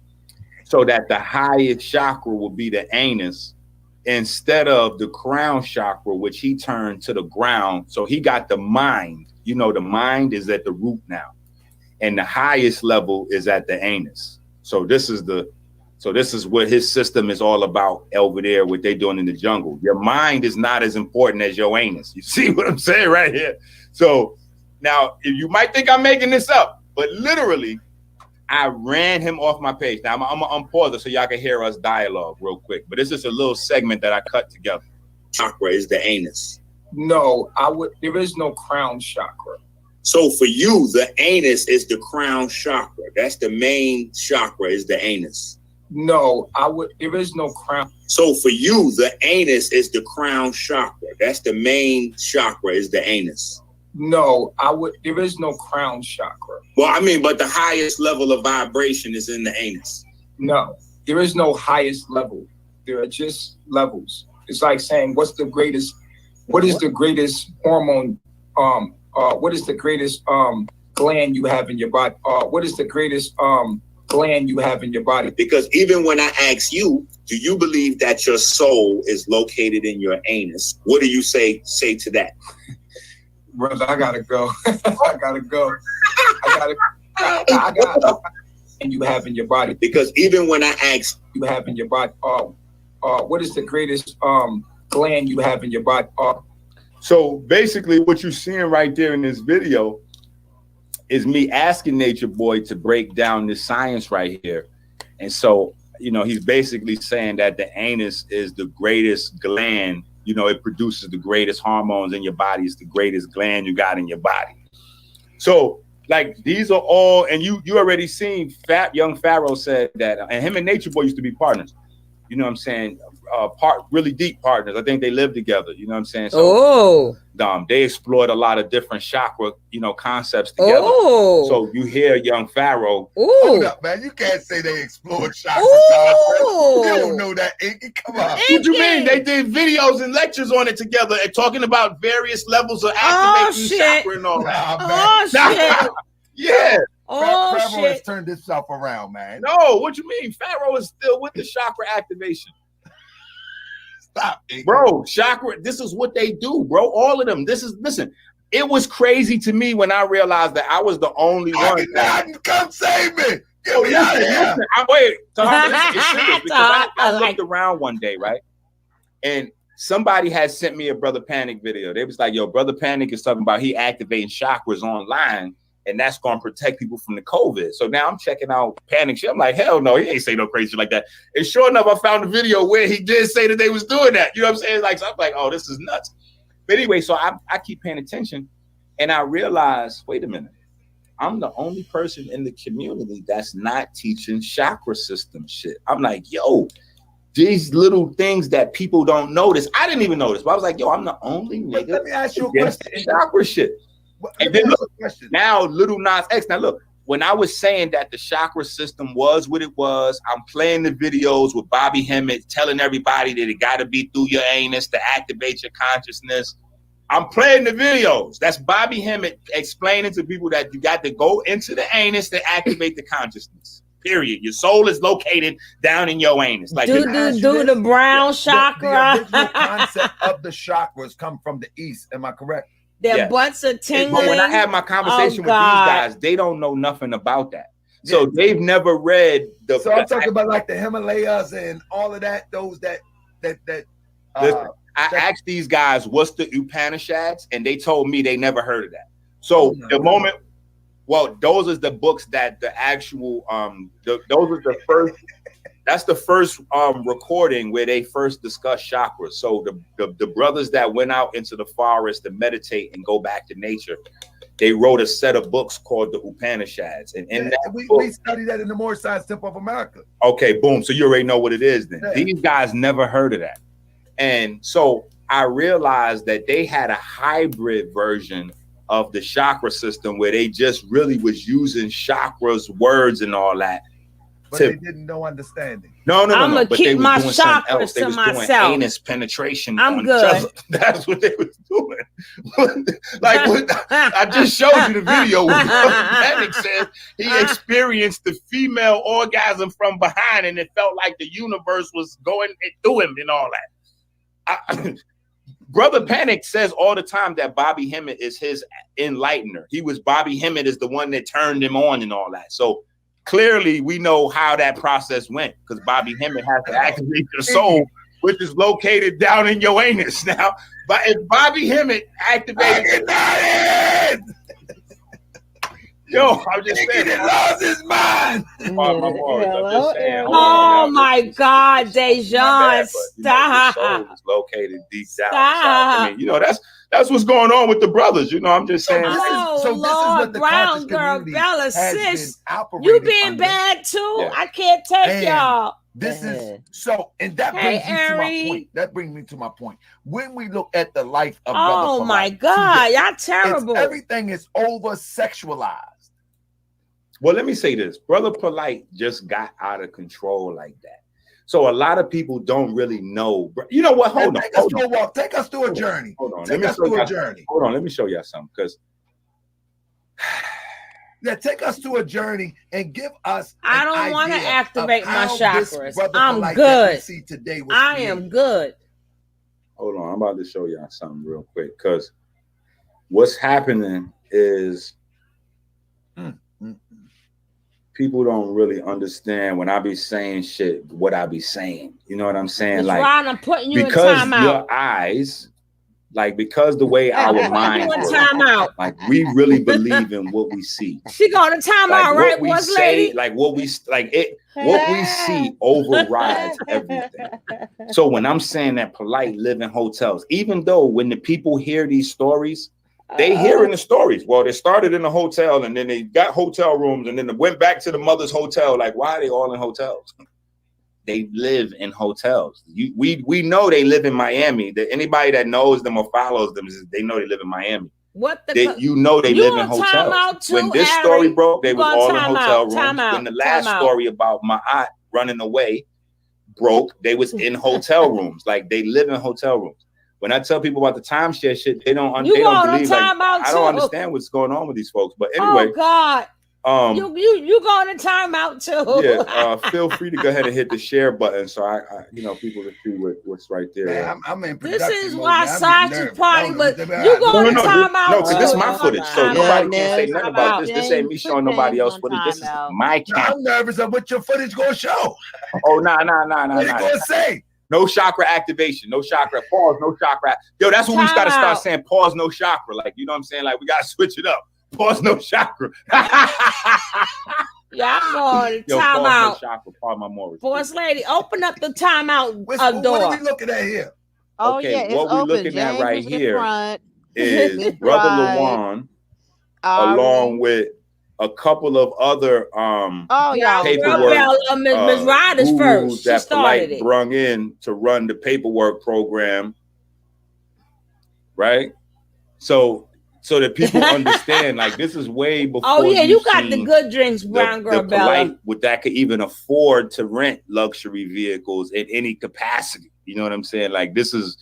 so that the highest chakra will be the anus instead of the crown chakra, which he turned to the ground. So he got the mind. You know, the mind is at the root now. And the highest level is at the anus. So this is what his system is all about over there, what they're doing in the jungle. Your mind is not as important as your anus. You see what I'm saying right here? So now you might think I'm making this up, but literally I ran him off my page. Now I'm gonna unpause it so y'all can hear us dialogue real quick. But this is a little segment that I cut together. Chakra is the anus. No, there is no crown chakra. So for you, the anus is the crown chakra. That's the main chakra, is the anus. No, there is no crown. So for you, the anus is the crown chakra. That's the main chakra, is the anus. No, there is no crown chakra. Well, I mean, but the highest level of vibration is in the anus. No, there is no highest level. There are just levels. It's like saying, what is the greatest hormone, what is the greatest gland you have in your body? What is the greatest gland you have in your body? Because even when I ask you, do you believe that your soul is located in your anus? What do you say to that? Brother, I gotta go. I gotta go. I gotta and you have in your body. Because even when I ask you have in your body, what is the greatest gland you have in your body? So basically what you're seeing right there in this video is me asking Nature Boy to break down this science right here. And so, you know, he's basically saying that the anus is the greatest gland. You know, it produces the greatest hormones in your body. It's the greatest gland you got in your body. So, like, these are all, and you already seen young Pharaoh said that, and him and Nature Boy used to be partners. You know what I'm saying? Really deep partners. I think they live together. You know what I'm saying? So, they explored a lot of different chakra, concepts together. So you hear young Pharaoh. Hold up, man. You can't say they explored chakra concepts. You don't know that, Inky. Come on. What you mean? They did videos and lectures on it together and talking about various levels of activating chakra and all that. Shit. Yeah. Pharaoh has turned himself around, man. No, what you mean? Pharaoh is still with the chakra activation. Stop, Inky. Bro. Chakra, this is what they do, bro. All of them. Listen, it was crazy to me when I realized that I was the only one. Come save me. Get me out of here. Wait, it's serious because I looked around one day, right? And somebody had sent me a Brother Panic video. They was like, yo, Brother Panic is talking about he activating chakras online. And that's going to protect people from the COVID. So now I'm checking out Panic shit. I'm like, hell no, he ain't say no crazy shit like that. And sure enough, I found a video where he did say that they was doing that. You know what I'm saying? Like, so I'm like, oh, this is nuts. But anyway, so I keep paying attention. And I realized, wait a minute. I'm the only person in the community that's not teaching chakra system shit. I'm like, yo, these little things that people don't notice. I didn't even notice, but I was like, yo, I'm the only nigga. Let me ask you a against question. the chakra shit. And then look, now Little Nas X. Now look, when I was saying that the chakra system was what it was, I'm playing the videos with Bobby Hemmett telling everybody that it got to be through your anus to activate your consciousness. I'm playing the videos. That's Bobby Hemmett explaining to people that you got to go into the anus to activate the consciousness. Period. Your soul is located down in your anus. Like do the brown chakra. The original concept of the chakras come from the East. Am I correct? Their butts are tingling. But when I have my conversation with these guys, they don't know nothing about that. So they've never read the. So I'm talking about like the Himalayas and all of that. Those that. Listen, I asked these guys, "What's the Upanishads?" and they told me they never heard of that. So the moment, well, those are the books that the actual those are the first. That's the first recording where they first discussed chakras. So the brothers that went out into the forest to meditate and go back to nature, they wrote a set of books called the Upanishads. And in that book, we studied that in the Moorish Science Temple of America. Okay, boom. So you already know what it is then. Yeah. These guys never heard of that. And so I realized that they had a hybrid version of the chakra system where they just really was using chakras, words and all that. But they didn't know understanding. No. I'm gonna But keep they was my doing something chakras else. They to was myself. doing anus penetration. I'm on good. each other. That's what they was doing. Like what, I just showed you the video where Panic said he experienced the female orgasm from behind, and it felt like the universe was going through him and all that. Brother Panic says all the time that Bobby Hemmett is his enlightener. Bobby Hemmett is the one that turned him on and all that. So clearly, we know how that process went because Bobby Hemmett has to activate your soul, which is located down in your anus. Now, but if Bobby Hemmett activated, yo, I'm just saying, he lost his mind. Oh my God, Dejan, stop! The soul is located deep down. I mean, you know, that's what's going on with the brothers. You know, I'm just saying. Oh, So Lord, Brown girl, Bella, sis, you being bad too. Yeah. I can't take And y'all. This is so, and that Hey, brings me to my point. That brings me to my point. When we look at the life of Oh Brother my Polight God, today, y'all terrible. everything is over sexualized. Well, let me say this. Brother Polight just got out of control like that. So a lot of people don't really know. You know what? Hold on. Take us through a walk. Take us through a journey. Hold on. Take us through a journey. Hold on. Let me show y'all something. Because take us through a journey and give us. I don't want to activate my chakras. I'm Polight that we good. see today was I created. am good. hold on. I'm about to show y'all something real quick. Because what's happening is people don't really understand when I be saying shit, what I be saying. You know what I'm saying? That's like, why I'm putting you in because timeout. your eyes, like, because the way our minds in work, timeout. like, we really believe in what we see. She going to timeout, Like, right, what we boss say, lady? like what we see overrides everything. So when I'm saying that Polight live in hotels, even though when the people hear these stories, they hearing the stories. Well, they started in a hotel and then they got hotel rooms and then they went back to the mother's hotel. Like, why are they all in hotels? They live in hotels. We know they live in Miami. That anybody that knows them or follows them, they know they live in Miami. What the? They live in hotels. When this story broke, they was all in hotel rooms. When the last story about my aunt running away broke, they was in hotel rooms. Like, they live in hotel rooms. When I tell people about the timeshare shit, they don't believe. Like, I don't understand what's going on with these folks. But anyway, oh God, you going to timeout too? Yeah, feel free to go ahead and hit the share button so I people can see what's right there. Man, I'm in This production is mode, why man. Sergeant Party, but you going to timeout No, because this is too. my footage, so nobody can say nothing about this. This ain't me showing nobody else footage. This is my camera. I'm nervous of what your footage gonna show. Oh, nah. What you gonna say? No chakra activation, no chakra pause, no chakra. Yo, that's what we just gotta start saying. Pause, no chakra. Like, you know what I'm saying? Like, we gotta switch it up. Pause, no chakra. Yeah, I'm going to Yo, timeout. pause, no chakra. Pardon my Morris. Boss lady, open up the timeout What door. are we looking at here? Oh, Okay, yeah, it's what we're open. looking at James right is in the here front. is Miss Brother Bride, Lawan Ari. along with a couple of other paperwork. Ms. Riders first. She that started Polight it. brung in to run the paperwork program, right? So that people understand, like, this is way before. Oh yeah, you got the good drinks, Brown Girl the Bella. Polight with that could even afford to rent luxury vehicles in any capacity. You know what I'm saying? Like, this is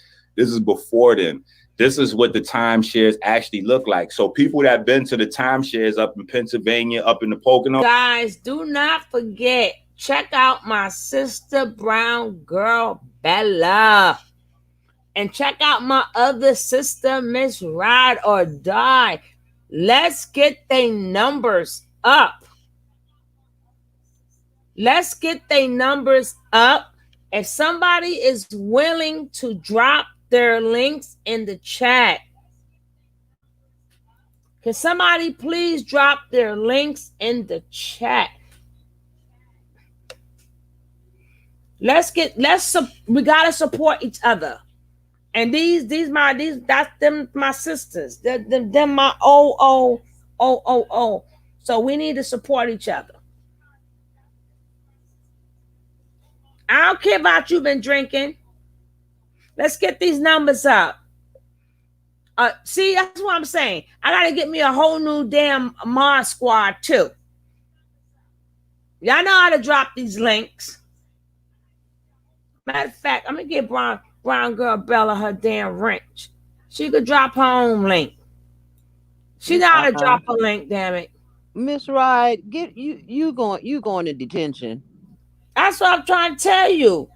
before then. This is what the timeshares actually look like. So people that have been to the timeshares up in Pennsylvania, up in the Pocono. Guys, do not forget, check out my sister Brown Girl Bella. And check out my other sister, Miss Ride or Die. Let's get their numbers up. Let's get their numbers up. If somebody is willing to drop their links in the chat, can somebody please drop their links in the chat? We gotta support each other. And that's them my sisters. Them my oh. So we need to support each other. I don't care about you been drinking. Let's get these numbers up. See, that's what I'm saying. I gotta get me a whole new damn mod squad too. Y'all know how to drop these links. Matter of fact, I'm gonna get Brown Girl Bella her damn wrench. She could drop her own link. She know how to drop a link, damn it. Miss Ride, you going to detention. That's what I'm trying to tell you.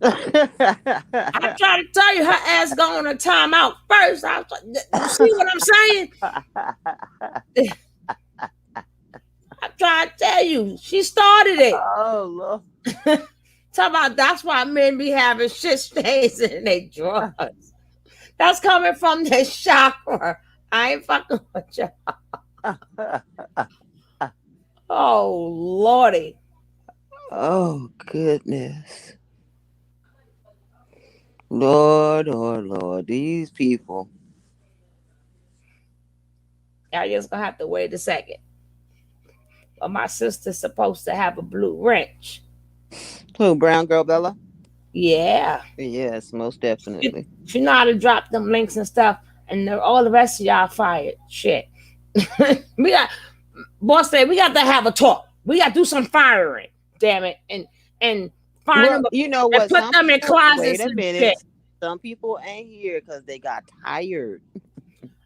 I'm trying to tell you, her ass going to timeout first. You see what I'm saying? I'm trying to tell you, she started it. Oh Lord. Talk about that's why men be having shit stains in their drawers. That's coming from the chakra. I ain't fucking with y'all. Oh Lordy. Oh goodness. Lord, these people. Y'all just gonna have to wait a second. But my sister's supposed to have a blue wrench. Who, Brown Girl Bella? Yeah. Yes, most definitely. She know how to drop them links and stuff, and all the rest of y'all fired. Shit. Boss said we got to have a talk. We got to do some firing. Damn it, and find them. You know what? Put them in closets. Wait a minute. Shit. Some people ain't here because they got tired.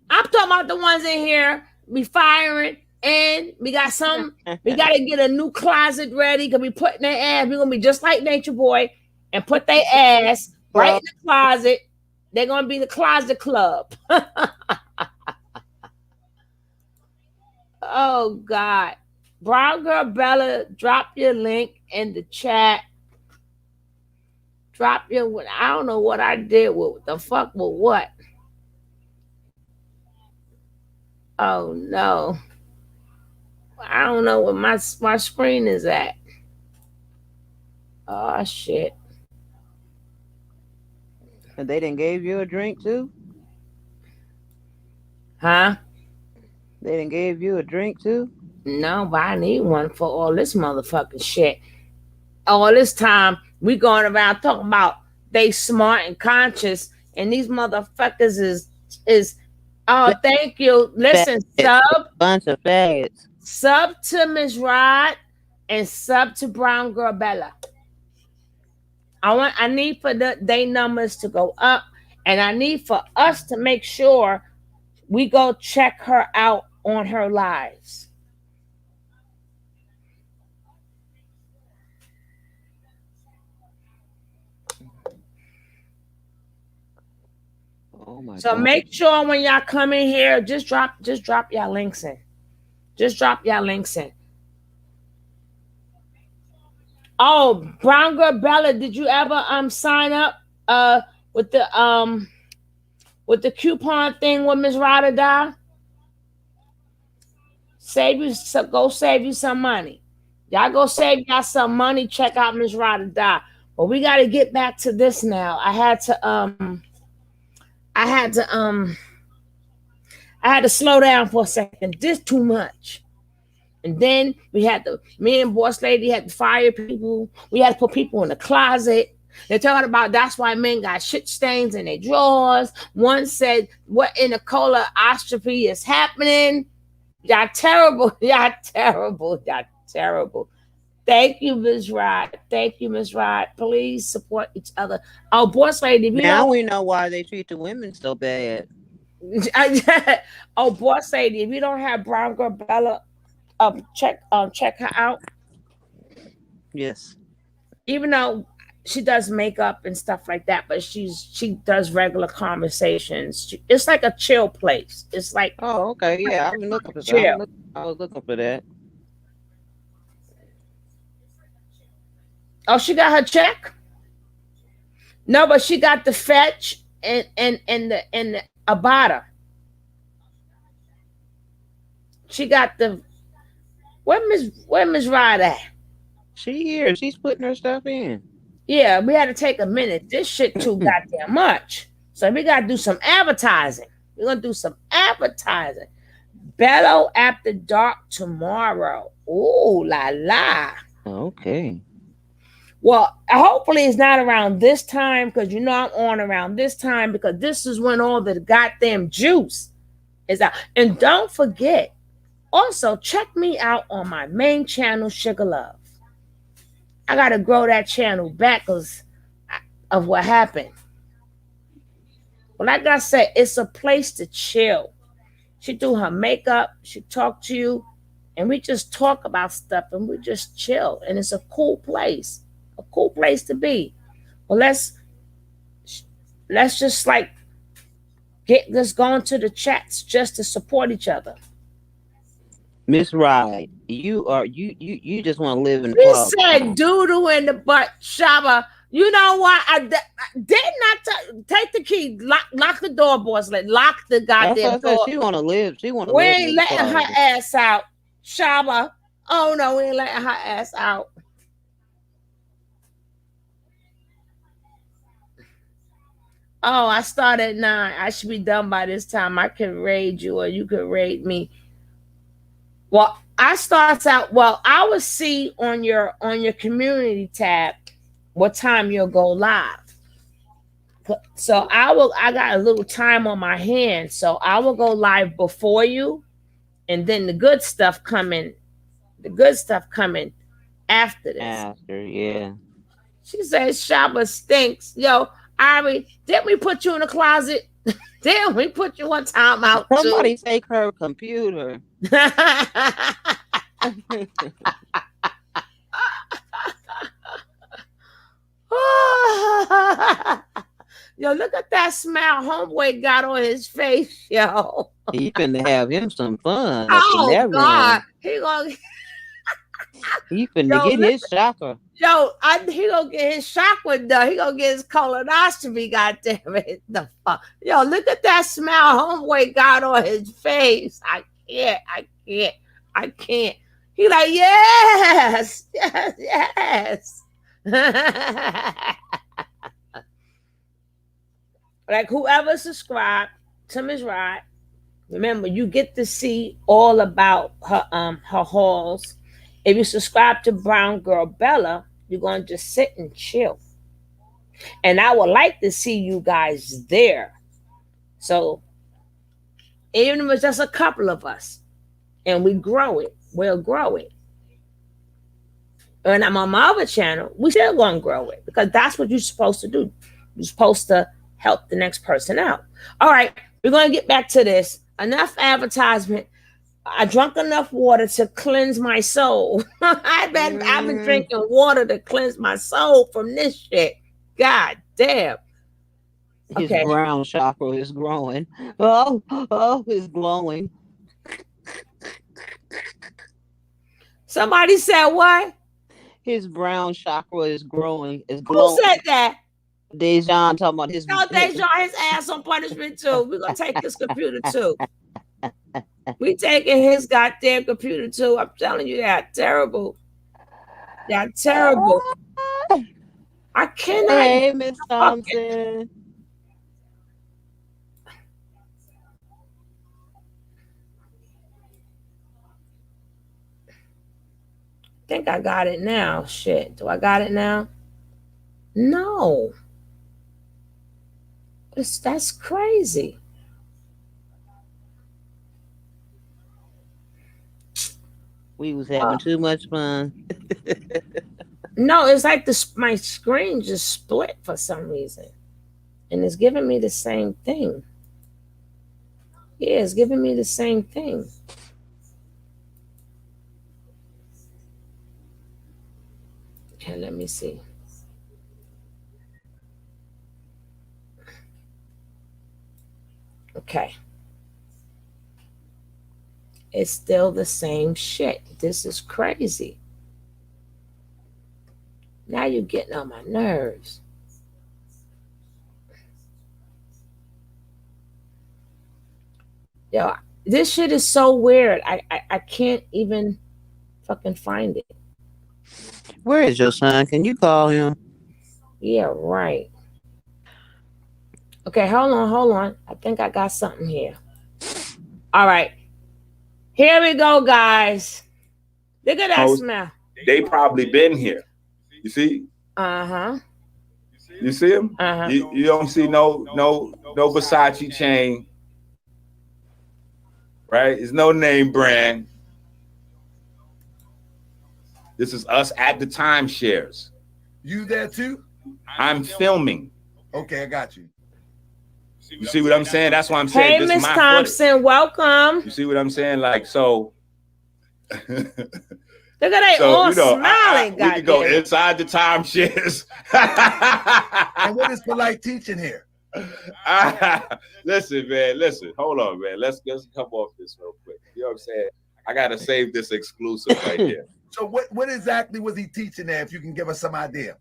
I'm talking about the ones in here. We firing. And we got we got to get a new closet ready because we putting their ass. We're going to be just like Nature Boy and put their ass right in the closet. They're going to be the closet club. Oh, God. Brown Girl Bella, drop your link in the chat. I don't know what I did with what. Oh, no. I don't know where my screen is at. Oh, shit. And they didn't gave you a drink too? Huh? They didn't gave you a drink too? No, but I need one for all this motherfucking shit. All this time, we going around talking about they smart and conscious, and these motherfuckers is oh, thank you. Listen, Bunch of faggots. Sub to Miss Rod and sub to Brown Girl Bella. I need for they numbers to go up, and I need for us to make sure we go check her out on her lives. Oh my so God. Make sure when y'all come in here, just drop y'all links in. Just drop y'all links in. Oh, Brown Girl Bella, did you ever sign up with the coupon thing with Miss Rada Die? Go save you some money. Y'all go save y'all some money. Check out Miss Rada Die. But we got to get back to this now. I had to slow down for a second. This too much. And then me and Boss Lady had to fire people. We had to put people in the closet. They're talking about that's why men got shit stains in their drawers. One said, what in the colonoscopy is happening? Y'all terrible. Y'all terrible. Y'all terrible. Thank you, Ms. Rod. Thank you, Ms. Rod. Please support each other. Oh, Boss Lady, now we know why they treat the women so bad. Oh, Boss Lady, if you don't have Brown Girl Bella, check her out. Yes. Even though she does makeup and stuff like that, but she does regular conversations. It's like a chill place. It's like, oh, okay, yeah, I've been looking for chill. that. I was looking for that. Oh, she got her check? No, but she got the fetch and the Abada. She got the where Miss Rod at? She here. She's putting her stuff in. Yeah, we had to take a minute. This shit too goddamn much. So we gotta do some advertising. We're gonna do some advertising. Bello After Dark tomorrow. Ooh la la. Okay. Well, hopefully it's not around this time, because you know I'm on around this time, because this is when all the goddamn juice is out. And don't forget, also check me out on my main channel, Sugar Love. I gotta grow that channel back because of what happened. Well, like I said, it's a place to chill. She do her makeup, she talk to you, and we just talk about stuff and we just chill. And it's a cool place. A cool place to be. Well, let's just like let's go into the chats just to support each other. Miss Ride, you just want to live in the He club. said doodle in the butt, Shaba. You know what? I did not take the key. Lock the door, boss. Lock the goddamn door. She want to live. She want to We live. ain't letting her ass out, Shaba. Oh no, we ain't letting her ass out. Oh, I start at 9. I should be done by this time. I can raid you or you can raid me. Well, I will see on your community tab what time you'll go live. So I got a little time on my hands, so I will go live before you, and then the good stuff coming after this. After, yeah. She says Shaba stinks. Yo, Ari, didn't we put you in the closet? Didn't we put you on timeout? Somebody take her computer. Yo, look at that smile homeboy got on his face, yo. He finna have him some fun. Oh God, he finna get his chakra. Yo, he gonna get his chakra done. He gonna get his colonoscopy. Goddamn it, the fuck. Yo, look at that smile homeboy got on his face. I can't. He like, yes. Like whoever subscribed to Ms. Rod, remember you get to see all about her hauls. If you subscribe to Brown Girl Bella, you're going to just sit and chill. And I would like to see you guys there. So even if it's just a couple of us and we grow it, we'll grow it. And I'm on my other channel, we still going to grow it because that's what you're supposed to do. You're supposed to help the next person out. All right, we're going to get back to this. Enough advertisement. I drank enough water to cleanse my soul. I've been drinking water to cleanse my soul from this shit. God damn. His brown chakra is growing. Oh, it's glowing. Somebody said what? His brown chakra is growing. It's glowing. Who said that? Dejan talking about his. No, Dejan, his ass on punishment too. We're gonna take his computer too. We taking his goddamn computer too. I'm telling you that. Terrible. That terrible. I cannot. Hey, Miss Thompson. think I got it now. Shit. Do I got it now? No. That's crazy. We was having too much fun. No, it's like my screen just split for some reason. And it's giving me the same thing. Yeah, it's giving me the same thing. Okay, let me see. Okay. It's still the same shit. This is crazy. Now you're getting on my nerves. Yo, this shit is so weird. I can't even fucking find it. Where is your son? Can you call him? Yeah, right. Okay, hold on. I think I got something here. All right. Here we go, guys. Look at that smell. They probably been here. You see? Uh-huh. You see him? Uh-huh. You don't see no Versace chain. Right? It's no name brand. This is us at the timeshares. You there too? I'm filming. Okay, I got you. You see what I'm saying? That's what I'm saying. Hey, This Miss is my Thompson, footage. welcome. You see what I'm saying? Like, so. Look at they all smiling. We can go inside the timeshares. And what is Polight teaching here? Listen, man. Listen. Hold on, man. Let's come off this real quick. You know what I'm saying? I gotta save this exclusive right here. So what exactly was he teaching there, if you can give us some idea?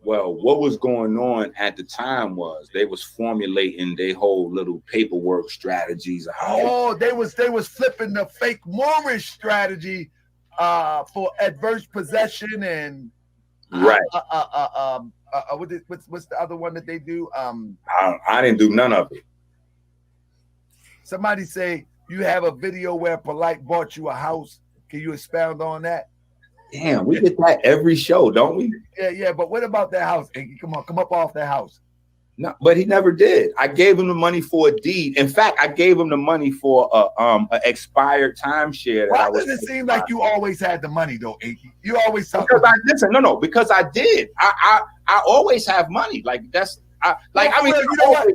Well, what was going on at the time was they was formulating their whole little paperwork strategies. Oh, they was flipping the fake Moorish strategy for adverse possession and right. What's the other one that they do? I didn't do none of it. Somebody say you have a video where Polight bought you a house. Can you expound on that? Damn, we get that every show, don't we? Yeah. But what about that house? Hey, come up off that house. No, but he never did. I gave him the money for a deed. In fact, I gave him the money for a expired timeshare. Why does it seem like you always had the money though, Inky? You always talk. Because because I did. I always have money. Like that's you know what?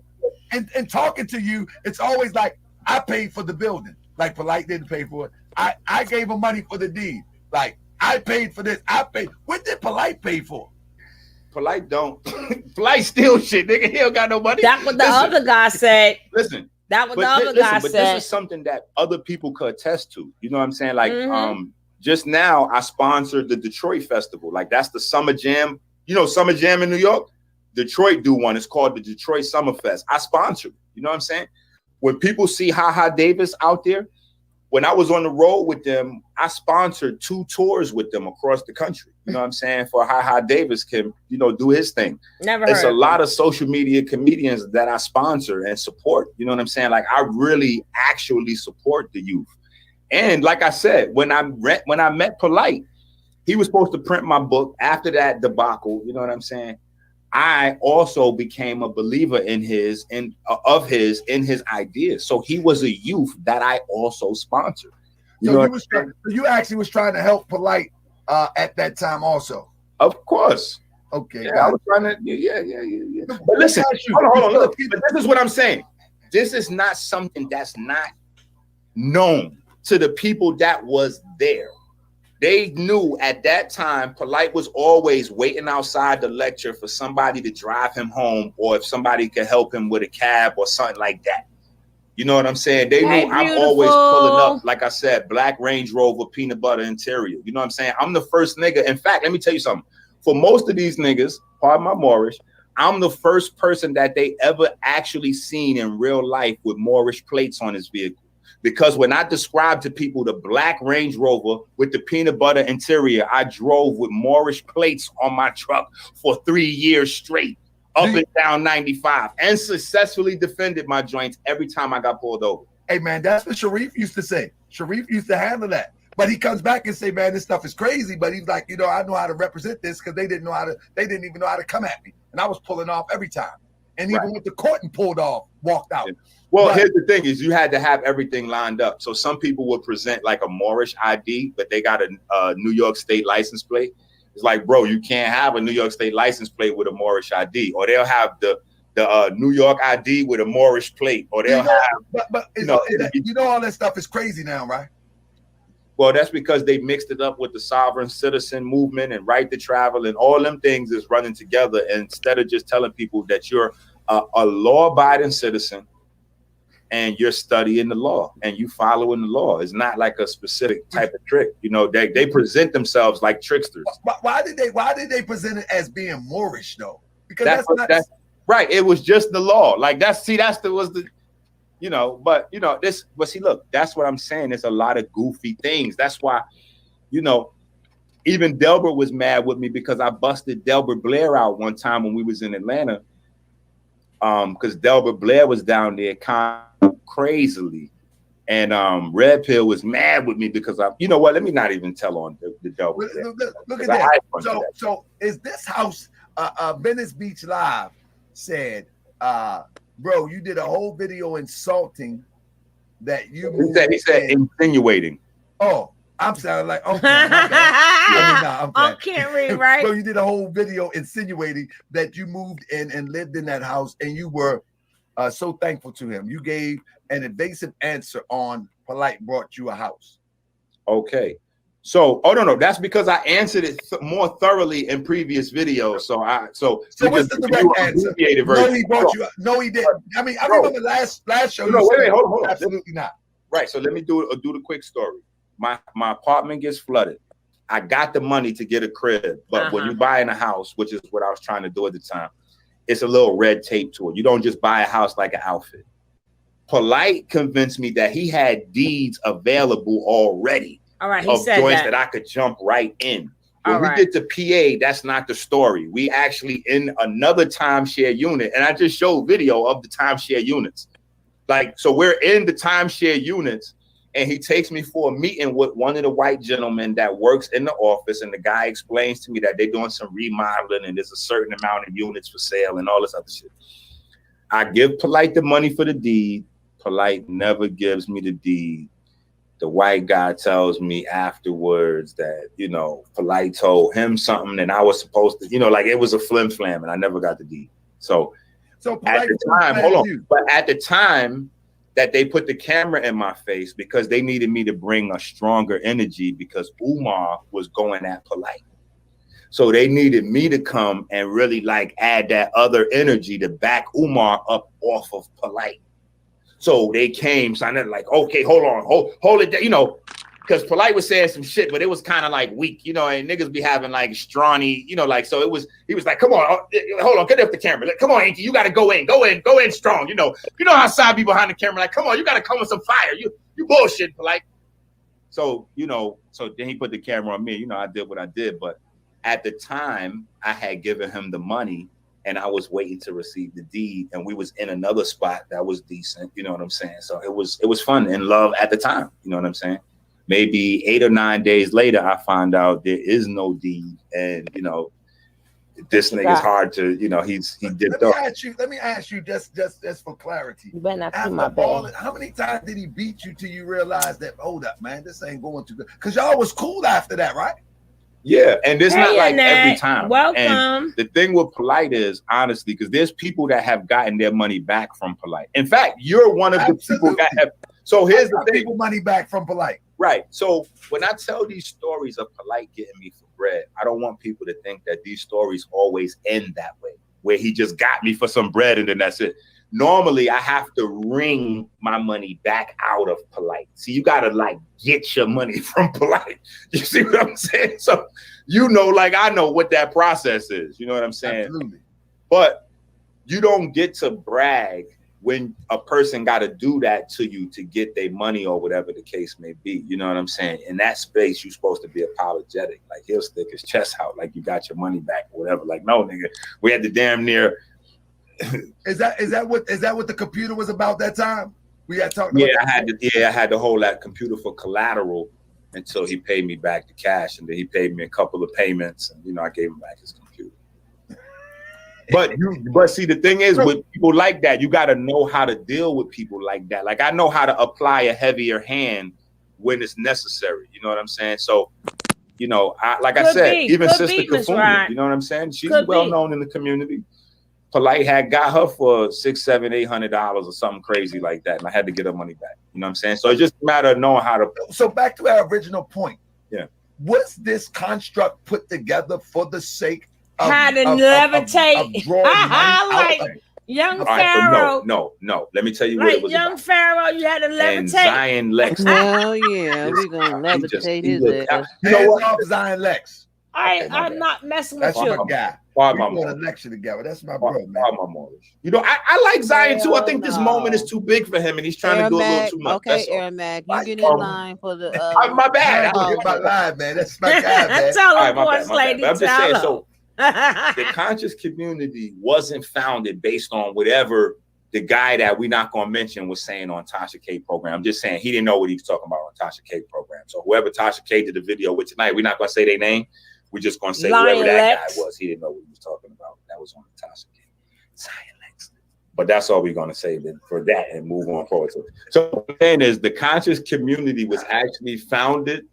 And talking to you, it's always like I paid for the building. Like Polight didn't pay for it. I gave him money for the deed. Like I paid for this. I paid. What did Polight pay for? Polight don't. Polight steal shit, nigga. He don't got no money. That's what the other guy said. Listen. That what the other guy said. But this is something that other people could attest to. You know what I'm saying? Like, just now I sponsored the Detroit Festival. Like that's the Summer Jam. You know, Summer Jam in New York? Detroit do one. It's called the Detroit Summer Fest. I sponsored. You know what I'm saying? When people see Ha Davis out there, when I was on the road with them, I sponsored 2 tours with them across the country. You know what I'm saying? For Ha Davis can, do his thing. It's a lot of social media comedians that I sponsor and support. You know what I'm saying? Like I really actually support the youth. And like I said, when I met Polight, he was supposed to print my book after that debacle. You know what I'm saying? I also became a believer in his ideas. So he was a youth that I also sponsored. You actually was trying to help Polight at that time also. Of course. Okay. Yeah, I was trying to. Yeah. But listen, hold on. Look, but this is what I'm saying. This is not something that's not known to the people that was there. They knew at that time Polight was always waiting outside the lecture for somebody to drive him home, or if somebody could help him with a cab or something like that. You know what I'm saying? They knew I'm always pulling up, like I said, black Range Rover, peanut butter interior. You know what I'm saying? I'm the first nigga. In fact, let me tell you something. For most of these niggas, pardon my Moorish, I'm the first person that they ever actually seen in real life with Moorish plates on his vehicle. Because when I described to people the black Range Rover with the peanut butter interior, I drove with Moorish plates on my truck for 3 years straight, up and down 95, and successfully defended my joints every time I got pulled over. Hey, man, that's what Sharif used to say. Sharif used to handle that. But he comes back and say, man, this stuff is crazy. But he's like, I know how to represent this because they didn't even know how to come at me. And I was pulling off every time. And even went to court and walked out. Well, here's the thing is you had to have everything lined up. So some people would present like a Moorish ID, but they got a New York State license plate. It's like, bro, you can't have a New York State license plate with a Moorish ID. Or they'll have the New York ID with a Moorish plate. Or they'll have... But all that stuff is crazy now, right? Well, that's because they mixed it up with the sovereign citizen movement and right to travel and all them things is running together. And instead of just telling people that you're a law-abiding citizen and you're studying the law and you following the law, it's not like a specific type of trick. They present themselves like tricksters. Why did they present it as being Moorish though? Because that's right. It was just the law. Like but see, look, that's what I'm saying. There's a lot of goofy things. That's why, even Delbert was mad with me because I busted Delbert Blair out one time when we was in Atlanta. Because Delbert Blair was down there kind of crazily. And Red Pill was mad with me because let me not even tell on the Delbert Blair. Look at that. So is this house, Venice Beach Live said, bro, you did a whole video insulting that you. He said insinuating. Oh, I'm sounding like I can't read right. Bro, you did a whole video insinuating that you moved in and lived in that house, and you were so thankful to him. You gave an evasive answer on Polight brought you a house. Okay. So, no, that's because I answered it more thoroughly in previous videos. So what's the direct answer? No, he brought you. No, he didn't. I mean, I remember last show. Wait, hold on. Absolutely not. Right. So let me do the quick story. My apartment gets flooded. I got the money to get a crib, but when you buy in a house, which is what I was trying to do at the time, it's a little red tape to it. You don't just buy a house like an outfit. Polight convinced me that he had deeds available already. All right, of joints that I could jump right in. When we get to PA, that's not the story. We actually in another timeshare unit, and I just showed video of the timeshare units. So we're in the timeshare units, and he takes me for a meeting with one of the white gentlemen that works in the office, and the guy explains to me that they're doing some remodeling, and there's a certain amount of units for sale and all this other shit. I give Polight the money for the deed. Polight never gives me the deed. The white guy tells me afterwards that, Polight told him something and I was supposed to, it was a flim flam and I never got the deed. So at the time, hold on. But at the time that they put the camera in my face because they needed me to bring a stronger energy because Umar was going at Polight. So they needed me to come and really add that other energy to back Umar up off of Polight. So they came, so I was like, okay, hold on, hold it, because Polight was saying some shit, but it was kind of weak, and niggas be having strawny, so he was like, come on, hold on, get off the camera. Come on, Inky, you got to go in strong. You know how side be behind the camera, come on, you got to come with some fire. You bullshit, Polight. So, so then he put the camera on me, I did what I did. But at the time I had given him the money and I was waiting to receive the deed, and we was in another spot that was decent. You know what I'm saying? So it was fun and love at the time. You know what I'm saying? Maybe 8 or 9 days later, I found out there is no deed, and this nigga's hard to, he did. Let me ask you just for clarity. You better not see my bed. How many times did he beat you till you realize that? Hold up, man, this ain't going too good. Because y'all was cool after that, right? Yeah, and it's not every time. Welcome. And the thing with Polight is, honestly, because there's people that have gotten their money back from Polight. In fact, you're one of the people that have. So here's the thing: people money back from Polight. Right. So when I tell these stories of Polight getting me for bread, I don't want people to think that these stories always end that way, where he just got me for some bread and then that's it. Normally, I have to wring my money back out of Polight. See, you gotta get your money from Polight. You see what I'm saying? So, I know what that process is. You know what I'm saying? Absolutely. But you don't get to brag when a person got to do that to you to get their money or whatever the case may be. You know what I'm saying? In that space, you're supposed to be apologetic. He'll stick his chest out like you got your money back or whatever. No, nigga, we had to damn near. Is that what the computer was about that time? We had talked about I had to hold that computer for collateral until he paid me back the cash, and then he paid me a couple of payments, and I gave him back his computer. But see, the thing is, with people like that, you got to know how to deal with people like that. Like, I know how to apply a heavier hand when it's necessary. You know what I'm saying? So, I said, even Sister Kafuna, you know what I'm saying? She's well known in the community. Polight had got her for $600, $700, $800 or something crazy like that, and I had to get her money back. You know what I'm saying? So it's just a matter of knowing how to. So back to our original point. Yeah. Was this construct put together for the sake of how to levitate? Of drawing money like young right, Pharaoh. No. Let me tell you like what it was young about. Pharaoh, you had to levitate. And Zion Lex. Hell yeah, we're gonna levitate his ass. You know what? Zion Lex. I'm not messing with That's you. my guy. We're going to lecture together. That's my bro, man. I like Zion too. I think this moment is too big for him, and he's trying to do a little too much. Okay, Air Mac, you get in line for the. My bad. I get my line, man. That's my guy, man. Tell All him, right, my bad. I'm just saying. So the the conscious community wasn't founded based on whatever the guy that we're not going to mention was saying on Tasha K program. I'm just saying he didn't know what he was talking about on Tasha K program. So whoever Tasha K did the video with tonight, we're not going to say their name. We're just going to say whoever that guy was. He didn't know what he was talking about. That was on Tasha K. Zion Lex. But that's all we're going to say then for that and move on forward. So what I'm saying is the conscious community was actually founded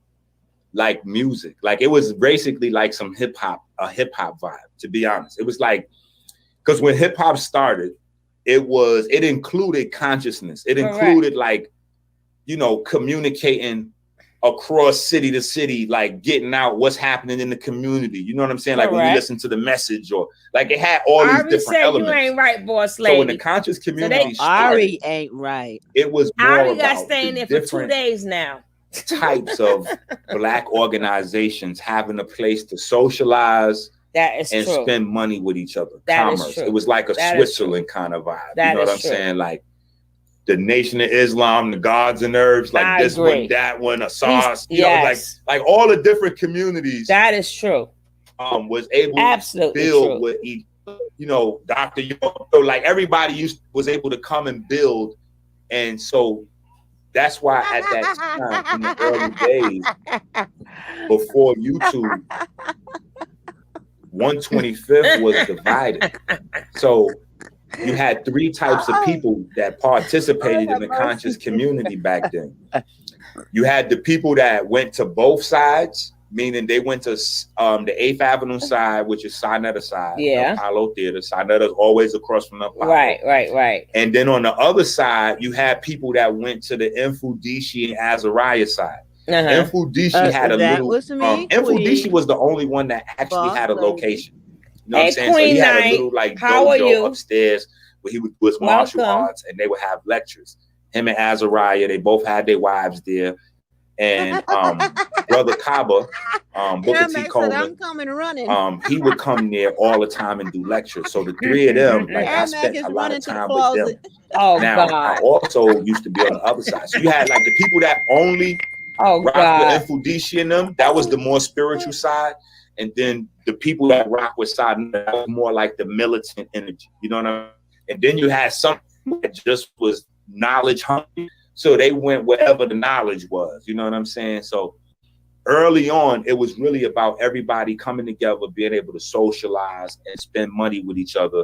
like music. Like it was basically like a hip hop vibe, to be honest. It was like, because when hip hop started, it included consciousness. It included like, communicating across city to city, like getting out what's happening in the community. You know what I'm saying? Like when you listen to the message, or like it had all these different elements. You ain't right, boss lady. So when the conscious community started, Ari ain't right. It was more Ari about got staying there for 2 days now. Types of Black organizations having a place to socialize and spend money with each other. That commerce. Is true. It was like a Switzerland kind of vibe. You know what I'm saying? Like the Nation of Islam, the Gods and Herbs, like this one, that one, a sauce. You know, like all the different communities. That is true. Was able to build with each, Dr. York. So like everybody was able to come and build, and so that's why at that time in the early days, before YouTube, 125th was divided. So you had 3 types of people that participated in the conscious community back then. You had the people that went to both sides, meaning they went to the 8th Avenue side, which is Saneter side, the Apollo Theater. Saneter's always across from the Apollo. Right. And then on the other side, you had people that went to the Mfudishi and Azariah side. Mfudishi had a little. Mfudishi was the only one that actually had a location. You know what I'm saying? So he had a little like dojo upstairs where he would do his martial arts, and they would have lectures. Him and Azariah, they both had their wives there. And Brother Kaba, Booker T. Coleman, he would come there all the time and do lectures. So the 3 of them, like I spent a lot of time with them. I also used to be on the other side. So you had like the people that only rock with Mfudishi in them, that was the more spiritual side. And then the people that rock with side, that was more like the militant energy. You know what I mean? And then you had some that just was knowledge hungry. So they went wherever the knowledge was, you know what I'm saying? So early on, it was really about everybody coming together, being able to socialize and spend money with each other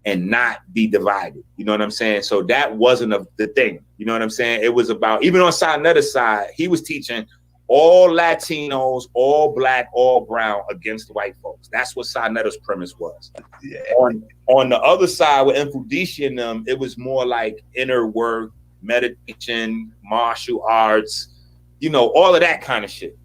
and not be divided. You know what I'm saying? So that wasn't the thing. You know what I'm saying? It was about, even on Saneter's side, he was teaching all Latinos, all Black, all brown against white folks. That's what Saneter's premise was. Yeah. On the other side with Mfudishi and them, it was more like inner work, meditation, martial arts, all of that kind of shit.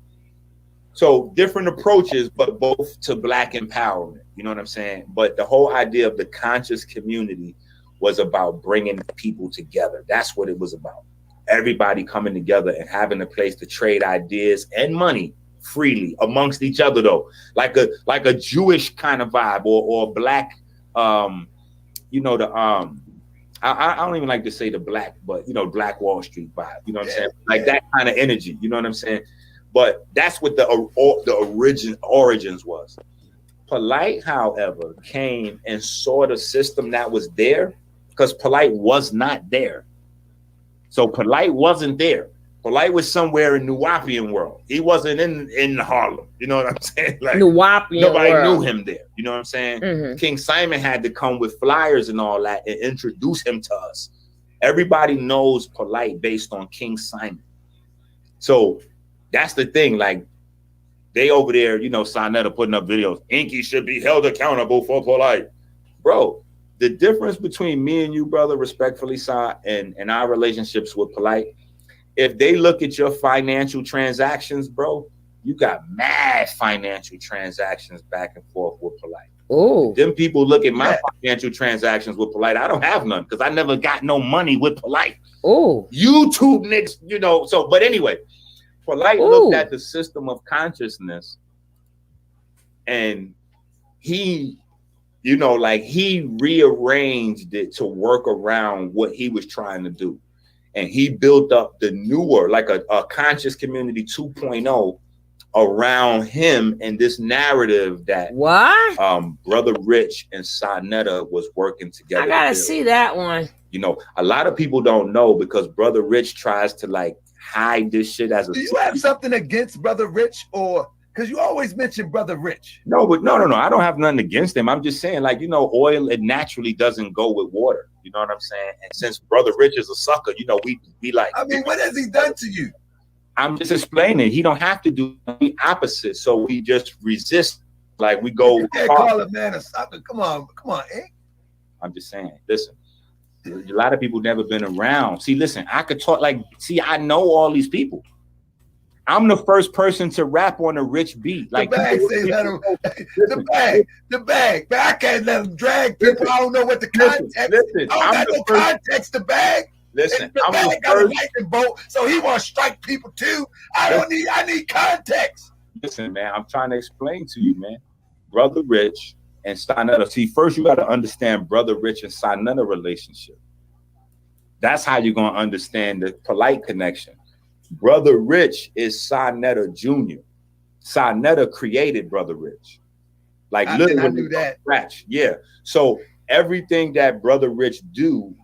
So different approaches, but both to Black empowerment. You know what I'm saying? But the whole idea of the conscious community was about bringing people together. That's what it was about. Everybody coming together and having a place to trade ideas and money freely amongst each other, though, like a Jewish kind of vibe or Black, I don't even like to say the Black, but Black Wall Street vibe. You know what I'm saying? Like that kind of energy. You know what I'm saying? But that's what the origins was. Polight, however, came and saw the system that was there, because Polight was not there. So Polight wasn't there. Polight was somewhere in Nuwapian world. He wasn't in Harlem. You know what I'm saying? Like Nuwapian nobody world. knew him there. You know what I'm saying? Mhm. King Simon had to come with flyers and all that and introduce him to us. Everybody knows Polight based on King Simon. So that's the thing. Like they over there, you know, Saneter putting up videos. Inky should be held accountable for Polight. Bro, the difference between me and you, brother, respectfully, Sa, and our relationships with Polight, if they look at your financial transactions, bro, you got mad financial transactions back and forth with Polight. Oh, them people look at my financial transactions with Polight. I don't have none because I never got no money with Polight. Oh, YouTube niggas, you know. So, but anyway, Polight looked at the system of consciousness, and he, you know, like he rearranged it to work around what he was trying to do. And he built up the newer, like a conscious community 2.0 around him and this narrative that Brother Rich and Saneter was working together. I gotta see that one. You know, a lot of people don't know because Brother Rich tries to like hide this shit as a. Do you have something against Brother Rich, or because you always mention Brother Rich? No, but no. I don't have nothing against him. I'm just saying, like, you know, oil, it naturally doesn't go with water. You know what I'm saying? And since Brother Rich is a sucker, you know, we like. I mean, what has he done to you? I'm just explaining. He don't have to do the opposite, so we just resist. Like we go. You can't call a man a sucker. Come on, eh? I'm just saying. Listen, a lot of people never been around. See, listen, I could talk like. See, I know all these people. I'm the first person to rap on a Rich beat. Like the bag. But I can't let him drag people. I don't know what the context. I don't got no context. The bag. Listen, the bag got a lightning bolt, so he want to strike people too. I need context. Listen, man, I'm trying to explain to you, man. Brother Rich and Saneter. See, first you got to understand Brother Rich and Saneter relationship. That's how you're gonna understand the Polight connection. Brother Rich is Saneter Jr. Saneter created Brother Rich. Like literally, I knew that. Scratch. Yeah. So everything that Brother Rich do,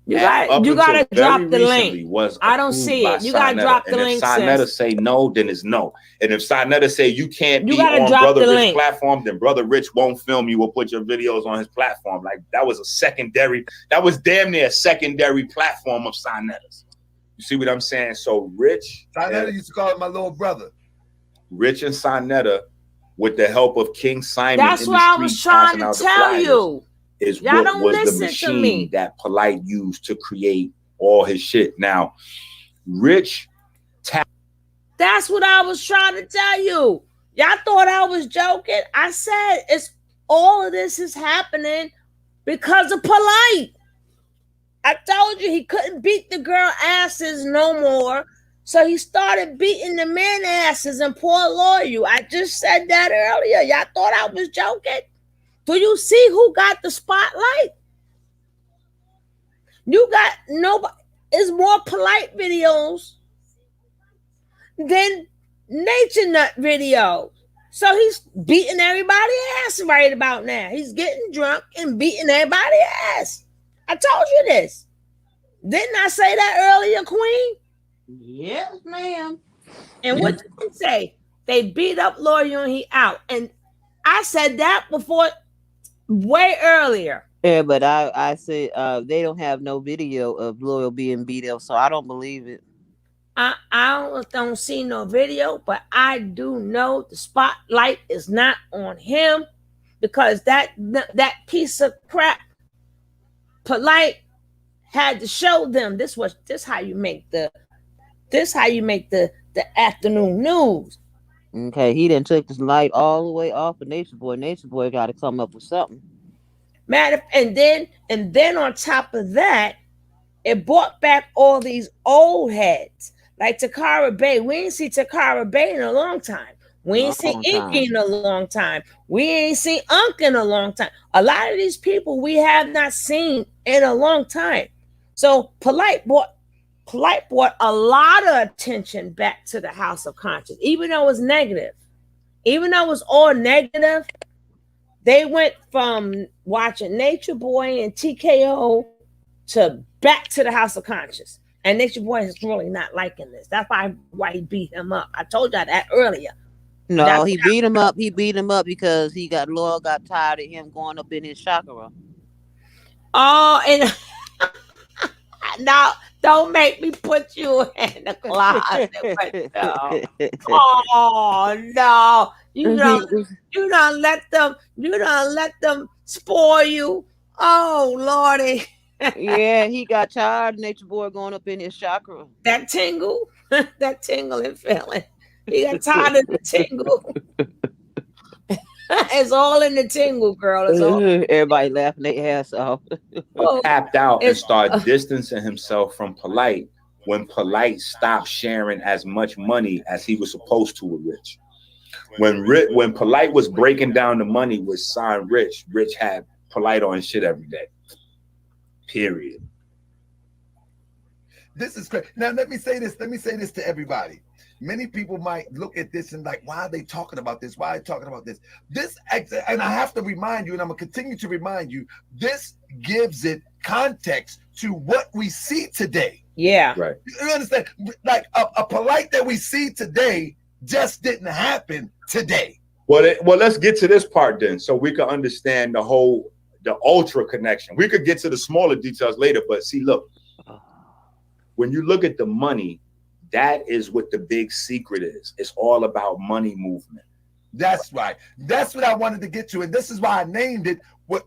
you gotta drop the link. I don't see it. You gotta drop the link. If Saneter say no, then it's no. And if Saneter say you can't be on drop Brother the Rich link. platform, then Brother Rich won't film you or put your videos on his platform. Like that was a secondary. That was damn near a secondary platform of Saneter's. You see what I'm saying? So Rich, Saneter used to call him my little brother. Rich and Saneter, with the help of King Simon, that's what I was trying to tell you. Is what was the machine that Polight used to create all his shit. Now, Rich, that's what I was trying to tell you. Y'all thought I was joking. I said it's all of this is happening because of Polight. I told you he couldn't beat the girl asses no more. So he started beating the men asses and poor lawyer. I just said that earlier. Y'all thought I was joking. Do you see who got the spotlight? You got nobody. It's more Polight videos than Nature Nut videos. So he's beating everybody's ass right about now. He's getting drunk and beating everybody's ass. I told you this. Didn't I say that earlier, Queen? Yes, ma'am. And what did you say? They beat up Lawyer and he out. And I said that before, way earlier. Yeah, but I said they don't have no video of Loyal being beat up, so I don't believe it. I don't see no video, but I do know the spotlight is not on him because that piece of crap Polight had to show them this how you make the afternoon news. Okay, he done took this light all the way off of Nature Boy. Nature Boy got to come up with something. Man, and then on top of that, it brought back all these old heads like Takara Bay. We ain't seen Takara Bay in a long time. We ain't seen Inky in a long time. We ain't seen Unk in a long time. A lot of these people we have not seen in a long time. So Polight brought a lot of attention back to the House of Conscience, even though it was negative. Even though it was all negative, they went from watching Nature Boy and TKO to back to the House of Conscience. And Nature Boy is really not liking this. That's why he beat him up. I told y'all that earlier. No, he beat him up. He beat him up because Laura got tired of him going up in his chakra. Oh, and now don't make me put you in the closet. No. Oh no, you don't let them spoil you. Oh Lordy. Yeah, he got tired of Nature Boy going up in his chakra. That tingle, that tingling feeling. He got tired of the tingle. It's all in the tingle, girl. It's all. Everybody laughing their ass off. Tapped out and started distancing himself from Polight when Polight stopped sharing as much money as he was supposed to with Rich. When Polight was breaking down the money with Sign Rich had Polight on his shit every day. Period. This is great. Now let me say this to everybody. Many people might look at this and like, why are they talking about this? Why are they talking about this? And I have to remind you, and I'm gonna continue to remind you, this gives it context to what we see today. Yeah. Right. You understand? Like a Polight that we see today just didn't happen today. Well, let's get to this part then, so we can understand the ultra connection. We could get to the smaller details later, but see, look, when you look at the money, that is what the big secret is. It's all about money movement. That's right. That's what I wanted to get to, and this is why I named it what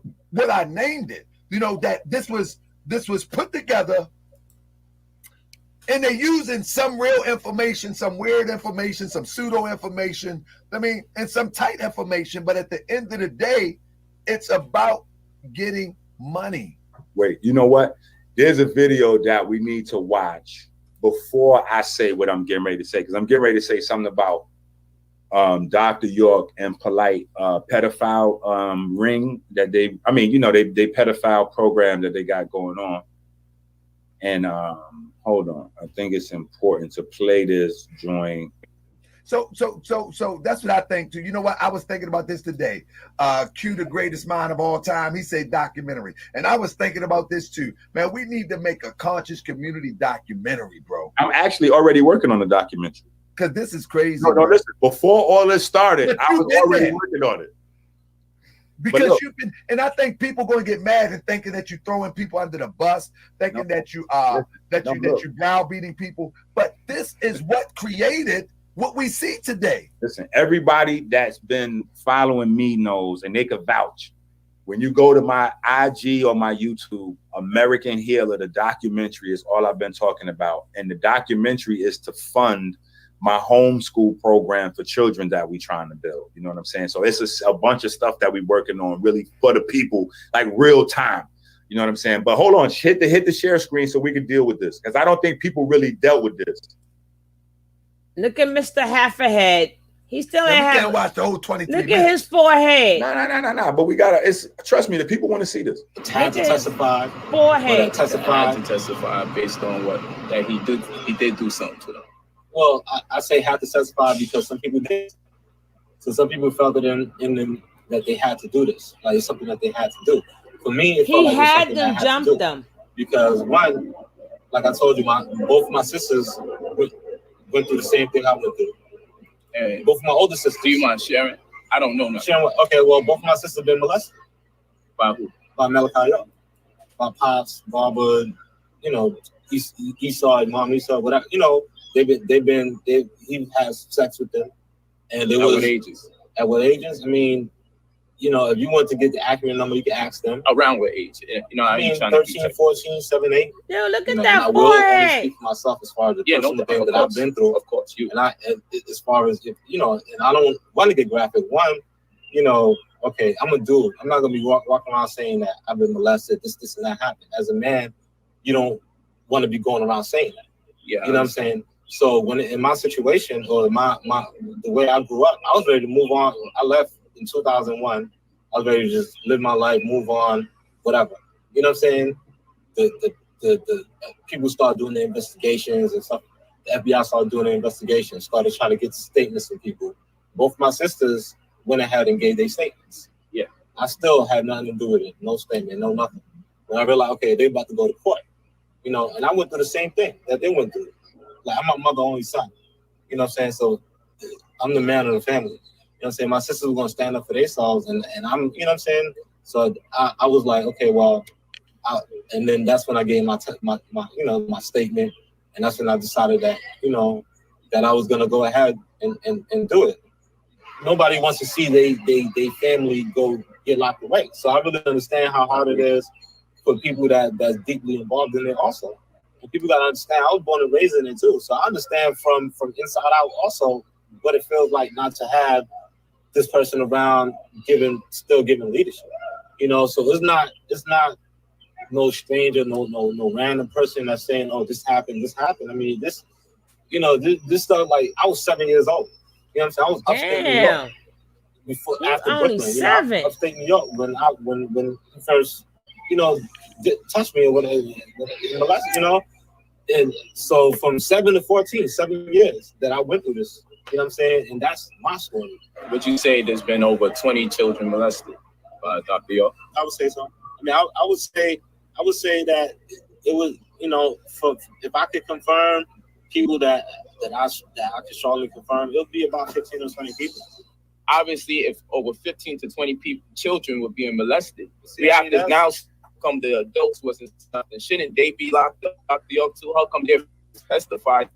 I named it. You know, that this was put together, and they're using some real information, some weird information, some pseudo information. I mean, and some tight information. But at the end of the day, it's about getting money. Wait, you know what? There's a video that we need to watch before I say what I'm getting ready to say, because I'm getting ready to say something about Dr. York and Polight pedophile ring that they pedophile program that they got going on. And hold on, I think it's important to play this joint. So that's what I think too. You know what? I was thinking about this today. Q, the greatest mind of all time, he said documentary. And I was thinking about this too. Man, we need to make a conscious community documentary, bro. I'm actually already working on a documentary. Because this is crazy. No, listen, before all this started, I was already working on it. Because and I think people going to get mad and thinking that you're throwing people under the bus, thinking that you browbeating people. But this is what created what we see today. Listen, everybody that's been following me knows, and they could vouch. When you go to my IG or my YouTube, American Healer, the documentary is all I've been talking about. And the documentary is to fund my homeschool program for children that we trying to build. You know what I'm saying? So it's a bunch of stuff that we working on really for the people, like real time. You know what I'm saying? But hold on, hit the share screen so we can deal with this, because I don't think people really dealt with this. Look at Mr. Half a Head. He still ain't have. Can't watch the whole 23 Look minutes. at his forehead. No. But we gotta. Trust me, the people want to see this. Had to testify. Forehead. Had to testify based on that he did do something to them. Well, I say had to testify because some people did. So some people felt it in them that they had to do this. Like it's something that they had to do. For me, it felt like had them jump them. Because one, like I told you, both my sisters went through the same thing I went through. And both my older sisters. Do you mind sharing? I don't know nothing. Okay, well, both my sisters been molested. By who? By Malachi Young. By Pops, Barbara, Esau, Mom Esau, whatever. He has sex with them. And At what ages? At what ages? I mean, if you want to get the accurate number, you can ask them. Around what age? I mean, 13, 14, 7, 8. Yo, look at that I will only speak for myself as far as the personal thing that I've been through. Of course, you. And as far as, and I don't want to get graphic. One, okay, I'm a dude. I'm not going to be walking around saying that I've been molested, this, and that happened. As a man, you don't want to be going around saying that. Yeah. You know what I'm saying? So when in my situation or the way I grew up, I was ready to move on. I left in 2001. I was ready to just live my life, move on, whatever. You know what I'm saying? The people started doing their investigations and stuff. The FBI started doing their investigations, started trying to get statements from people. Both my sisters went ahead and gave their statements. Yeah. I still had nothing to do with it. No statement, no nothing. When I realized, okay, they're about to go to court. You know, and I went through the same thing that they went through. Like, I'm my mother's only son. You know what I'm saying? So I'm the man of the family. You know what I'm saying? My sisters were gonna stand up for themselves, and I'm, you know what I'm saying? So I was like, okay, well, and then that's when I gave my statement, and that's when I decided that, you know, that I was gonna go ahead and do it. Nobody wants to see they family go get locked away. So I really understand how hard it is for people that's deeply involved in it also. And people gotta understand, I was born and raised in it too. So I understand from inside out also what it feels like not to have this person around still giving leadership. You know, so it's not no stranger, no random person that's saying, oh, this happened. I mean, this stuff, like, I was 7 years old. You know what I'm saying? I was upstate New York after only Brooklyn. 7. You know, upstate New York when he first, you know, touched me or whatever, you know. And so from 7 to 14, 7 years that I went through this. You know what I'm saying? And that's my story. Would you say there's been over 20 children molested by Dr. York? I would say so. I mean, I would say that it was, you know, if I could confirm people that I could strongly confirm, it would be about 15 or 20 people. Obviously, if over 15 to 20 children were being molested, we have to now come the adults wasn't something. Shouldn't they be locked up, Dr. York, too? How come they're testified?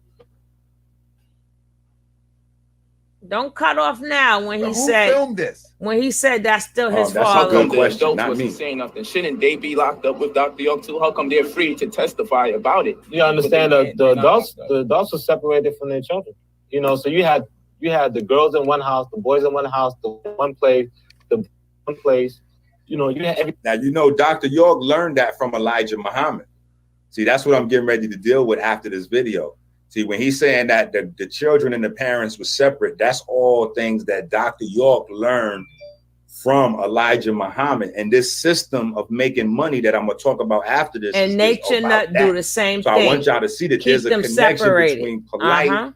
Don't cut off now when he Who said filmed this? When he said that's still his How father. come the adults wasn't saying nothing? Shouldn't they be locked up with Dr. York too? How come they're free to testify about it? You understand the adults are separated from their children. You know, so you had the girls in one house, the boys in one house, the one place. You know, you had Now, you know, Dr. York learned that from Elijah Muhammad. See, that's what I'm getting ready to deal with after this video. See, when he's saying that the children and the parents were separate, that's all things that Dr. York learned from Elijah Muhammad. And this system of making money that I'm going to talk about after this. And nature not do the same thing. So I want y'all to see that there's a connection between Polight,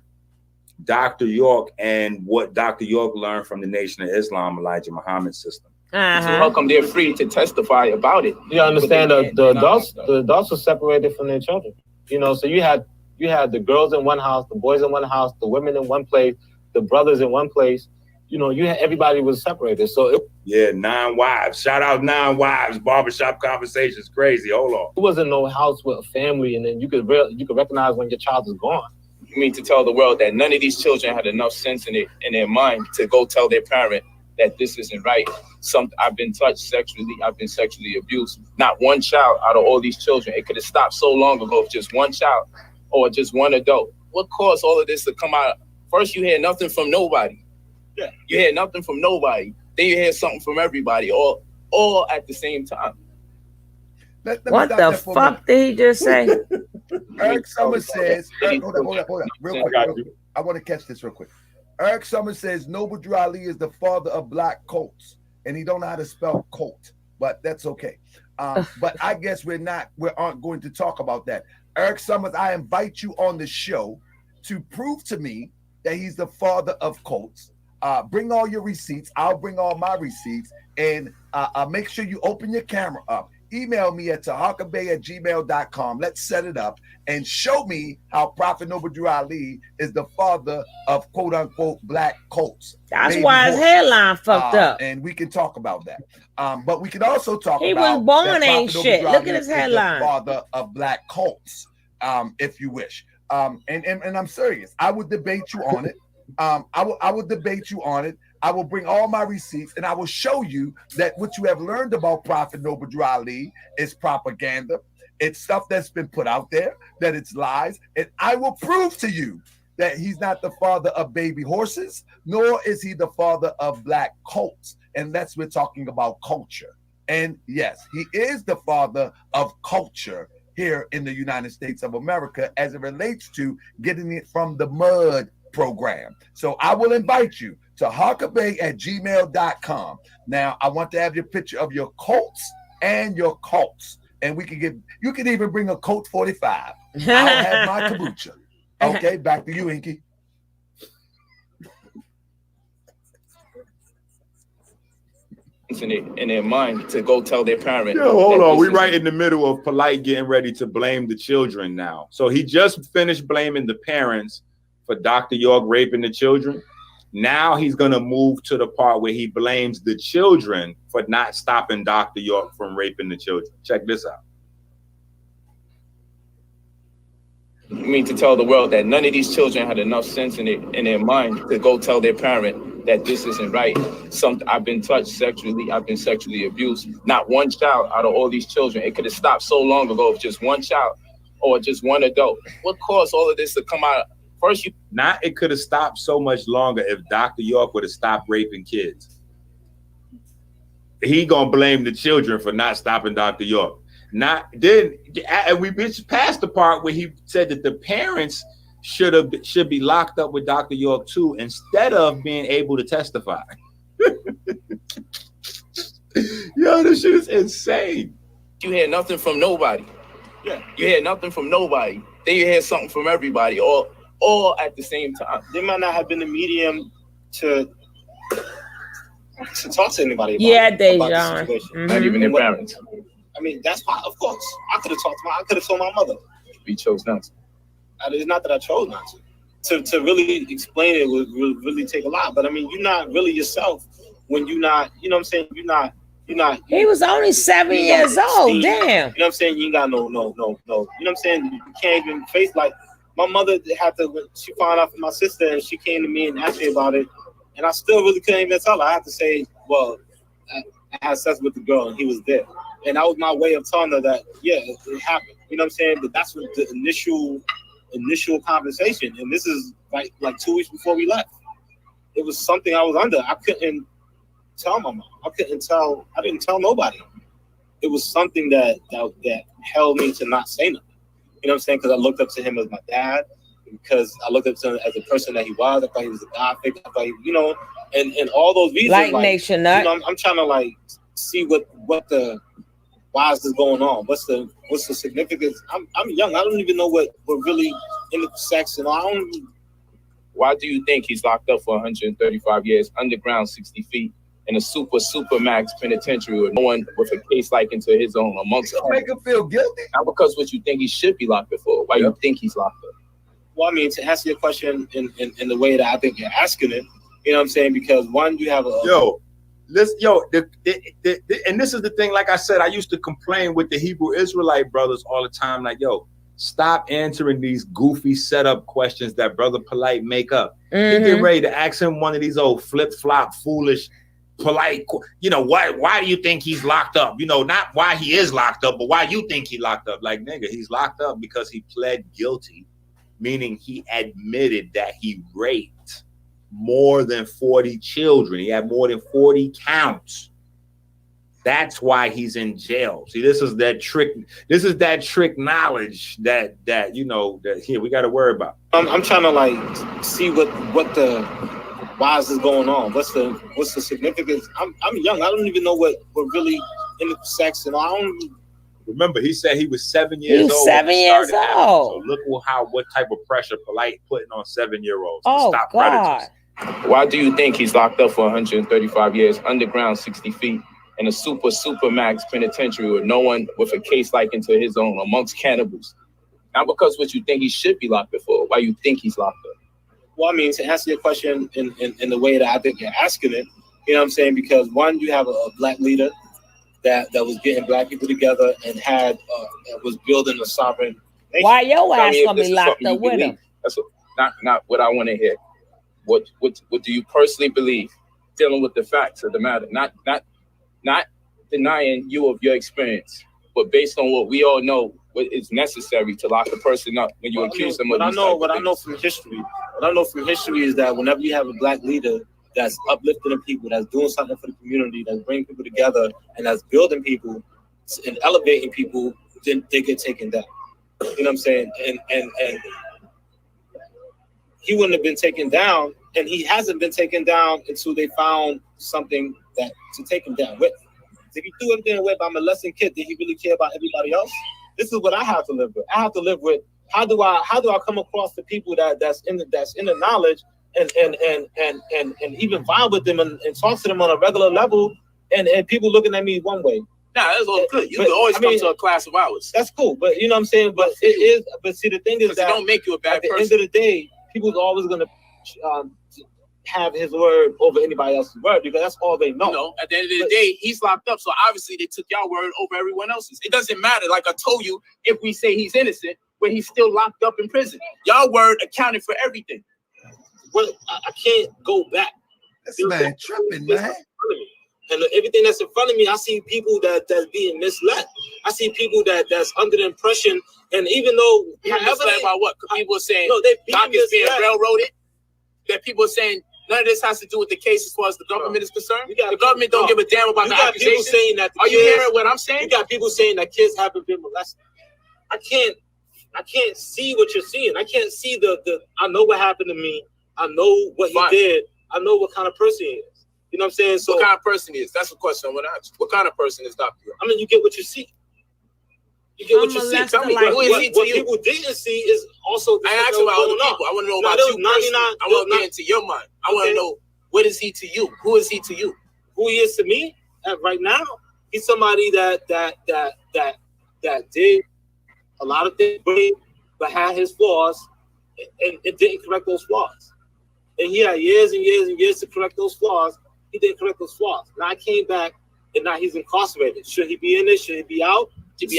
Dr. York, and what Dr. York learned from the Nation of Islam, Elijah Muhammad's system. So how come they're free to testify about it? You understand the adults are separated from their children. You know, so you had the girls in one house, the boys in one house, the women in one place, the brothers in one place. You know, everybody was separated. So 9 wives. Shout out 9 wives. Barbershop conversations. Crazy. Hold on. It wasn't no house with a family, and then you could recognize when your child is gone. You mean to tell the world that none of these children had enough sense in their mind to go tell their parent that this isn't right? I've been touched sexually. I've been sexually abused. Not one child out of all these children. It could have stopped so long ago if just one child or just one adult. What caused all of this to come out? First, you hear nothing from nobody. Yeah, you hear nothing from nobody. Then you hear something from everybody, all at the same time. What the fuck did he just say? Eric Summers says, hold up, real quick. I want to catch this real quick. Eric Summers says Noble Drew Ali is the father of black colts, and he don't know how to spell colt, but that's okay. But I guess we aren't going to talk about that. Eric Summers, I invite you on the show to prove to me that he's the father of colts. Bring all your receipts. I'll bring all my receipts, and make sure you open your camera up. Email me at tahakabay@gmail.com. Let's set it up and show me how Prophet Noble Drew Ali is the father of quote unquote black colts. That's why his hairline fucked up. And we can talk about that. But we can also talk he about was born ain't Noble shit. Drew Look Ali at his is hairline. the father of black colts, if you wish. And I'm serious. I would debate you on it. I will debate you on it. I will bring all my receipts, and I will show you that what you have learned about Prophet Noble Drew Ali is propaganda. It's stuff that's been put out there, that it's lies, and I will prove to you that he's not the father of baby horses, nor is he the father of black colts. And that's we're talking about culture. And yes, he is the father of culture here in the United States of America as it relates to getting it from the mud program. So I will invite you to hawkabay@gmail.com. Now, I want to have your picture of your colts and your cults. And you can even bring a Colt 45. I'll have my kombucha. Okay, back to you, Inky. in their mind to go tell their parent. Yo, hold on. We right in the middle of Polight getting ready to blame the children now. So he just finished blaming the parents for Dr. York raping the children. Now he's going to move to the part where he blames the children for not stopping Dr. York from raping the children. Check this out. You mean to tell the world that none of these children had enough sense in their mind to go tell their parent that this isn't right? I've been touched sexually, I've been sexually abused. Not one child out of all these children. It could have stopped so long ago if just one child or just one adult. What caused all of this to come out? First, it could have stopped so much longer if Dr. York would have stopped raping kids. He gonna blame the children for not stopping Dr. York. We passed the part where he said that the parents should be locked up with Dr. York too, instead of being able to testify. Yo, this shit is insane. You hear nothing from nobody. Yeah, you hear nothing from nobody. Then you hear something from everybody, all at the same time. They might not have been the medium to talk to anybody about the situation. Not even their parents. I mean, that's why, of course, I could have talked to I could have told my mother. We chose not to. It's not that I chose not to. To really explain it would really take a lot. But I mean, you're not really yourself when you're not, you know what I'm saying? You're not. He was only 7 years old. Damn. You know what I'm saying? You ain't got no. You know what I'm saying? You can't even face, like, my mother had to, when she found out from my sister and she came to me and asked me about it. And I still really couldn't even tell her. I had to say, well, I had sex with the girl and he was there. And that was my way of telling her that, yeah, it happened. You know what I'm saying? But that's what the initial conversation. And this is like 2 weeks before we left. It was something I was under. I couldn't tell my mom. I didn't tell nobody. It was something that held me to not say nothing. You know what I'm saying? Because I looked up to him as my dad. Because I looked up to him as a person that he was. I thought he was a God figure. I thought, you know, and all those reasons. Like Nation Nut. You know, I'm trying to see why is this going on? What's the significance? I'm young. I don't even know what really into sex and I don't. Why do you think he's locked up for 135 years, underground 60 feet, in a super max penitentiary with no one with a case like into his own amongst them? Make him feel guilty. Not because what you think he should be locked up for. Why you think he's locked up? Well, I mean, to answer your question in the way that I think you're asking it, you know what I'm saying? Because one, you have and this is the thing, like I said, I used to complain with the Hebrew Israelite brothers all the time, like, yo, stop answering these goofy setup questions that Brother Polight make up. You get ready to ask him one of these old flip-flop, foolish, Polight, you know, why do you think he's locked up? You know, not why he is locked up, but why you think he locked up. Like, nigga, he's locked up because he pled guilty, meaning he admitted that he raped more than 40 children. He had more than 40 counts. That's why he's in jail. See, this is that trick knowledge that you know that here we got to worry about. I'm trying to see what the why is this going on? What's the significance? I'm young. I don't even know what really into sex and I don't. Remember, he said he was 7 years old. He was 7 years old. So look what type of pressure Polight putting on 7-year-olds to stop God. predators. Why do you think he's locked up for 135 years, underground 60 feet, in a super max penitentiary with no one with a case like into his own amongst cannibals? Not because what you think he should be locked up for. Why you think he's locked up? Well, I mean, to answer your question in the way that I think you're asking it, you know what I'm saying? Because one, you have a black leader that was getting black people together and was building a sovereign nation. Why your ass gonna be locked up with him? That's not what I want to hear. What do you personally believe? Dealing with the facts of the matter, not denying you of your experience, but based on what we all know, what is necessary to lock a person up when you accuse them of these type of what I know from history is that whenever you have a black leader that's uplifting the people, that's doing something for the community, that's bringing people together, and that's building people and elevating people, then they get taken down. You know what I'm saying? And he wouldn't have been taken down, and he hasn't been taken down until they found something that to take him down with. If he threw him down with by molesting kids, did he really care about everybody else? This is what I have to live with. I have to live with how do I come across the people that's in the knowledge and even vibe with them and talk to them on a regular level and people looking at me one way. Nah, that's all good. You can always come to a class of ours. That's cool, but you know what I'm saying. But it is. But see, the thing is that it don't make you a bad person. At the end of the day, people's always gonna have his word over anybody else's word because that's all they know. You know, at the end of the day, he's locked up, so obviously they took y'all word over everyone else's. It doesn't matter. Like I told you, if we say he's innocent, but he's still locked up in prison, y'all word accounted for everything. Well, I can't go back. This man tripping, man. And everything that's in front of me, I see people that's being misled. I see people that's under the impression, and even though misled by what people are saying, no, they Doc is being railroaded. That people are saying none of this has to do with the case as far as the government is concerned. The government don't give a damn about the accusation. Saying that are you hearing what I'm saying? You got people saying that kids haven't been molested. I can't see what you're seeing. I can't see the. I know what happened to me. I know what he did. I know what kind of person he is. You know what I'm saying? So what kind of person he is? That's the question I want to ask you. What kind of person is Dr. I mean, you get what you see. You get what you see. Tell me who is he to you? What people didn't see is also. I asked about other people. I want to know about you. I want to get into your mind. I want to know what is he to you? Who is he to you? Who he is to me right now? He's somebody that did a lot of things, but had his flaws and didn't correct those flaws. And he had years and years and years to correct those flaws. He didn't correct those flaws. Now I came back and now he's incarcerated. Should he be in there? Should he be out?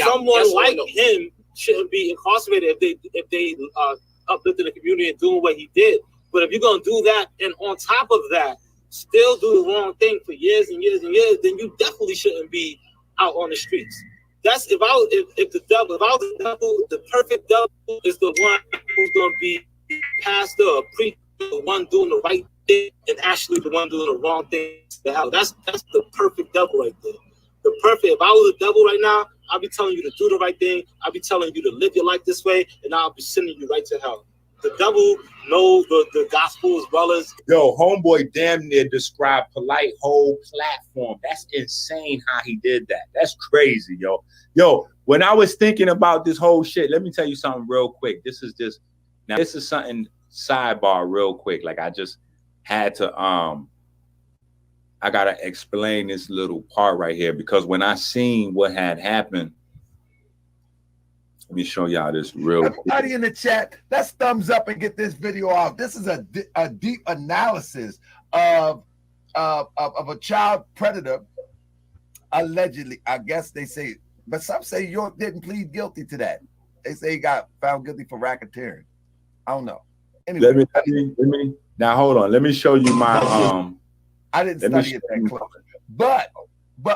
Someone like him shouldn't be incarcerated if they uplifting the community and doing what he did. But if you're gonna do that and on top of that still do the wrong thing for years and years and years, then you definitely shouldn't be out on the streets. That's if the devil, the perfect devil is the one who's gonna be pastor or preacher, the one doing the right thing and actually the one doing the wrong thing to hell. That's the perfect devil right there. The perfect. If I was a devil right now, I'll be telling you to do the right thing. I'll be telling you to live your life this way, and I'll be sending you right to hell. The devil knows the gospel as well as homeboy damn near described Polight whole platform. That's insane how he did that. That's crazy, yo. When I was thinking about this whole shit, let me tell you something real quick. This is something sidebar real quick. Like I just had to I gotta explain this little part right here because when I seen what had happened, let me show y'all this real quick. Everybody in the chat, let's thumbs up and get this video out. This is a deep analysis of a child predator, allegedly. I guess they say, but some say York didn't plead guilty to that. They say he got found guilty for racketeering. I don't know. Anyway, let me now hold on. Let me show you my I didn't study it that close. But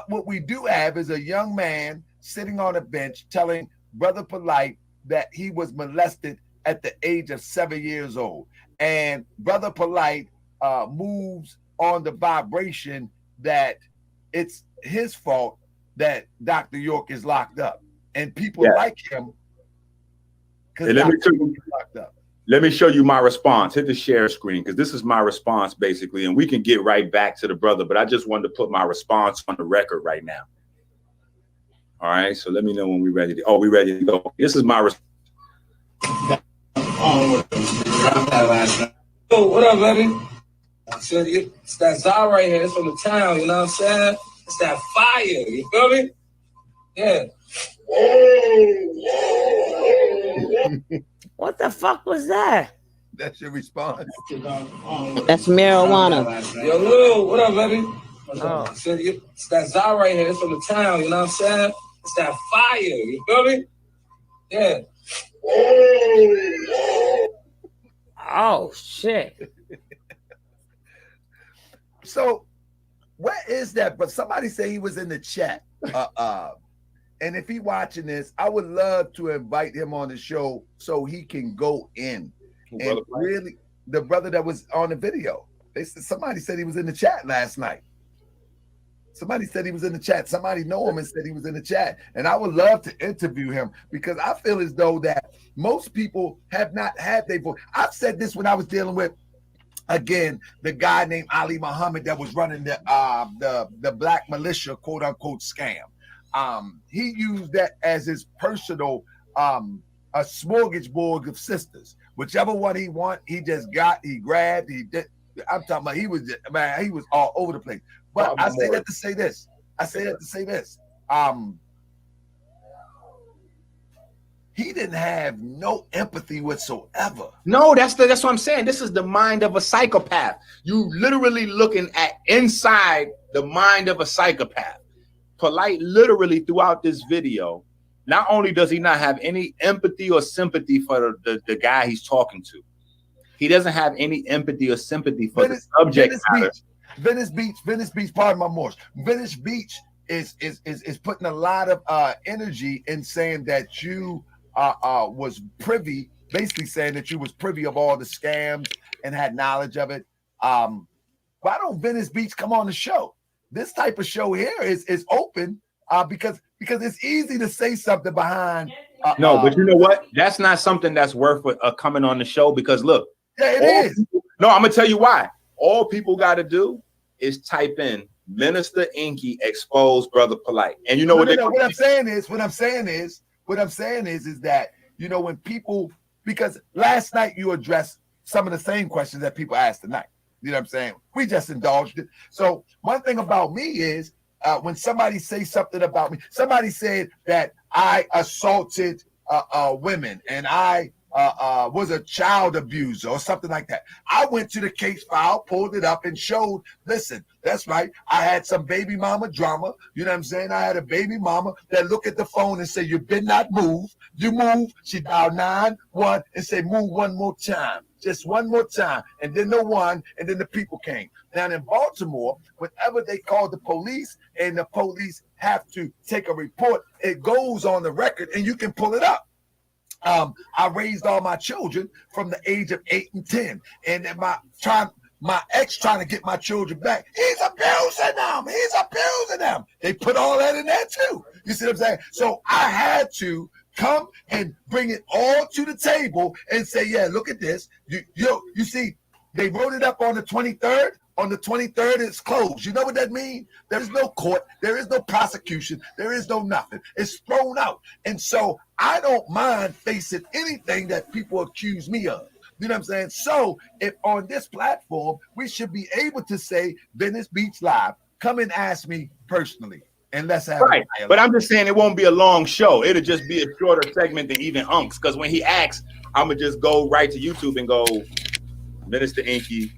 what we do have is a young man sitting on a bench telling Brother Polight that he was molested at the age of 7 years old. And Brother Polight moves on the vibration that it's his fault that Dr. York is locked up. And people like him because Dr. York is locked up. Let me show you my response. Hit the share screen because this is my response basically, and we can get right back to the brother. But I just wanted to put my response on the record right now. All right, so let me know when we're ready to. Oh, we're ready to go. This is my response. Oh, what up, baby? It's that Zara right here. It's from the town. You know what I'm saying? It's that fire. You feel me? Yeah. What the fuck was that? That's your response. That's marijuana. Yo, Lil, what up, baby? Oh. It's that Zara right here. It's from the town. You know what I'm saying? It's that fire. You feel me? Yeah. Oh, shit. So, where is that? But somebody say he was in the chat. And if he watching this, I would love to invite him on the show so he can go in. And really, the brother that was on the video. Somebody said he was in the chat last night. Somebody said he was in the chat. Somebody know him and said he was in the chat. And I would love to interview him because I feel as though that most people have not had their voice. I've said this when I was dealing with, again, the guy named Ali Muhammad that was running the black militia, quote unquote, scam. He used that as his personal a smorgasbord of sisters. Whichever one he want, he just got, he grabbed, he did. I'm talking about he was all over the place. But I say that to say this. I say that to say this. He didn't have no empathy whatsoever. No, that's what I'm saying. This is the mind of a psychopath. You literally looking at inside the mind of a psychopath. Polight literally throughout this video, not only does he not have any empathy or sympathy for the guy he's talking to, he doesn't have any empathy or sympathy for the subject matter. Venice Beach, pardon my Morse. Venice Beach is putting a lot of energy in saying that you was privy, basically saying that you was privy of all the scams and had knowledge of it. Why don't Venice Beach come on the show? This type of show here is open because it's easy to say something behind. No, but you know what? That's not something that's worth coming on the show because look. Yeah, it is. No, I'm gonna tell you why. All people got to do is type in Minister Inky expose Brother Polight, and you know what I'm saying is that you know when people, because last night you addressed some of the same questions that people asked tonight. You know what I'm saying? We just indulged it. So one thing about me is when somebody says something about me, somebody said that I assaulted women and I was a child abuser or something like that. I went to the case file, pulled it up and showed, listen, that's right. I had some baby mama drama. You know what I'm saying? I had a baby mama that look at the phone and say, you did not move. You move. She dialed 9-1 and say, move one more time. Just one more time. And then the one, and then the people came. Down in Baltimore, whenever they call the police and the police have to take a report, it goes on the record and you can pull it up. I raised all my children from the age of 8 and 10. And then my ex trying to get my children back. He's abusing them. They put all that in there too. You see what I'm saying? So I had to come and bring it all to the table and say, yeah, look at this. You see, they wrote it up on the 23rd. On the 23rd, it's closed. You know what that means? There is no court. There is no prosecution. There is no nothing. It's thrown out. And so I don't mind facing anything that people accuse me of. You know what I'm saying? So if on this platform, we should be able to say, Venice Beach Live, come and ask me personally. And let's have right. But I'm just saying it won't be a long show. It'll just be a shorter segment than even Unks. Because when he asks, I'm going to just go right to YouTube and go, Minister Inky,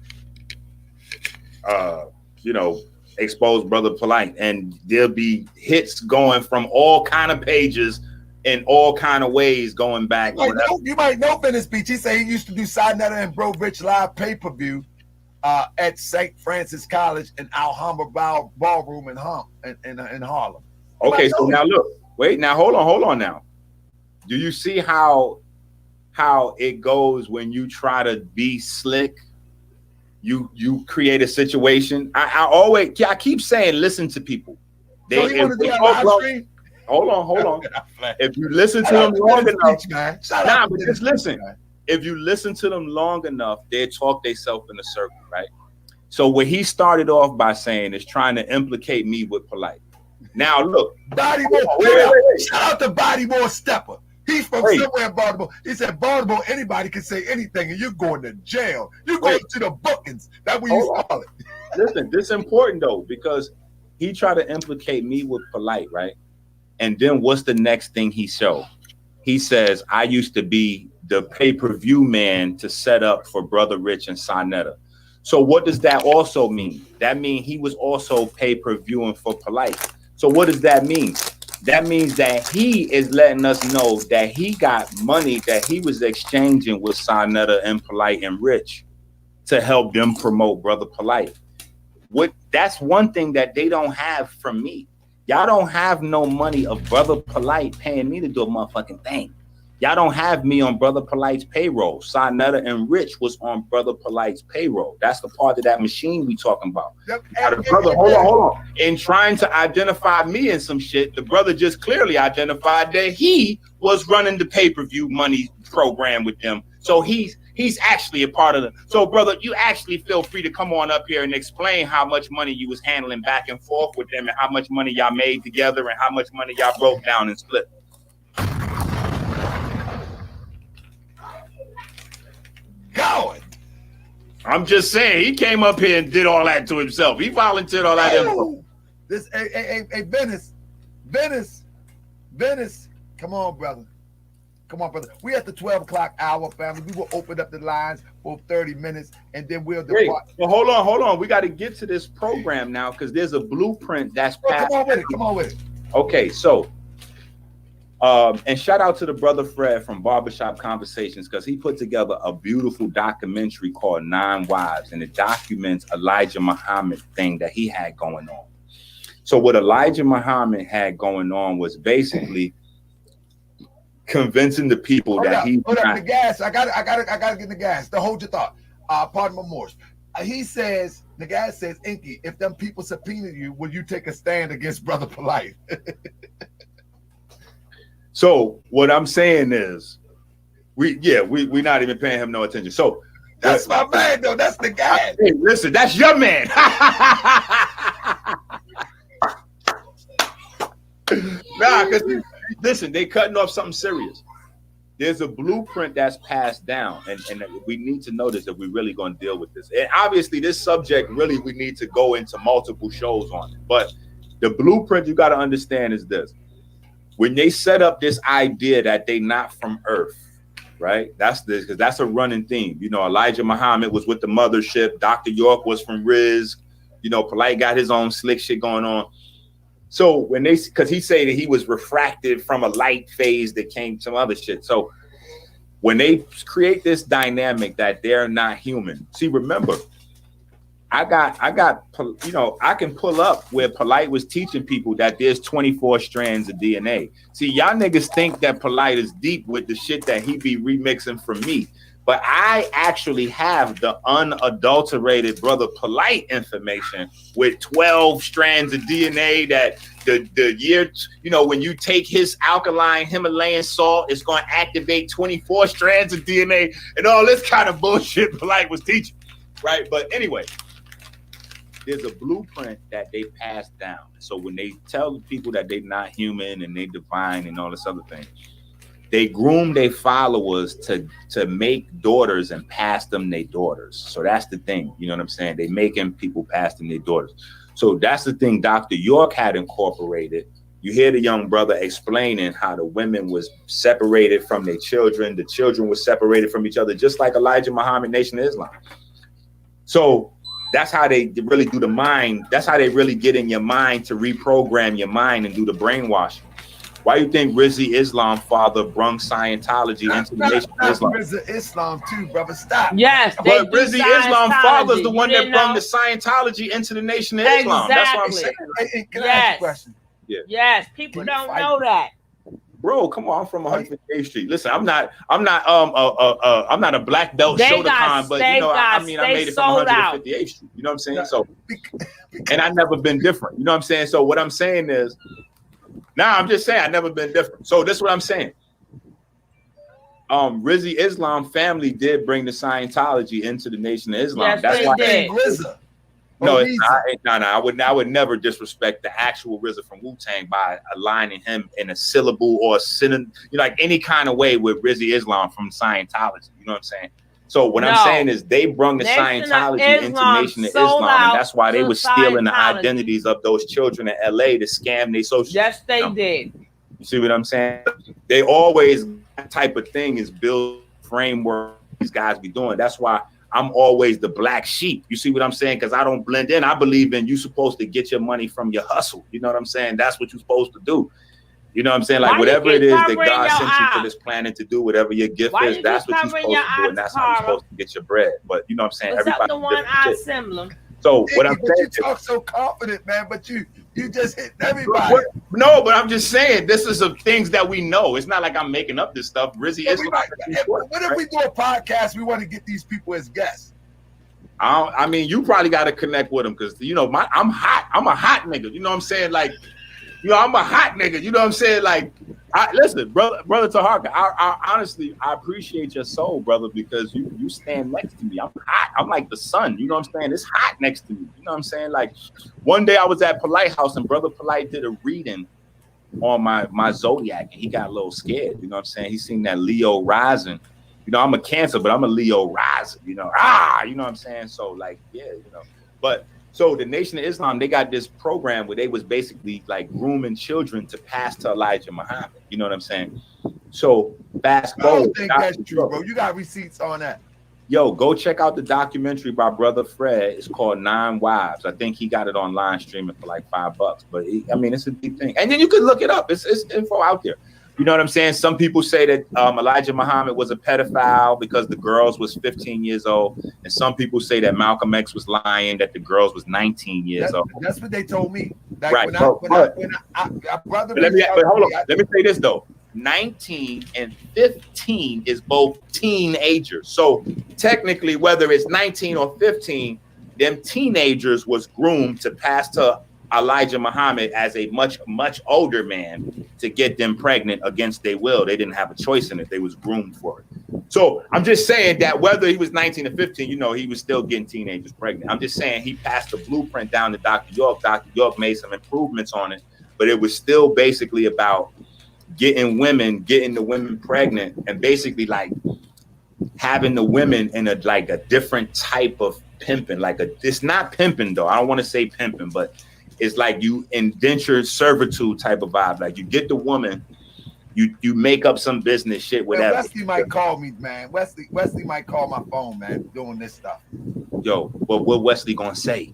expose Brother Polight, and there'll be hits going from all kind of pages in all kind of ways going back. You might know Venice Beach. He said he used to do Saneter and Bro Rich live pay-per-view at St. Francis College in Alhambra Ballroom in Harlem. Okay, so now look, wait, now hold on now. Do you see how it goes when you try to be slick? You create a situation. I keep saying listen to people. Hold on. If you listen to them long enough, but just listen. If you listen to them long enough, they talk themselves in a circle, right? So what he started off by saying is trying to implicate me with Polight. Now look, shout out to Bodymore Stepper. He's from somewhere in Baltimore. He said, Baltimore, anybody can say anything, and you're going to jail. You're going to the bookings. That's what you call it. Listen, this is important, though, because he tried to implicate me with Polight, right? And then what's the next thing he showed? He says, I used to be the pay-per-view man to set up for Brother Rich and Saneter. So what does that also mean? That means he was also pay-per-viewing for Polight. So what does that mean? That means that he is letting us know that he got money that he was exchanging with Saneter and Polight and Rich to help them promote Brother Polight. That's one thing that they don't have from me. Y'all don't have no money of Brother Polight paying me to do a motherfucking thing. Y'all don't have me on Brother Polight's payroll. Saneter and Rich was on Brother Polight's payroll. That's the part of that machine we talking about. Now, the brother, hold on. In trying to identify me in some shit, the brother just clearly identified that he was running the pay-per-view money program with them. So he's actually a part of it. So, brother, you actually feel free to come on up here and explain how much money you was handling back and forth with them and how much money y'all made together and how much money y'all broke down and split. Going. I'm just saying, he came up here and did all that to himself. He volunteered all that info. This, hey, Venice. Come on, brother. We at the 12 o'clock hour, family. We will open up the lines for 30 minutes, and then we'll depart. Wait, well, hold on. We got to get to this program now because there's a blueprint that's passed. Come on with it. Okay, so, and shout out to the brother Fred from Barbershop Conversations because he put together a beautiful documentary called 9 Wives, and it documents Elijah Muhammad thing that he had going on. So what Elijah Muhammad had going on was basically convincing the people that he the gas. I gotta get the gas. To hold your thought. Pardon my Morse. He says, the guy says, Inky, if them people subpoena you, will you take a stand against Brother Polight? So what I'm saying is, we not even paying him no attention. So that's my man, though. That's the guy. Hey, listen, that's your man. Nah, because listen, they cutting off something serious. There's a blueprint that's passed down, and we need to notice that we're really going to deal with this. And obviously, this subject really we need to go into multiple shows on it. But the blueprint you got to understand is this: when they set up this idea that they not from Earth, right? That's this because that's a running theme. You know, Elijah Muhammad was with the mothership. Dr. York was from Riz. You know, Polight got his own slick shit going on. So when they, because he said that he was refracted from a light phase that came some other shit. So when they create this dynamic that they're not human, see, remember, I can pull up where Polight was teaching people that there's 24 strands of DNA. See, y'all niggas think that Polight is deep with the shit that he be remixing from me. But I actually have the unadulterated Brother Polight information with 12 strands of DNA that the year, you know, when you take his alkaline Himalayan salt, it's going to activate 24 strands of DNA and all this kind of bullshit Polight was teaching, right? But anyway, there's a blueprint that they pass down. So when they tell people that they're not human and they divine and all this other thing, they groom their followers to make daughters and pass them their daughters. So that's the thing. You know what I'm saying? They making people pass them their daughters. So that's the thing Dr. York had incorporated. You hear the young brother explaining how the women was separated from their children. The children were separated from each other, just like Elijah Muhammad, Nation of Islam. So that's how they really do the mind. That's how they really get in your mind to reprogram your mind and do the brainwashing. Why do you think Rizzy Islam father brung Scientology into the Nation of Islam? Rizzy Islam too, brother. Stop. Yes, but Rizzy Islam father is the one that brung the Scientology into the Nation of Islam. That's what I'm saying. Hey, can I ask a question? Yeah. Yes, people don't know that. Bro, come on, I'm from 158th Street. Listen, I'm not a black belt Shotokan, but you know, I made it from 158th Street. You know what I'm saying? So, and I've never been different. You know what I'm saying? So what I'm saying is, I'm just saying I've never been different. So this is what I'm saying. Rizzy Islam family did bring the Scientology into the Nation of Islam. Yes, that's why they did. No, it's not. No. I would never disrespect the actual RZA from Wu-Tang by aligning him in a syllable or like any kind of way with Rizzy Islam from Scientology. You know what I'm saying? So what I'm saying is they brung the Scientology into Nation of Islam, and that's why they were stealing the identities of those children in LA to scam their social. Yes, they did. You see what I'm saying? They always, that type of thing is build framework these guys be doing. That's why I'm always the black sheep. You see what I'm saying? Because I don't blend in. I believe in you supposed to get your money from your hustle. You know what I'm saying? That's what you're supposed to do. You know what I'm saying? Like whatever it is that God sent you to this planet to do, whatever your gift is, that's what you're supposed to do, and that's how you're supposed to get your bread. But you know what I'm saying? Everybody the one eye symbol. So what I'm saying, you talk so confident, man, but you just hit everybody. No, but I'm just saying this is the things that we know. It's not like I'm making up this stuff. Rizzy is. What if we do a podcast? We want to get these people as guests. I mean, you probably got to connect with them because you know I'm hot. I'm a hot nigga. You know what I'm saying? Like, you know, I'm a hot nigga. You know what I'm saying? Like, listen, brother Taharka, I honestly, I appreciate your soul, brother, because you stand next to me. I'm hot. I'm like the sun. You know what I'm saying? It's hot next to me. You know what I'm saying? Like, one day I was at Polight house and Brother Polight did a reading on my zodiac and he got a little scared. You know what I'm saying? He seen that Leo rising. You know, I'm a Cancer, but I'm a Leo rising. You know, you know what I'm saying? So like, yeah, you know, but So the Nation of Islam, they got this program where they was basically like grooming children to pass to Elijah Muhammad. You know what I'm saying? So fast I forward. don't think that's true, bro. You got receipts on that. Yo, go check out the documentary by Brother Fred. It's called 9 Wives. I think he got it online streaming for like $5. But I mean, it's a big thing. And then you can look it up. It's info out there. You know what I'm saying? Some people say that Elijah Muhammad was a pedophile because the girls was 15 years old. And some people say that Malcolm X was lying, that the girls was 19 years old. That's what they told me. Like Right. When But let me hold on. Let me say this though. 19 and 15 is both teenagers. So technically, whether it's 19 or 15, them teenagers was groomed to pass to Elijah Muhammad as a much older man to get them pregnant against their will. They didn't have a choice in it. They was groomed for it. So I'm just saying that whether he was 19 or 15, you know, he was still getting teenagers pregnant. I'm just saying he passed the blueprint down to Dr. York. Dr. York made some improvements on it, but it was still basically about getting the women pregnant and basically like having the women in a different type of pimping. It's not pimping though. I don't want to say pimping, but it's like you indentured servitude type of vibe. Like you get the woman, you make up some business shit, whatever. Wesley might call me, man. Wesley might call my phone, man, doing this stuff. Yo, but what Wesley gonna say?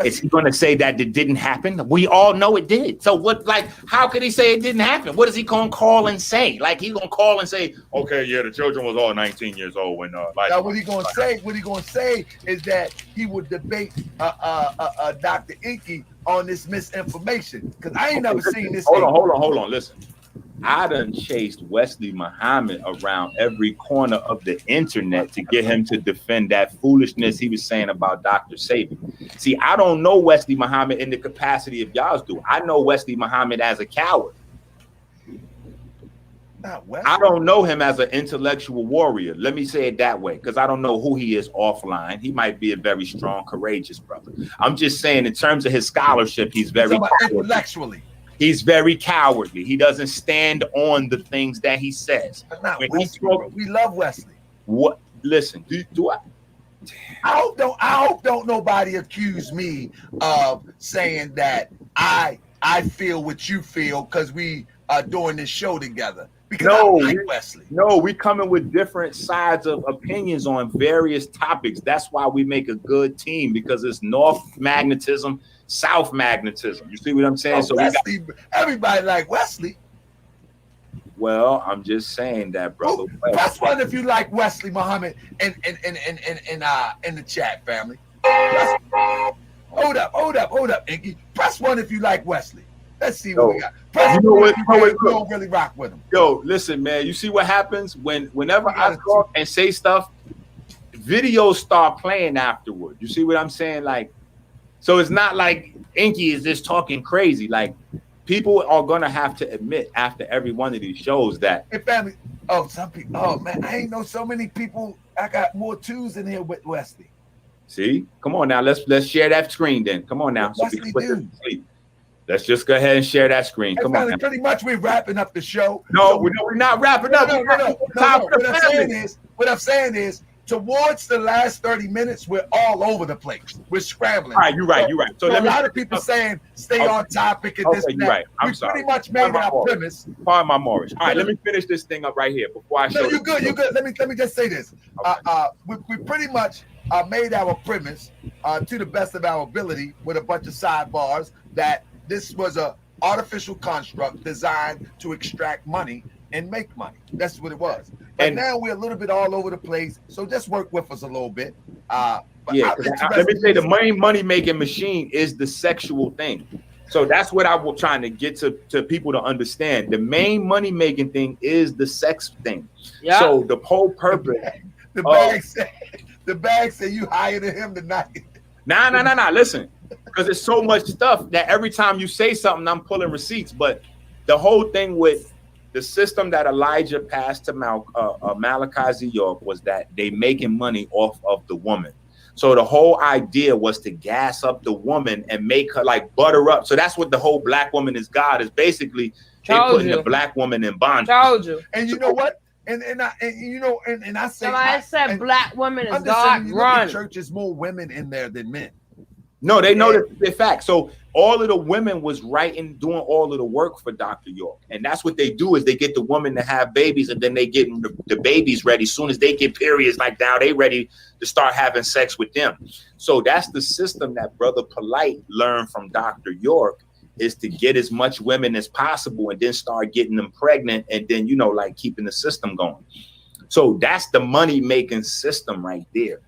Is he going to say that it didn't happen? We all know it did. So what? Like, how could he say it didn't happen? What is he going to call and say? Like, he's going to call and say, "Okay, yeah, the children was all 19 years old when." Now, what he going to say? What he going to say is that he would debate Dr. Inky on this misinformation because I ain't never seen this. Hold on. Listen, I done chased Wesley Muhammad around every corner of the internet to get him to defend that foolishness he was saying about Dr. Sabi. See, I don't know Wesley Muhammad in the capacity of y'all's do. I know Wesley Muhammad as a coward. I don't know him as an intellectual warrior. Let me say it that way, because I don't know who he is offline. He might be a very strong, courageous brother. I'm just saying in terms of his scholarship, he's very intellectually. He's very cowardly. He doesn't stand on the things that he says. We love Wesley. What? Listen, do I? I hope don't nobody accuse me of saying that I feel what you feel because we are doing this show together. Because I like Wesley. No, we coming with different sides of opinions on various topics. That's why we make a good team, because it's North magnetism, South magnetism. You see what I'm saying? So Wesley, everybody like Wesley. Well, I'm just saying that, brother. Press one if you like Wesley Muhammad in the chat, family. Hold up, Inky. Press one if you like Wesley. Let's see what we got. Press one if you don't really rock with him. Yo, listen, man. You see what happens whenever I talk and say stuff, videos start playing afterward. You see what I'm saying? Like, so it's not like Inky is just talking crazy. Like, people are gonna have to admit after every one of these shows that. Hey, family. Some people. Oh man, I ain't know so many people. I got more twos in here with Wesley. See, come on now. Let's share that screen then. Come on now. So we can put this to sleep. Let's just go ahead and share that screen. Come on. Pretty much we're wrapping up the show. No, we're not wrapping up. No. What I'm saying is, towards the last 30 minutes, we're all over the place. We're scrambling. All right, you're right. So a lot of people saying stay on topic and this and that. Right. We pretty much made our premise. Pardon my Morris. All right, let me finish this thing up right here before I show you. You're good. Let me just say this. We pretty much made our premise to the best of our ability with a bunch of sidebars that this was a artificial construct designed to extract money and make money. That's what it was. But now we're a little bit all over the place. So just work with us a little bit. Let me say the money making machine is the sexual thing. So that's what I was trying to get to people to understand. The main money making thing is the sex thing. Yeah. So the whole purpose. The bag said you hired him tonight. Nah. Listen, because there's so much stuff that every time you say something, I'm pulling receipts. But the whole thing with the system that Elijah passed to Malachi Z. York was that they making money off of the woman. So the whole idea was to gas up the woman and make her like butter up. So that's what the whole black woman is God is basically. They putting the black woman in bondage. Told you. And you know what? And I say somebody said black women is God run. Church is more women in there than men. No, they know that they're fact. So all of the women was writing, doing all of the work for Dr. York. And that's what they do is they get the woman to have babies and then they get the babies ready. As soon as they get periods, like now they ready to start having sex with them. So that's the system that Brother Polight learned from Dr. York, is to get as much women as possible and then start getting them pregnant and then, you know, like keeping the system going. So that's the money making system right there.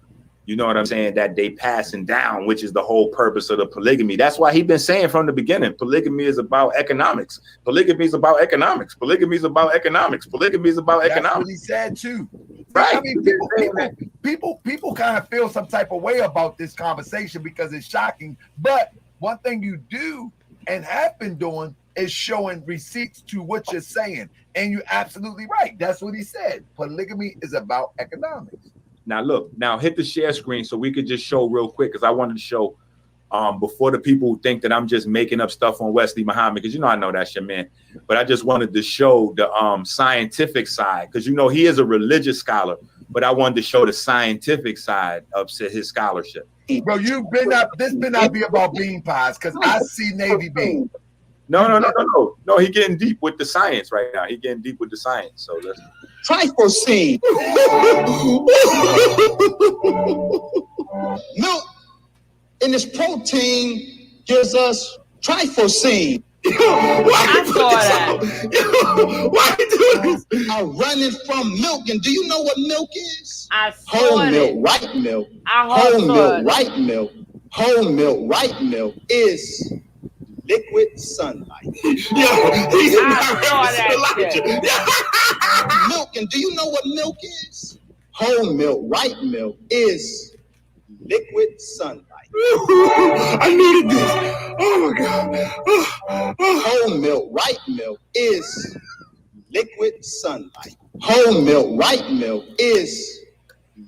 You know what I'm saying? That they passing down, which is the whole purpose of the polygamy. That's why he's been saying from the beginning, polygamy is about economics. Polygamy is about economics. Polygamy is about economics. Polygamy is about economics. That's what he said too. Right. I mean, people kind of feel some type of way about this conversation because it's shocking. But one thing you do and have been doing is showing receipts to what you're saying. And you're absolutely right. That's what he said. Polygamy is about economics. Now look, now hit the share screen so we could just show real quick, because I wanted to show before the people who think that I'm just making up stuff on Wesley Muhammad, because you know I know that's your man, but I just wanted to show the scientific side, because you know he is a religious scholar, but I wanted to show the scientific side of his scholarship. Bro, this better not be about bean pies, because I see Navy bean. No, he getting deep with the science right now. He getting deep with the science. So let's Trifocene. Milk in this protein gives us trifocene. I saw that. Why you doing this? I'm running from milk, and do you know what milk is? I saw whole it. milk, white milk. I Whole saw milk, it. white milk. Whole milk, white milk is liquid sunlight. I saw that shit. Milk, and do you know what milk is? Whole milk, white milk is liquid sunlight. I needed this. Oh my God. Whole milk, white milk is liquid sunlight. Whole milk, white milk is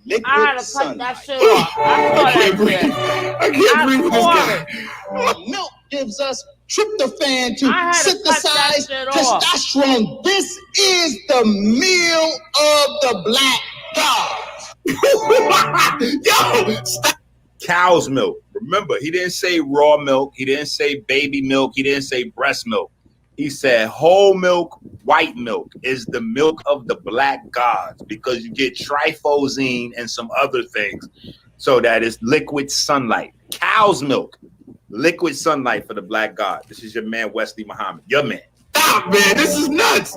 liquid I had to cut sunlight. that shit off. I saw that shit. I can't breathe with this guy. Milk gives us tryptophan to synthesize testosterone. This is the meal of the black god. Yo, stop. Cow's milk. Remember, he didn't say raw milk. He didn't say baby milk. He didn't say breast milk. He said whole milk, white milk is the milk of the black gods, because you get trifosine and some other things. So that is liquid sunlight. Cow's milk, liquid sunlight for the black god. This is your man, Wesley Muhammad. Your man. Stop, man. This is nuts.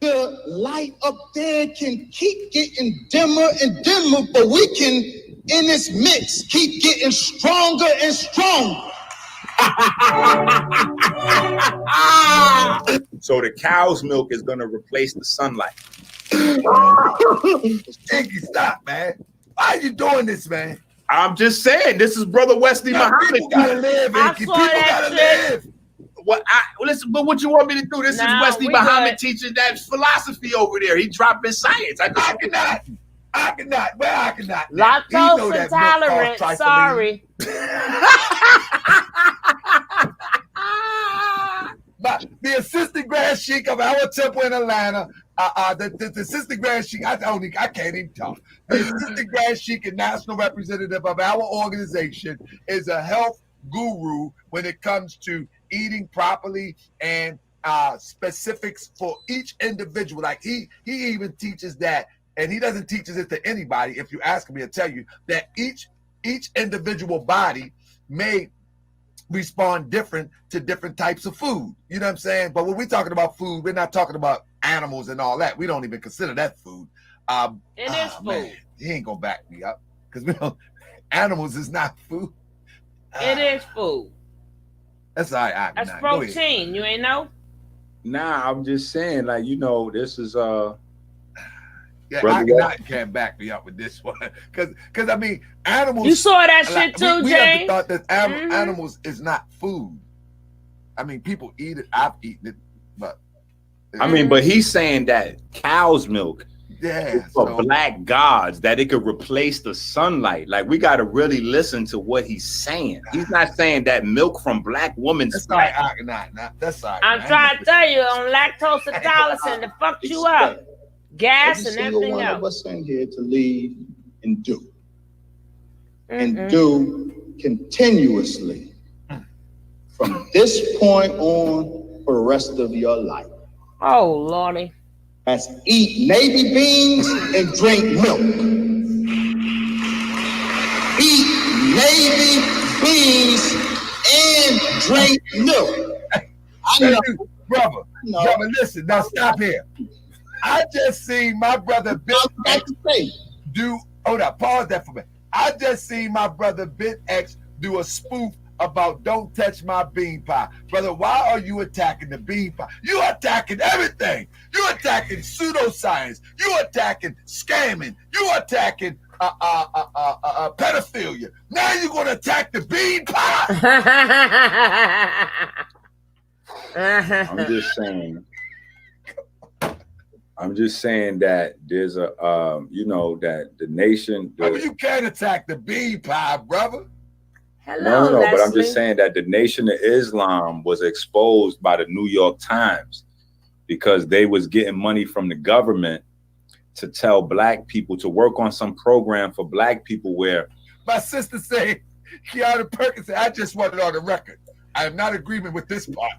The light up there can keep getting dimmer and dimmer, but we can, in this mix, keep getting stronger and stronger. So the cow's milk is going to replace the sunlight. Stinky, stop, man. Why are you doing this, man? I'm just saying, this is Brother Wesley Muhammad. People gotta live, Inky. People gotta live. Listen, but what you want me to do? This is Wesley Muhammad teaching that philosophy over there. He dropping science. I cannot. Well, I cannot. Lactose intolerant. Sorry. But the assistant grand sheik of our temple in Atlanta, the assistant grand sheik, I can't even talk. The assistant grand sheik and national representative of our organization is a health guru when it comes to eating properly and specifics for each individual. Like he even teaches that, and he doesn't teach it to anybody. If you ask me, he'll tell you that each individual body may respond different to different types of food. You know what I'm saying? But when we're talking about food, we're not talking about animals and all that. We don't even consider that food. It is food. Man, he ain't gonna back me up because we don't. Animals is not food. It is food. That's all right. That's protein. You ain't know? Nah, I'm just saying, like, you know, this is Yeah, I can't back me up with this one because I mean, animals. You saw that shit too, we James. We thought that animals is not food. I mean, people eat it. I've eaten it, but I mean, but he's saying that cow's milk, for black gods, that it could replace the sunlight. Like, we got to really listen to what he's saying. He's not saying that milk from black women's. That's all right. That's all right. I'm trying to tell you, on lactose intolerance, it fucked you up. Gas and everything one else. of us in here to lead and do. And do continuously from this point on for the rest of your life. Oh, Lordy. That's eat Navy beans and drink milk. Eat Navy beans and drink milk. Brother, listen, now stop here. I just seen my brother Big X do, hold up, pause that for me. I just seen my brother Big X do a spoof about don't touch my bean pie. Brother, why are you attacking the bean pie? You attacking everything. You attacking pseudoscience. You attacking scamming. You attacking pedophilia. Now you're going to attack the bean pie? I'm just saying that there's a, that the nation. You can't attack the bean pie, brother. No, but I'm just saying that the Nation of Islam was exposed by the New York Times because they was getting money from the government to tell black people to work on some program for black people where my sister said, Kiana Perkins said, I just want it on the record. I am not in agreement with this part.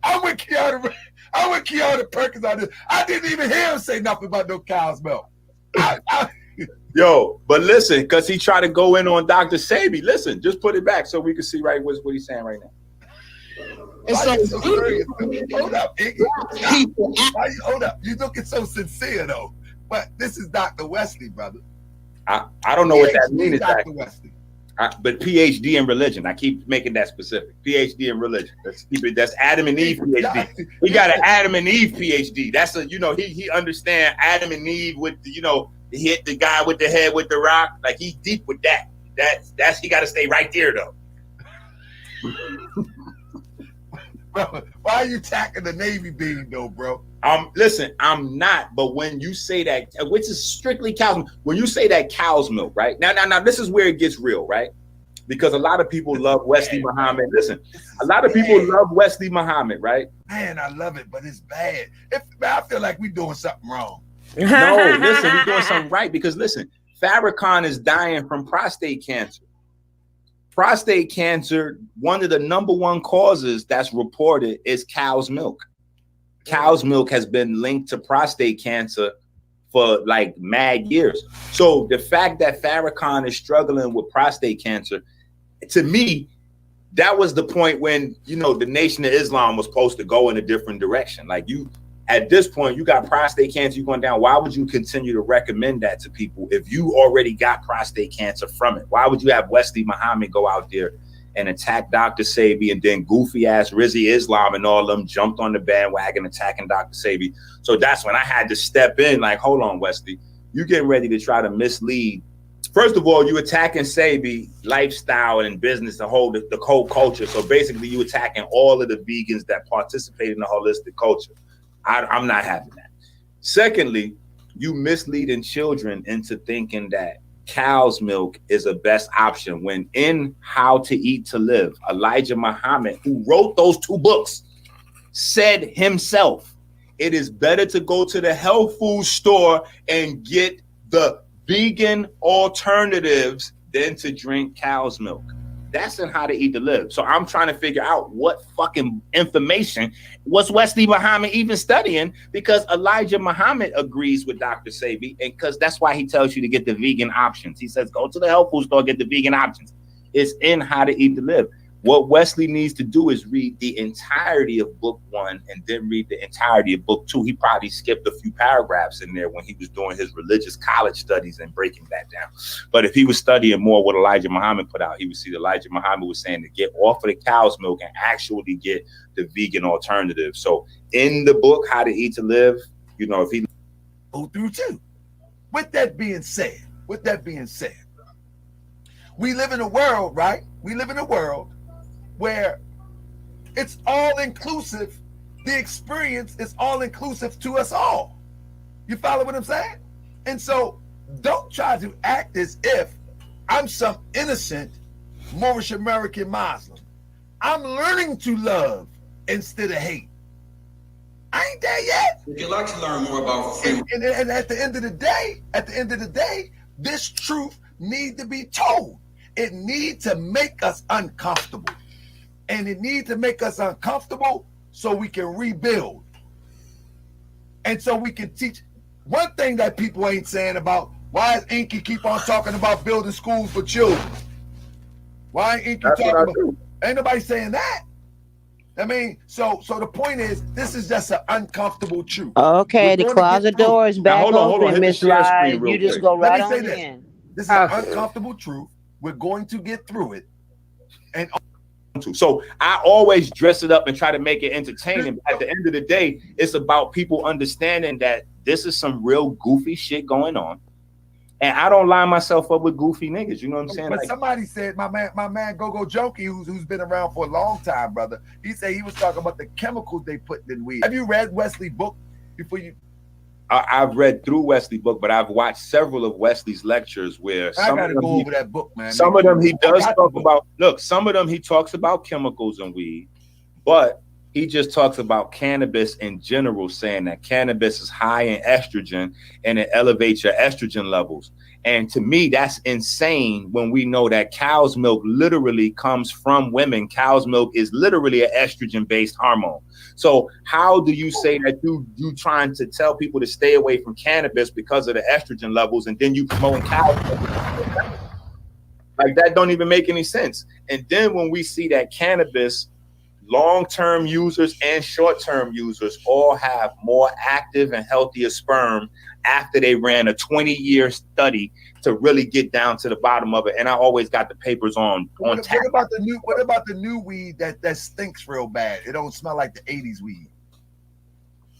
I'm with Kiana Perkins on this. I didn't even hear him say nothing about no cow's milk. Yo, but listen, because he tried to go in on Dr. Sebi. Listen, just put it back so we can see what he's saying right now. It's so serious. Hold up, Iggy. Hold up. You looking so sincere though. But this is Dr. Wesley, brother. I don't know what that means Dr. exactly. Wesley. But PhD in religion. I keep making that specific. PhD in religion. That's Adam and Eve PhD. He got an Adam and Eve PhD. That's he understand Adam and Eve with the, he hit the guy with the head with the rock. Like he's deep with that. That's he got to stay right there though. Bro, why are you attacking the Navy bean though, bro? Listen, I'm not. But when you say that, which is strictly cow's milk, when you say that cow's milk, right? Now, this is where it gets real, right? Because a lot of people love Wesley Muhammad. Listen, a lot of people love Wesley Muhammad, right? Man, I love it, but it's bad. I feel like we're doing something wrong. No, listen, we're doing something right because listen, Farrakhan is dying from prostate cancer. Prostate cancer, one of the number one causes that's reported is cow's milk. Cow's milk has been linked to prostate cancer for like mad years. So the fact that Farrakhan is struggling with prostate cancer, to me, that was the point when, the Nation of Islam was supposed to go in a different direction. Like at this point, you got prostate cancer, you're going down. Why would you continue to recommend that to people if you already got prostate cancer from it? Why would you have Wesley Muhammad go out there and attack Dr. Sebi, and then goofy ass Rizzy Islam and all of them jumped on the bandwagon attacking Dr. Sebi? So that's when I had to step in, like, hold on, Wesley, you getting ready to try to mislead. First of all, you attacking Sebi lifestyle and business, the whole culture. So basically you attacking all of the vegans that participate in the holistic culture. I'm not having that. Secondly, you misleading children into thinking that cow's milk is a best option when in How to Eat to Live, Elijah Muhammad, who wrote those 2 books, said himself, it is better to go to the health food store and get the vegan alternatives than to drink cow's milk. That's in How to Eat to Live. So I'm trying to figure out what fucking information was Wesley Muhammad even studying, because Elijah Muhammad agrees with Dr. Sebi, and because that's why he tells you to get the vegan options. He says, go to the health food store, get the vegan options. It's in How to Eat to Live. What Wesley needs to do is read the entirety of book 1 and then read the entirety of book 2. He probably skipped a few paragraphs in there when he was doing his religious college studies and breaking that down. But if he was studying more what Elijah Muhammad put out, he would see that Elijah Muhammad was saying to get off of the cow's milk and actually get the vegan alternative. So in the book, How to Eat to Live, if he go through 2. With that being said, we live in a world, right? We live in a world where it's all inclusive. The experience is all inclusive to us all. You follow what I'm saying? And so don't try to act as if I'm some innocent Moorish American Muslim. I'm learning to love instead of hate. I ain't there yet. Would you like to learn more about food? And at the end of the day, this truth needs to be told. it needs to make us uncomfortable. And it needs to make us uncomfortable so we can rebuild. And so we can teach. One thing that people ain't saying about, why is Inky keep on talking about building schools for children? Why ain't Inky talking about, ain't nobody saying that. I mean, so the point is, this is just an uncomfortable truth. Okay, the closet door is back open, Miss Ride. You just go right on in. This is an uncomfortable truth. We're going to get through it. And so I always dress it up and try to make it entertaining. But at the end of the day, it's about people understanding that this is some real goofy shit going on. And I don't line myself up with goofy niggas. You know what I'm saying? But like, somebody said, my man Go-Go Junkie, who's been around for a long time, brother. He said he was talking about the chemicals they put in weed. Have you read Wesley's book before you? I've read through Wesley's book, but I've watched several of Wesley's lectures where I gotta go over that book, man. Some of them he does talk about. Look, some of them he talks about chemicals and weed, but he just talks about cannabis in general, saying that cannabis is high in estrogen and it elevates your estrogen levels. And to me, that's insane when we know that cow's milk literally comes from women. Cow's milk is literally an estrogen-based hormone. So how do you say that you trying to tell people to stay away from cannabis because of the estrogen levels, and then you promoting cow's milk? Like, that don't even make any sense. And then when we see that cannabis, long-term users and short-term users all have more active and healthier sperm after they ran a 20-year study to really get down to the bottom of it. And I always got the papers on tap. What about the new weed that stinks real bad? It don't smell like the 80s weed.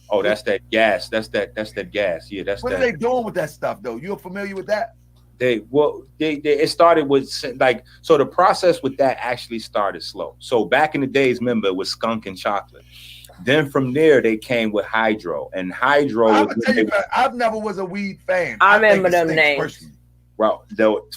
Oh, that's that gas. That's that gas. Yeah, that's what are they doing with that stuff though? You're familiar with that? It started with like, so the process with that actually started slow. So back in the days, remember, it was skunk and chocolate. Then from there they came with hydro, and hydro. I've never was a weed fan. I remember them names. Personally. Well,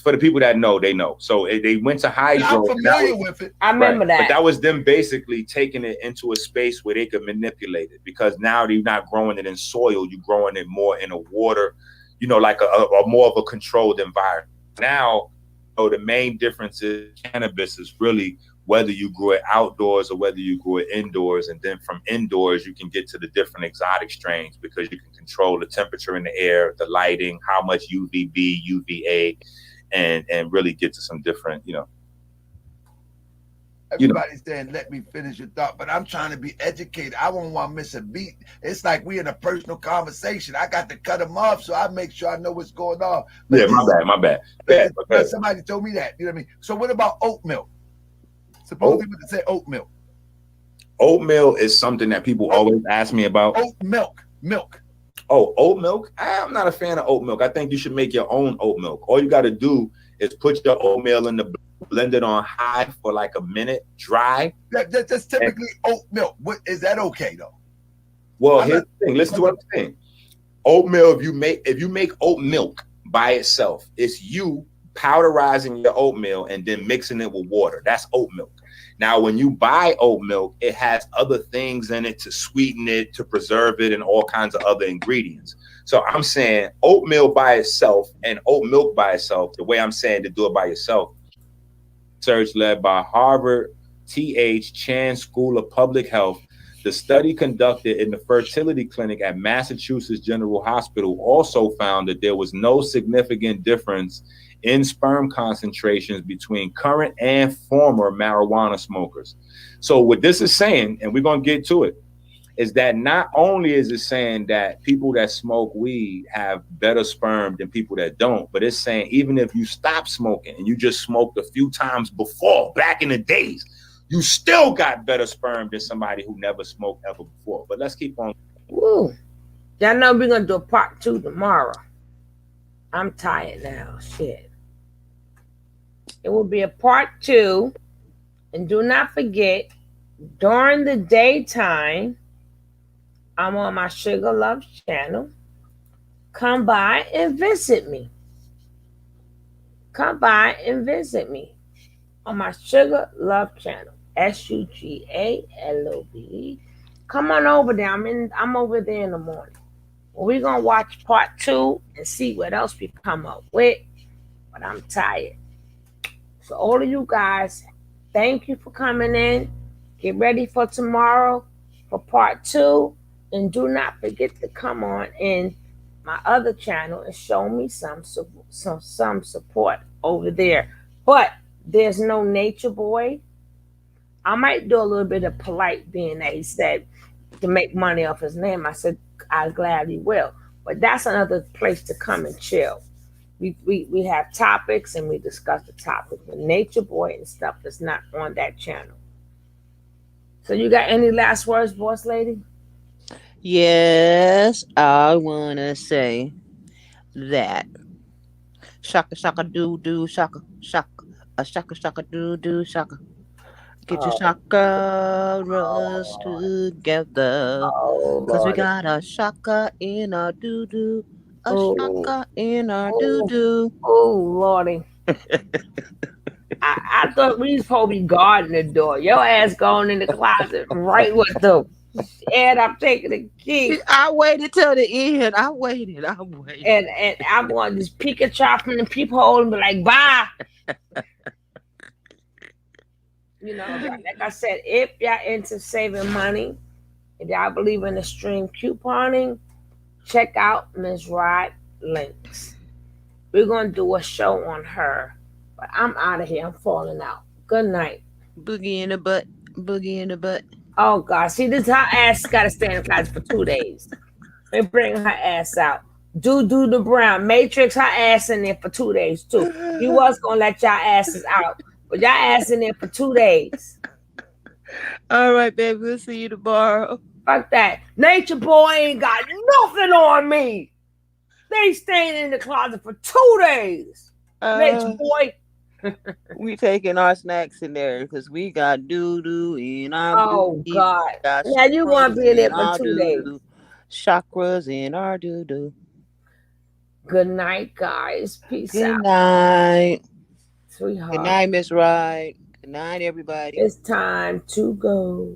for the people that know, they know. So they went to hydro. I'm familiar with it. I remember that. But that was them basically taking it into a space where they could manipulate it, because now you're not growing it in soil, you're growing it more in a water, like a more of a controlled environment. Now, the main difference is cannabis is really whether you grow it outdoors or whether you grow it indoors. And then from indoors, you can get to the different exotic strains because you can control the temperature in the air, the lighting, how much UVB, UVA, and really get to some different, Everybody's saying, let me finish your thought, but I'm trying to be educated. I won't want to miss a beat. It's like we in a personal conversation. I got to cut them off, so I make sure I know what's going on. But yeah, my bad. But somebody told me that. You know what I mean? So what about oat milk? Supposedly we say oat milk. Oatmeal is something that people always ask me about. Oat milk. Oh, oat milk? I'm not a fan of oat milk. I think you should make your own oat milk. All you got to do is put your oatmeal in the blend it on high for like a minute, dry. That's typically oat milk. What is that okay though? Well, here's the thing. Listen to what I'm saying. Oatmeal, if you make oat milk by itself, it's you powderizing your oatmeal and then mixing it with water. That's oat milk. Now, when you buy oat milk, it has other things in it to sweeten it, to preserve it, and all kinds of other ingredients. So I'm saying oatmeal by itself and oat milk by itself, the way I'm saying to do it by yourself, research led by Harvard T.H. Chan School of Public Health. The study conducted in the fertility clinic at Massachusetts General Hospital also found that there was no significant difference in sperm concentrations between current and former marijuana smokers. So what this is saying, and we're going to get to it, is that not only is it saying that people that smoke weed have better sperm than people that don't, but it's saying even if you stop smoking and you just smoked a few times before, back in the days, you still got better sperm than somebody who never smoked ever before. But let's keep on. Woo. Y'all know we're going to do a part 2 tomorrow. I'm tired now. Shit. It will be a part 2. And do not forget, during the daytime, I'm on my Sugar Love channel. Come by and visit me. Come by and visit me on my Sugar Love channel. SUGALOVE. Come on over there. I'm over there in the morning. We're gonna watch part 2 and see what else we come up with. But I'm tired. So all of you guys, thank you for coming in. Get ready for tomorrow for part 2. And do not forget to come on in my other channel and show me some support over there. But there's no Nature Boy. I might do a little bit of Polight, being that he said to make money off his name. I said I gladly will. But that's another place to come and chill. We have topics and we discuss the topic. But Nature Boy and stuff is not on that channel. So you got any last words, boss lady? Yes, I wanna say that shaka shaka doo doo shaka shaka a shaka shaka doo doo shaka. Get your chakras together, cause we got a shaka in our doo doo, a shaka in our doo doo. Oh Lordy! I thought we was supposed to be guarding the door. Your ass going in the closet right with the. And I'm taking the key. I waited till the end. I waited. And I'm going to just peek at y'all from the peephole and be like, bye. You know, like I said, if y'all into saving money, if y'all believe in the stream couponing, check out Ms. Rod Links. We're going to do a show on her. But I'm out of here. I'm falling out. Good night. Boogie in the butt. Boogie in the butt. Oh, God. See, this her ass got to stay in the closet for 2 days. They bring her ass out. Do the Brown. Matrix her ass in there for 2 days, too. He was going to let y'all asses out. But y'all ass in there for 2 days. All right, baby. We'll see you tomorrow. Fuck that. Nature Boy ain't got nothing on me. They staying in the closet for 2 days. Nature Boy. We taking our snacks in there because we got doo-doo in our booty. God. Now you want to be in there for 2 days. Chakras in our doo-doo. Good night, guys. Peace out. Good night. Sweetheart. Good night, Miss Wright. Good night, everybody. It's time to go.